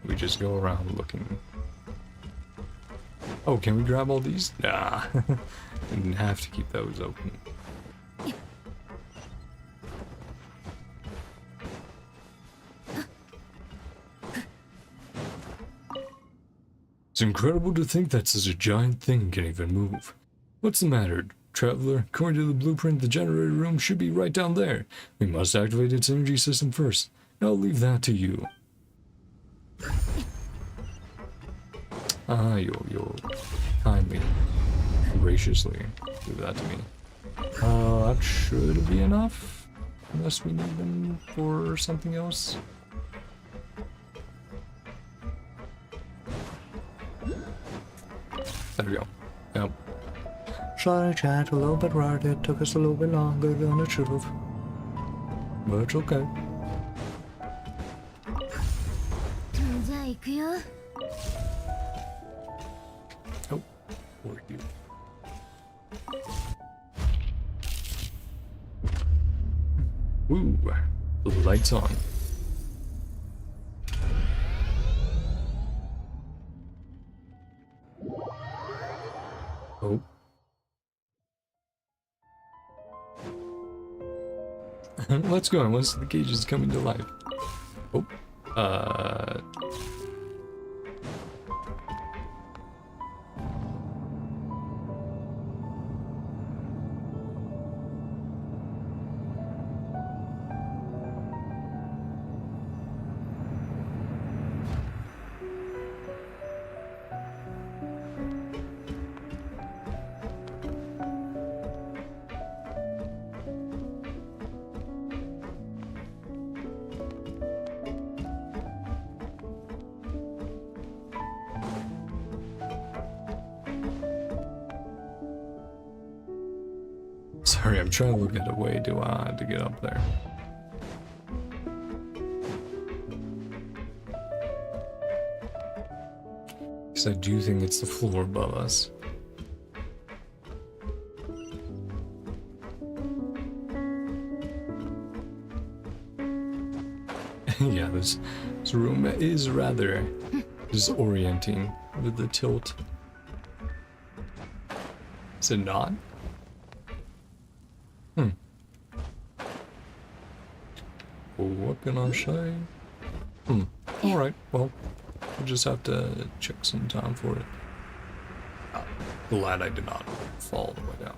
We just go around looking. Oh, can we grab all these? Nah. We didn't have to keep those open. It's incredible to think that such a giant thing can even move. What's the matter, traveler? According to the blueprint, the generator room should be right down there. We must activate its energy system first. I'll leave that to you. You'll kindly, graciously do that to me. That should be enough. Unless we need them for something else. There we go. Yep. Sorry, chat, a little bit right. It took us a little bit longer than it should have. But it's okay. じゃあ行くよ。 Oh, or you. Woo! Lights on. Oh. Let's go. Once the cage is coming to life. Oh. Sorry, I'm trying to look at a way to get up there. Because I do think it's the floor above us. Yeah, this room is rather disorienting with the tilt. Is it not? What can I say? Alright, well, we'll just have to check some time for it. Glad I did not fall all the way down.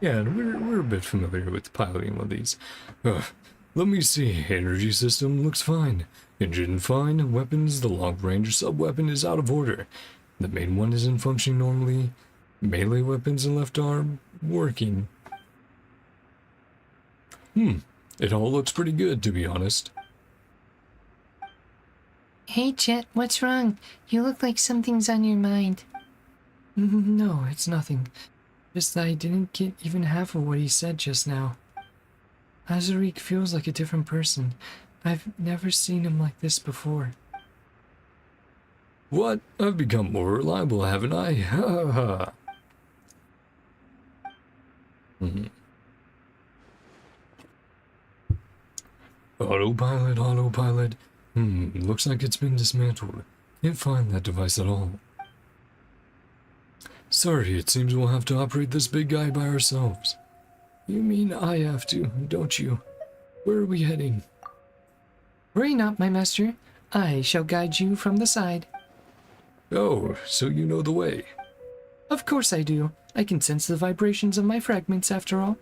Yeah, and we're a bit familiar with piloting one of these. Let me see. Energy system looks fine. Engine fine. Weapons, the long-range sub-weapon is out of order. The main one isn't functioning normally. Melee weapons and left arm, working. It all looks pretty good, to be honest. Hey, Jeht, what's wrong? You look like something's on your mind. No, it's nothing. Just that I didn't get even half of what he said just now. Azariq feels like a different person. I've never seen him like this before. What? I've become more reliable, haven't I? Ha ha. Autopilot, autopilot. Looks like it's been dismantled. Can't find that device at all. Sorry, it seems we'll have to operate this big guy by ourselves. You mean I have to, don't you? Where are we heading? Worry not, my master. I shall guide you from the side. Oh, so you know the way. Of course I do. I can sense the vibrations of my fragments after all.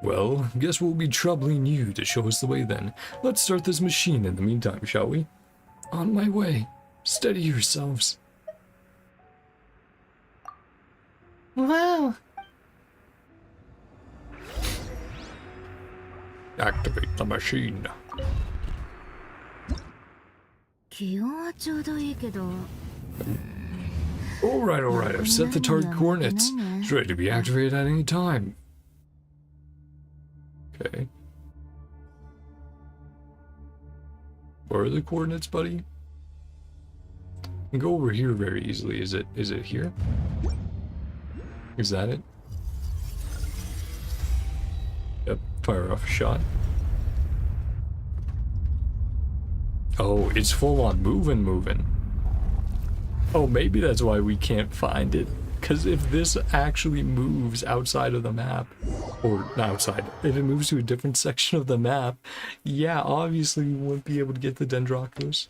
Well, guess we'll be troubling you to show us the way then. Let's start this machine in the meantime, shall we? On my way. Steady yourselves. Wow! Activate the machine. 気温はちょうどいいけど Alright, I've set the target coordinates. It's ready to be activated at any time. Okay. Where are the coordinates, buddy? You can go over here very easily. Is it here? Is that it? Yep, fire off a shot. Oh, it's full on moving. Oh, maybe that's why we can't find it. Because if this actually moves outside of the map, or not outside, if it moves to a different section of the map, yeah, obviously we wouldn't be able to get the Dendroculus.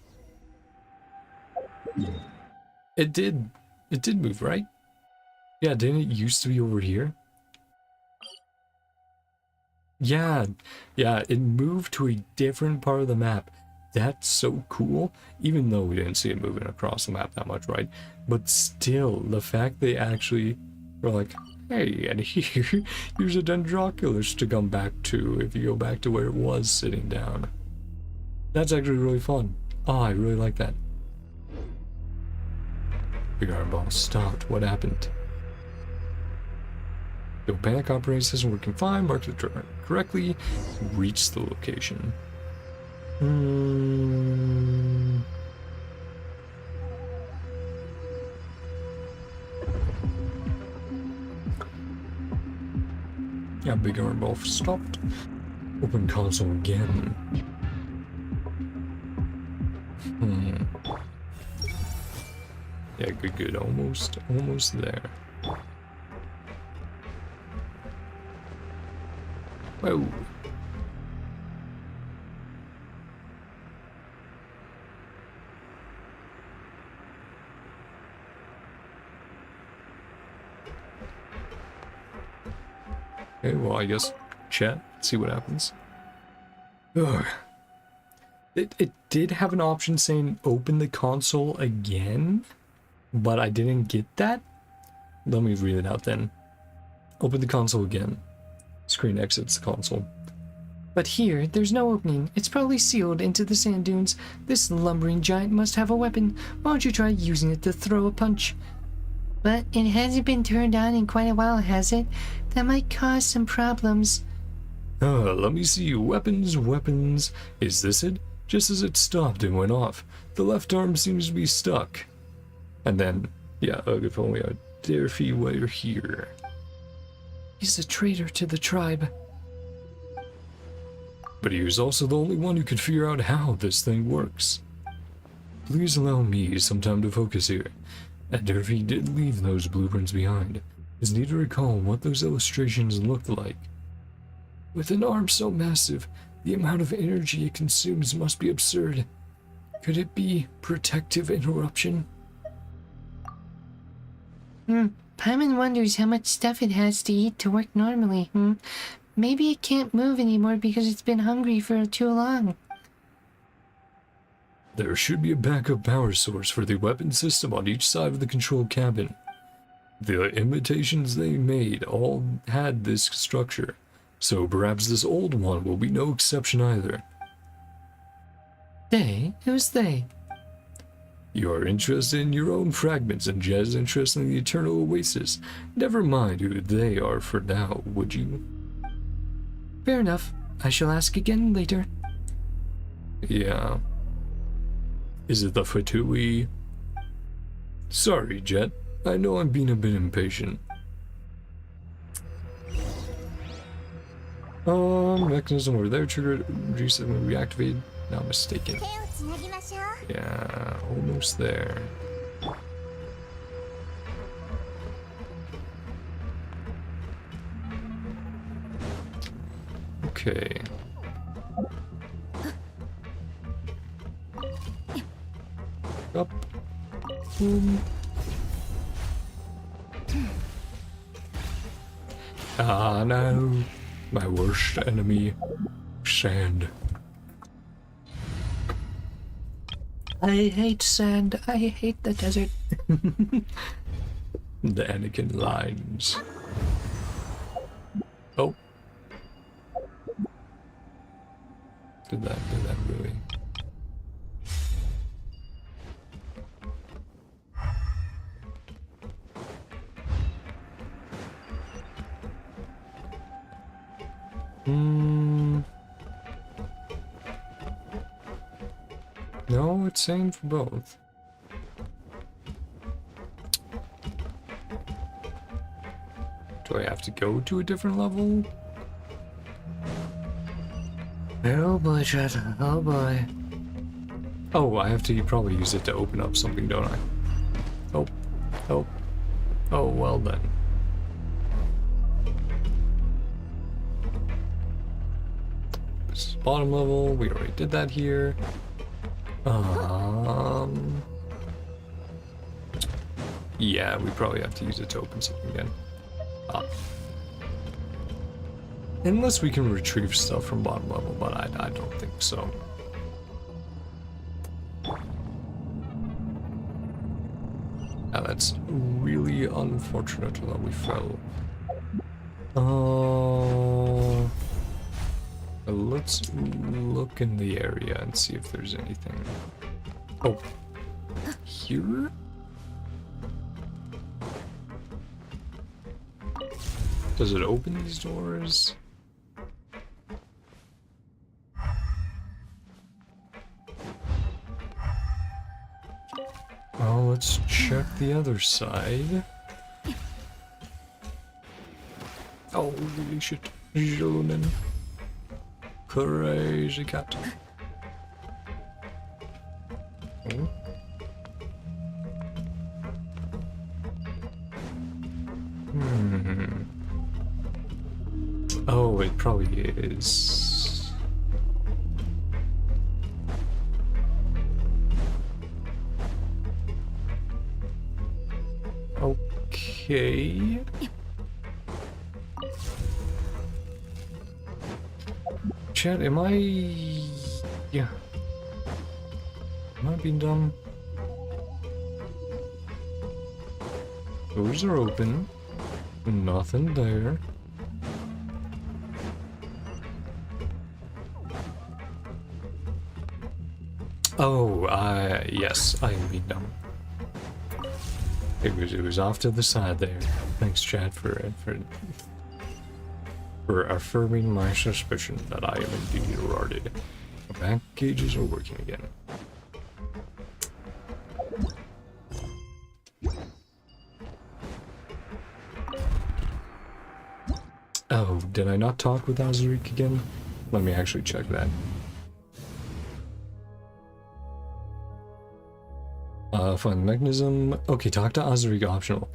It did move, right? Yeah, didn't it used to be over here? Yeah, it moved to a different part of the map. That's so cool, even though we didn't see it moving across the map that much, right? But still, the fact they actually were like, hey, and here's a Dendroculus to come back to if you go back to where it was sitting down. That's actually really fun. Oh, I really like that. Big Iron Ball stopped. What happened? The panic operating system working fine. Marked the turret correctly. Reached the location. Yeah, Big Iron Ball stopped. Open console again. Yeah, good. Almost there. Whoa. Okay, well, I guess chat, see what happens. Ugh. It did have an option saying open the console again, but I didn't get that. Let me read it out then. Open the console again. Screen exits the console. But here, there's no opening. It's probably sealed into the sand dunes. This lumbering giant must have a weapon. Why don't you try using it to throw a punch? But it hasn't been turned on in quite a while, has it? That might cause some problems. Let me see. Weapons. Is this it? Just as it stopped and went off, the left arm seems to be stuck. And then, yeah, if only a Dirge were here. He's a traitor to the tribe. But he was also the only one who could figure out how this thing works. Please allow me some time to focus here. And Dirge did leave those blueprints behind. It's need to recall what those illustrations looked like. With an arm so massive, the amount of energy it consumes must be absurd. Could it be protective interruption? Paimon wonders how much stuff it has to eat to work normally. Maybe it can't move anymore because it's been hungry for too long. There should be a backup power source for the weapon system on each side of the control cabin. The imitations they made all had this structure, so perhaps this old one will be no exception either. They? Who's they? You are interested in your own fragments and Jeht is interested in the eternal oasis. Never mind who they are for now, would you? Fair enough. I shall ask again later. Yeah. Is it the Fatui? Sorry, Jeht. I know I'm being a bit impatient. Mechanism over there triggered reset when reactivated. Not mistaken. Yeah, almost there. Okay. Up. Boom. Ah, no. My worst enemy. Sand. I hate sand. I hate the desert. The Anakin lines. Oh. Did that really? No, it's saying for both. Do I have to go to a different level? Oh boy, Jeht. Oh boy. Oh, I have to probably use it to open up something, don't I? Oh. Oh. Oh, well then. This is bottom level. We already did that here. Yeah, we probably have to use it to open something again. Unless we can retrieve stuff from bottom level, but I don't think so. Now that's really unfortunate that we fell. Let's look in the area and see if there's anything. Oh, here? Does it open these doors? Well, let's check the other side. Oh, holy shit. Gentlemen. Crazy cat. Oh. Oh, it probably is. Okay. Chat, am I... Yeah. Am I being dumb? Doors are open. Nothing there. Oh, yes, I am being dumb. It was off to the side there. Thanks, Chad, for affirming my suspicion that I am indeed rotted. The back gauges are working again. Oh, did I not talk with Azariq again? Let me actually check that. Find the mechanism. Okay, talk to Azariq optional.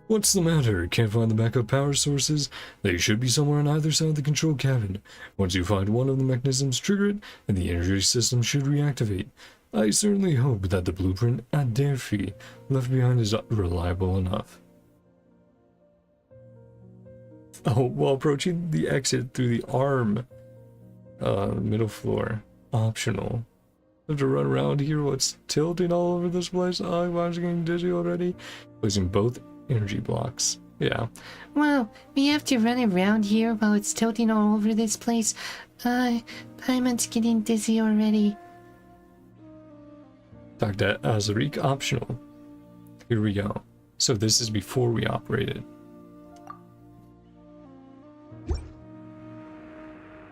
What's the matter? Can't find the backup power sources? They should be somewhere on either side of the control cabin. Once you find one of the mechanisms, trigger it, and the energy system should reactivate. I certainly hope that the blueprint at Dirge left behind is reliable enough. Oh, while approaching the exit through the arm, middle floor, optional. I have to run around here. What's tilting all over this place? Oh, I'm getting dizzy already. Placing both energy blocks. Yeah. Wow, we have to run around here while it's tilting all over this place. Paimon's getting dizzy already. Talk to Azariq optional. Here we go. So this is before we operated.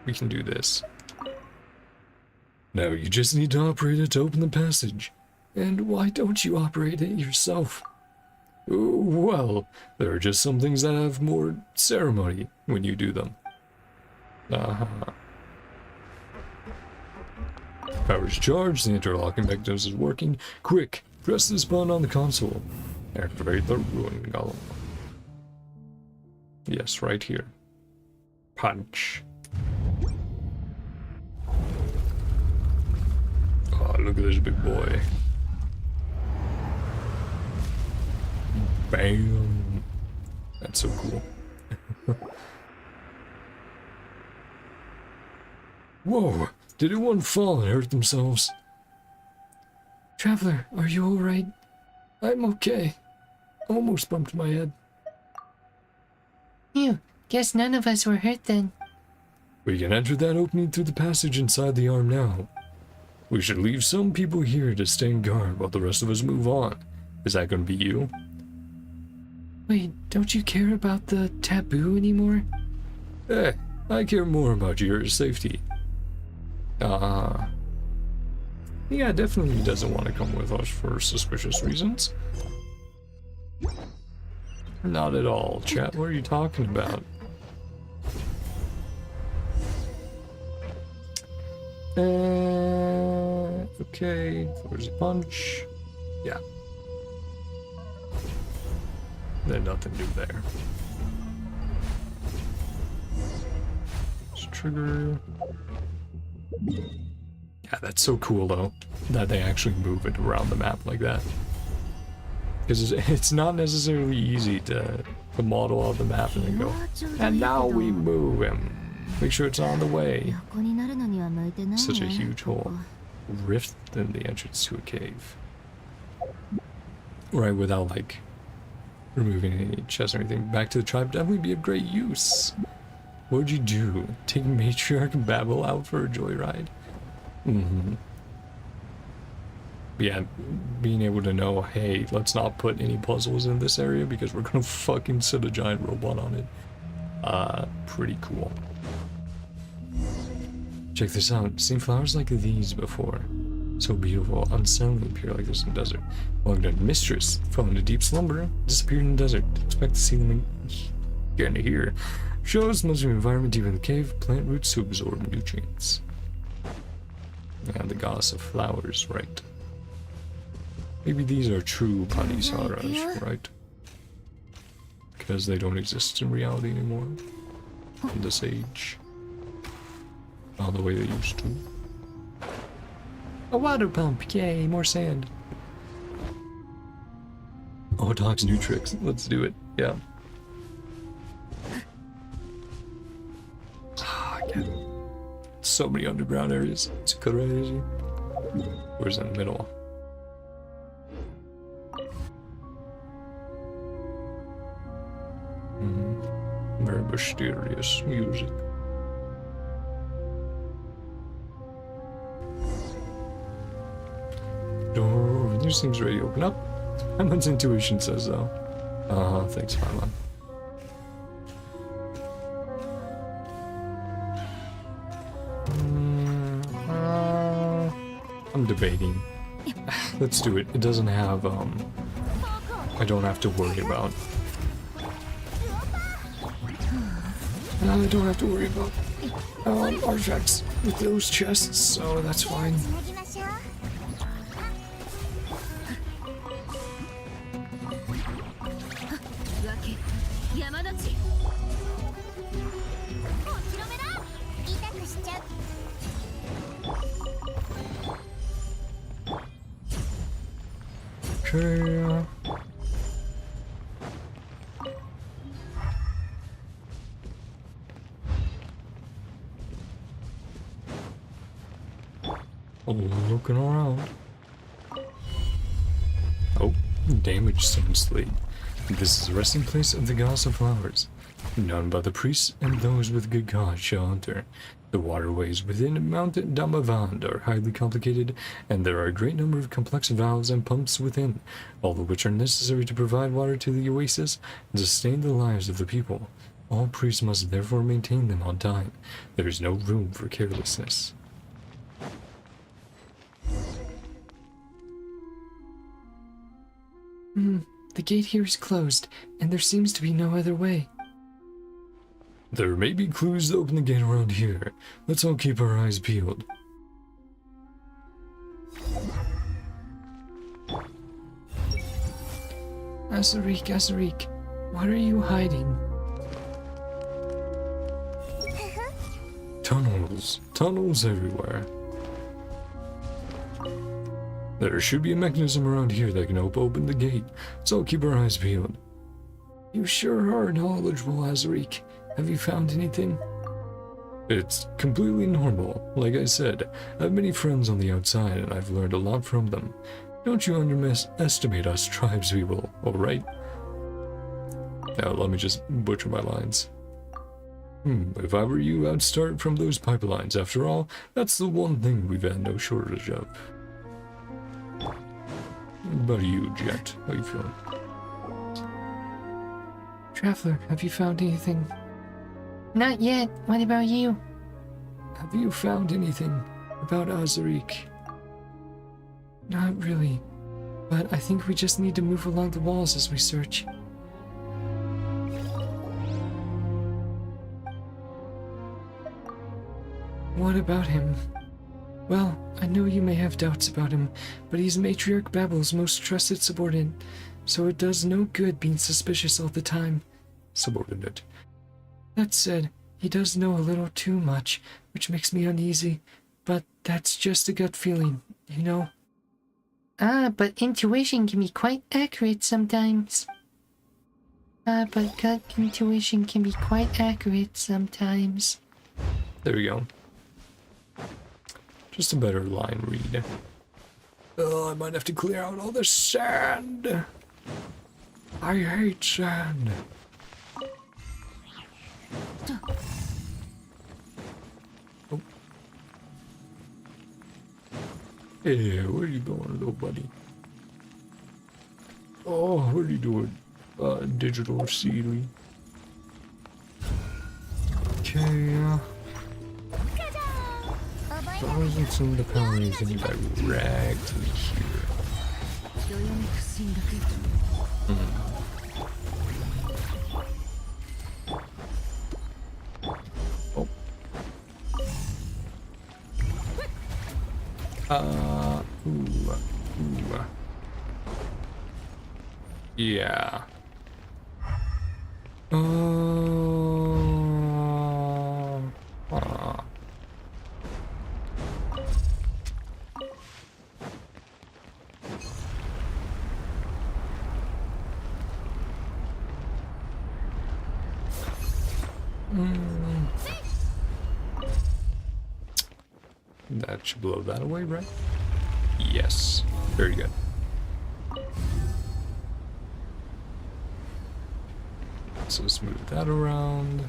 We can do this. Now you just need to operate it to open the passage. And why don't you operate it yourself? Well, there are just some things that have more ceremony when you do them. Power's charged, the interlocking mechanism is working. Quick, press this button on the console. Activate the ruin golem. Yes, right here. Punch. Oh, look at this big boy. Bam. That's so cool. Whoa! Did anyone fall and hurt themselves? Traveler, are you alright? I'm okay. Almost bumped my head. Phew, guess none of us were hurt then. We can enter that opening through the passage inside the arm now. We should leave some people here to stand guard while the rest of us move on. Is that going to be you? Wait, don't you care about the taboo anymore? Eh, I care more about your safety. Yeah, definitely doesn't want to come with us for suspicious reasons. Not at all, chat. What are you talking about? Okay, there's a punch. Yeah. Then nothing new there. Let's trigger. Yeah, that's so cool though, that they actually move it around the map like that. Because it's not necessarily easy to model out the map and then go, and now we move him. Make sure it's on the way. Such a huge hole. Rift in the entrance to a cave. Right, without like removing any chests or anything. Back to the tribe definitely be of great use. What would you do? Take Matriarch Babel out for a joyride? Yeah, being able to know, hey, let's not put any puzzles in this area because we're gonna fucking set a giant robot on it. Pretty cool. Check this out. Seen flowers like these before. So beautiful, unsettling, pure like this in the desert. Long-dead mistress fell into deep slumber, disappeared in the desert. Expect to see them again here. Shows most of the environment deep in the cave, plant roots to absorb nutrients. And the goddess of flowers, right? Maybe these are true Panisaras, right? Because they don't exist in reality anymore. In this age. Not the way they used to. A water pump, yay, more sand. Oh, Doc's new tricks. Let's do it. Yeah. So many underground areas. It's crazy. Where's in the middle? Very mysterious music. Door. These things ready to open up. Paimon's intuition says so. Thanks, Paimon. I'm debating. Let's do it. It doesn't have, I don't have to worry about. I don't have to worry about artifacts with those chests, so that's fine. Okay. Looking around. Oh, damaged stone slate. This is the resting place of the goddess of flowers. None but the priests and those with good cause shall enter. The waterways within Mount Damavand are highly complicated, and there are a great number of complex valves and pumps within, all of which are necessary to provide water to the oasis and sustain the lives of the people. All priests must therefore maintain them on time. There is no room for carelessness. The gate here is closed, and there seems to be no other way. There may be clues to open the gate around here. Let's all keep our eyes peeled. Azarik, what are you hiding? Tunnels everywhere. There should be a mechanism around here that can open the gate, so keep our eyes peeled. You sure are knowledgeable, Azarik. Have you found anything? It's completely normal. Like I said, I have many friends on the outside and I've learned a lot from them. Don't you underestimate us tribespeople, alright? Now let me just butcher my lines. If I were you, I'd start from those pipelines. After all, that's the one thing we've had no shortage of. What about you, Jeht? How you feeling? Traveler, have you found anything? Not yet. What about you? Have you found anything about Azarik? Not really, but I think we just need to move along the walls as we search. What about him? Well, I know you may have doubts about him, but he's Matriarch Babel's most trusted subordinate, so it does no good being suspicious all the time. Subordinate. That said, he does know a little too much, which makes me uneasy, but that's just a gut feeling, you know? But intuition can be quite accurate sometimes. But gut intuition can be quite accurate sometimes. There we go. Just a better line read. Oh, I might have to clear out all this sand. I hate sand. Oh. Hey, where are you going, little buddy? Oh, what are you doing? Digital Seedly. Okay, thousands of the penalties and you got ragged to here. Oh. Yeah. That should blow that away, right? Yes. Very good. So smooth that around.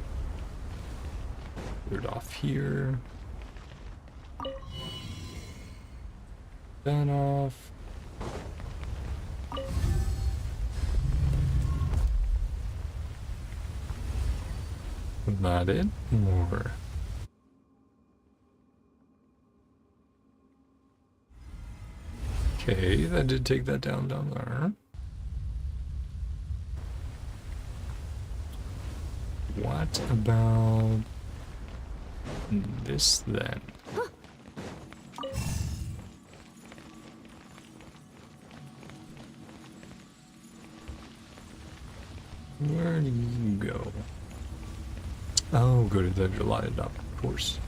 Clear it off here. That off. That it? More. Okay, that did take that down there. What about this then? Where do you go? Oh, good, that you light it up, of course.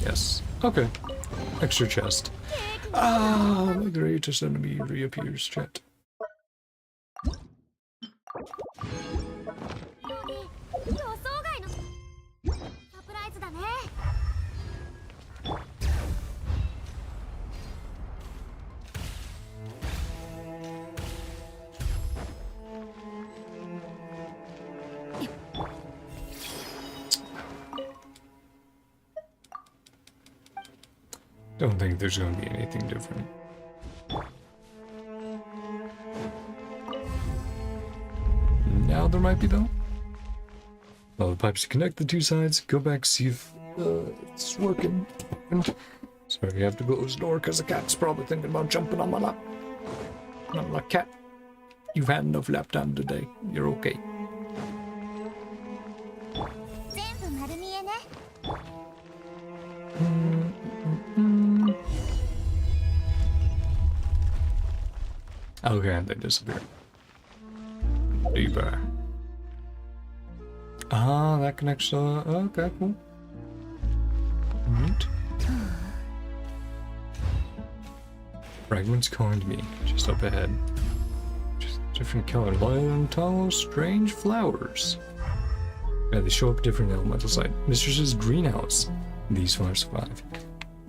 Yes. Okay. Extra chest. Ah, the greatest enemy reappears, chat. Don't think there's going to be anything different. Now there might be, though. Well, the pipes connect the two sides. Go back, see if it's working. Sorry, you have to close the door because the cat's probably thinking about jumping on my lap. And I'm like, cat, you've had enough lap time today. You're okay. Okay, they disappear. Deeper. Ah, that connects. Okay, cool. Neat. Fragments calling to me, just up ahead. Just different color, light and tall, strange flowers. Yeah, they show up different elemental site. Mistress's greenhouse. These flowers survive.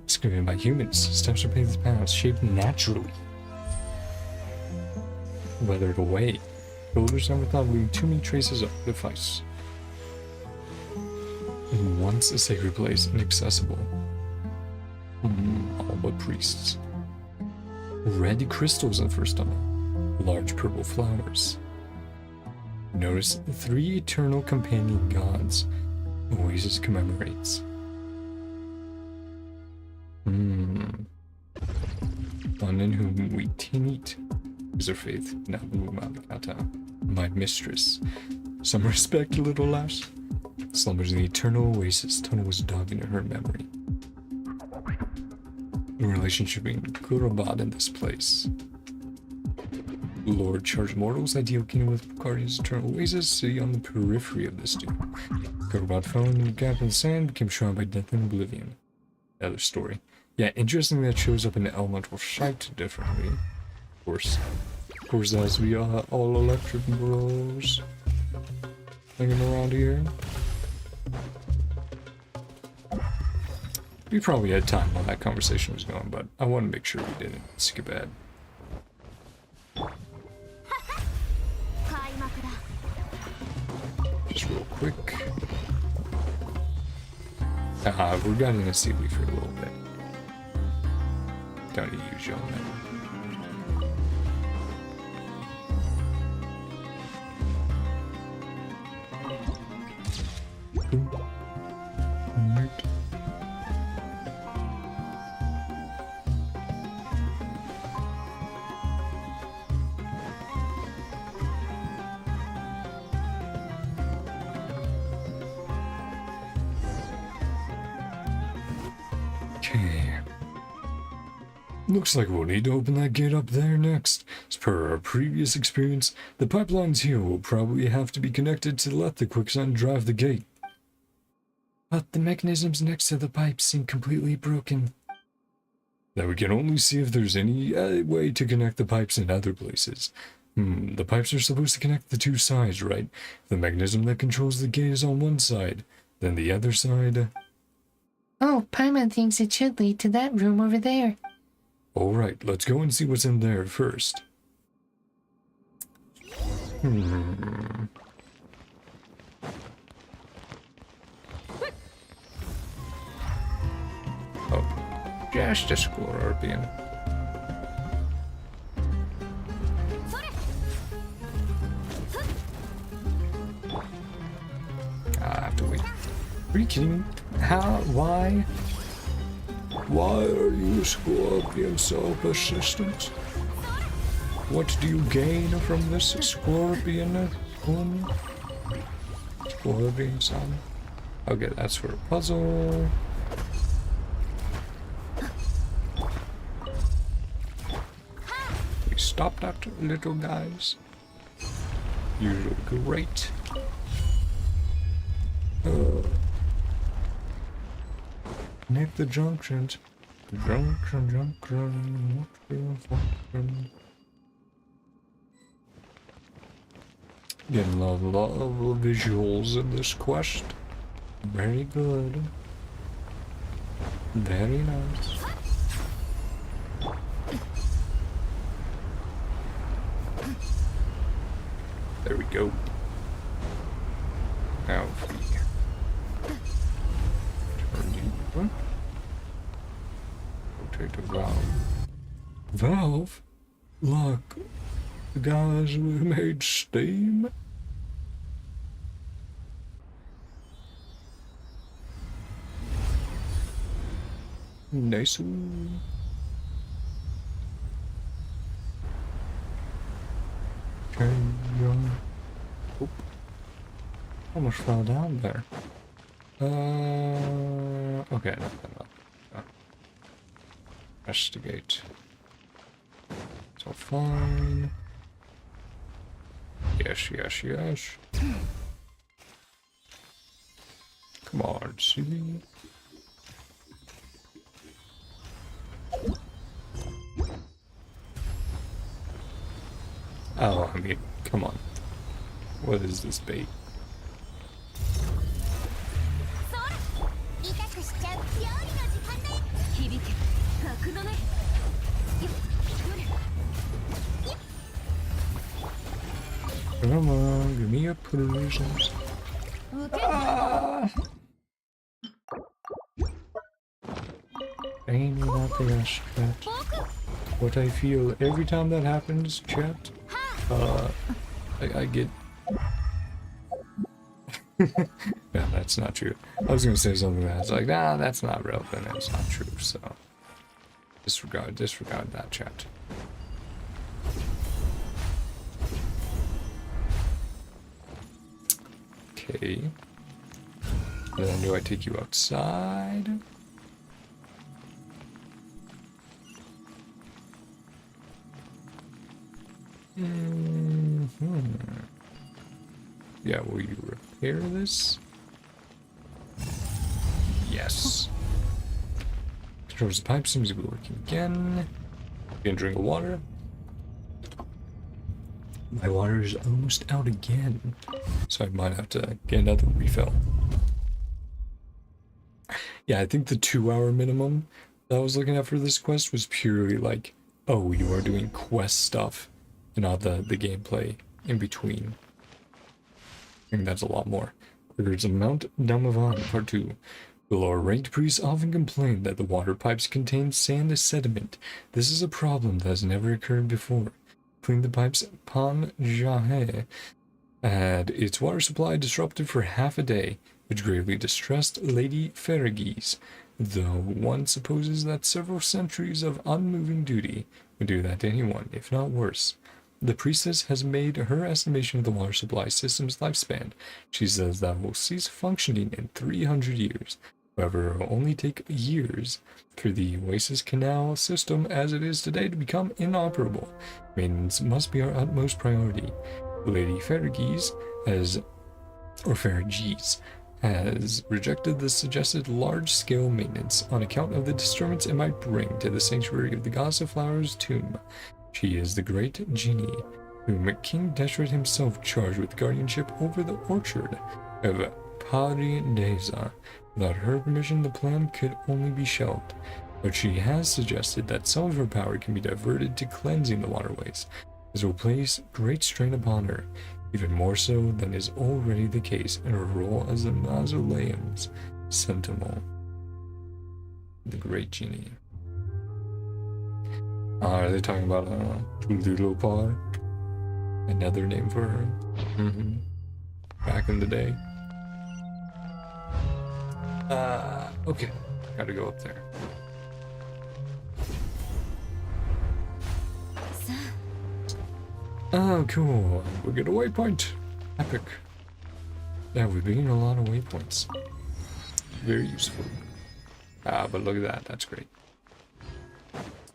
Excavated by humans. Steps are paved with paths shaped naturally. Weathered away. Builders never thought of leaving too many traces of device. Once a sacred place, inaccessible. All but priests. Red crystals in the first tunnel. Large purple flowers. Notice 3 eternal companion gods. Oasis commemorates. One in whom we tinit is her faith, Nabu Malikata, my mistress. Some respect, little lass. Slumbers in the eternal oasis. Tunnel was dug into her memory. The relationship between Kurabad and this place. Lord charged mortals, ideal kingdom with Guardian's eternal oasis, city on the periphery of this doom. Kurabad fell into the gap in the sand, became shrouded by death and oblivion. Another story. Yeah, interesting that shows up in the elemental site differently. Of course, as we are all electric bros hanging around here. We probably had time while that conversation was going, but I want to make sure we didn't skip ahead. Just real quick. We're getting a sea leaf for a little bit. Don't need to use you on that. Okay. Looks like we'll need to open that gate up there next. As per our previous experience, the pipelines here will probably have to be connected to let the quicksand drive the gate. But the mechanisms next to the pipes seem completely broken. Then we can only see if there's any way to connect the pipes in other places. The pipes are supposed to connect the 2 sides, right? If the mechanism that controls the gate is on one side, then the other side... Oh, Paimon thinks it should lead to that room over there. Alright, let's go and see what's in there first. Oh, just a scorpion. I have to wait. Are you kidding me? How? Why? Why are you scorpion so persistent? What do you gain from this scorpion? Scorpion son. Okay, that's for a puzzle. We stop that, little guys. You're great. Connect the junctions. Junction. Getting a lot of visuals in this quest. Very good. Very nice. There we go. Now we turn you. Rotate the valve. Valve? Look, the guys who made steam? Nice. Okay, oop. Almost fell down there. Okay, no. Investigate. It's all fine. Yes. Come on, silly. Oh, I mean, come on. What is this bait? Come on, give me a push. Ah! Ain't not the rush, chat. What I feel every time that happens, chat, I get... No, that's not true. I was gonna say something that's like, nah, that's not relevant, it's not true, so... disregard that, chat. Okay. Then do I take you outside? Yeah, will you repair this? Yes. Controls the pipe seems to be working again. Get a drink of water. My water is almost out again, so I might have to get another refill. Yeah, I think the 2-hour minimum that I was looking at for this quest was purely like, oh, you are doing quest stuff and not the gameplay in between. I think that's a lot more. There's a Mount Damavan Part 2. The lower ranked priests often complain that the water pipes contain sand and sediment. This is a problem that has never occurred before. Between the pipes, Pan Jehet had its water supply disrupted for half a day, which greatly distressed Lady Fergis, though one supposes that several centuries of unmoving duty would do that to anyone, if not worse. The priestess has made her estimation of the water supply system's lifespan. She says that will cease functioning in 300 years. However, it will only take years for the Oasis Canal system as it is today to become inoperable. Maintenance must be our utmost priority. Lady Fergis has rejected the suggested large-scale maintenance on account of the disturbance it might bring to the sanctuary of the Goddess of Flowers' tomb. She is the great genie, whom King Deshret himself charged with guardianship over the orchard of Paridesa. Without her permission, the plan could only be shelved, but she has suggested that some of her power can be diverted to cleansing the waterways. This will place great strain upon her, even more so than is already the case in her role as the mausoleum's sentinel. The great genie. Are they talking about Tululopar? Another name for her? Back in the day. Okay. Gotta go up there. Oh, cool. We get a waypoint. Epic. Yeah, we've been getting a lot of waypoints. Very useful. But look at that. That's great.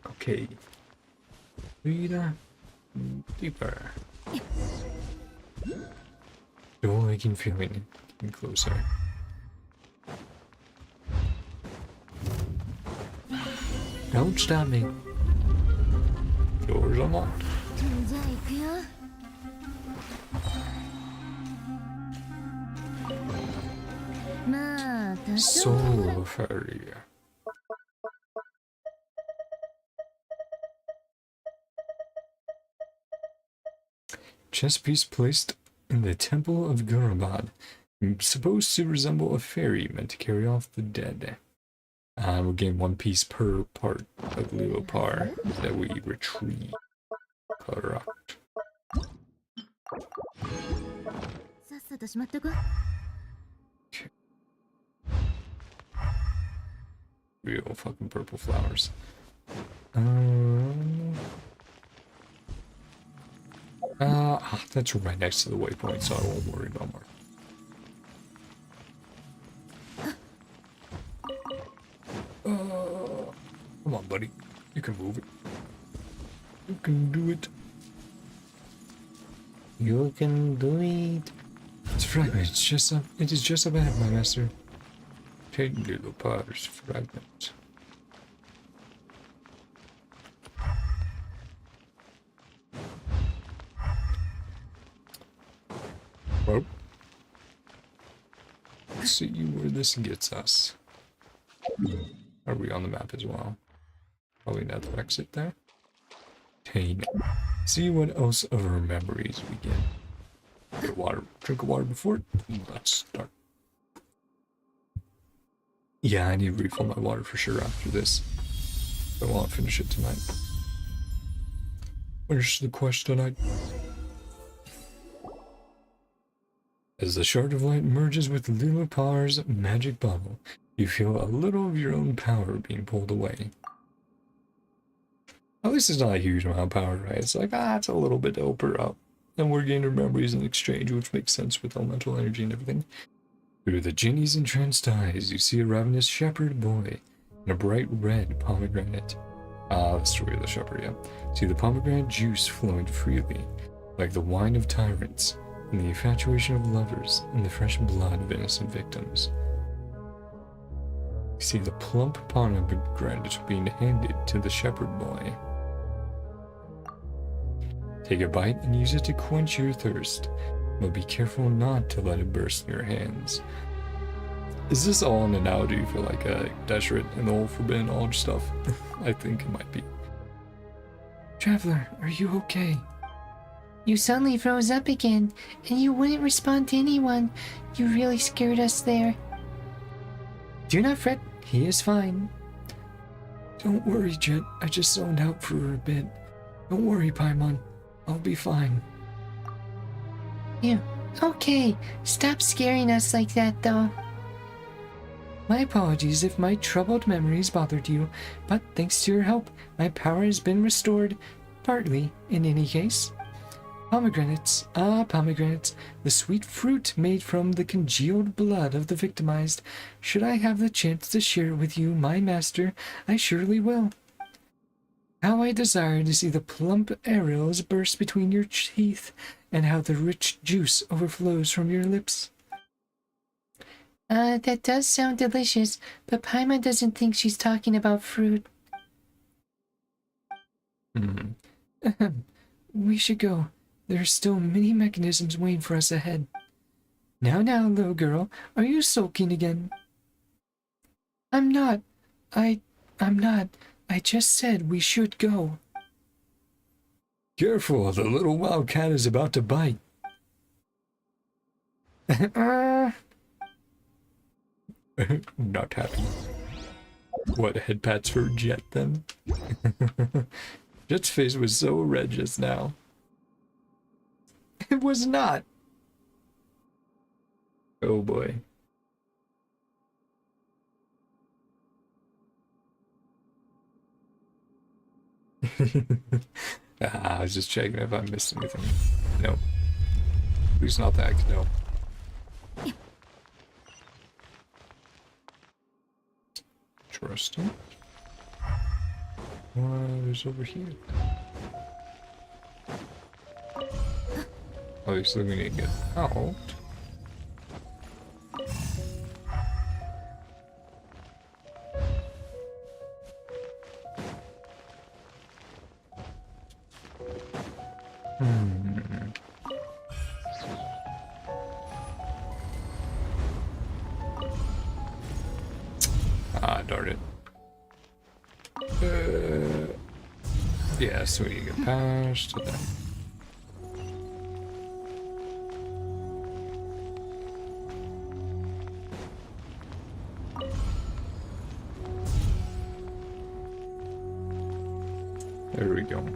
Okay. Read deeper. Still making feeling getting closer. Don't stop me. Doors unlocked. Soul Fairy. Chess piece placed in the Temple of Gurabad, supposed to resemble a fairy meant to carry off the dead. We'll gain 1 piece per part of Lilopar that we retrieve. Correct. Okay. Real fucking purple flowers. That's right next to the waypoint, so I won't worry about more. Come on, buddy. You can move it. You can do it. You can do it. It's fragment. It is just a bad, my master. Take little potter's fragment. Well, let's see where this gets us. Are we on the map as well? Probably another exit there. Tane. See what else of her memories we get. Get water, drink of water before. Let's start. Yeah, I need to refill my water for sure after this. I won't finish it tonight. Finish the quest tonight. As the shard of light merges with Lilapar's magic bubble, you feel a little of your own power being pulled away. At least it's not a huge amount of power, right? It's like, it's a little bit to help her out. And we're gaining memories in exchange, which makes sense with elemental energy and everything. Through the genie's entranced eyes, you see a ravenous shepherd boy and a bright red pomegranate. The story of the shepherd, yeah. See the pomegranate juice flowing freely, like the wine of tyrants, and the infatuation of lovers, and the fresh blood of innocent victims. You see the plump pomegranate being handed to the shepherd boy. Take a bite and use it to quench your thirst, but be careful not to let it burst in your hands. Is this all an analogy for like Deseret and the whole Forbidden Knowledge stuff? I think it might be. Traveler, are you okay? You suddenly froze up again, and you wouldn't respond to anyone. You really scared us there. Do not fret, he is fine. Don't worry, Jeht, I just zoned out for a bit. Don't worry, Paimon, I'll be fine. You, okay, stop scaring us like that though. My apologies if my troubled memories bothered you, but thanks to your help, my power has been restored. Partly, in any case. Pomegranates, pomegranates, the sweet fruit made from the congealed blood of the victimized. Should I have the chance to share with you, my master, I surely will. How I desire to see the plump arrows burst between your teeth, and how the rich juice overflows from your lips. That does sound delicious, but Paimon doesn't think she's talking about fruit. We should go. There are still many mechanisms waiting for us ahead. Now, little girl, are you sulking again? I'm not. I'm not. I just said we should go. Careful, the little wildcat is about to bite. Not happy. What, head pats for Jeht then? Jeht's face was so red just now. It was not. Oh boy. I was just checking if I missed anything. No. At least not that, no. Interesting. What is over here? Obviously we need to get out. Darn it. Yeah, so we get past that. There we go.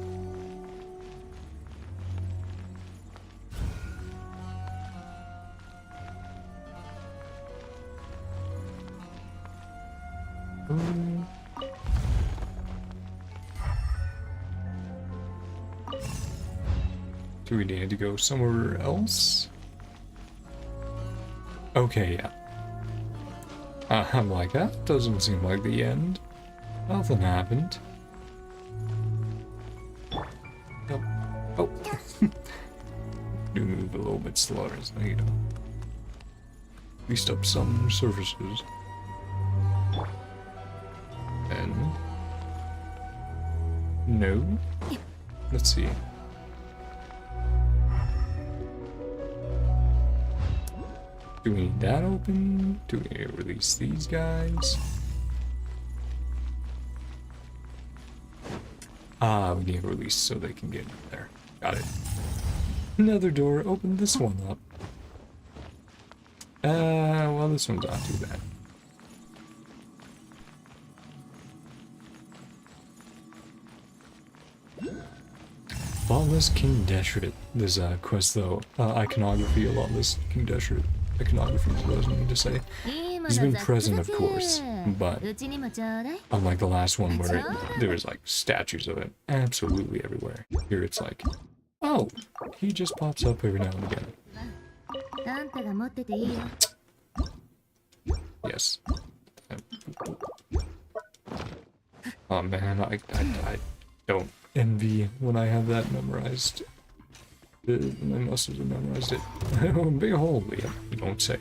Do we need to go somewhere else? Okay, yeah. I'm like, that doesn't seem like the end. Nothing happened. Oh. Do move a little bit slower, so you know. At least up some surfaces. And no. Let's see. Do we need that open? Do we need to release these guys? We need to release so they can get in there. Got it. Another door. Open this one up. Well, this one's not too bad. Lawless King Deshret. This quest though, iconography, a Lawless King Deshret. Iconography is what I was meaning to say. He's been present, of course, but unlike the last one where there was like statues of it absolutely everywhere, here it's like, oh, he just pops up every now and again. Yes. Oh man, I don't envy when I have that memorized. I must have memorized it. Big hole, yeah, you don't say.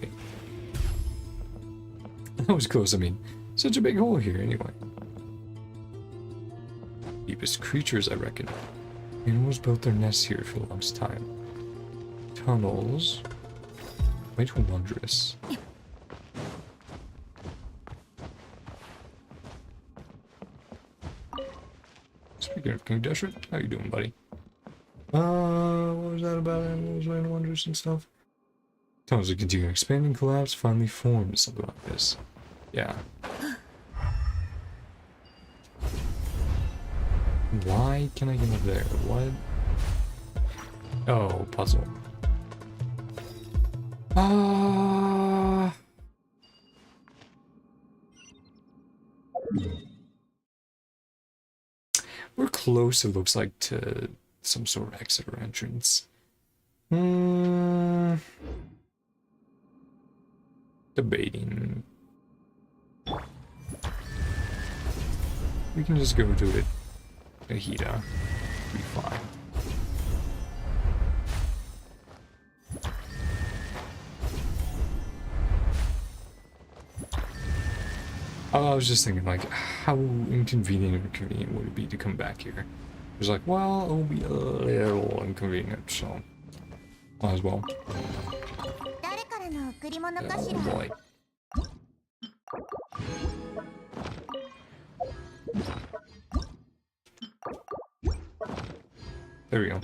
That was close, I mean, such a big hole here anyway. Deepest creatures, I reckon. Animals built their nests here for the longest time. Tunnels. Quite wondrous. Speaking of King Deshret, how you doing, buddy? What was that about animals and wonders and stuff? Tunnels that continue expanding, collapse, finally form, something like this. Yeah. Why can I get up there? What? Oh, puzzle. We're close, it looks like, to some sort of exit or entrance. Debating. We can just go to it. Ahita. Be fine. I was just thinking, like, how inconvenient or convenient would it be to come back here? It was like, well, it'll be a little inconvenient, so might as well. Oh boy. There we go.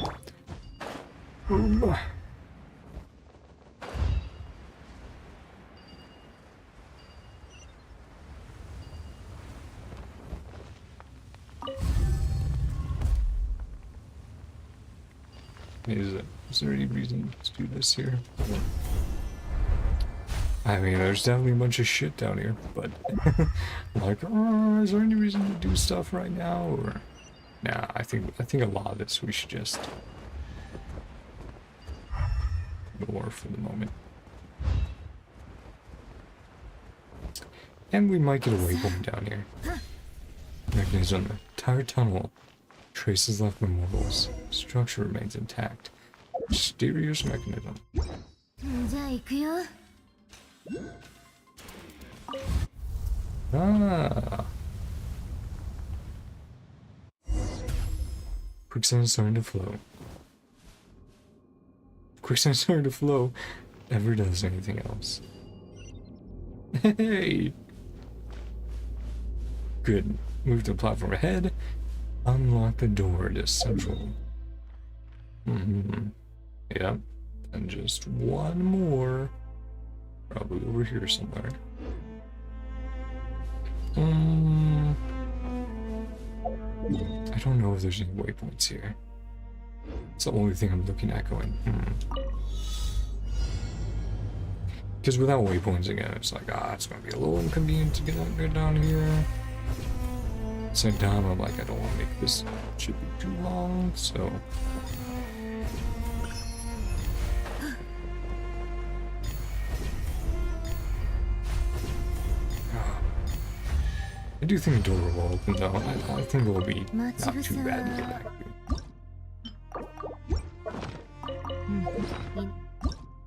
Is there any reason to do this here? I mean, there's definitely a bunch of shit down here, but like, is there any reason to do stuff right now? Or nah, I think a lot of this we should just ignore for the moment. And we might get a waypoint down here. Mechanism. Entire tunnel. Traces left by mortals. Structure remains intact. Mysterious mechanism. Ah. Quicksand is starting to flow. Quicksand is starting to flow. Ever does anything else. Hey! Good. Move to the platform ahead. Unlock the door to central. Yeah. And just one more. Probably over here somewhere. I don't know if there's any waypoints here. It's the only thing I'm looking at going, Because without waypoints again, it's like, it's gonna be a little inconvenient to get down here. Same time, I'm like, I don't want to make this should be too long, so. I do think a door will open though. I think it will be not too bad to get back to.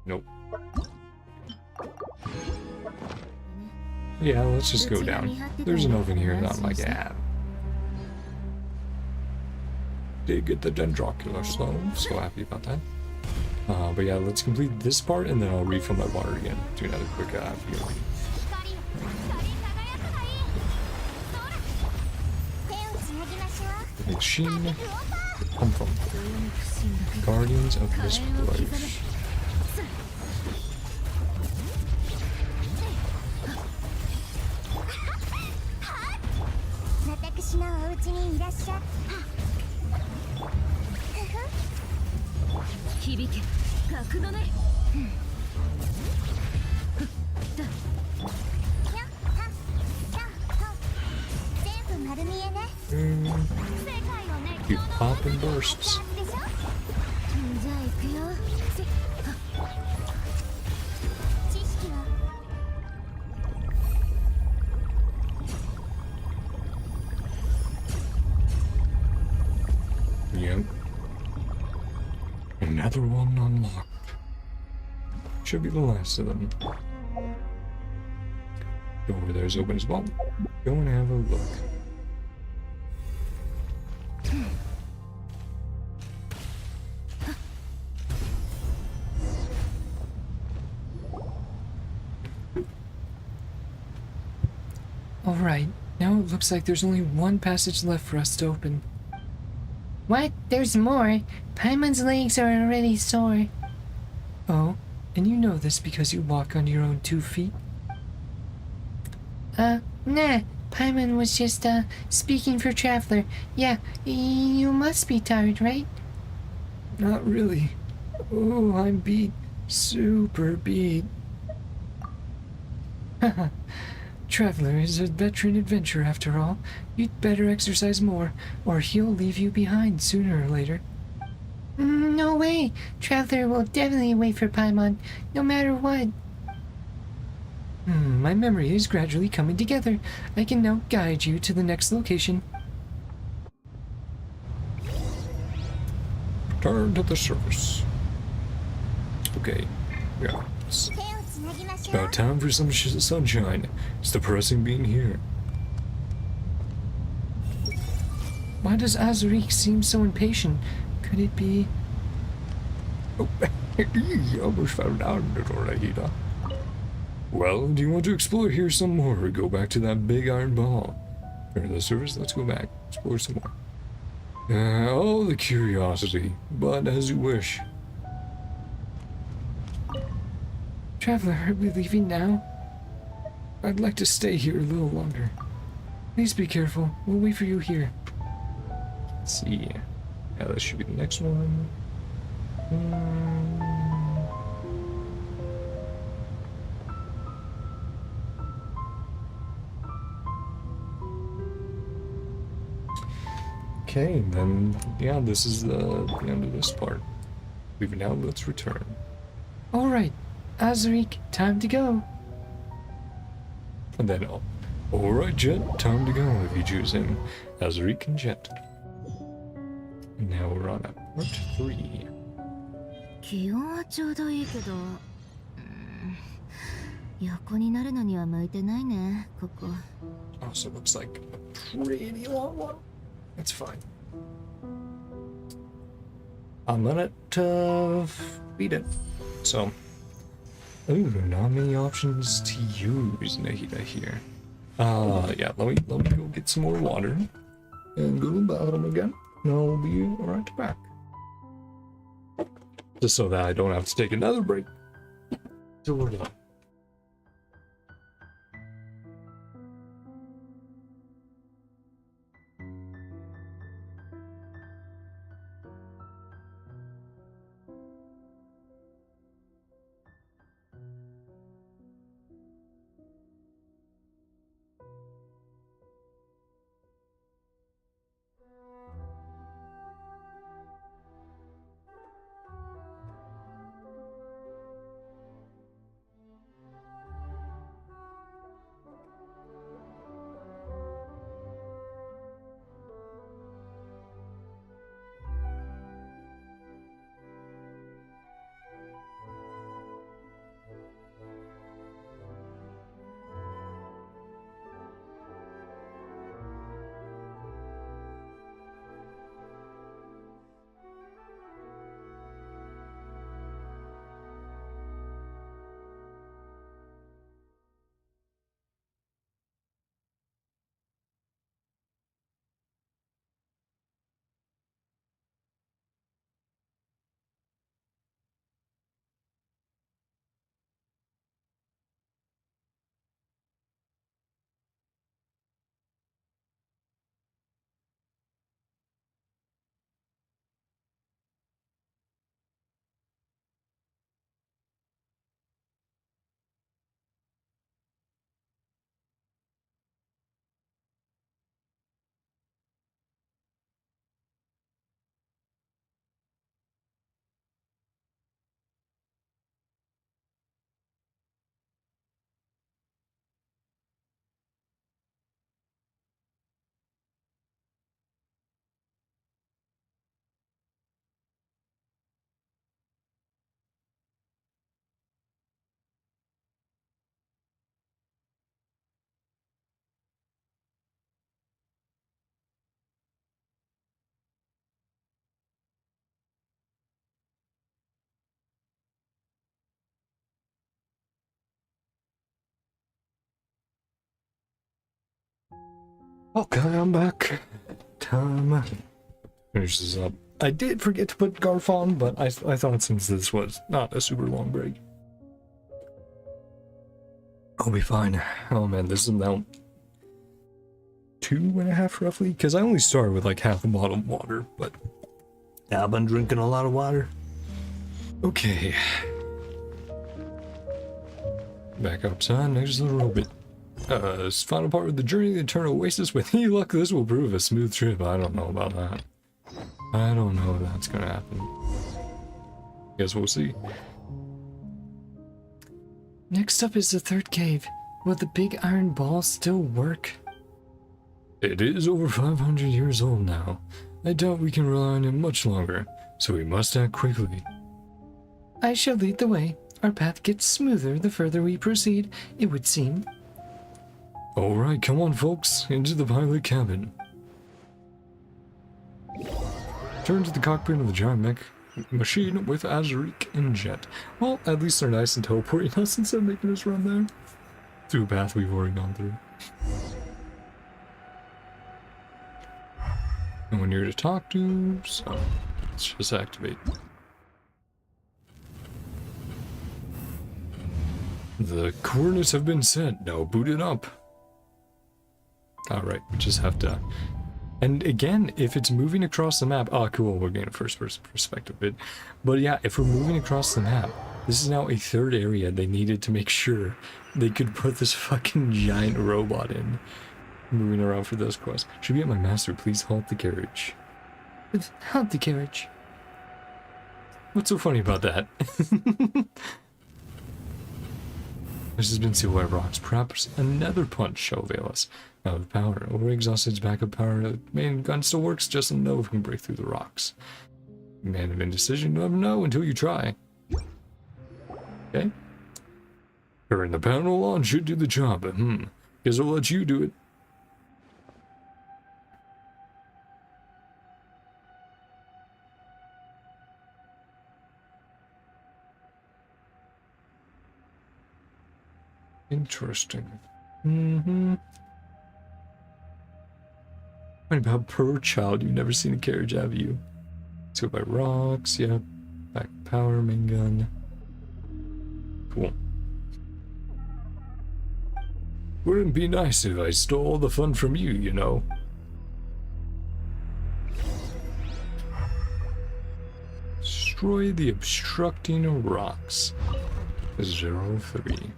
Nope. Yeah, let's just go down. There's an oven here that I'm like, yeah. Did get the Dendrocular Stone, so happy about that. But yeah, let's complete this part and then I'll refill my water again. Do another quick healing. Sheen. come from? Guardians of this place. 私のお家にいらっしゃ響け格のね全部丸見えね You pop and bursts. じゃあ行くよ知識は Yep. Another one unlocked. Should be the last of them. Over there's open as well. Go and have a look. Alright, now it looks like there's only one passage left for us to open. What? There's more. Paimon's legs are already sore. Oh, and you know this because you walk on your own 2 feet? Nah. Paimon was just, speaking for Traveler. Yeah, you must be tired, right? Not really. Oh, I'm beat. Super beat. Haha. Traveler is a veteran adventurer after all. You'd better exercise more, or he'll leave you behind sooner or later. No way. Traveler will definitely wait for Paimon, no matter what. My memory is gradually coming together. I can now guide you to the next location. Turn to the surface. Okay. Yeah. It's 手をつなぎましょう about time for some sunshine. It's depressing being here. Why does Azariq seem so impatient? Could it be... Oh, I almost fell down the tornado. Well, do you want to explore here some more or go back to that big iron ball? Turn to the surface, let's go back. Explore some more. Oh, the curiosity. But as you wish. Traveler, are we leaving now? I'd like to stay here a little longer. Please be careful. We'll wait for you here. Let's see. Yeah, that should be the next one. Okay, then, yeah, this is the end of this part. Leave it now, let's return. Alright, Azariq, time to go. And then, alright, Jeht, time to go if you choose him. Azariq and Jeht. And now we're on part 3. 気温はちょうどいいけど、横になるのには向いてないね、ここ。 Also looks like a pretty long one. That's fine. I'm gonna beat it. So, ooh, not many options to use Nahida here. Yeah, let me go get some more water and go to the bathroom again. And I'll be right back. Just so that I don't have to take another break till we're done. Okay, I'm back. Time. Finish this up. I did forget to put Garf on, but I thought since this was not a super long break, I'll be fine. Oh man, this is now 2.5 roughly, because I only started with like half a bottle of water, but yeah, I've been drinking a lot of water. Okay. Back outside, next little bit. This final part of the journey to the Eternal Oasis. With any luck, this will prove a smooth trip. I don't know about that. I don't know if that's gonna happen. Guess we'll see. Next up is the third cave. Will the big iron ball still work? It is over 500 years old now. I doubt we can rely on it much longer, so we must act quickly. I shall lead the way. Our path gets smoother the further we proceed, it would seem. Alright, come on folks, into the pilot cabin. Turn to the cockpit of the giant mech machine with Azuric and Jeht. Well, at least they're nice and teleporting us instead of making us run there. Through a path we've already gone through. No one here to talk to, so let's just activate. The coordinates have been set, now boot it up. Alright, we just have to... And again, if it's moving across the map... Oh, cool, we're getting a first-person perspective bit. But yeah, if we're moving across the map, this is now a third area they needed to make sure they could put this fucking giant robot in. Moving around for those quests. Should be at my master, please halt the carriage. Halt the carriage. What's so funny about that? This has been sealed by rocks. Perhaps another punch shall avail us. Out of power. Over-exhausted its backup power. The main gun still works, just to know if we can break through the rocks. Man of indecision, you'll never know until you try. Okay. Turn the panel on should do the job. Guess I'll let you do it. Interesting. What about per child? You've never seen a carriage, have you? Let's go by rocks, yeah. Back power, main gun. Cool. Wouldn't be nice if I stole all the fun from you, you know. Destroy the obstructing rocks. 03.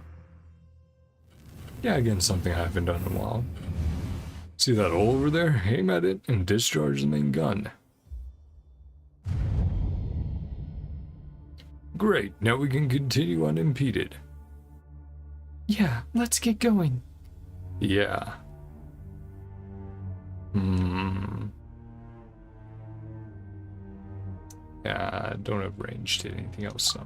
Yeah, again, something I haven't done in a while. See that hole over there? Aim at it and discharge the main gun. Great, now we can continue unimpeded. Yeah, let's get going. Yeah. Yeah, I don't have range to anything else, so.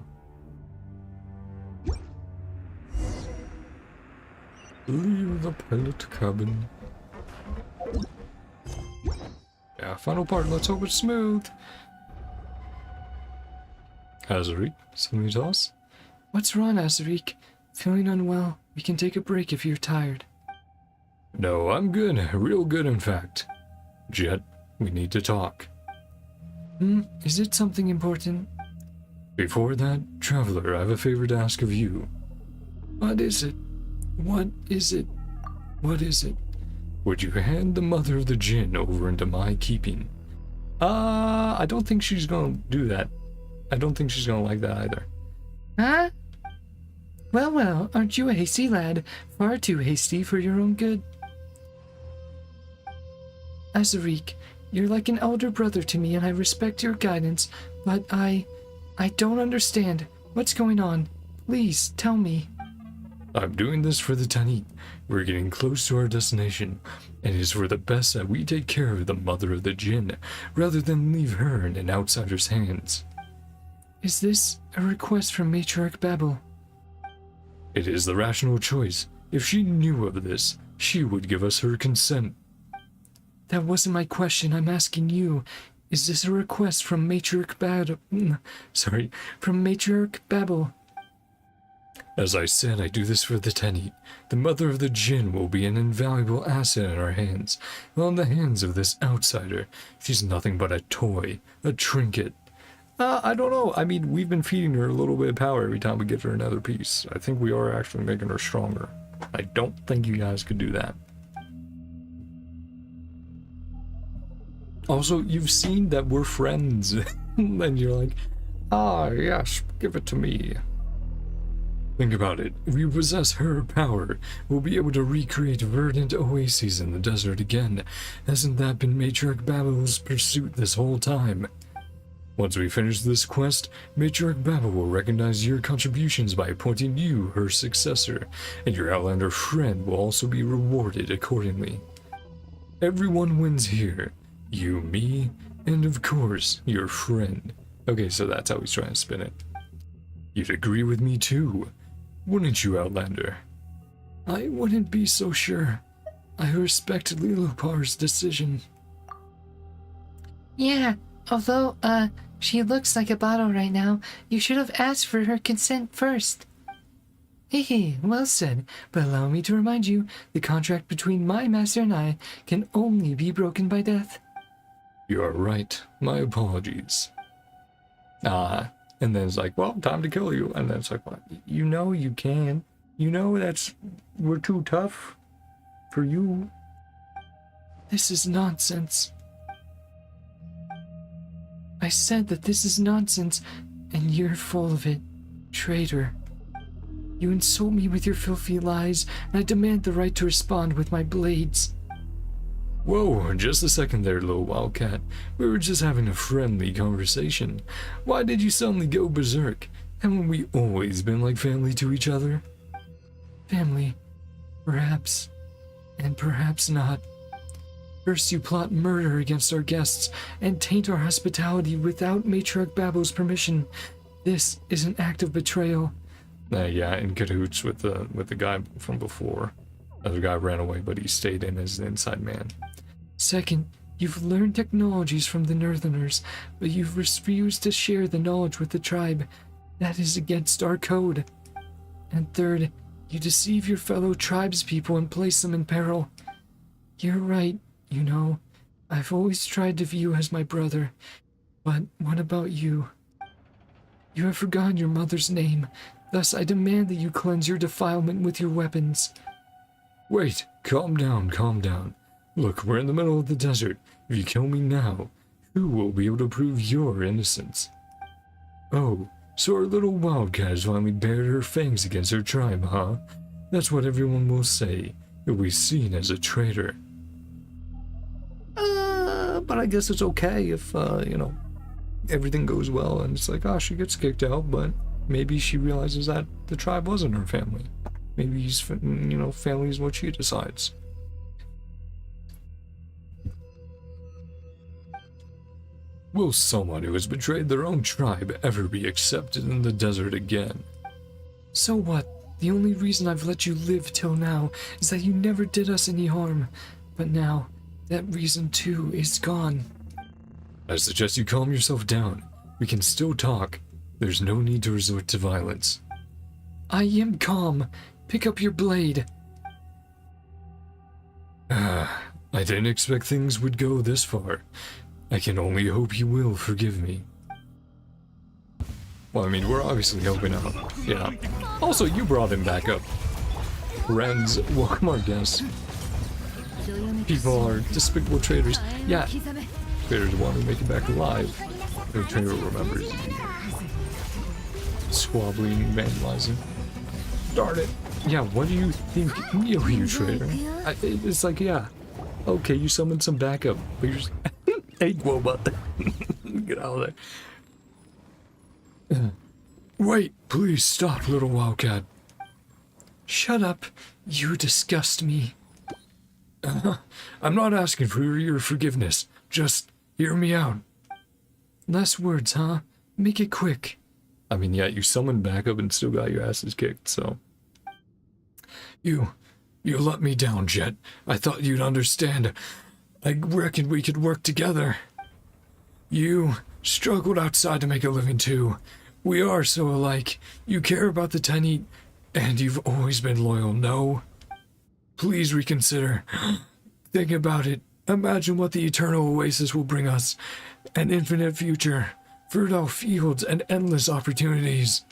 Leave the pilot cabin. Yeah, final part, let's hope it's smooth. Azuric, something to tell us? What's wrong, Azuric? Feeling unwell? We can take a break if you're tired. No, I'm good, real good in fact. Jeht, we need to talk. Is it something important? Before that, Traveler, I have a favor to ask of you. What is it? What is it? What is it? Would you hand the mother of the Jinn over into my keeping? I don't think she's gonna do that. I don't think she's gonna like that either. Huh? Well, aren't you a hasty lad? Far too hasty for your own good. Azuric, you're like an elder brother to me and I respect your guidance, but I don't understand. What's going on? Please, tell me. I'm doing this for the Tanit. We're getting close to our destination, and it is for the best that we take care of the mother of the Jinn, rather than leave her in an outsider's hands. Is this a request from Matriarch Babel? It is the rational choice. If she knew of this, she would give us her consent. That wasn't my question. I'm asking you. Is this a request from Matriarch Babel? From Matriarch Babel? As I said, I do this for the Tenit. The mother of the Jinn will be an invaluable asset in our hands. While in the hands of this outsider, she's nothing but a toy, a trinket. I don't know. I mean, we've been feeding her a little bit of power every time we give her another piece. I think we are actually making her stronger. I don't think you guys could do that. Also, you've seen that we're friends. And you're like, ah, yes, give it to me. Think about it. If we possess her power, we'll be able to recreate verdant oases in the desert again. Hasn't that been Matriarch Babel's pursuit this whole time? Once we finish this quest, Matriarch Babel will recognize your contributions by appointing you her successor, and your Outlander friend will also be rewarded accordingly. Everyone wins here. You, me, and of course, your friend. Okay, so that's how he's trying to spin it. You'd agree with me too, wouldn't you, Outlander? I wouldn't be so sure. I respect Lilopar's decision. Yeah, although, she looks like a bottle right now. You should have asked for her consent first. Hehe, well said, but allow me to remind you, the contract between my master and I can only be broken by death. You are right. My apologies. And then it's like, well, time to kill you. And then it's like, well, you know you can. You know we're too tough for you. This is nonsense. I said that this is nonsense, and you're full of it, traitor. You insult me with your filthy lies, and I demand the right to respond with my blades. Whoa, just a second there, little wildcat. We were just having a friendly conversation. Why did you suddenly go berserk? Haven't we always been like family to each other? Family, perhaps, and perhaps not. First you plot murder against our guests and taint our hospitality without Matriarch Babel's permission. This is an act of betrayal. Yeah, in cahoots with the guy from before. The other guy ran away, but he stayed in as the inside man. Second, you've learned technologies from the Northerners, but you've refused to share the knowledge with the tribe. That is against our code. And third, you deceive your fellow tribespeople and place them in peril. You're right, you know. I've always tried to view you as my brother. But what about you? You have forgotten your mother's name. Thus, I demand that you cleanse your defilement with your weapons. Wait, calm down, calm down. Look, we're in the middle of the desert. If you kill me now, who will be able to prove your innocence? Oh, so our little wildcat has finally bared her fangs against her tribe, huh? That's what everyone will say. You'll be seen as a traitor. But I guess it's okay if, everything goes well and it's like, oh, she gets kicked out, but maybe she realizes that the tribe wasn't her family. Maybe he's, family is what she decides. Will someone who has betrayed their own tribe ever be accepted in the desert again? So what? The only reason I've let you live till now is that you never did us any harm. But now, that reason too is gone. I suggest you calm yourself down. We can still talk. There's no need to resort to violence. I am calm. Pick up your blade. I didn't expect things would go this far. I can only hope you will forgive me. Well, I mean, we're obviously helping out. Yeah. Also, you brought him back up. Friends, welcome our guests. People are despicable traitors. Yeah. Traitors want to make it back alive. The traitor remembers. Squabbling, vandalizing. Darn it. Yeah, what do you think? You traitor. It's like, yeah. Okay, you summoned some backup, but you're just... Hey, Wobot. Get out of there. Wait, please stop, little wildcat. Shut up. You disgust me. I'm not asking for your forgiveness. Just hear me out. Less words, huh? Make it quick. I mean, yeah, you summoned backup and still got your asses kicked, so... You let me down, Jeht. I thought you'd understand. I reckoned we could work together. You struggled outside to make a living too. We are so alike. You care about the Tenit, And you've always been loyal, no? Please reconsider. Think about it. Imagine what the eternal oasis will bring us. An infinite future, fertile fields, and endless opportunities.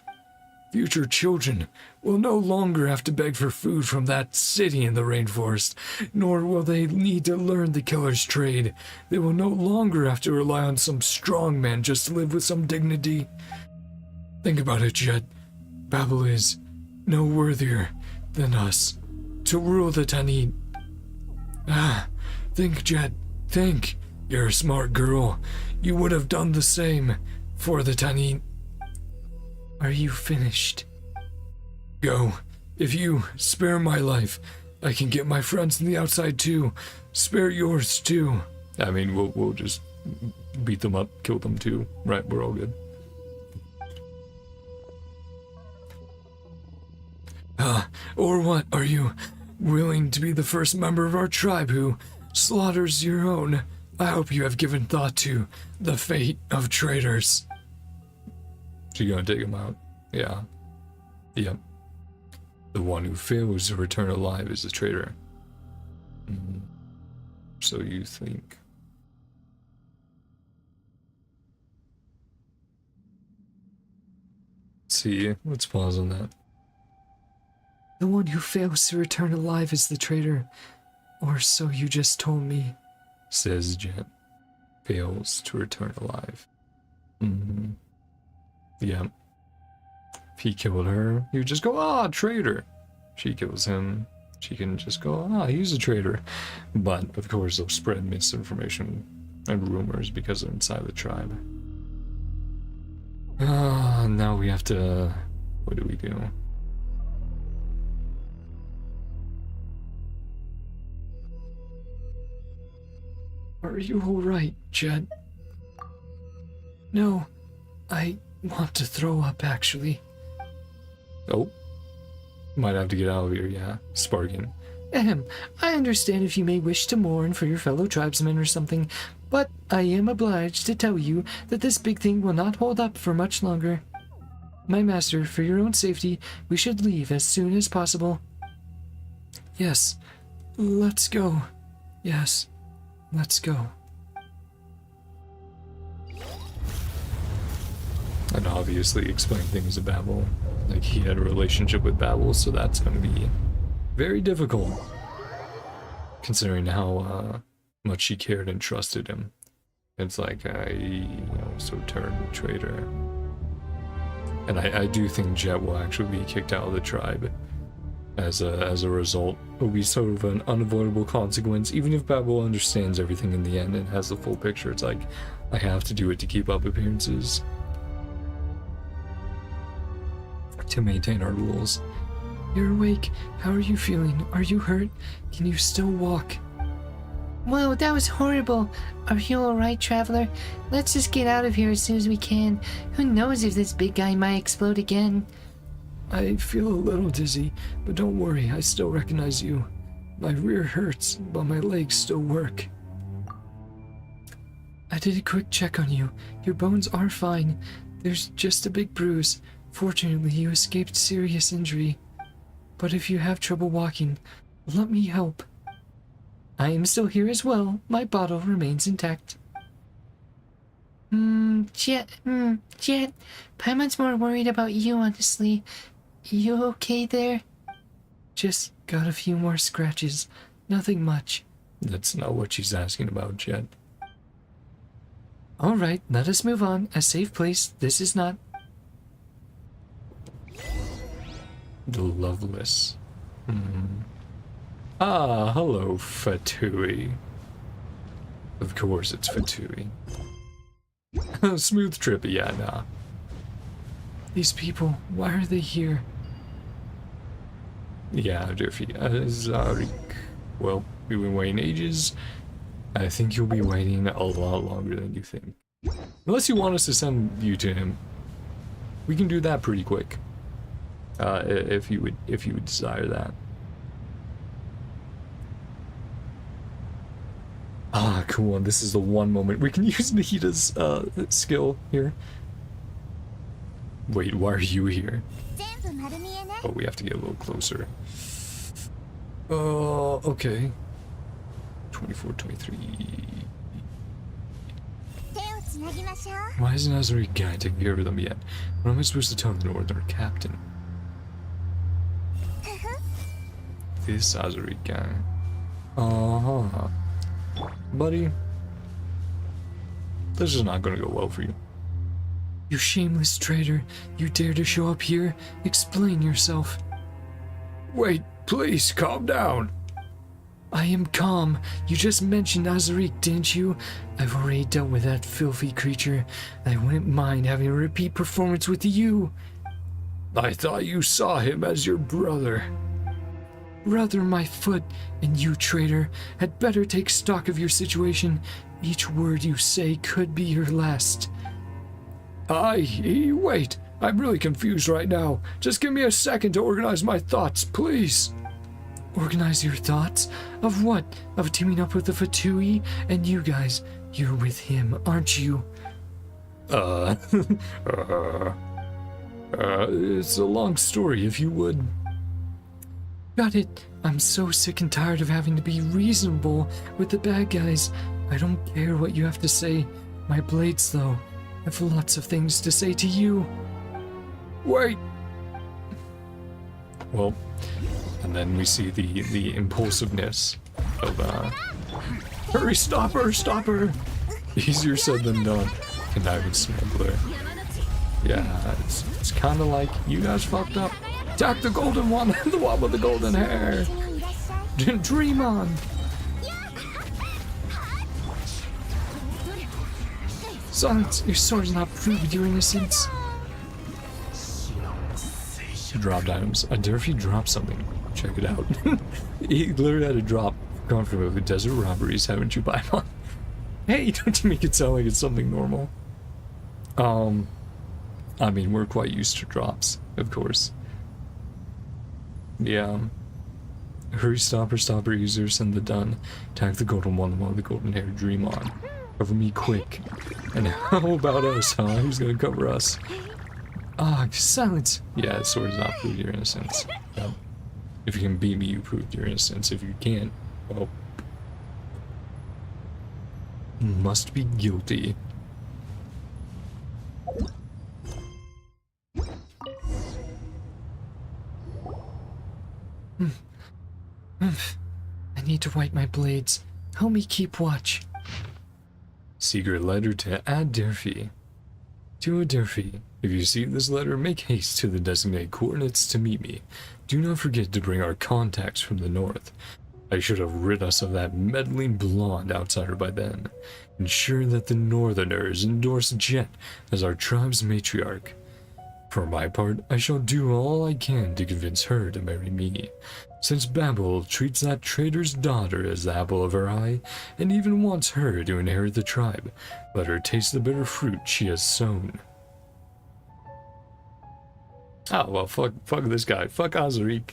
Future children will no longer have to beg for food from that city in the rainforest, nor will they need to learn the killer's trade. They will no longer have to rely on some strong man just to live with some dignity. Think about it, Jeht. Babel is no worthier than us to rule the Tanit. Think, Jeht, think. You're a smart girl. You would have done the same for the Tanit. Are you finished? Go. If you spare my life, I can get my friends on the outside too. Spare yours too. I mean, we'll just beat them up, kill them too, right? We're all good. Or what? Are you willing to be the first member of our tribe who slaughters your own? I hope you have given thought to the fate of traitors. So you're gonna take him out? Yeah. Yep. The one who fails to return alive is a traitor. So you think. See, let's pause on that. The one who fails to return alive is the traitor. Or so you just told me. Says Jeht. Fails to return alive. Yep. If he killed her, he would just go, traitor. She kills him, she can just go, he's a traitor. But, of course, they'll spread misinformation and rumors because they're inside the tribe. Now we have to... What do we do? Are you alright, Jeht? No, I want to throw up, actually. Oh. Might have to get out of here, yeah. Sparking. I understand if you may wish to mourn for your fellow tribesmen or something, but I am obliged to tell you that this big thing will not hold up for much longer. My master, for your own safety, we should leave as soon as possible. Yes, let's go. Yes, let's go. And obviously explain things to Babel. Like, he had a relationship with Babel, so that's going to be very difficult. Considering how much she cared and trusted him. It's like, so turned traitor. And I do think Jeht will actually be kicked out of the tribe. As a result, it'll be sort of an unavoidable consequence. Even if Babel understands everything in the end and has the full picture, it's like, I have to do it to keep up appearances. To maintain our rules. You're awake. How are you feeling? Are you hurt? Can you still walk? Whoa, that was horrible. Are you alright, traveler? Let's just get out of here as soon as we can. Who knows if this big guy might explode again. I feel a little dizzy, but don't worry, I still recognize you. My rear hurts, but my legs still work. I did a quick check on you. Your bones are fine. There's just a big bruise. Fortunately, you escaped serious injury. But if you have trouble walking, let me help. I am still here as well. My bottle remains intact. Jeht, Paimon's more worried about you, honestly. You okay there? Just got a few more scratches. Nothing much. That's not what she's asking about, Jeht. Alright, let us move on. A safe place this is not. The Loveless. Hello, Fatui. Of course it's Fatui. Smooth trip, yeah, nah. These people, why are they here? Yeah, Jeffy. Zarik. Well, we've been waiting ages. I think you'll be waiting a lot longer than you think. Unless you want us to send you to him. We can do that pretty quick. If you would desire that. Cool. And this is the one moment we can use Nahita's skill here. Wait, why are you here? but we have to get a little closer. Okay. 24, 23. Why isn't Azuri guy taking care of them yet? What am I supposed to tell the Northern Captain? This Azuri guy. Buddy. This is not gonna go well for you. You shameless traitor. You dare to show up here? Explain yourself. Wait, please, calm down. I am calm. You just mentioned Azarik, didn't you? I've already dealt with that filthy creature. I wouldn't mind having a repeat performance with you. I thought you saw him as your brother. Brother, my foot, and you, traitor, had better take stock of your situation. Each word you say could be your last. Wait, I'm really confused right now. Just give me a second to organize my thoughts, please. Organize your thoughts? Of what? Of teaming up with the Fatui? And you guys, you're with him, aren't you? It's a long story, if you would. Got it. I'm so sick and tired of having to be reasonable with the bad guys. I don't care what you have to say. My blades, though, have lots of things to say to you. Wait! Well, and then we see the impulsiveness of, hurry, stop her! Easier said than done. Conniving smuggler. Yeah, it's kind of like, you guys fucked up. Attack the golden one, the one with the golden hair. Dream on. Silence, your sword's not proved your innocence. Dropped items. I dare if you drop something. Check it out. He literally had to drop comfortable with desert robberies, haven't you, Paimon? Hey, don't you make it sound like it's something normal? I mean, we're quite used to drops, of course. Yeah. Hurry, stopper, user, send the done. Attack the golden one, the one with the golden hair, dream on. Cover me quick. And how about us, huh? Who's gonna cover us? Silence. Yeah, sword does not prove your innocence. Yep. If you can beat me, you proved your innocence. If you can't, well, you must be guilty. I need to wipe my blades. Help me keep watch. Secret letter to Adelphi. To Adelphi, if you receive this letter, make haste to the designated coordinates to meet me. Do not forget to bring our contacts from the north. I should have rid us of that meddling blonde outsider by then. Ensure that the northerners endorse Jeht as our tribe's matriarch. For my part, I shall do all I can to convince her to marry me. Since Babel treats that traitor's daughter as the apple of her eye, and even wants her to inherit the tribe, let her taste the bitter fruit she has sown. Oh, well, fuck this guy. Fuck Azarik.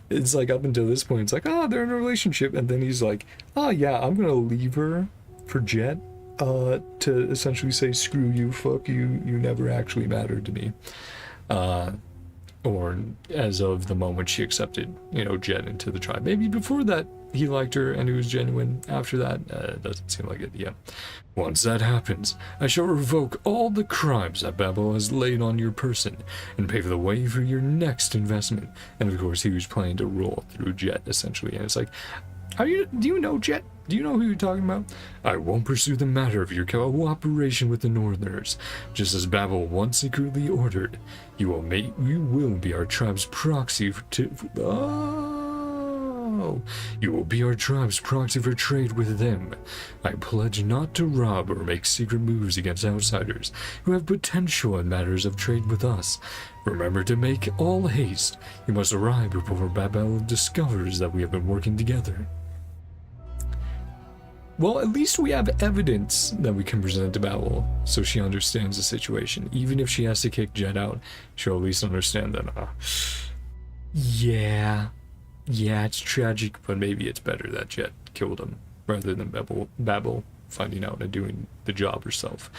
It's like, up until this point, it's like, oh, they're in a relationship, and then he's like, oh, yeah, I'm gonna leave her for Jeht, to essentially say, screw you, fuck you, you never actually mattered to me. Or as of the moment she accepted, Jeht into the tribe. Maybe before that he liked her and it was genuine. After that, it doesn't seem like it, yeah. Once that happens, I shall revoke all the crimes that Babel has laid on your person and pave the way for your next investment. And of course, he was planning to roll through Jeht, essentially. And it's like, do you know Jeht? Do you know who you're talking about? I won't pursue the matter of your cooperation with the Northerners, just as Babel once secretly ordered. You will be our tribe's proxy you will be our tribe's proxy for trade with them. I pledge not to rob or make secret moves against outsiders who have potential in matters of trade with us. Remember to make all haste. You must arrive before Babel discovers that we have been working together. Well, at least we have evidence that we can present to Babel, so she understands the situation. Even if she has to kick Jeht out, she'll at least understand that, yeah, it's tragic, but maybe it's better that Jeht killed him, rather than Babel finding out and doing the job herself.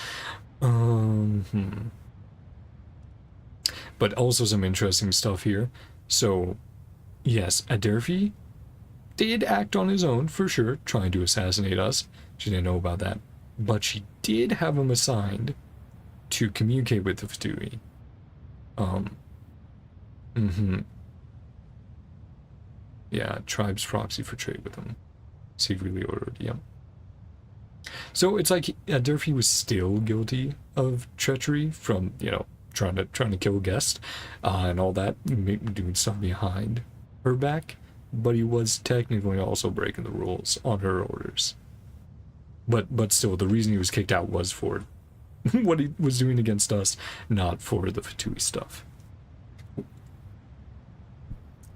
But also some interesting stuff here. So, yes, Adelphi did act on his own, for sure, trying to assassinate us. She didn't know about that. But she did have him assigned to communicate with the Fatui. Yeah, tribe's proxy for trade with him. Secretly ordered, yeah. So it's like Durfee was still guilty of treachery from, you know, trying to kill a guest and all that, doing stuff behind her back, but he was technically also breaking the rules on her orders. But still, the reason he was kicked out was for what he was doing against us, not for the Fatui stuff.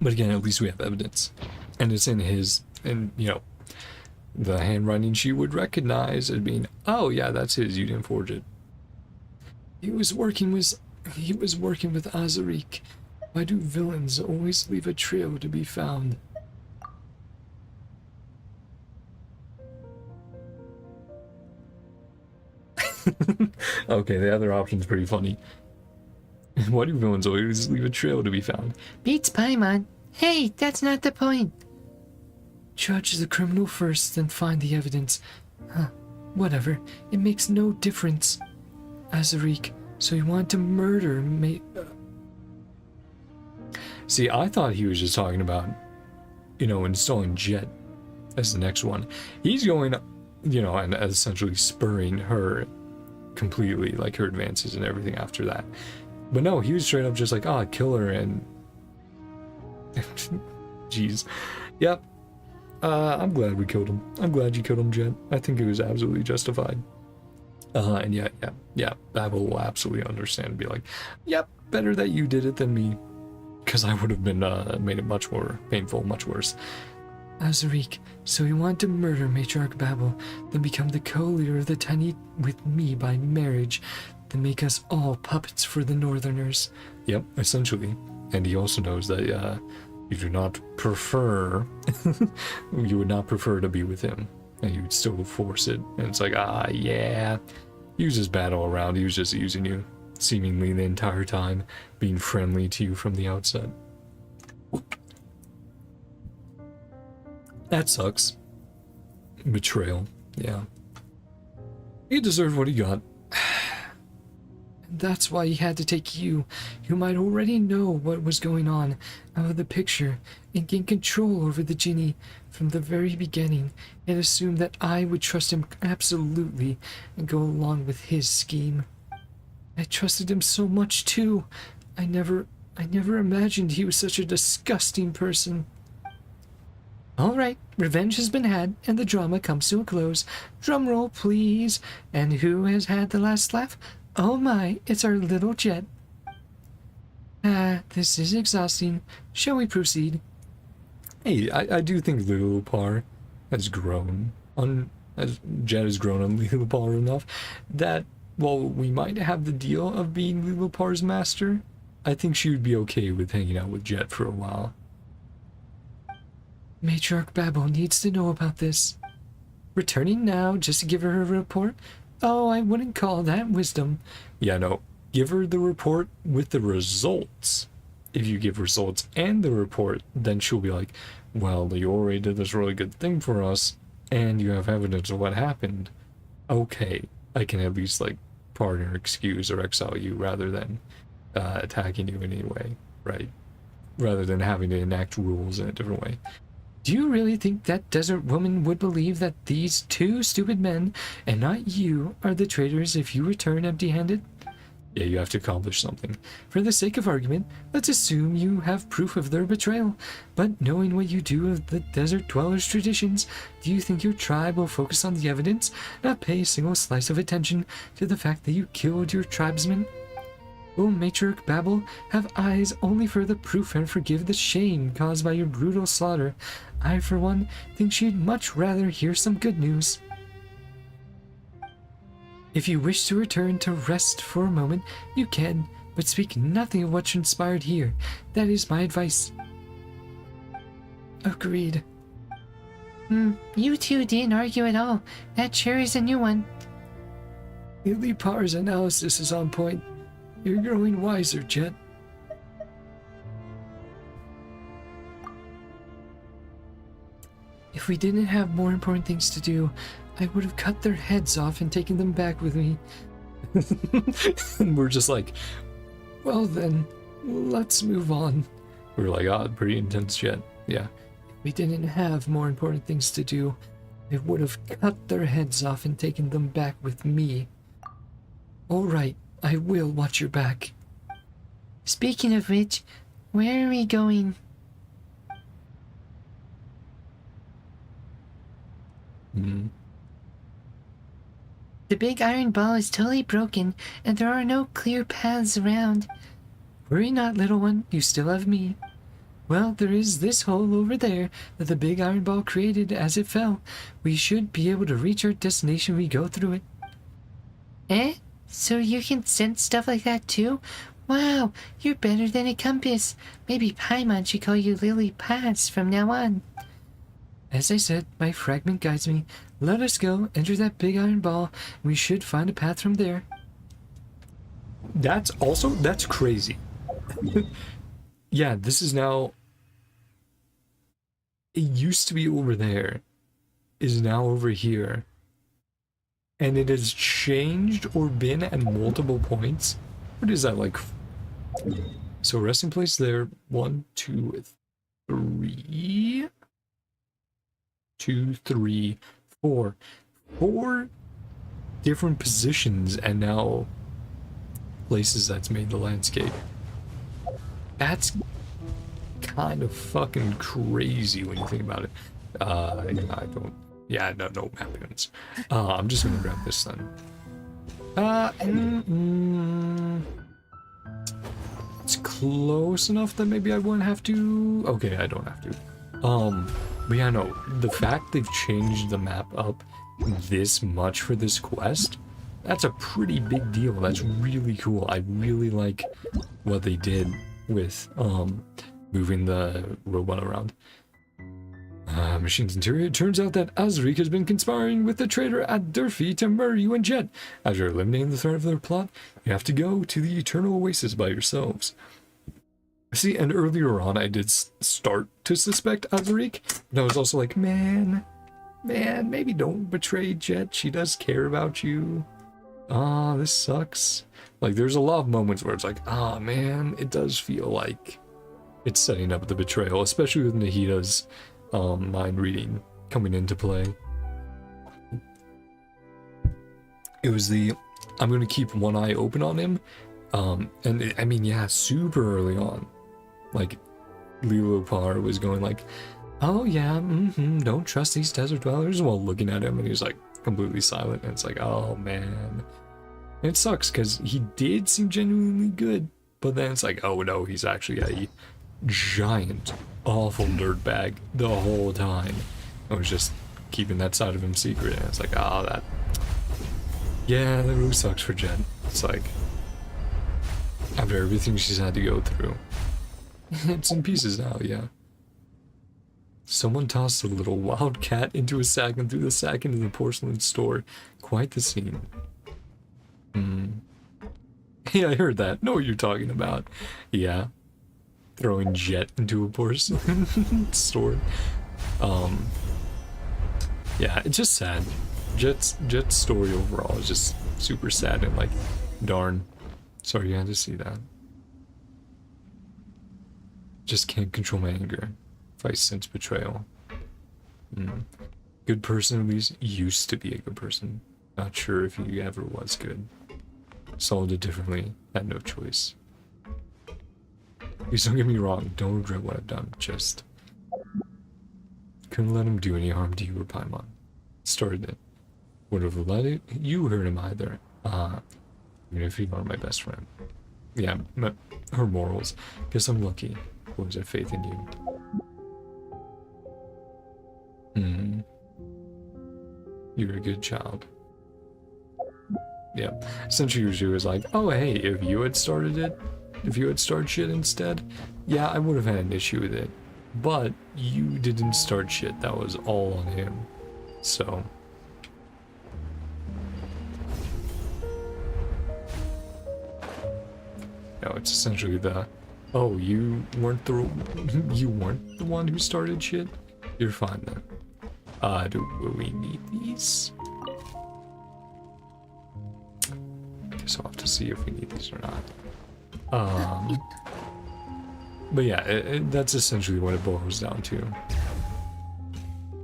But again, at least we have evidence, and it's in his, and you know, the handwriting she would recognize as being, oh yeah, that's his. You didn't forge it. He was working with Azarik. Why do villains always leave a trail to be found? Okay, the other option's pretty funny. Why do villains always leave a trail to be found? Beats Paimon. Hey, that's not the point. Judge the criminal first, then find the evidence. Huh, whatever. It makes no difference. Azarik, so you want to murder me? See, I thought he was just talking about, you know, installing Jeht as the next one. He's going, you know, and essentially spurring her completely, like her advances and everything after that. But no, he was straight up just like, kill her and... Jeez. Yep. I'm glad we killed him. I'm glad you killed him, Jeht. I think it was absolutely justified. And yeah, Babel will absolutely understand and be like, yep, better that you did it than me. Because I would have been, made it much more painful, much worse. Azarik, so you want to murder Matriarch Babel, then become the co-leader of the Tiny with me by marriage, then make us all puppets for the Northerners. Yep, essentially. And he also knows that you do not prefer, you would not prefer to be with him, and you would still force it. And it's like, yeah, he was just bad all around. He was just using you, seemingly the entire time, being friendly to you from the outset. That sucks. Betrayal, yeah. He deserved what he got. That's why he had to take you. You might already know what was going on out of the picture and gain control over the genie. From the very beginning, he had assumed that I would trust him absolutely and go along with his scheme. I trusted him so much too. I never imagined he was such a disgusting person. All right, revenge has been had, and the drama comes to a close. Drum roll, please. And who has had the last laugh? Oh my, it's our little Jeht. This is exhausting. Shall we proceed? Hey, I do think Lilipar has grown on, as Jeht has grown on Lilipar enough that while we might have the deal of being Lilipar's master, I think she would be okay with hanging out with Jeht for a while. Matriarch Babel needs to know about this. Returning now just to give her a report? Oh, I wouldn't call that wisdom. Yeah, no. Give her the report with the results. If you give results and the report, then she'll be like, well, you already did this really good thing for us, and you have evidence of what happened. Okay, I can at least, like, pardon or excuse or exile you rather than attacking you in any way, right? Rather than having to enact rules in a different way. Do you really think that desert woman would believe that these two stupid men, and not you, are the traitors if you return empty-handed? Yeah, you have to accomplish something. For the sake of argument, let's assume you have proof of their betrayal. But knowing what you do of the desert dwellers' traditions, do you think your tribe will focus on the evidence, not pay a single slice of attention to the fact that you killed your tribesmen? Will Matriarch Babel have eyes only for the proof and forgive the shame caused by your brutal slaughter? I, for one, think she'd much rather hear some good news. If you wish to return to rest for a moment, you can, but speak nothing of what transpired here. That is my advice. Agreed. You two didn't argue at all. That chair is a new one. Lilipar's analysis is on point. You're growing wiser, Jeht. If we didn't have more important things to do, I would have cut their heads off and taken them back with me. And we're just like, Well then, let's move on. we're like, oh, pretty intense Jeht. Yeah. We didn't have more important things to do. I would have cut their heads off and taken them back with me. Alright, I will watch your back. Speaking of which, where are we going? Mm. The big iron ball is totally broken, and there are no clear paths around. Worry not, little one, you still have me. Well, there is this hole over there that the big iron ball created as it fell. We should be able to reach our destination when we go through it. Eh? So you can sense stuff like that too? Wow, you're better than a compass. Maybe Paimon should call you Lily Paz from now on. As I said, my fragment guides me. Let us go, enter that big iron ball, and we should find a path from there. That's crazy. Yeah, this is now, it used to be over there, is now over here, and it has changed or been at multiple points. What is that, like? So resting place there, 1, 2, 3, 2, 3, 4, 4 different positions, and now places that's made the landscape. That's kind of fucking crazy when you think about it. I don't. Yeah, no mappings. I'm just gonna grab this then. It's close enough that maybe I wouldn't have to. Okay, I don't have to. But yeah, no. The fact they've changed the map up this much for this quest, that's a pretty big deal. That's really cool. I really like what they did with moving the robot around. Machine's interior. It turns out that Azric has been conspiring with the traitor at Durfee to murder you and Jeht. As you're eliminating the threat of their plot, you have to go to the Eternal Oasis by yourselves. See, and earlier on I did start to suspect Azric, and I was also like, man, maybe don't betray Jeht. She does care about you. This sucks. Like, there's a lot of moments where it's like, man, it does feel like it's setting up the betrayal, especially with Nahida's mind reading coming into play. It was I'm gonna keep one eye open on him, and I mean, yeah, super early on, like, Lilo Par was going like, oh yeah, don't trust these desert dwellers, while looking at him, and he was like completely silent, and it's like, oh man. And it sucks because he did seem genuinely good, but then it's like, oh no, he's actually a giant, awful dirtbag the whole time. I was just keeping that side of him secret, and it's like, that really sucks for Jeht. It's like, after everything she's had to go through, it's in pieces now, yeah. Someone tossed a little wild cat into a sack and threw the sack into the porcelain store. Quite the scene. Yeah, I heard that. Know what you're talking about. Yeah. Throwing Jeht into a porcelain store. Yeah, it's just sad. Jeht's story overall is just super sad, and like, darn. Sorry you had to see that. Just can't control my anger. If I sense betrayal. Good person, at least used to be a good person. Not sure if he ever was good. Solved it differently. Had no choice. Please don't get me wrong. Don't regret what I've done. Just couldn't let him do any harm to you or Paimon. Started it. Would have let it. You hurt him either. Even if you are my best friend. Yeah, her morals. Guess I'm lucky. Always have faith in you. You're a good child. Yeah. Essentially, she was like, oh hey, if you had started it, if you had started shit instead, yeah, I would have had an issue with it. But you didn't start shit. That was all on him. So. No, it's essentially oh, you weren't the one who started shit? You're fine then. Will we need these? Guess I'll have to see if we need these or not. But yeah, that's essentially what it boils down to.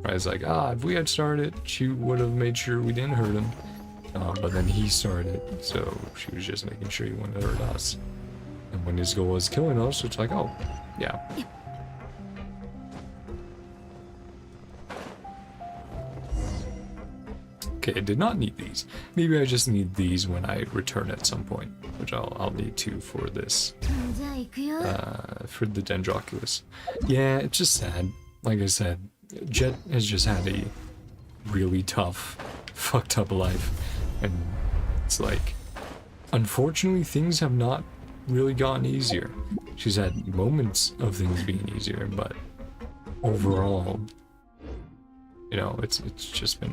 Right, it's like, if we had started, she would have made sure we didn't hurt him. But then he started, so she was just making sure he wouldn't hurt us. And when his goal was killing us, it's like, oh, yeah. Okay, I did not need these. Maybe I just need these when I return at some point, which I'll need to for this, for the Dendroculus. Yeah, it's just sad. Like I said, Jeht has just had a really tough, fucked up life, and it's like, unfortunately, things have not really gotten easier. She's had moments of things being easier, but overall, you know, it's just been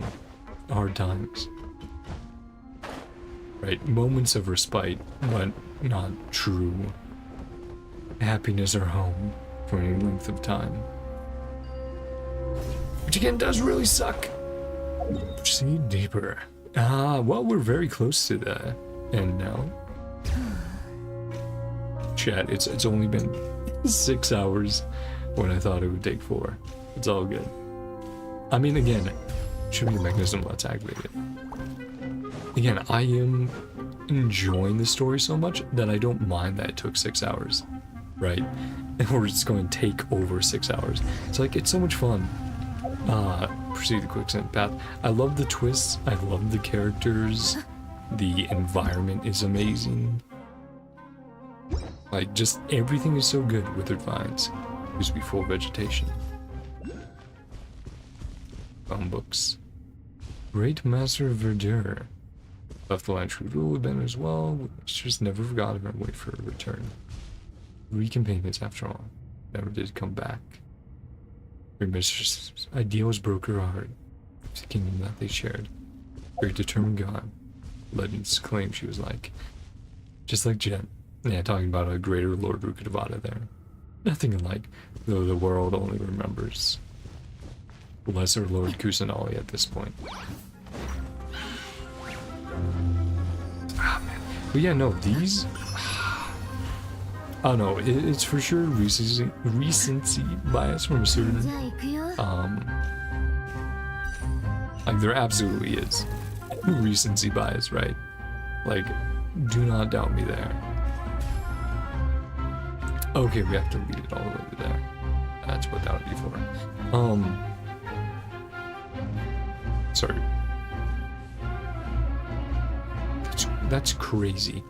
hard times. Right, moments of respite, but not true happiness or home for any length of time. Which again does really suck. See deeper. Well, we're very close to the end now. Chat, it's only been 6 hours when I thought it would take 4. It's all good. I mean, again, should be a mechanism, let's activate it. Again, I am enjoying the story so much that I don't mind that it took 6 hours, right? Or it's going to take over 6 hours. It's like, it's so much fun. Proceed the quicksand path. I love the twists, I love the characters, the environment is amazing. Like, just everything is so good. Withered vines, used to be full vegetation. Found books. Great Master of Verdure. Left the land true to rule Ben as well. Just never forgot him and wait for a return. 3 companions after all. Never did come back. Your mistress' ideals broke her heart. The kingdom that they shared. Very determined god. Legends claim she was like. Just like Jeht. Yeah, talking about a greater Lord Rukkhadevata there. Nothing alike, though the world only remembers lesser Lord Kusanali at this point. Ah, man. But yeah, no, these... Oh no, it's for sure recency bias from a certain... like, there absolutely is recency bias, right? Like, do not doubt me there. Okay, we have to lead it all the way to there. That's what that would be for. Sorry. That's crazy.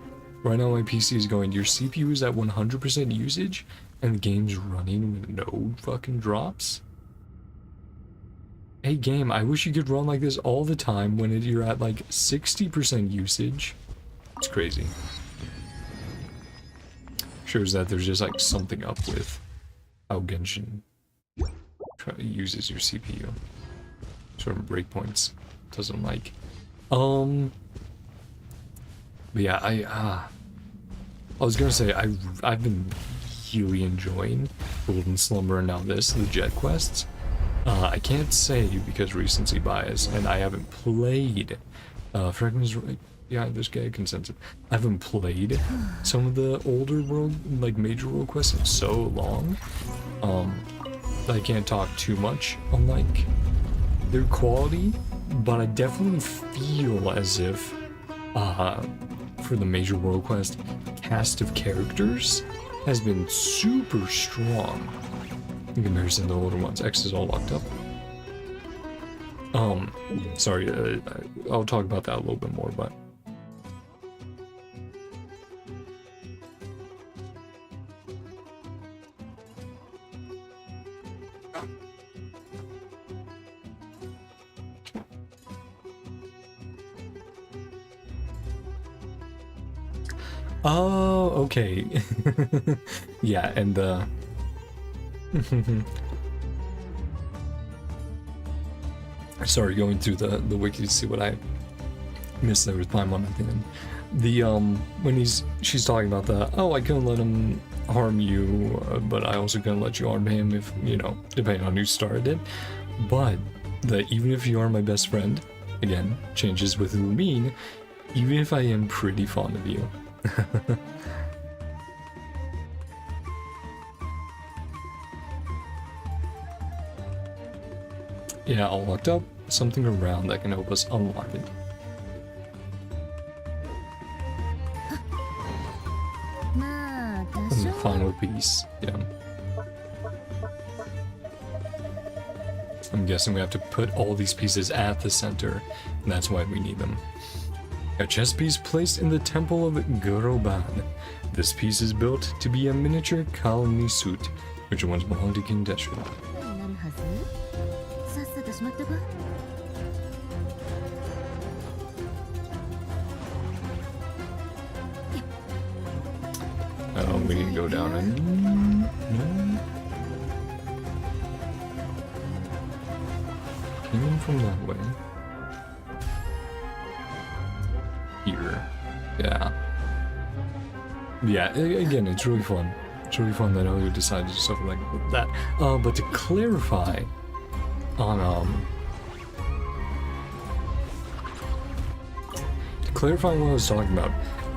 Right now my PC is going, your CPU is at 100% usage, and the game's running with no fucking drops? Hey game, I wish you could run like this all the time when you're at like 60% usage. It's crazy. Shows that there's just like something up with how Genshin uses your CPU. Certain breakpoints doesn't like. But yeah, I was gonna say I've been really enjoying Golden Slumber and now this, the Jeht quests. I can't say because recency bias, and I haven't played. Franklin's right. Yeah, this guy consensus. I haven't played some of the older world, like major world quests in so long. That I can't talk too much on like their quality, but I definitely feel as if for the major world quest, cast of characters has been super strong in comparison to the older ones. X is all locked up. Sorry, I'll talk about that a little bit more, but oh, okay. Yeah, and sorry, going through the wiki to see what I missed there with Paimon at the end. The when she's talking about the, oh, I couldn't let him harm you, but I also couldn't let you harm him if, you know, depending on who started it. But that even if you are my best friend, again, changes with Lumine, even if I am pretty fond of you. Yeah, all locked up. Something around that can help us unlock it. And the final piece, yeah. I'm guessing we have to put all these pieces at the center, and that's why we need them. A chess piece placed in the temple of Goroban. This piece is built to be a miniature colony suit, which once belonged to King Deshu. We need to go down and... No. Came in from that way. Here. Yeah. Yeah, again, it's really fun. It's really fun that Elliot decided to do something like that. But to clarify on, to clarify what I was talking about,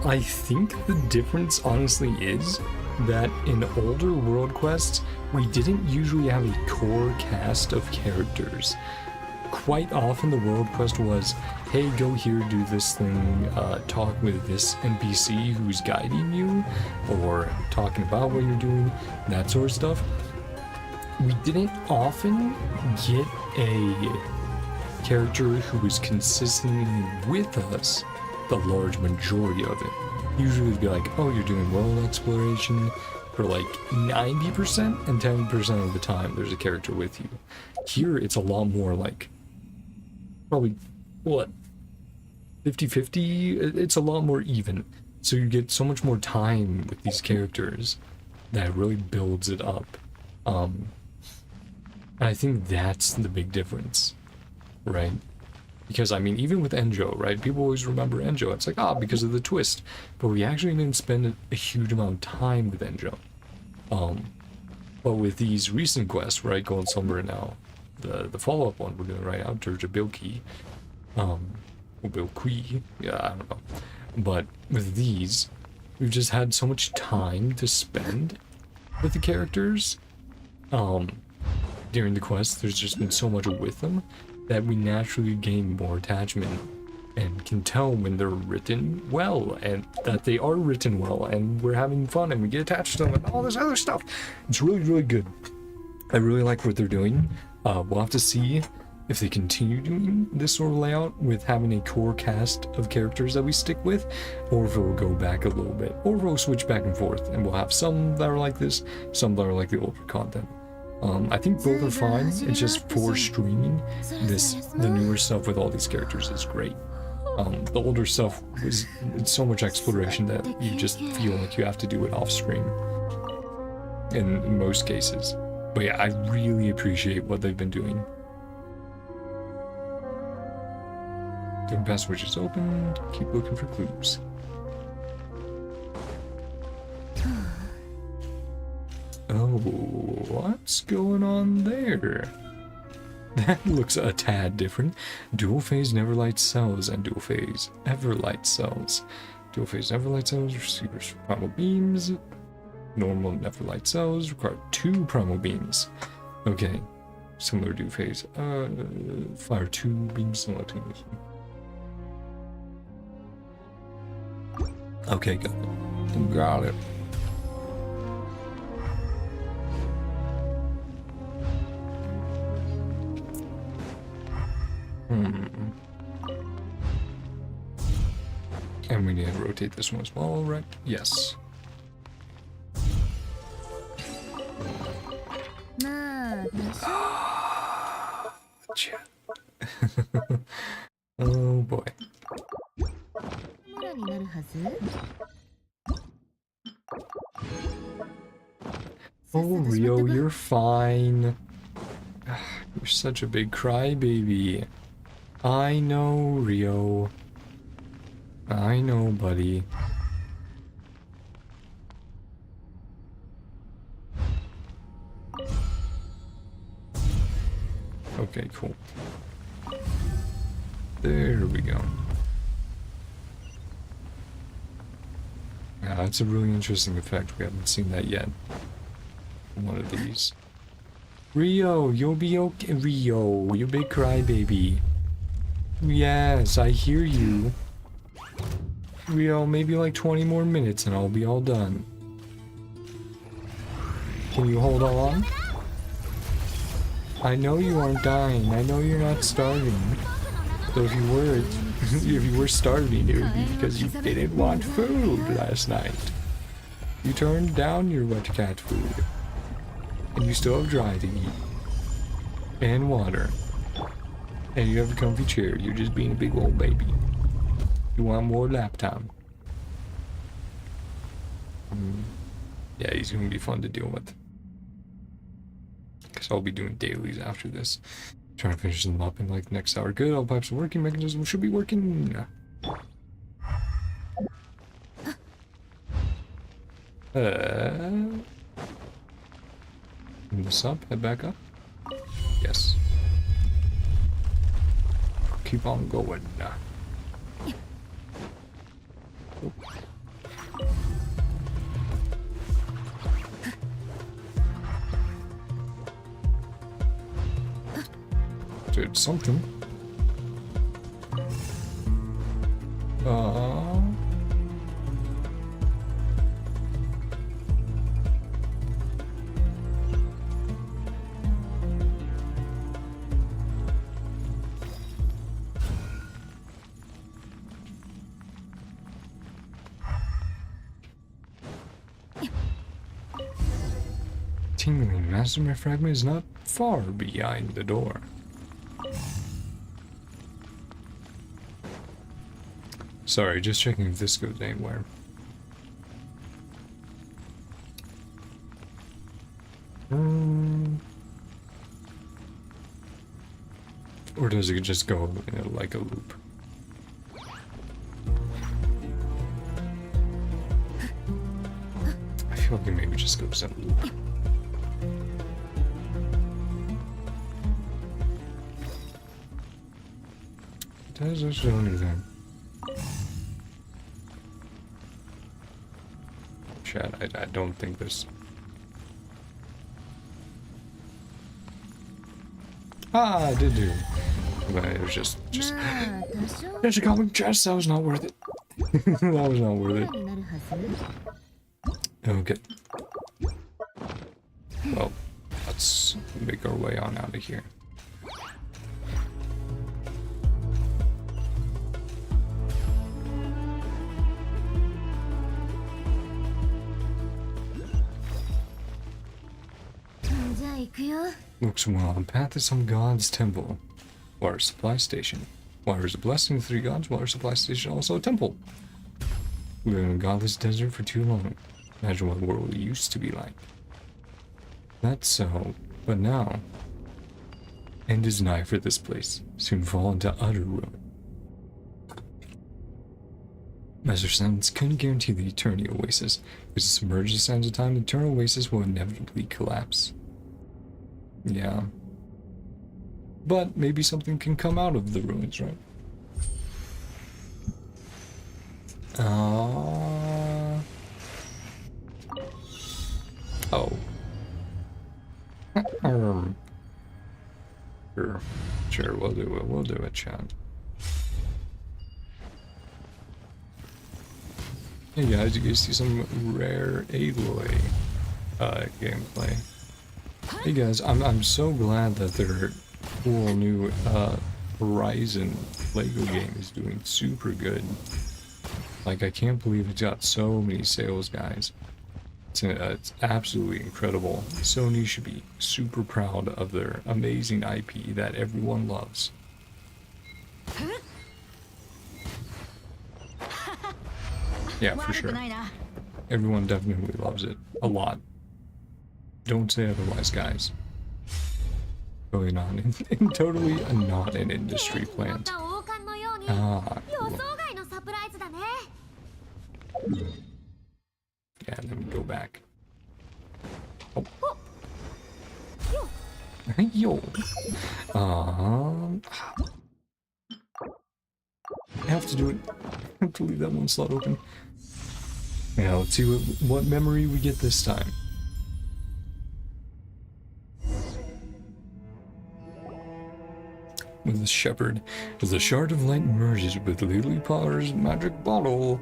I think the difference honestly is that in older world quests, we didn't usually have a core cast of characters. Quite often the world quest was, hey, go here, do this thing, talk with this NPC who's guiding you, or talking about what you're doing, that sort of stuff. We didn't often get a character who was consistently with us the large majority of it. Usually it'd be like, oh, you're doing world exploration for like 90%, and 10% of the time there's a character with you. Here it's a lot more like, probably, what, 50-50? It's a lot more even. So you get so much more time with these characters that really builds it up. And I think that's the big difference, right? Because, I mean, even with Enjo, right? People always remember Enjo. It's like, because of the twist. But we actually didn't spend a huge amount of time with Enjo. But with these recent quests, right? Gold Slumber now, the follow-up one we're gonna write out, Dirge Bilqis. Or Bilqis. Yeah, I don't know. But with these, we've just had so much time to spend with the characters. During the quest, there's just been so much with them that we naturally gain more attachment and can tell when they're written well, and that they are written well, and we're having fun and we get attached to them and all this other stuff. It's really, really good. I really like what they're doing. We'll have to see if they continue doing this sort of layout with having a core cast of characters that we stick with, or if we'll go back a little bit, or if we'll switch back and forth, and we'll have some that are like this, some that are like the older content. I think both are fine. It's just for streaming, the newer stuff with all these characters is great. The older stuff it's so much exploration that you just feel like you have to do it off stream in most cases. But yeah, I really appreciate what they've been doing. The password is open. Keep looking for clues. Oh, what's going on there? That looks a tad different. Dual phase Neverlight cells and dual phase Everlight cells. Dual phase Everlight cells receivers primal beams. Normal Neverlight cells require 2 primal beams. Okay, similar dual phase. Fire 2 beams similar to this. Okay, got it. Got it. And we need to rotate this one as well, right? Yes. Jeht. Oh boy. Oh, Rio, you're fine. You're such a big crybaby. I know, Rio. I know, buddy. Okay, cool. There we go. Yeah, that's a really interesting effect. We haven't seen that yet. One of these. Rio, you'll be okay. Rio, you big crybaby. Yes, I hear you. Rio, maybe like 20 more minutes and I'll be all done. Can you hold on? I know you aren't dying. I know you're not starving. So if you were, if you were starving, it would be because you didn't want food last night. You turned down your wet cat food. And you still have dry to eat. And water. And you have a comfy chair. You're just being a big old baby. You want more lap time. Yeah, he's gonna be fun to deal with. Because I'll be doing dailies after this. Trying to finish them up in like the next hour. Good, all pipes are working. Mechanism should be working. Clean this up, head back up. Yes. Keep on going. Oh. Did something. Tingling mastermind fragment is not far behind the door. Sorry, just checking if this goes anywhere. Or does it just go in like a loop? I feel like it maybe just goes in a loop. Does it show anything? Chat, I don't think this. Ah, I did do. But it was just there's a goblin chest. That was not worth it. That was not worth it. Okay. Well, let's make our way on out of here. Looks well. The path is some god's temple. Water supply station. Water is a blessing of 3 gods. Water supply station also a temple. We've been in a godless desert for too long. Imagine what the world used to be like. That's so. But now, end is nigh for this place. Soon fall into utter ruin. Master Sands couldn't guarantee the eternity oasis. If it submerges the sands of time, the eternal oasis will inevitably collapse. Yeah. But maybe something can come out of the ruins, right? Oh. Sure, we'll do it. We'll do it, chat. Hey guys, you guys see some rare Aloy gameplay. Hey guys, I'm so glad that their cool new Horizon Lego game is doing super good. Like, I can't believe it's got so many sales, guys. It's absolutely incredible. Sony should be super proud of their amazing IP that everyone loves. Yeah, for sure. Everyone definitely loves it. A lot. Don't say otherwise, guys. Totally not totally not an industry plant. Ah, cool. Yeah, let me go back. Oh. Yo. have to do it. I have to leave that one slot open. Yeah, let's see what memory we get this time. With the shepherd, as the shard of light merges with Lily Potter's magic bottle,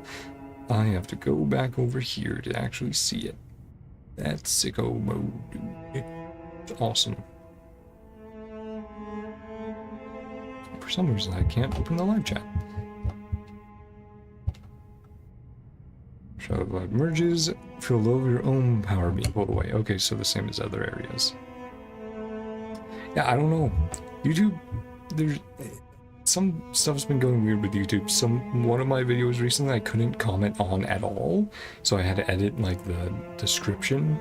I have to go back over here to actually see it. That's sicko mode, dude. It's awesome. For some reason, I can't open the live chat. Shard of light merges, fill over your own power being pulled away. Okay, so the same as other areas. Yeah, I don't know. YouTube, there's some stuff's been going weird with YouTube. One of my videos recently I couldn't comment on at all, so I had to edit like the description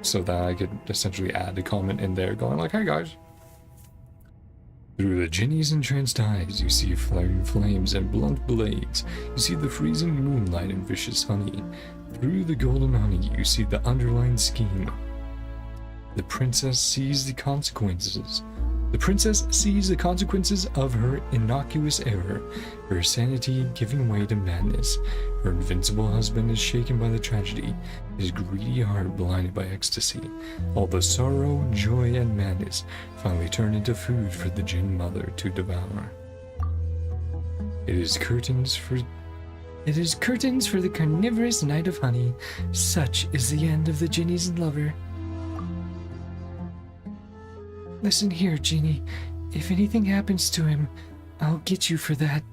so that I could essentially add a comment in there going like, "Hey guys." Through the Ginny's entranced eyes, you see flaring flames and blunt blades. You see the freezing moonlight and vicious honey. Through the golden honey, you see the underlying scheme. The princess sees the consequences. The princess sees the consequences of her innocuous error, her sanity giving way to madness. Her invincible husband is shaken by the tragedy, his greedy heart blinded by ecstasy. All the sorrow, joy, and madness finally turn into food for the Jinn mother to devour. It is curtains for the carnivorous night of honey. Such is the end of the Ginny's lover. Listen here, Ginny. If anything happens to him, I'll get you for that.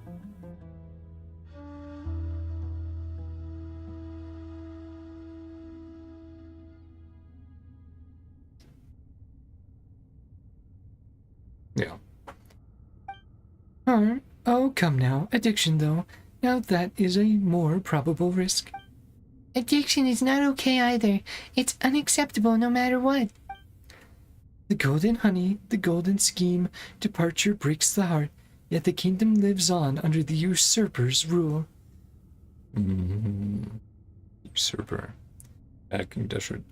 Yeah. Oh, come now. Addiction, though. Now that is a more probable risk. Addiction is not okay either. It's unacceptable no matter what. The golden honey, the golden scheme, departure breaks the heart, yet the kingdom lives on under the usurper's rule. Usurper. Acting desperate.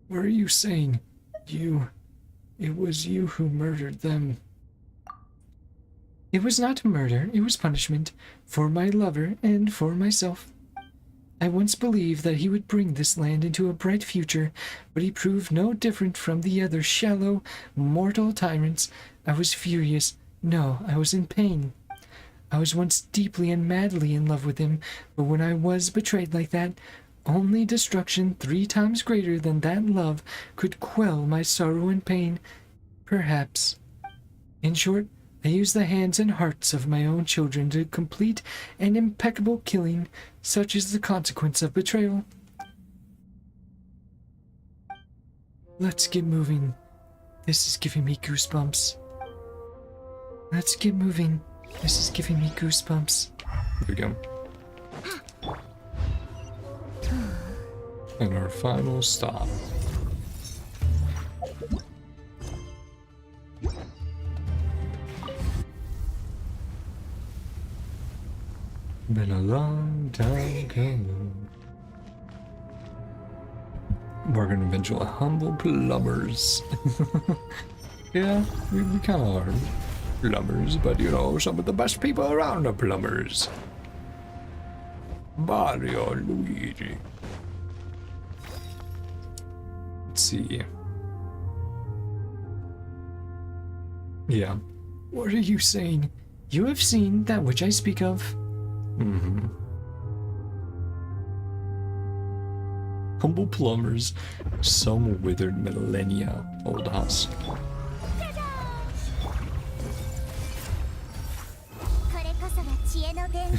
What are you saying? It was you who murdered them. It was not a murder, it was punishment, for my lover and for myself. I once believed that he would bring this land into a bright future, but he proved no different from the other shallow, mortal tyrants. I was furious. No, I was in pain. I was once deeply and madly in love with him, but when I was betrayed like that, only destruction 3 times greater than that love could quell my sorrow and pain. Perhaps. In short, I used the hands and hearts of my own children to complete an impeccable killing. Such is the consequence of betrayal. Let's get moving. This is giving me goosebumps. Let's get moving. This is giving me goosebumps. There we go. And our final stop. Been a long time coming. We're gonna eventually humble plumbers. Yeah, we kind of are plumbers, but you know, some of the best people around are plumbers. Mario and Luigi. Let's see. Yeah. What are you saying? You have seen that which I speak of. Humble plumbers, some withered millennia old husk.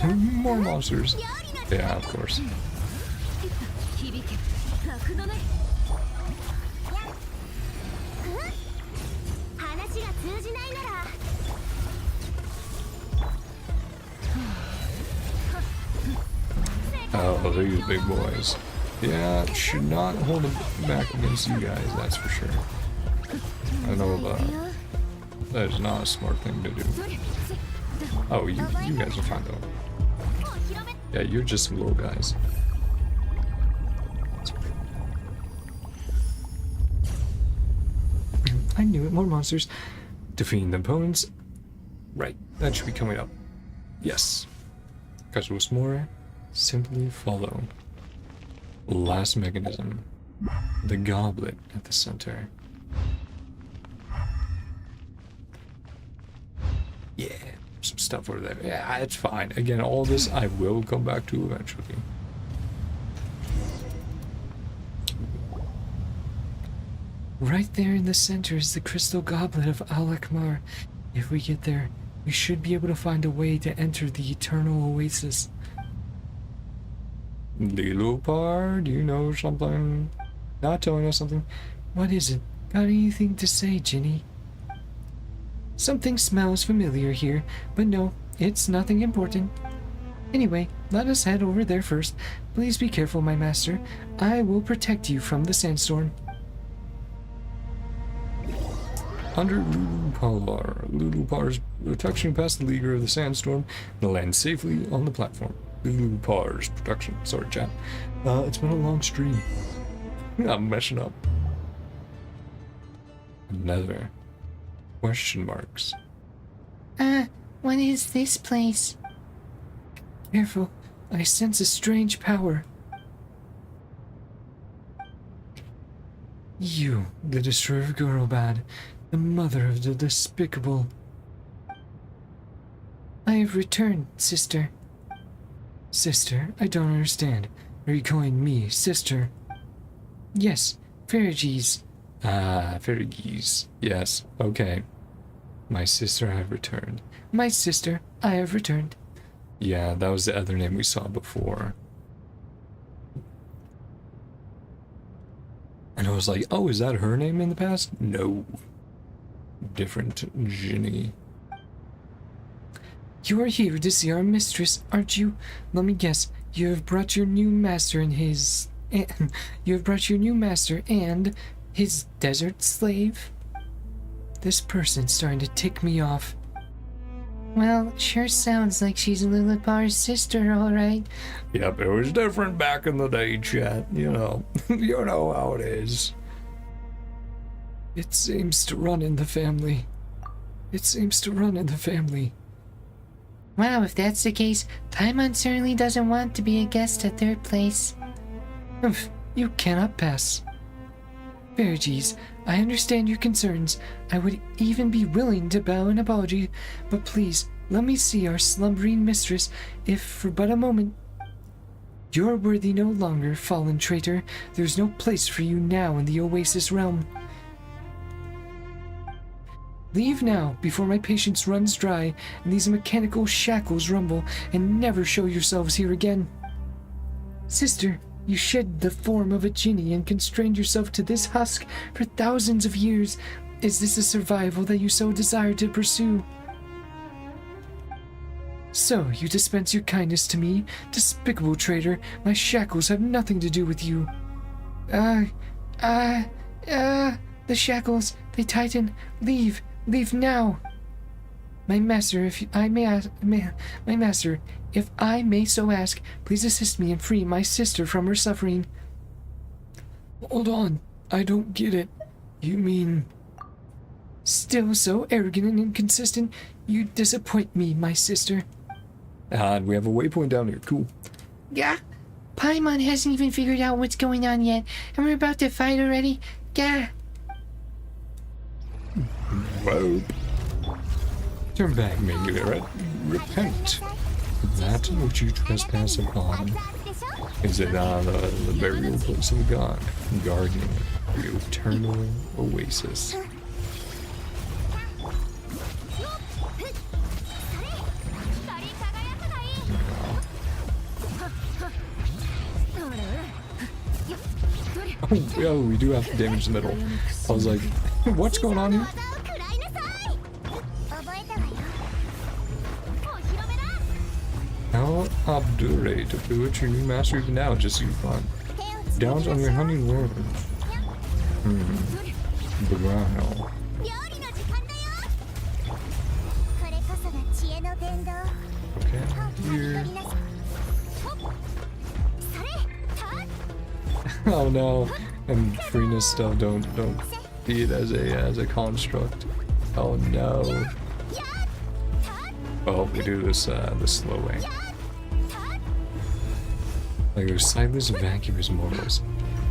More monsters. Yeah, of course. Oh, these big boys. Yeah, should not hold them back against you guys, that's for sure. I know that is not a smart thing to do. Oh, you guys are fine though. Yeah, you're just some little guys. I knew it, more monsters. Defeating the opponents. Right, that should be coming up. Yes. Because what's more, simply follow. Last mechanism. The goblet at the center. Yeah, some stuff over there. Yeah, it's fine. Again, all this I will come back to eventually. Right there in the center is the crystal goblet of Al-Akmar. If we get there, we should be able to find a way to enter the eternal oasis. Lilopar, do you know something? Not telling us something? What is it? Got anything to say, Ginny? Something smells familiar here, but no, it's nothing important. Anyway, let us head over there first. Please be careful, my master. I will protect you from the sandstorm. Under Lulupar's protection past the leaguer of the sandstorm and land safely on the platform. Lulupar's protection. Sorry, chat. It's been a long stream. I'm messing up. Another. Question marks. What is this place? Careful, I sense a strange power. You, the destroyer of Gurobad, the mother of the despicable. I have returned, sister. Sister, I don't understand. Are you calling me sister? Yes, Ferriges. Ah, Ferriges. Yes, okay. My sister, I have returned. My sister, I have returned. Yeah, that was the other name we saw before. And I was like, oh, is that her name in the past? No. Different Ginny. You are here to see our mistress, aren't you? Let me guess, you have brought your new master and his... you have brought your new master and his desert slave? This person's starting to tick me off. Well, sure sounds like she's Lilipar's sister, alright. Yep, it was different back in the day, chat. You know. You know how it is. It seems to run in the family. It seems to run in the family. Wow, if that's the case, Paimon certainly doesn't want to be a guest at their place. Humph, you cannot pass. Ferriges, I understand your concerns. I would even be willing to bow an apology, but please, let me see our slumbering mistress, if for but a moment. You're worthy no longer, fallen traitor. There's no place for you now in the Oasis realm. Leave now, before my patience runs dry and these mechanical shackles rumble, and never show yourselves here again. Sister, you shed the form of a Ginny and constrained yourself to this husk for thousands of years. Is this a survival that you so desire to pursue? So, you dispense your kindness to me, despicable traitor. My shackles have nothing to do with you. The shackles, they tighten. Leave. Leave now. My master, if I may ask, my master, if I may so ask, please assist me in freeing my sister from her suffering. Hold on, I don't get it. You mean... Still so arrogant and inconsistent? You disappoint me, my sister. And we have a waypoint down here. Cool. Gah! Paimon hasn't even figured out what's going on yet, and we're about to fight already? Gah! Whoa. Turn back, Mingler. Repent. That which you trespass upon. Is it the burial place of God, guarding the eternal oasis? Oh, we do have to damage the middle. I was like, what's going on here? How obdurate to put your new master even now, just so you fun. Downs on your honey worms. Wow. Okay, here. Oh no, and freeness stuff, don't see it as a construct. Oh no. Oh, we do this the slow way. Like those sightless, vacuous mortals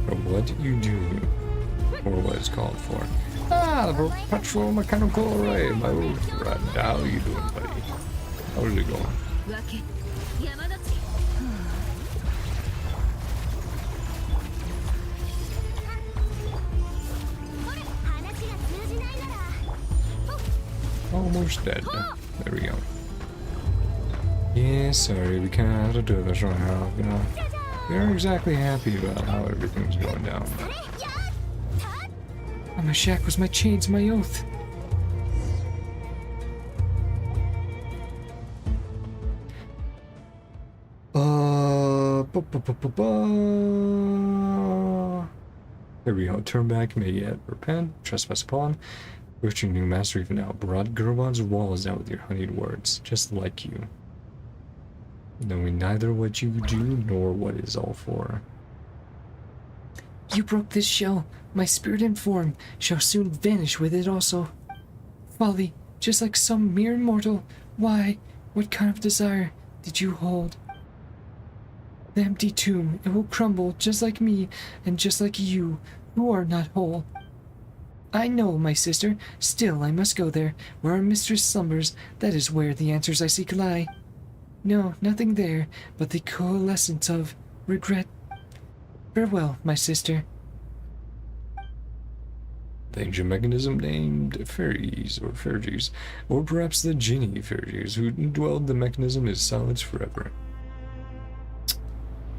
are what you do, or what it's called for. Ah, the perpetual mechanical array, my old friend. How you doing, buddy? How's it going? わけ山立ち Almost dead. There we go. Yeah, sorry, we kinda have to do this right now, you know. We aren't exactly happy about how everything's going down. Oh, my shackles, my chains, my oath. There we go. Turn back, may yet repent, trespass upon. Reaching new master even now. Broad Gurban's walls out with your honeyed words, just like you. Knowing neither what you do nor what it is all for. You broke this shell. My spirit and form shall soon vanish with it also. Folly, just like some mere mortal. Why, what kind of desire did you hold? The empty tomb, it will crumble just like me and just like you, who are not whole. I know, my sister, still I must go there, where our mistress slumbers. That is where the answers I seek lie. No, nothing there, but the coalescence of regret. Farewell, my sister. The ancient mechanism named fairies or fairies, or perhaps the genie fairies who dwelled the mechanism is silenced forever.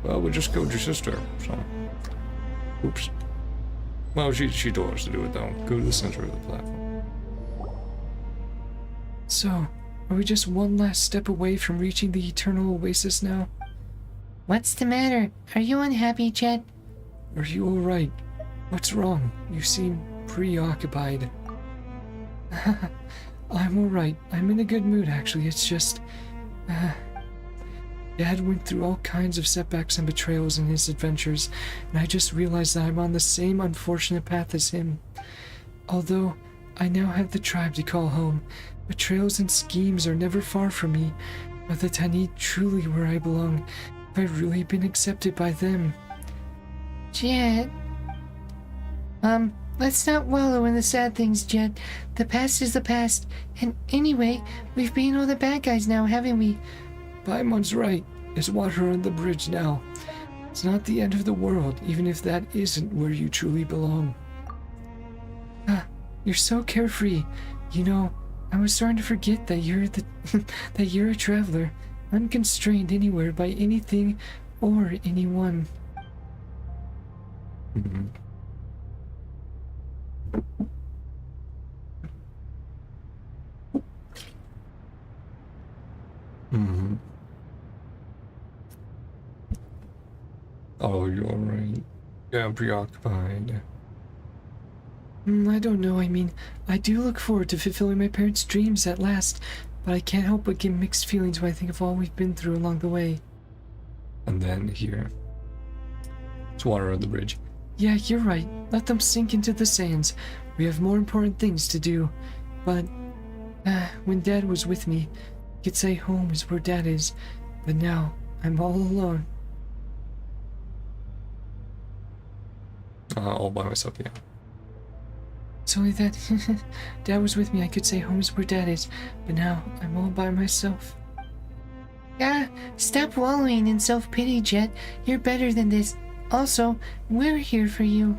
Well, we just killed your sister, so. Oops. Well, she told us to do it though. Go to the center of the platform. So, are we just one last step away from reaching the eternal oasis now? What's the matter? Are you unhappy, Jeht? Are you alright? What's wrong? You seem preoccupied. I'm alright. I'm in a good mood, actually. It's just... Dad went through all kinds of setbacks and betrayals in his adventures, and I just realized that I'm on the same unfortunate path as him. Although I now have the tribe to call home, betrayals and schemes are never far from me, but that I need truly where I belong. Have I really been accepted by them? Jeht. Let's not wallow in the sad things, Jeht. The past is the past. And anyway, we've been all the bad guys now, haven't we? Paimon's right. There's water on the bridge now. It's not the end of the world, even if that isn't where you truly belong. You're so carefree. You know, I was starting to forget that you're that you're a traveler, unconstrained anywhere by anything or anyone. Mm-hmm. Mm-hmm. Oh, you're alright. Yeah, I'm preoccupied. I don't know. I mean, I do look forward to fulfilling my parents' dreams at last, but I can't help but get mixed feelings when I think of all we've been through along the way. And then here. It's water on the bridge. Yeah, you're right. Let them sink into the sands. We have more important things to do. But, when Dad was with me, I could say home is where Dad is. But now, I'm all alone. All by myself, yeah. It's only that Dad was with me, I could say home is where Dad is. But now, I'm all by myself. Stop wallowing in self-pity, Jeht. You're better than this. Also, we're here for you.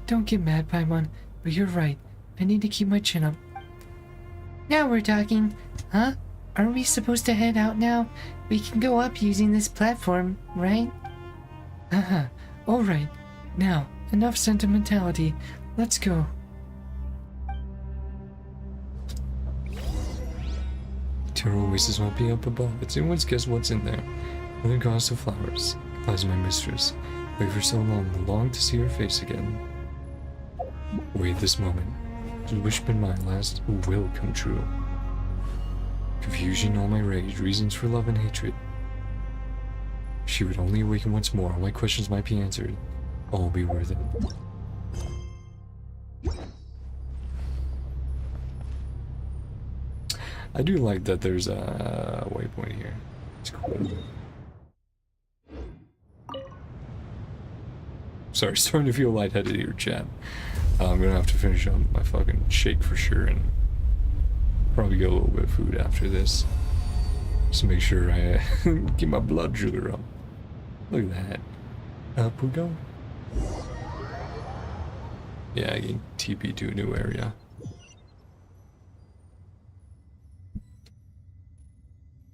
Don't get mad, Paimon, but you're right. I need to keep my chin up. Now we're talking. Huh? Aren't we supposed to head out now? We can go up using this platform, right? Alright. Now, enough sentimentality. Let's go. Eternal oasis might be up above. It's anyone's guess what's in there. Another goddess of flowers. Lies my mistress. Wait for so long to see her face again. Wait this moment. The wish been my last will come true. Confusion, all my rage, reasons for love and hatred. If she would only awaken once more, all my questions might be answered. All will be worth it. I do like that there's a waypoint here. It's cool. sorry, starting to feel lightheaded here, chat. I'm gonna have to finish up my fucking shake for sure, and probably get a little bit of food after this. Just to make sure I get my blood sugar up. Look at that. Up we go. Yeah, I can TP to a new area.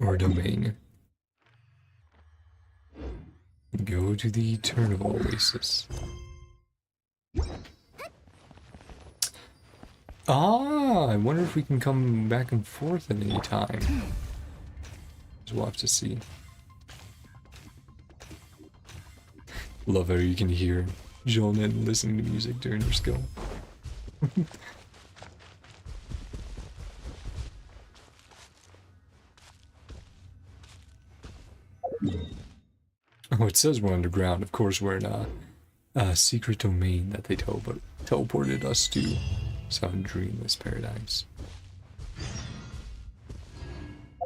Or domain. Go to the Eternal Oasis. Ah, I wonder if we can come back and forth at any time. So we'll have to see. Love how you can hear Jolene listening to music during her skill. Oh, it says we're underground. Of course, we're in a secret domain that they teleported us to. Some dreamless paradise.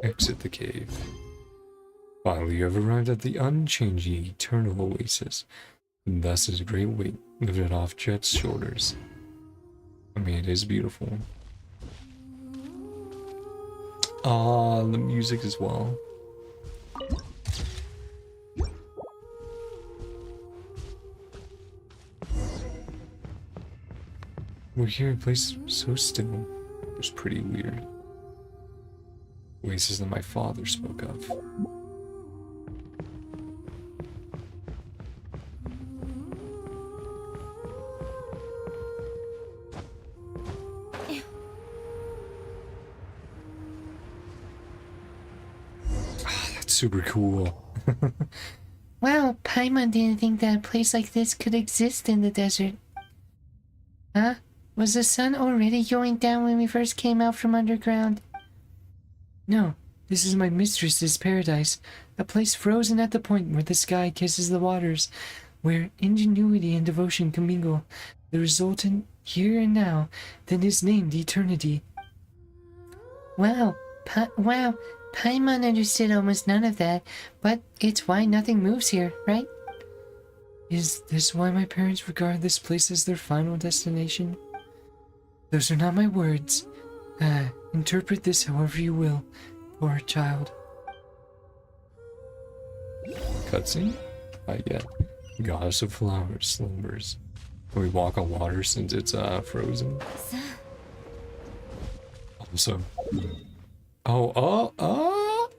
Exit the cave. Finally, you have arrived at the unchanging eternal oasis. And thus is a great weight lifted off Jeht's shoulders. I mean, it is beautiful. Ah, the music as well. We're here in a place so still. It was pretty weird. Oasis that my father spoke of. That's super cool. Wow, Paimon didn't think that a place like this could exist in the desert. Huh? Was the sun already going down when we first came out from underground? No, this is my mistress's paradise, a place frozen at the point where the sky kisses the waters, where ingenuity and devotion commingle, the resultant here and now, then is named eternity. Wow, Paimon understood almost none of that, but it's why nothing moves here, right? Is this why my parents regard this place as their final destination? Those are not my words. Interpret this however you will, poor child. Cutscene? Yeah. Goddess of flowers slumbers. Can we walk on water since it's frozen? Also,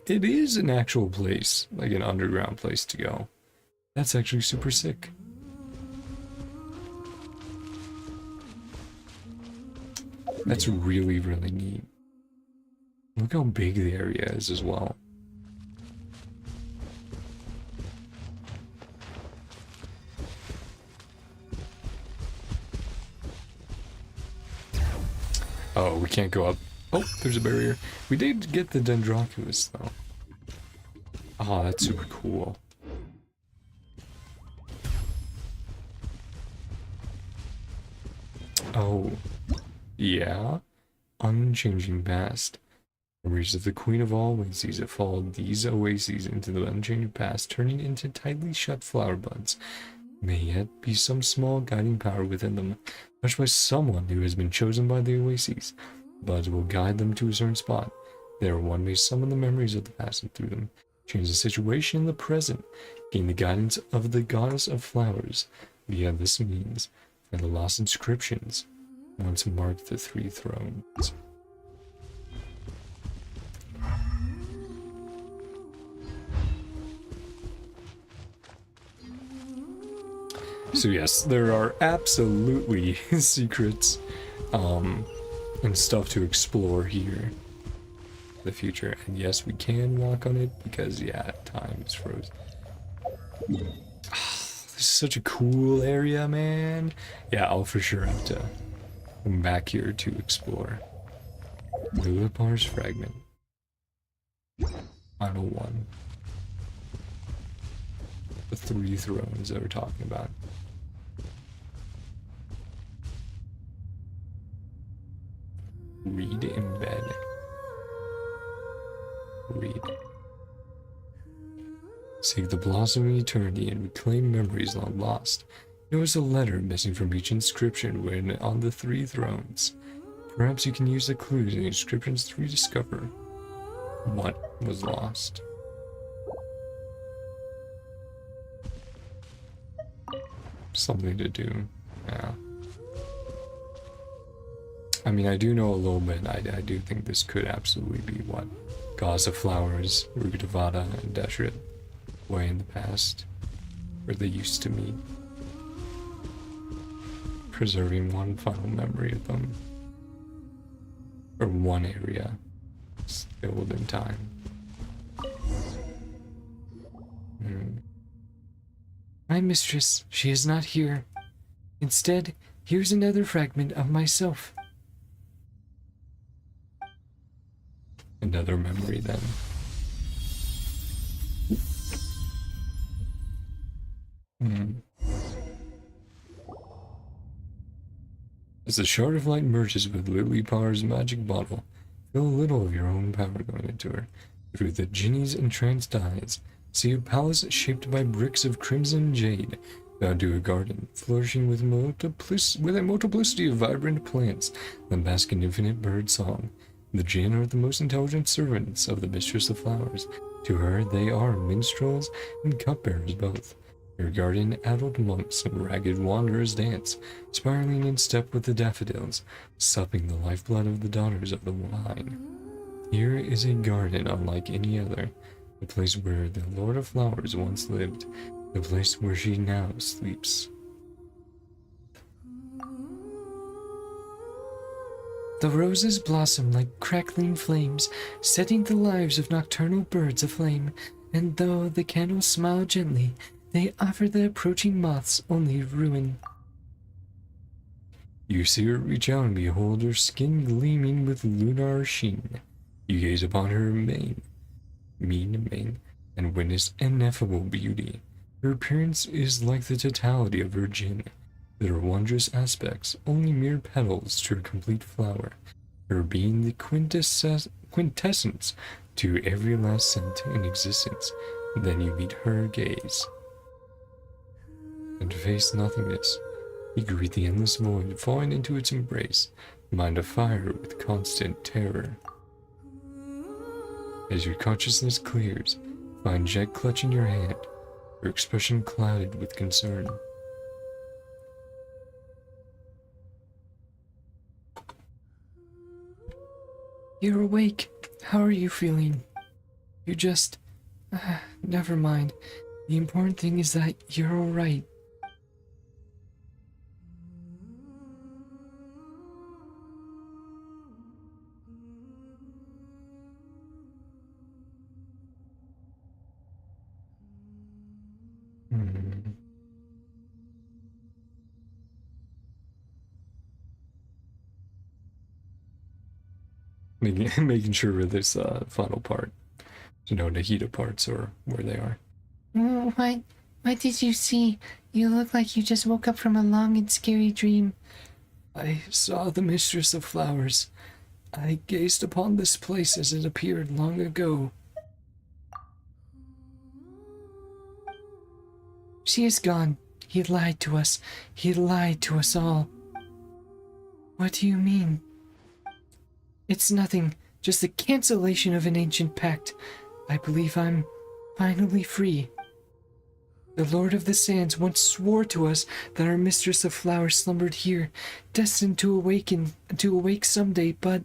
it is an actual place, like an underground place to go. That's actually super sick. That's really, really neat. Look how big the area is as well. Oh, we can't go up. Oh, there's a barrier. We did get the Dendroculus, though. Oh, that's super cool. Oh, yeah. Unchanging past. Memories of the Queen of all Oases have followed these oases into the unchanging past, turning into tightly shut flower buds. May yet be some small guiding power within them, touched by someone who has been chosen by the oases. Buds will guide them to a certain spot. There, one may summon the memories of the past and through them, change the situation in the present, gain the guidance of the goddess of flowers. Via this means, find the lost inscriptions once marked the three thrones. So yes, there are absolutely secrets and stuff to explore here in the future. And yes, we can walk on it because, yeah, time is frozen. This is such a cool area, man. Yeah, I'll for sure have to come back here to explore. Lilipar's fragment. Final one. The three thrones that we're talking about. Read in bed. Read. Seek the blossom of eternity and reclaim memories long lost. There was a letter missing from each inscription when on the 3 thrones. Perhaps you can use the clues in the inscriptions to rediscover what was lost. Something to do. Yeah. I mean, I do know a little bit. I do think this could absolutely be what Gods of Flowers, Rugavada, and Deshret way in the past, where they used to meet, preserving one final memory of them, or one area still within time. My mistress, she is not here. Instead, here's another fragment of myself. Another memory then. As the shard of light merges with Lily Parr's magic bottle, feel a little of your own power going into her. Through the genie's entranced eyes, see a palace shaped by bricks of crimson jade, bound to a garden, flourishing with a multiplicity of vibrant plants that bask in infinite bird song. The Jinn are the most intelligent servants of the Mistress of Flowers. To her, they are minstrels and cupbearers both. Her garden, adult monks and ragged wanderers dance, spiraling in step with the daffodils, supping the lifeblood of the daughters of the wine. Here is a garden unlike any other, the place where the Lord of Flowers once lived, the place where she now sleeps. The roses blossom like crackling flames, setting the lives of nocturnal birds aflame, and though the candles smile gently, they offer the approaching moths only ruin. You see her reach out and behold her skin gleaming with lunar sheen. You gaze upon her mean mane, and witness ineffable beauty. Her appearance is like the totality of her Jinn. Their wondrous aspects, only mere petals to her complete flower, her being the quintessence to every last scent in existence. Then you meet her gaze, and face nothingness. You greet the endless void, falling into its embrace, mind afire with constant terror. As your consciousness clears, find Jeht clutching your hand, her expression clouded with concern. You're awake. How are you feeling? You just... never mind. The important thing is that you're alright. Making sure with this final part, to know Nahida parts or where they are. What did you see? You look like you just woke up from a long and scary dream. I saw the Mistress of Flowers. I gazed upon this place as it appeared long ago. She is gone. He lied to us. He lied to us all. What do you mean? It's nothing, just the cancellation of an ancient pact. I believe I'm finally free. The Lord of the Sands once swore to us that our Mistress of Flowers slumbered here, destined to awake someday, but...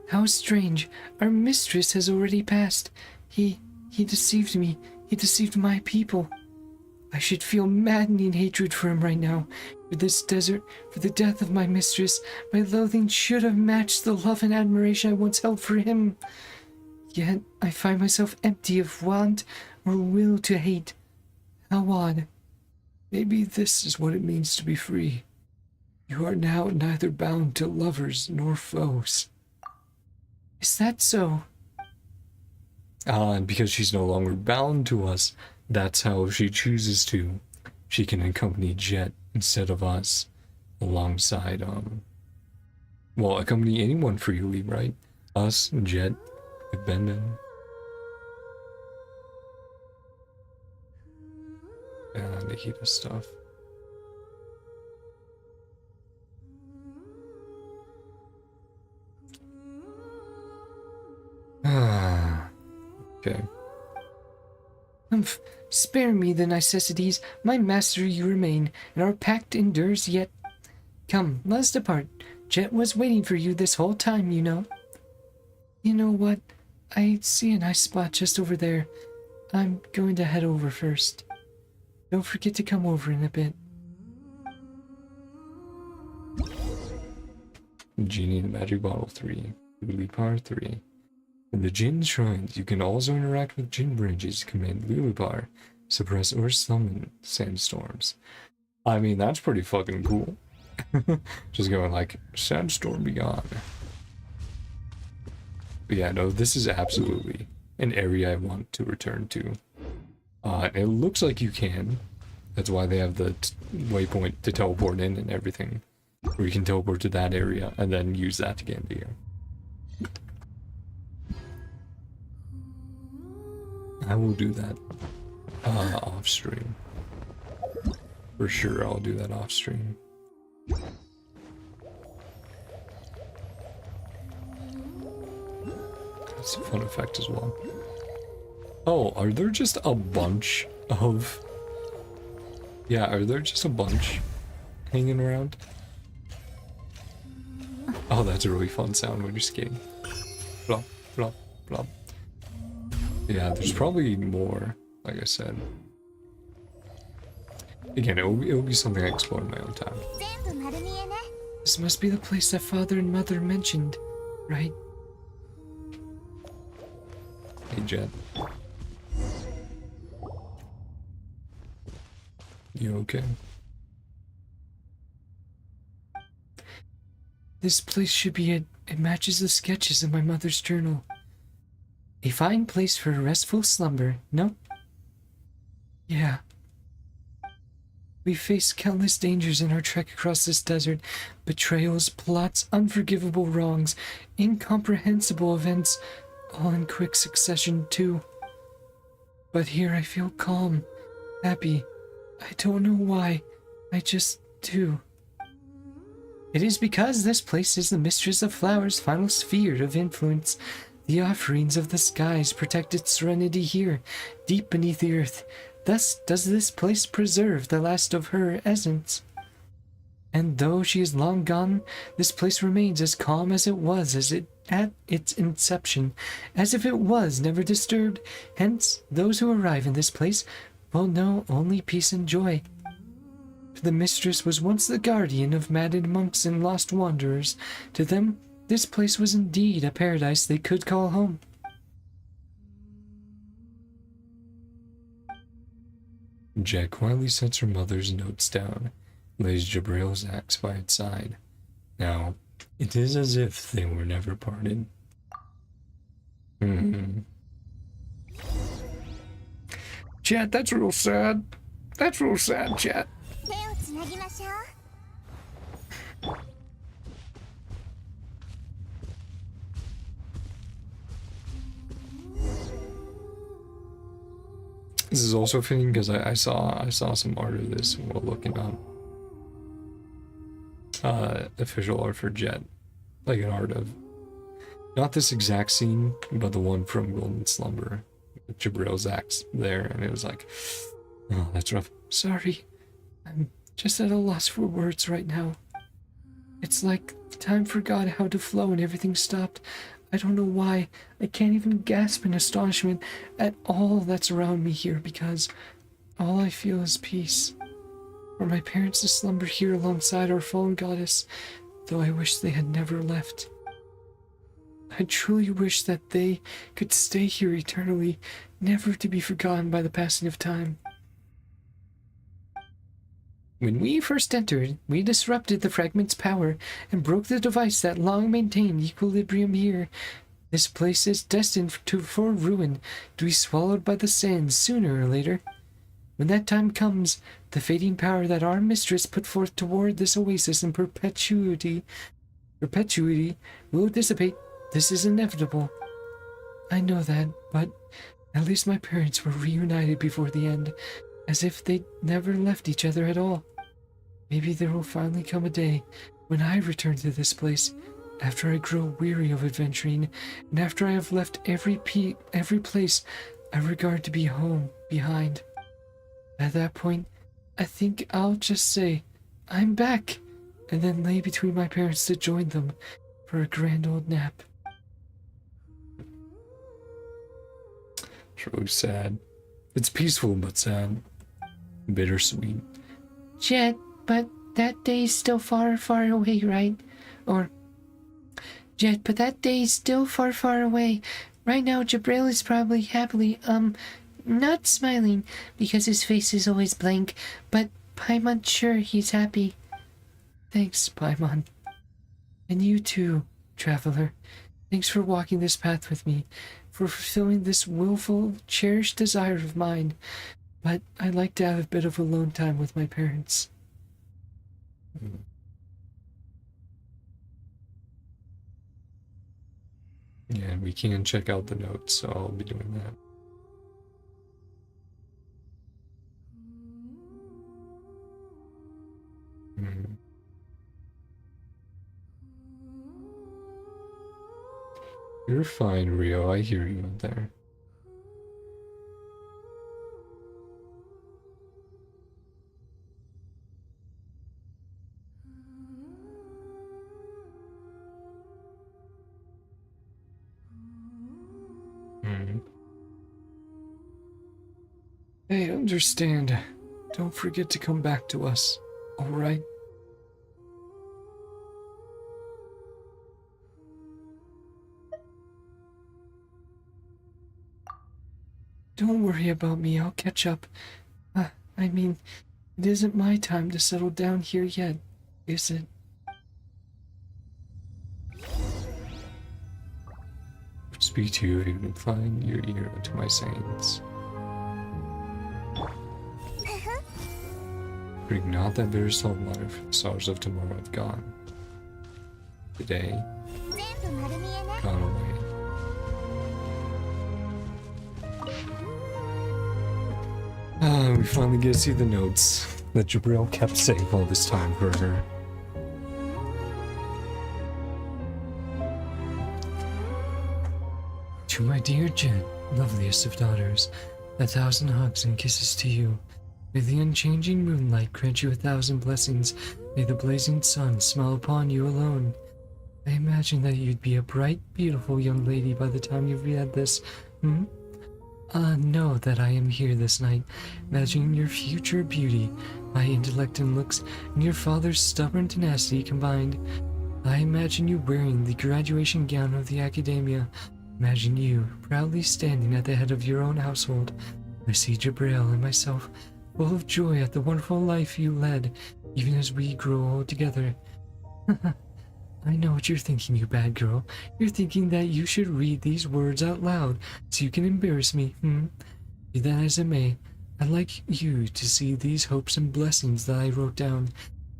How strange, our mistress has already passed. He deceived me. He deceived my people. I should feel maddening hatred for him right now. For this desert, for the death of my mistress, my loathing should have matched the love and admiration I once held for him. Yet I find myself empty of want or will to hate. How odd. Maybe this is what it means to be free. You are now neither bound to lovers nor foes. Is that so? And because she's no longer bound to us, that's how if she chooses to, she can accompany Jeht instead of us, alongside, well, accompany anyone freely, right? Us, Jeht, with Ben. And Nahida stuff. Okay. Spare me the necessities. My master you remain, and our pact endures yet. Come, let us depart. Jeht was waiting for you this whole time, you know. You know what? I see a nice spot just over there. I'm going to head over first. Don't forget to come over in a bit. Genie in the Magic Bottle 3. Lily Power 3. In the Jinn Shrines, you can also interact with Jinn branches, command Lulipar, suppress or summon sandstorms. I mean, that's pretty fucking cool. Just going like, sandstorm be gone. But yeah, no, this is absolutely an area I want to return to. It looks like you can. That's why they have the waypoint to teleport in and everything. Where you can teleport to that area and then use that to get into here. I will do that off stream. For sure, I'll do that off stream. That's a fun effect as well. Oh, are there just a bunch of... Yeah, are there just a bunch hanging around? Oh, that's a really fun sound when you're skating. Flop, flop, flop. Yeah, there's probably more, like I said. Again, it'll be something I explore in my own time. This must be the place that father and mother mentioned, right? Hey, Jeht. You okay? This place should be it. It matches the sketches in my mother's journal. A fine place for a restful slumber, no? Yeah. We faced countless dangers in our trek across this desert. Betrayals, plots, unforgivable wrongs, incomprehensible events, all in quick succession too. But here I feel calm, happy. I don't know why, I just do. It is because this place is the mistress of flowers' final sphere of influence. The offerings of the skies protect its serenity here, deep beneath the earth. Thus does this place preserve the last of her essence. And though she is long gone, this place remains as calm as it was at its inception, as if it was never disturbed. Hence, those who arrive in this place will know only peace and joy. For the mistress was once the guardian of maddened monks and lost wanderers. To them, this place was indeed a paradise they could call home. Jeht quietly sets her mother's notes down, lays Jabrail's axe by its side. Now, it is as if they were never parted. Jeht, that's real sad. That's real sad, Jeht. This is also fitting because I saw some art of this while looking up official art for Jeht, like an art of not this exact scene, but the one from Golden Slumber, with Jabrail's axe there, and it was like, oh, that's rough. Sorry, I'm just at a loss for words right now. It's like time forgot how to flow and everything stopped. I don't know why. I can't even gasp in astonishment at all that's around me here, because all I feel is peace. For my parents to slumber here alongside our fallen goddess, though I wish they had never left. I truly wish that they could stay here eternally, never to be forgotten by the passing of time. When we first entered, we disrupted the fragment's power and broke the device that long maintained equilibrium here. This place is destined for ruin, to be swallowed by the sands sooner or later. When that time comes, the fading power that our mistress put forth toward this oasis in perpetuity will dissipate. This is inevitable. I know that, but at least my parents were reunited before the end. as if they never left each other at all. Maybe there will finally come a day when I return to this place, after I grow weary of adventuring, and after I have left every place I regard to be home behind. At that point, I think I'll just say, I'm back, and then lay between my parents to join them for a grand old nap. It's really sad. It's peaceful but sad. Bittersweet. Jeht, but that day's still far, far away, right? Jeht, but that day's still far, far away. Right now, Jabril is probably happily, not smiling because his face is always blank, but Paimon's sure he's happy. Thanks, Paimon. And you too, traveler. Thanks for walking this path with me, for fulfilling this willful, cherished desire of mine. But I'd like to have a bit of alone time with my parents. Yeah, we can check out the notes, so I'll be doing that. You're fine, Rio. I hear you out there. I understand. Don't forget to come back to us, alright? Don't worry about me, I'll catch up. I mean, it isn't my time to settle down here yet, is it? Speak to you if you can find your ear into my sayings. Drink not that bitter salt water, for the sorrows of tomorrow have gone. Today, gone away. We finally get to see the notes that Jabril kept safe all this time for her. To my dear Jeht, loveliest of daughters, 1,000 hugs and kisses to you. May the unchanging moonlight grant you 1,000 blessings. May the blazing sun smile upon you alone. I imagine that you'd be a bright, beautiful young lady by the time you've read this. Know that I am here this night, imagining your future beauty, my intellect and looks, and your father's stubborn tenacity combined. I imagine you wearing the graduation gown of the academia. Imagine you proudly standing at the head of your own household. I see Jabril and myself full of joy at the wonderful life you led, even as we grow old together. I know what you're thinking, you bad girl. You're thinking that you should read these words out loud so you can embarrass me, Be that as it may, I'd like you to see these hopes and blessings that I wrote down,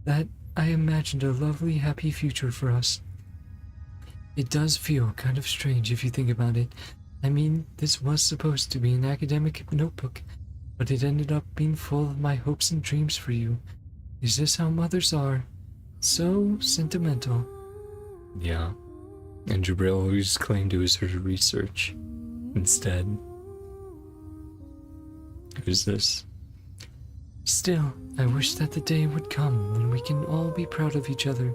that I imagined a lovely, happy future for us. It does feel kind of strange if you think about it. I mean, this was supposed to be an academic notebook, but it ended up being full of my hopes and dreams for you. Is this how mothers are? So sentimental. Yeah. And Jabril always claimed it was her research. Instead, who's this? Still, I wish that the day would come when we can all be proud of each other.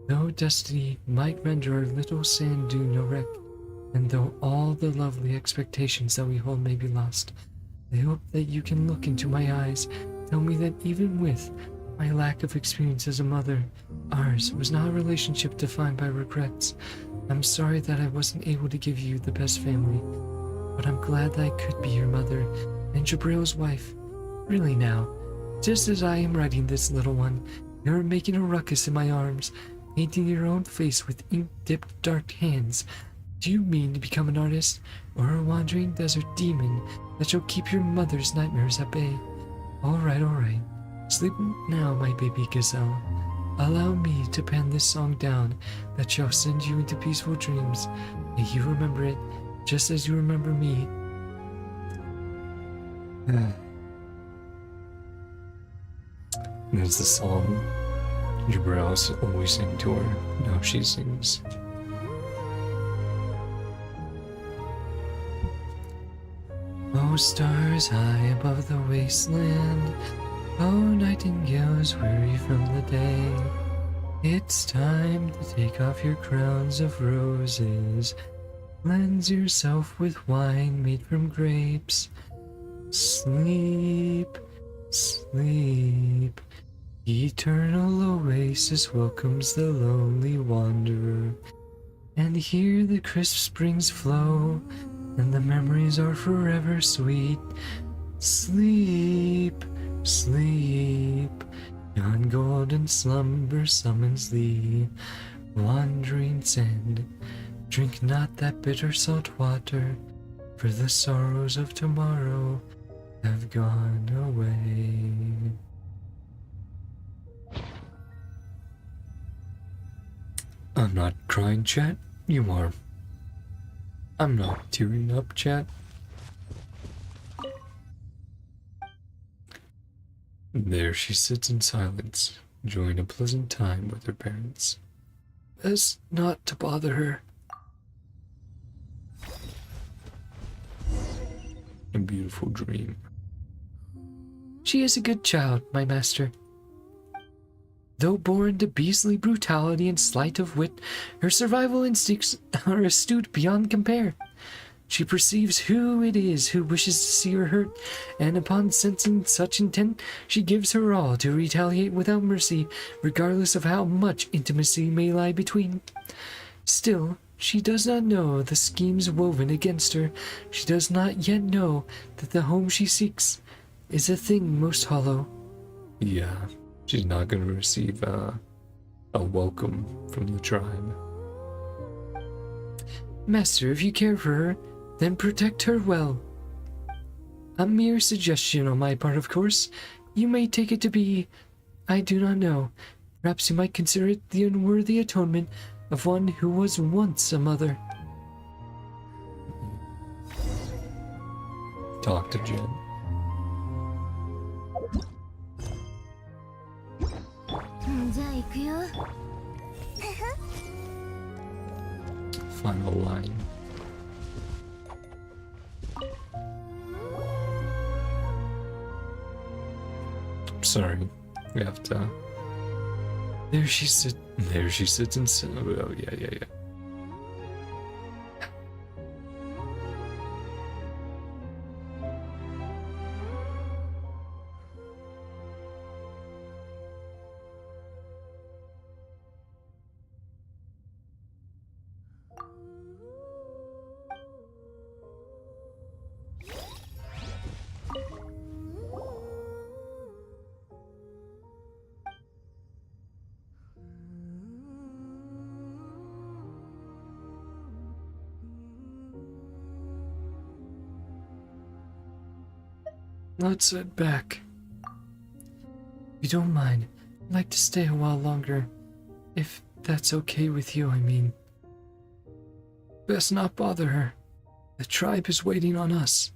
Though destiny might render our little sand dune a wreck, and though all the lovely expectations that we hold may be lost, I hope that you can look into my eyes, tell me that even with my lack of experience as a mother, ours was not a relationship defined by regrets. I'm sorry that I wasn't able to give you the best family, but I'm glad that I could be your mother and Jabril's wife. Really now, just as I am writing this, little one, you're making a ruckus in my arms, painting your own face with ink-dipped dark hands. Do you mean to become an artist, or a wandering desert demon that shall keep your mother's nightmares at bay? All right. Sleep now, my baby gazelle. Allow me to pen this song down that shall send you into peaceful dreams. May you remember it, just as you remember me. And it's the song Jabrils always sang to her. Now she sings. Oh, stars high above the wasteland. Oh, nightingales weary from the day. It's time to take off your crowns of roses. Cleanse yourself with wine made from grapes. Sleep, sleep. Eternal oasis welcomes the lonely wanderer. And here the crisp springs flow, and the memories are forever sweet. Sleep, sleep. Yon golden slumber summons thee. Wandering sand, drink not that bitter salt water, for the sorrows of tomorrow have gone away. I'm not crying, chat. You are. I'm not tearing up, chat. There she sits in silence, enjoying a pleasant time with her parents. Best not to bother her. A beautiful dream. She is a good child, my master. Though born to beastly brutality and sleight of wit, her survival instincts are astute beyond compare. She perceives who it is who wishes to see her hurt, and upon sensing such intent, she gives her all to retaliate without mercy, regardless of how much intimacy may lie between. Still, she does not know the schemes woven against her. She does not yet know that the home she seeks is a thing most hollow. Yeah, she's not going to receive a welcome from the tribe. Master, if you care for her, then protect her well. A mere suggestion on my part, of course. You may take it to be, I do not know. Perhaps you might consider it the unworthy atonement of one who was once a mother. Talk to Jen. Final line. Sorry, we have to. There she sits. There she sits and oh yeah. Let's head back. If you don't mind, I'd like to stay a while longer. If that's okay with you, I mean. Best not bother her. The tribe is waiting on us.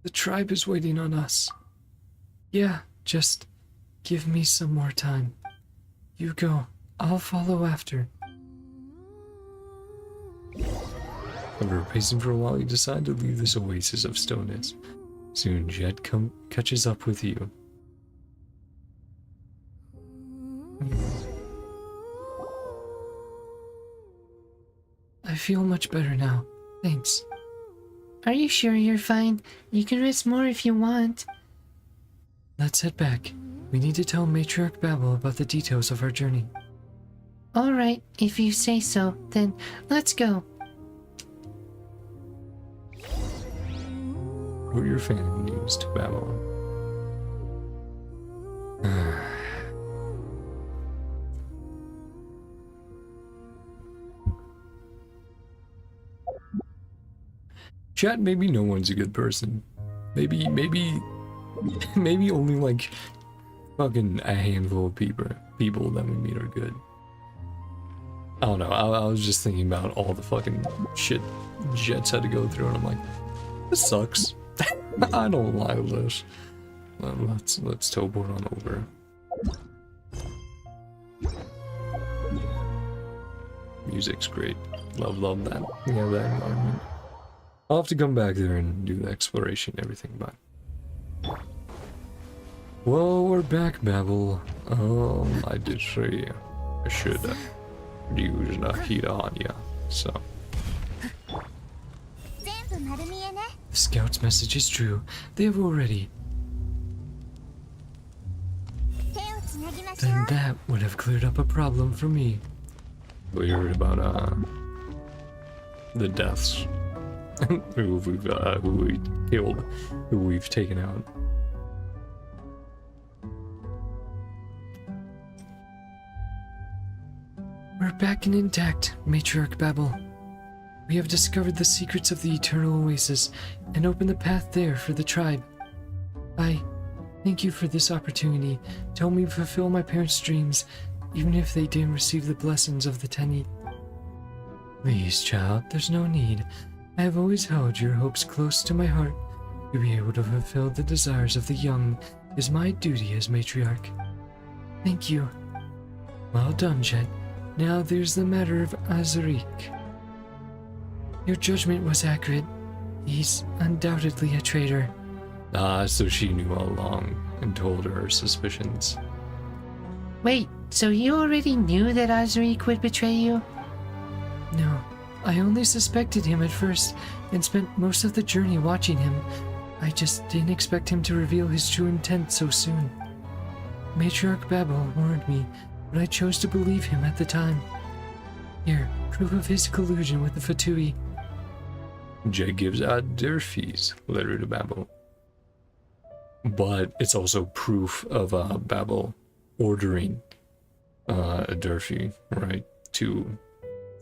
The tribe is waiting on us. Yeah, just give me some more time. You go. I'll follow after. After pacing for a while, you decide to leave this oasis of stillness. Soon Jeht catches up with you. I feel much better now. Thanks. Are you sure you're fine? You can rest more if you want. Let's head back. We need to tell Matriarch Babel about the details of our journey. Alright, if you say so, then let's go. Report your fan news to Babylon. Chat, maybe no one's a good person. Maybe maybe only like fucking a handful of people that we meet are good. I don't know. I was just thinking about all the fucking shit Jets had to go through, and I'm like, this sucks. I don't like this. Let's teleport on over. Music's great. Love that. Yeah, that environment. I'll have to come back there and do the exploration and everything, but... Well, we're back, Babel. I did say I should use Nahida on ya, so... The scout's message is true. They have already. Then that would have cleared up a problem for me. We heard about the deaths. who we killed, who we've taken out. We're back and intact, Matriarch Babel. We have discovered the secrets of the Eternal Oasis and opened the path there for the tribe. I thank you for this opportunity to help me fulfill my parents' dreams, even if they didn't receive the blessings of the Tanit. Please, child, there's no need. I have always held your hopes close to my heart. To be able to fulfill the desires of the young is my duty as matriarch. Thank you. Well done, Jeht. Now there's the matter of Azarik. Your judgment was accurate. He's undoubtedly a traitor. Ah, so she knew all along and told her suspicions. Wait, so you already knew that Azarik would betray you? No, I only suspected him at first and spent most of the journey watching him. I just didn't expect him to reveal his true intent so soon. Matriarch Babel warned me, but I chose to believe him at the time. Here, proof of his collusion with the Fatui. Jeht gives out Dirge's letter to Babel. But it's also proof of Babel ordering Dirge, right, to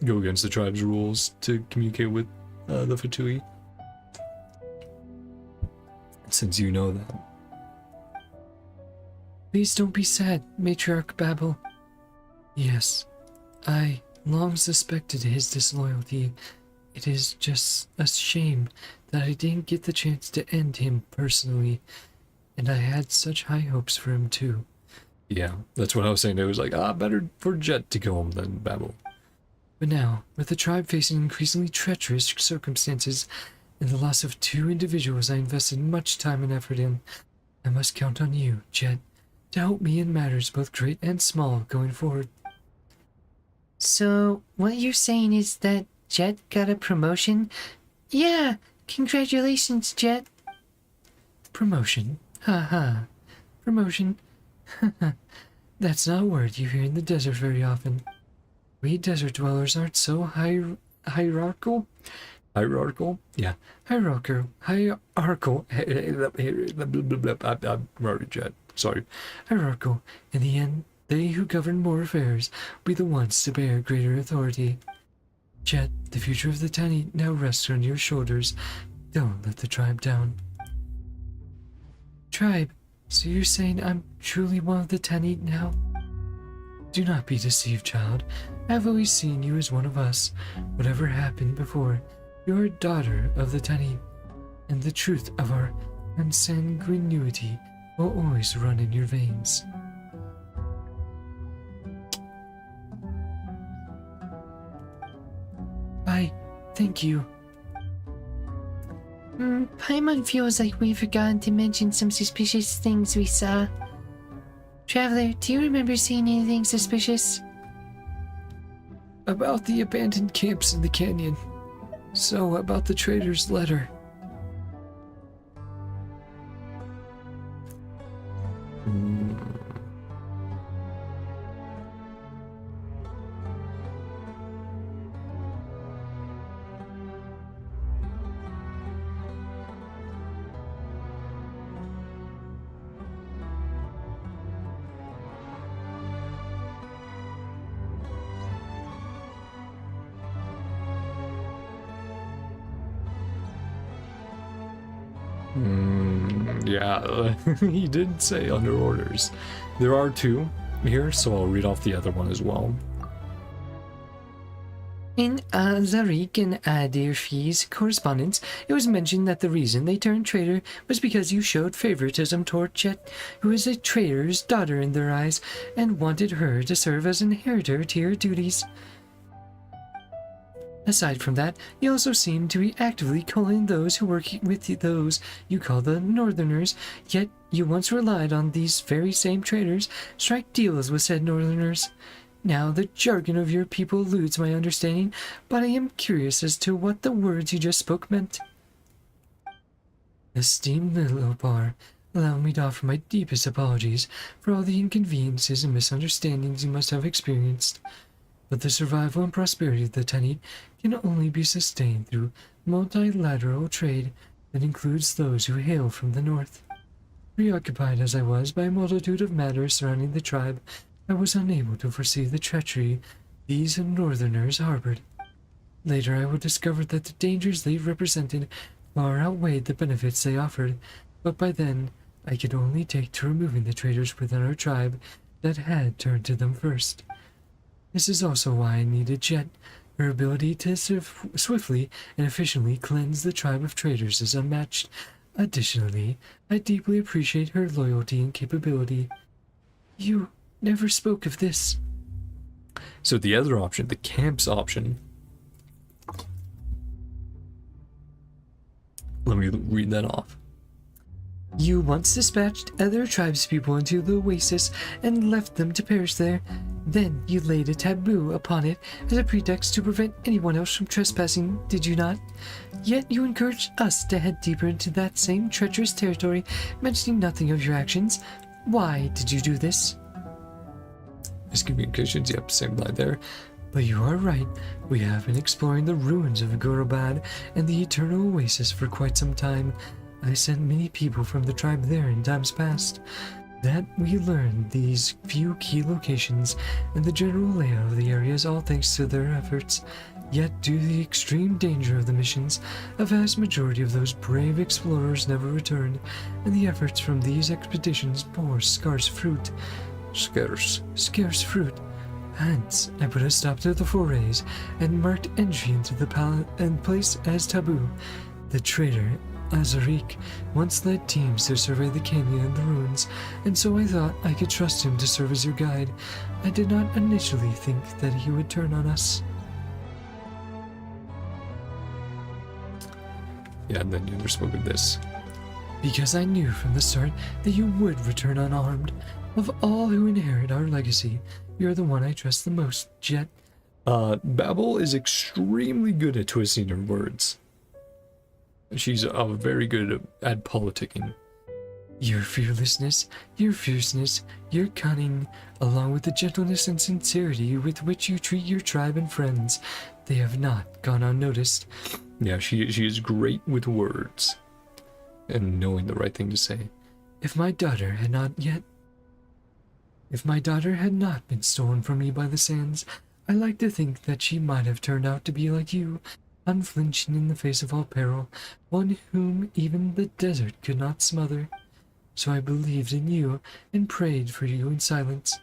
go against the tribe's rules to communicate with the Fatui. Since you know that. Please don't be sad, Matriarch Babel. Yes, I long suspected his disloyalty. It is just a shame that I didn't get the chance to end him personally, and I had such high hopes for him too. Yeah, that's what I was saying. It was like, better for Jeht to go home than Babel. But now, with the tribe facing increasingly treacherous circumstances and the loss of 2 individuals I invested much time and effort in, I must count on you, Jeht, to help me in matters both great and small going forward. So, what you're saying is that Jeht got a promotion? Yeah, congratulations, Jeht. Promotion? Ha. Promotion? That's not a word you hear in the desert very often. We desert dwellers aren't so hierarchical? Hierarchical? Yeah. Hierarchical. I'm Jeht. Sorry. Hierarchical. In the end, they who govern more affairs will be the ones to bear greater authority. Jeht, the future of the Tanit now rests on your shoulders. Don't let the tribe down. Tribe? So you're saying I'm truly one of the Tanit now? Do not be deceived, child. I've always seen you as one of us. Whatever happened before, you're a daughter of the Tanit, and the truth of our consanguinity will always run in your veins. Thank you. Paimon feels like we've forgotten to mention some suspicious things we saw. Traveler, do you remember seeing anything suspicious? About the abandoned camps in the canyon. So, about the trader's letter. Yeah, he did say under orders. There are 2 here, so I'll read off the other one as well. In Zarik and Adirfi's correspondence, it was mentioned that the reason they turned traitor was because you showed favoritism toward Jeht, who is a traitor's daughter in their eyes, and wanted her to serve as inheritor to your duties. Aside from that, you also seem to be actively calling those who work with those you call the Northerners, yet you once relied on these very same traitors strike deals with said Northerners. Now, the jargon of your people eludes my understanding, but I am curious as to what the words you just spoke meant. Esteemed little bar, allow me to offer my deepest apologies for all the inconveniences and misunderstandings you must have experienced. But the survival and prosperity of the Tanit can only be sustained through multilateral trade that includes those who hail from the north. Preoccupied as I was by a multitude of matters surrounding the tribe, I was unable to foresee the treachery these Northerners harbored. Later I would discover that the dangers they represented far outweighed the benefits they offered, but by then I could only take to removing the traitors within our tribe that had turned to them first. This is also why I needed Jeht. Her ability to swiftly and efficiently cleanse the tribe of traitors is unmatched. Additionally, I deeply appreciate her loyalty and capability. You never spoke of this. So the other option, the camps option. Let me read that off. You once dispatched other tribespeople into the oasis and left them to perish there. Then you laid a taboo upon it as a pretext to prevent anyone else from trespassing, did you not? Yet you encouraged us to head deeper into that same treacherous territory, mentioning nothing of your actions. Why did you do this? Miscommunications, yep, same line there. But you are right. We have been exploring the ruins of Gorobad and the Eternal Oasis for quite some time. I sent many people from the tribe there in times past. That we learned these few key locations and the general layout of the areas, all thanks to their efforts. Yet, due to the extreme danger of the missions, a vast majority of those brave explorers never returned, and the efforts from these expeditions bore scarce fruit. Scarce fruit. Hence, I put a stop to the forays and marked entry into the place as taboo. The traitor, Azarik, once led teams to survey the canyon and the ruins, and so I thought I could trust him to serve as your guide. I did not initially think that he would turn on us. Yeah, and then you never spoke of this. Because I knew from the start that you would return unarmed. Of all who inherit our legacy, you're the one I trust the most, Jeht. Babel is extremely good at twisting her words. She's very good at politicking. Your fearlessness, your fierceness, your cunning, along with the gentleness and sincerity with which you treat your tribe and friends, they have not gone unnoticed. Yeah, she is great with words and knowing the right thing to say. If my daughter had not been stolen from me by the sands, I like to think that she might have turned out to be like you, unflinching in the face of all peril, one whom even the desert could not smother. So I believed in you and prayed for you in silence.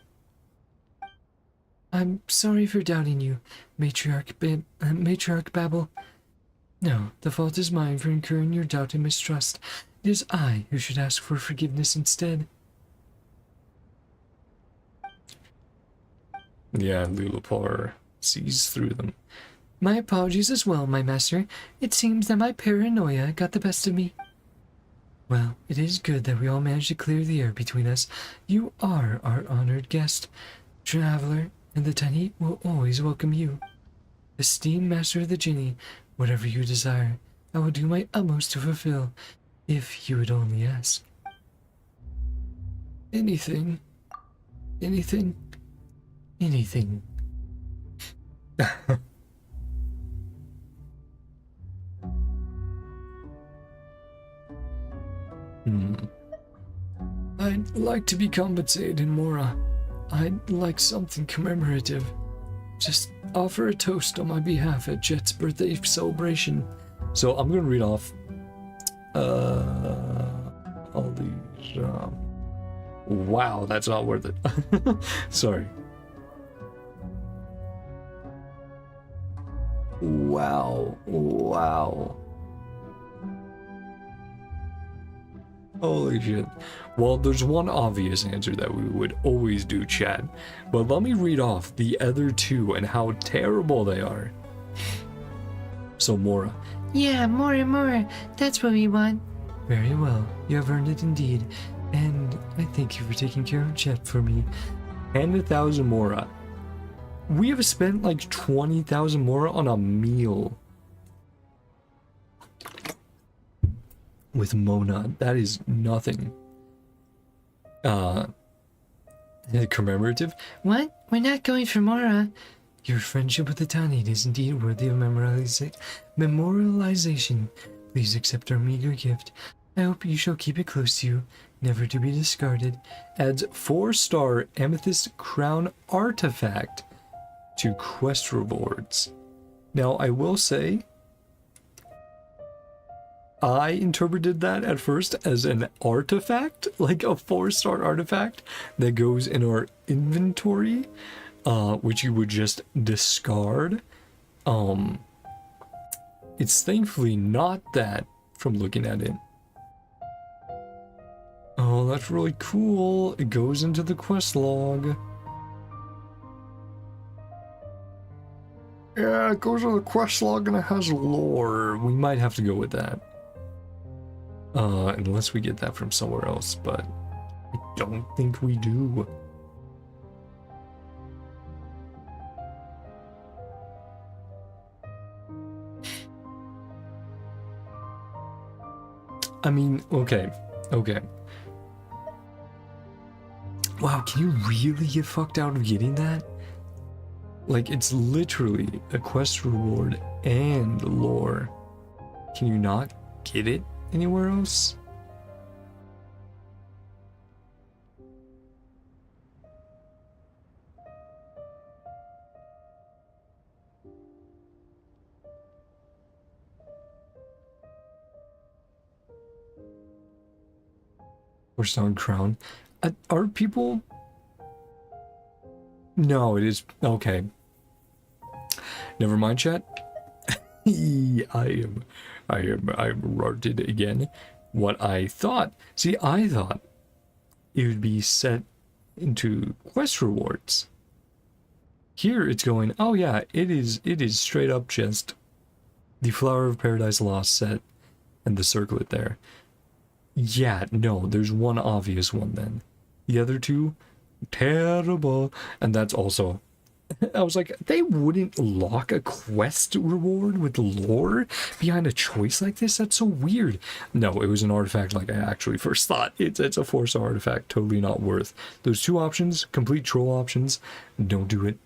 I'm sorry for doubting you, Matriarch Babel. No, the fault is mine for incurring your doubt and mistrust. It is I who should ask for forgiveness instead. Yeah, Lulapar sees through them. My apologies as well, my master. It seems that my paranoia got the best of me. Well, it is good that we all managed to clear the air between us. You are our honored guest. Traveler, and the Tanit will always welcome you. Esteemed Master of the Jinni, whatever you desire, I will do my utmost to fulfill, if you would only ask. Anything. Anything. Anything. I'd like to be compensated in Mora. I'd like something commemorative. Just offer a toast on my behalf at Jeht's birthday celebration. So I'm going to read off all these. Wow, that's not worth it. Sorry. Wow. Holy shit. Well, there's one obvious answer that we would always do, chat. But let me read off the other two and how terrible they are. So, Mora. Yeah, more. That's what we want. Very well. You have earned it indeed. And I thank you for taking care of Jeht for me. And 1,000 Mora. We have spent like 20,000 Mora on a meal. With Mona. That is nothing. Commemorative? What? We're not going for Mora. Your friendship with the Tanid is indeed worthy of memorialization. Please accept our meager gift. I hope you shall keep it close to you, never to be discarded. Adds 4-star Amethyst Crown Artifact to quest rewards. Now, I will say, I interpreted that at first as an artifact, like a 4-star artifact that goes in our inventory, which you would just discard. It's thankfully not that from looking at it. Oh, that's really cool. It goes into the quest log. Yeah, it goes into the quest log and it has lore. We might have to go with that. Unless we get that from somewhere else, but I don't think we do. I mean, okay. Wow, can you really get fucked out of getting that? Like, it's literally a quest reward and lore. Can you not get it anywhere else? Horstone Crown. Are people... No, it is... Okay. Never mind, chat. I'm rarted again. What I thought... See, I thought it would be set into quest rewards. Here it's going, oh yeah, it is straight up just the Flower of Paradise Lost set and the circlet there. Yeah, no, there's one obvious one then. The other two, terrible. And that's also, I was like, they wouldn't lock a quest reward with lore behind a choice like this? That's so weird. No, it was an artifact like I actually first thought. It's a 4-star artifact, totally not worth. Those two options, complete troll options, don't do it.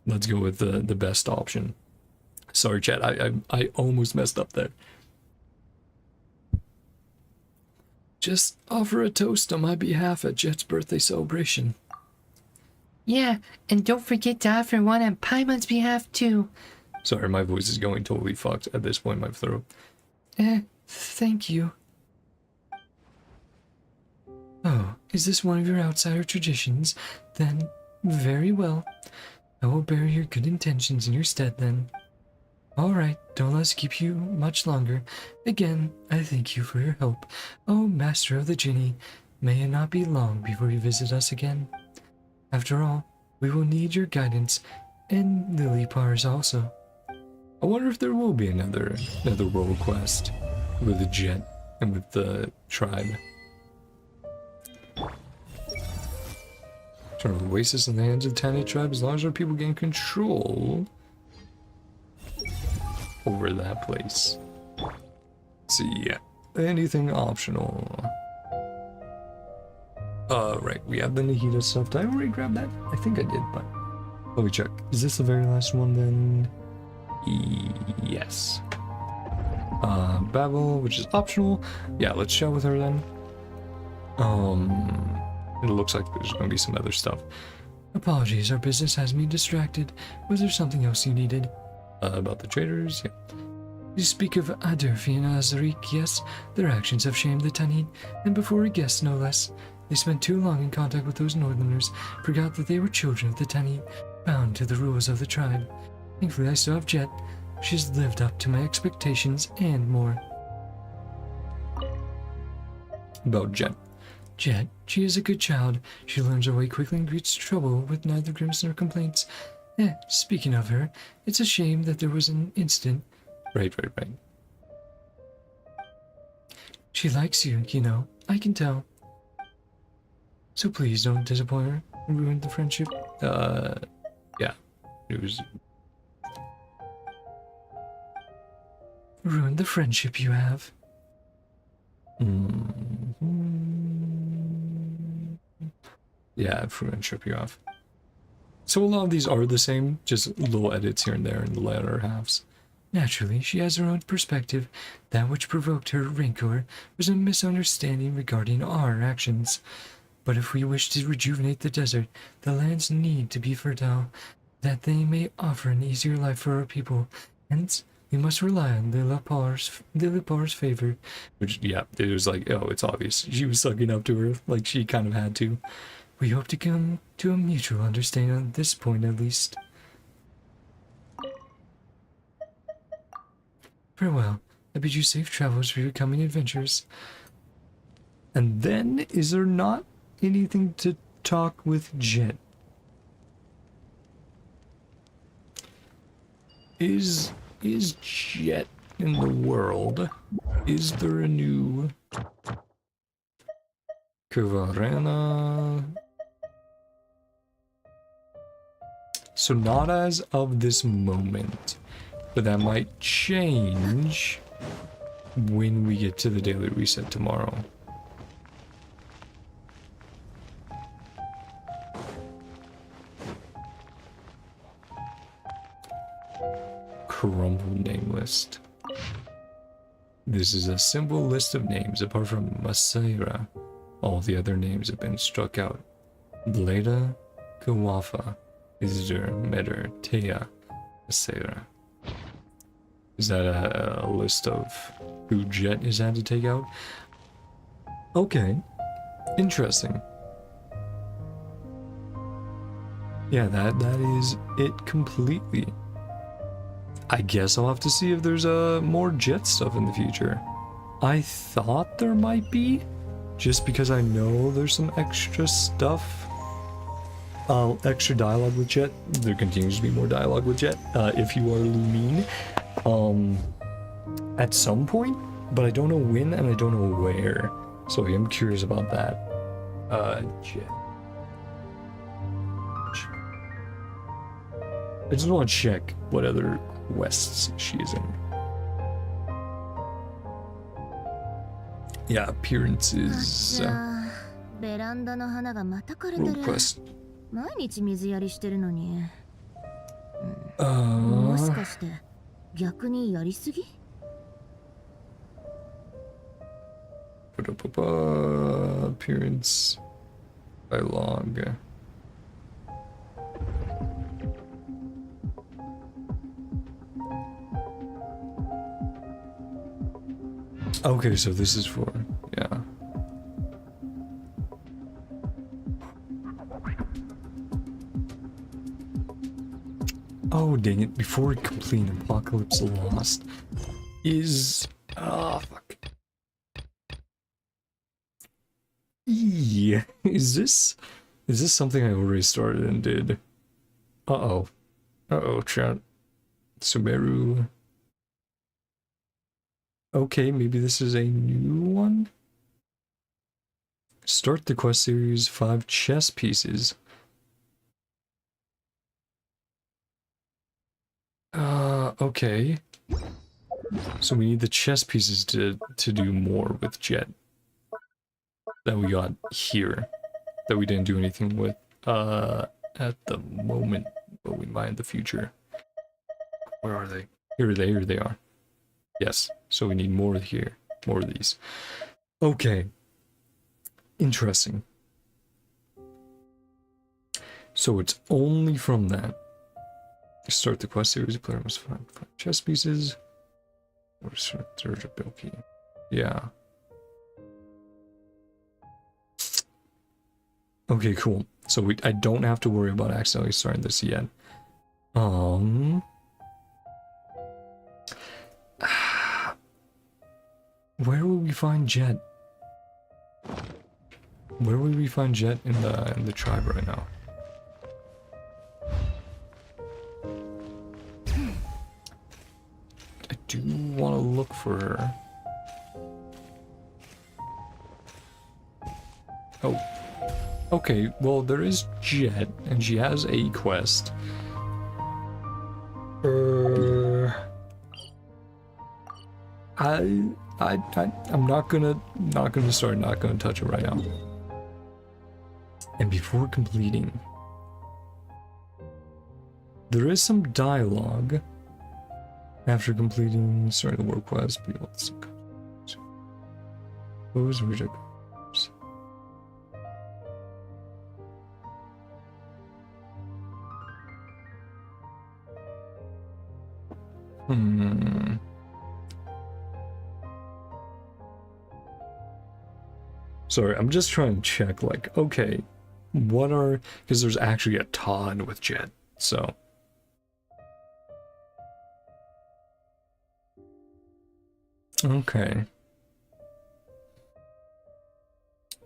Let's go with the best option. Sorry, chat, I almost messed up there. Just offer a toast on my behalf at Jeht's birthday celebration. Yeah, and don't forget to offer one on Paimon's behalf too. Sorry, my voice is going totally fucked at this point in my throat. Thank you. Oh, is this one of your outsider traditions? Then, very well. I will bear your good intentions in your stead then. Alright, don't let us keep you much longer. Again, I thank you for your help. Oh, Master of the Jinni, may it not be long before you visit us again. After all, we will need your guidance, and Lilipars also. I wonder if there will be another world quest with the Jeht and with the tribe. Turn the oasis in the hands of tiny tribe as long as our people gain control over that place. Let's see, anything optional. Right, we have the Nahida stuff. Did I already grab that? I think I did, but let me check. Is this the very last one then? Yes. Babel, which is optional. Yeah, let's chat with her then. It looks like there's gonna be some other stuff. Apologies, our business has me distracted. Was there something else you needed? About the traders, yeah. You speak of Adurfi and Azarik, yes, their actions have shamed the Tanit, and before a guest no less. They spent too long in contact with those northerners, forgot that they were children of the Tanit, bound to the rules of the tribe. Thankfully I still have Jeht. She's lived up to my expectations and more. About Jeht. Jeht, she is a good child. She learns her way quickly and greets trouble with neither grimace nor complaints. Speaking of her, it's a shame that there was an incident. Right. She likes you, you know. I can tell. So please don't disappoint her and ruin the friendship. Yeah. It was... Ruin the friendship you have. Yeah, friendship you have. So a lot of these are the same, just little edits here and there in the latter halves. Naturally, she has her own perspective. That which provoked her rancor was a misunderstanding regarding our actions. But if we wish to rejuvenate the desert, the lands need to be fertile, that they may offer an easier life for our people. Hence, we must rely on Lilipar's favor. Which, yeah, it was like, oh, it's obvious. She was sucking up to her, like she kind of had to. We hope to come to a mutual understanding on this point at least. Farewell. I bid you safe travels for your coming adventures. And then, is there not anything to talk with Jeht? Is Jeht in the world? Is there a new Kavarana? So not as of this moment, but that might change when we get to the daily reset tomorrow. Crumbled name list. This is a simple list of names apart from Masaira. All the other names have been struck out. Bleda, Kawafa, Izdur, Medr, Teya, Masaira. Is that a list of who Jeht is had to take out? Okay. Interesting. Yeah, that is it completely. I guess I'll have to see if there's more Jeht stuff in the future. I thought there might be, just because I know there's some extra stuff. Extra dialogue with Jeht. There continues to be more dialogue with Jeht, if you are Lumine. At some point, but I don't know when and I don't know where. So I'm curious about that. Jeht. I just want to check what other quests she is in. Yeah, appearances. ベランダの花がまた枯れてる。 Road quest. 毎日水やりしてるのに。も Uh, しかして逆にやりすぎ？ appearance by log. Okay, so this is for, yeah. Oh, dang it. Before we complete Apocalypse Lost is... Ah, fuck. Yeah. Is this something I already started and did? Uh-oh. Uh-oh, chat. Sumeru. Okay, maybe this is a new one? Start the quest series, 5 chess pieces. Okay. So we need the chess pieces to do more with Jeht. That we got here. That we didn't do anything with, at the moment, but we might in the future. Where are they? Here they are. Yes, so we need more here. More of these. Okay. Interesting. So it's only from that. Start the quest series, the player must find 5 chess pieces. Where's Dirge Bilqis? Yeah. Okay, cool. So I don't have to worry about accidentally starting this yet. Where will we find Jeht? Where will we find Jeht in the tribe right now? I do want to look for her. Oh. Okay, well there is Jeht, and she has a quest. I'm not gonna touch it right now. And before completing, there is some dialogue after completing the work quest. Those reject. Sorry, I'm just trying to check, like, okay, what are, because there's actually a ton with Jeht, so. Okay.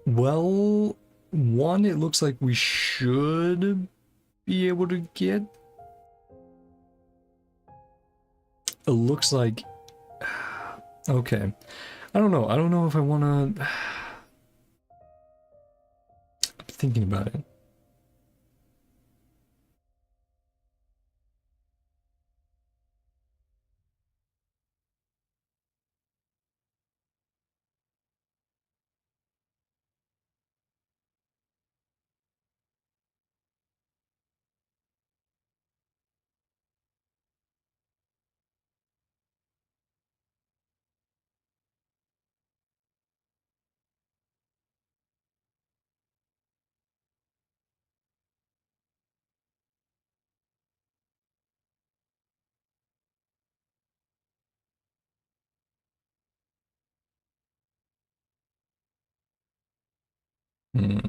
Well, one, it looks like we should be able to get. It looks like, okay. I don't know. I don't know if I want to. Thinking about it. Hmm.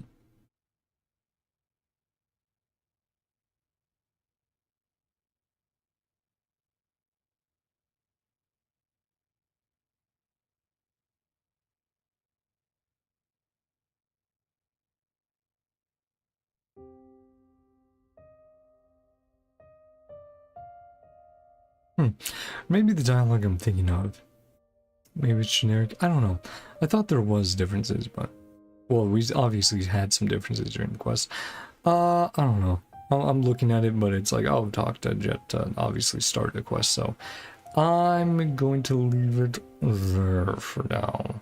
Maybe the dialogue I'm thinking of. Maybe it's generic. I don't know. I thought there was differences, but well, we obviously had some differences during the quest. I don't know. I'm looking at it, but it's like, oh, talk to Jeht to obviously start the quest, so I'm going to leave it there for now.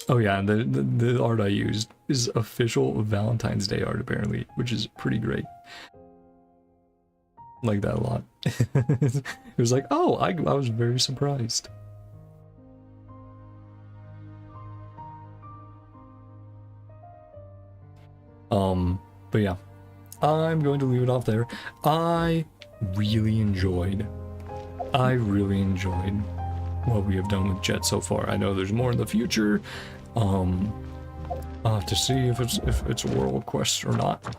Oh yeah, the art I used is official Valentine's Day art apparently, which is pretty great. Like that a lot. It was like, oh, I was very surprised. But yeah, I'm going to leave it off there. I really enjoyed what we have done with Jeht so far. I know there's more in the future. I'll have to see if it's a world quest or not.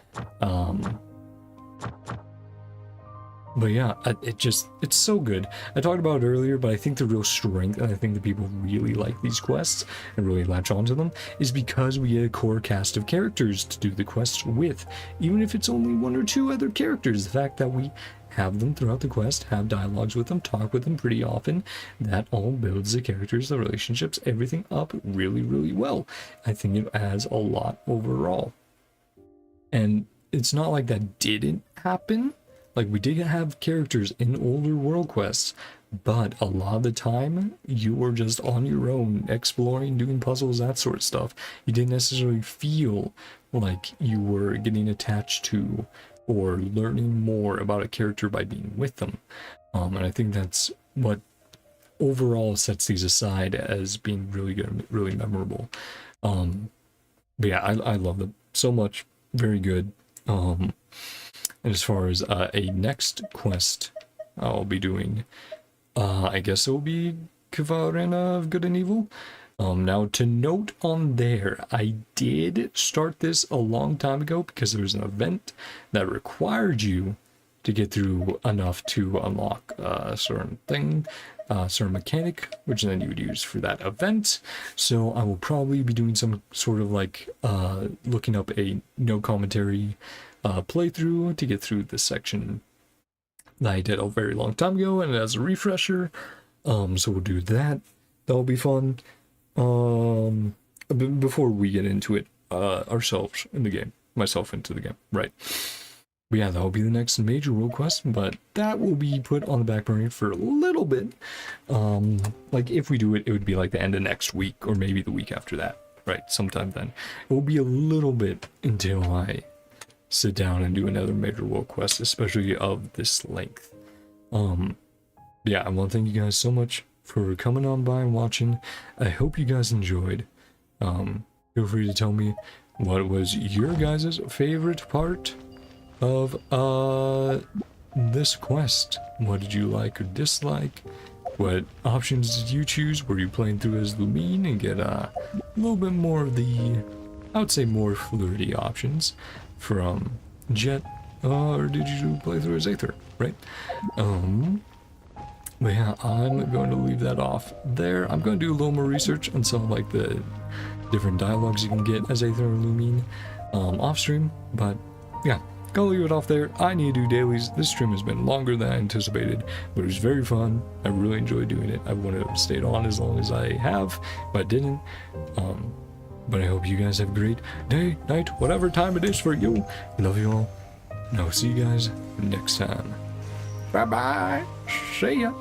But yeah, it's so good. I talked about it earlier, but I think the real strength, and I think the people really like these quests and really latch onto them, is because we get a core cast of characters to do the quests with. Even if it's only one or two other characters, the fact that we have them throughout the quest, have dialogues with them, talk with them pretty often, that all builds the characters, the relationships, everything up really, really well. I think it adds a lot overall. And it's not like that didn't happen. Like, we did have characters in older world quests, but a lot of the time you were just on your own, exploring, doing puzzles, that sort of stuff. You didn't necessarily feel like you were getting attached to or learning more about a character by being with them. And I think that's what overall sets these aside as being really good, really memorable. But yeah, I love them so much. Very good. And as far as a next quest I'll be doing, I guess it will be Kvarena of Good and Evil. Now to note on there, I did start this a long time ago because there was an event that required you to get through enough to unlock a certain thing, certain mechanic, which then you would use for that event. So I will probably be doing some sort of like looking up a no commentary playthrough to get through this section that I did a very long time ago, and as a refresher. So we'll do that. That'll be fun. Before we get into it ourselves in the game, myself into the game, right? But yeah, that'll be the next major world quest, but that will be put on the back burner for a little bit. Like if we do it, it would be like the end of next week or maybe the week after that, right? Sometime then. It will be a little bit until I sit down and do another major world quest, especially of this length. Yeah, I want to thank you guys so much for coming on by and watching. I hope you guys enjoyed. Feel free to tell me what was your guys' favorite part of this quest. What did you like or dislike? What options did you choose? Were you playing through as Lumine and get a little bit more of the, I would say, more flirty options from Jeht, or did you play through as Aether, right? But yeah, I'm going to leave that off there. I'm going to do a little more research on some of like the different dialogues you can get as Aether or Lumine off stream. But yeah, gonna leave it off there. I need to do dailies. This stream has been longer than I anticipated, but it was very fun. I really enjoyed doing it. I would have stayed on as long as I have, but I didn't. But I hope you guys have a great day, night, whatever time it is for you. Love you all. And I'll see you guys next time. Bye bye. See ya.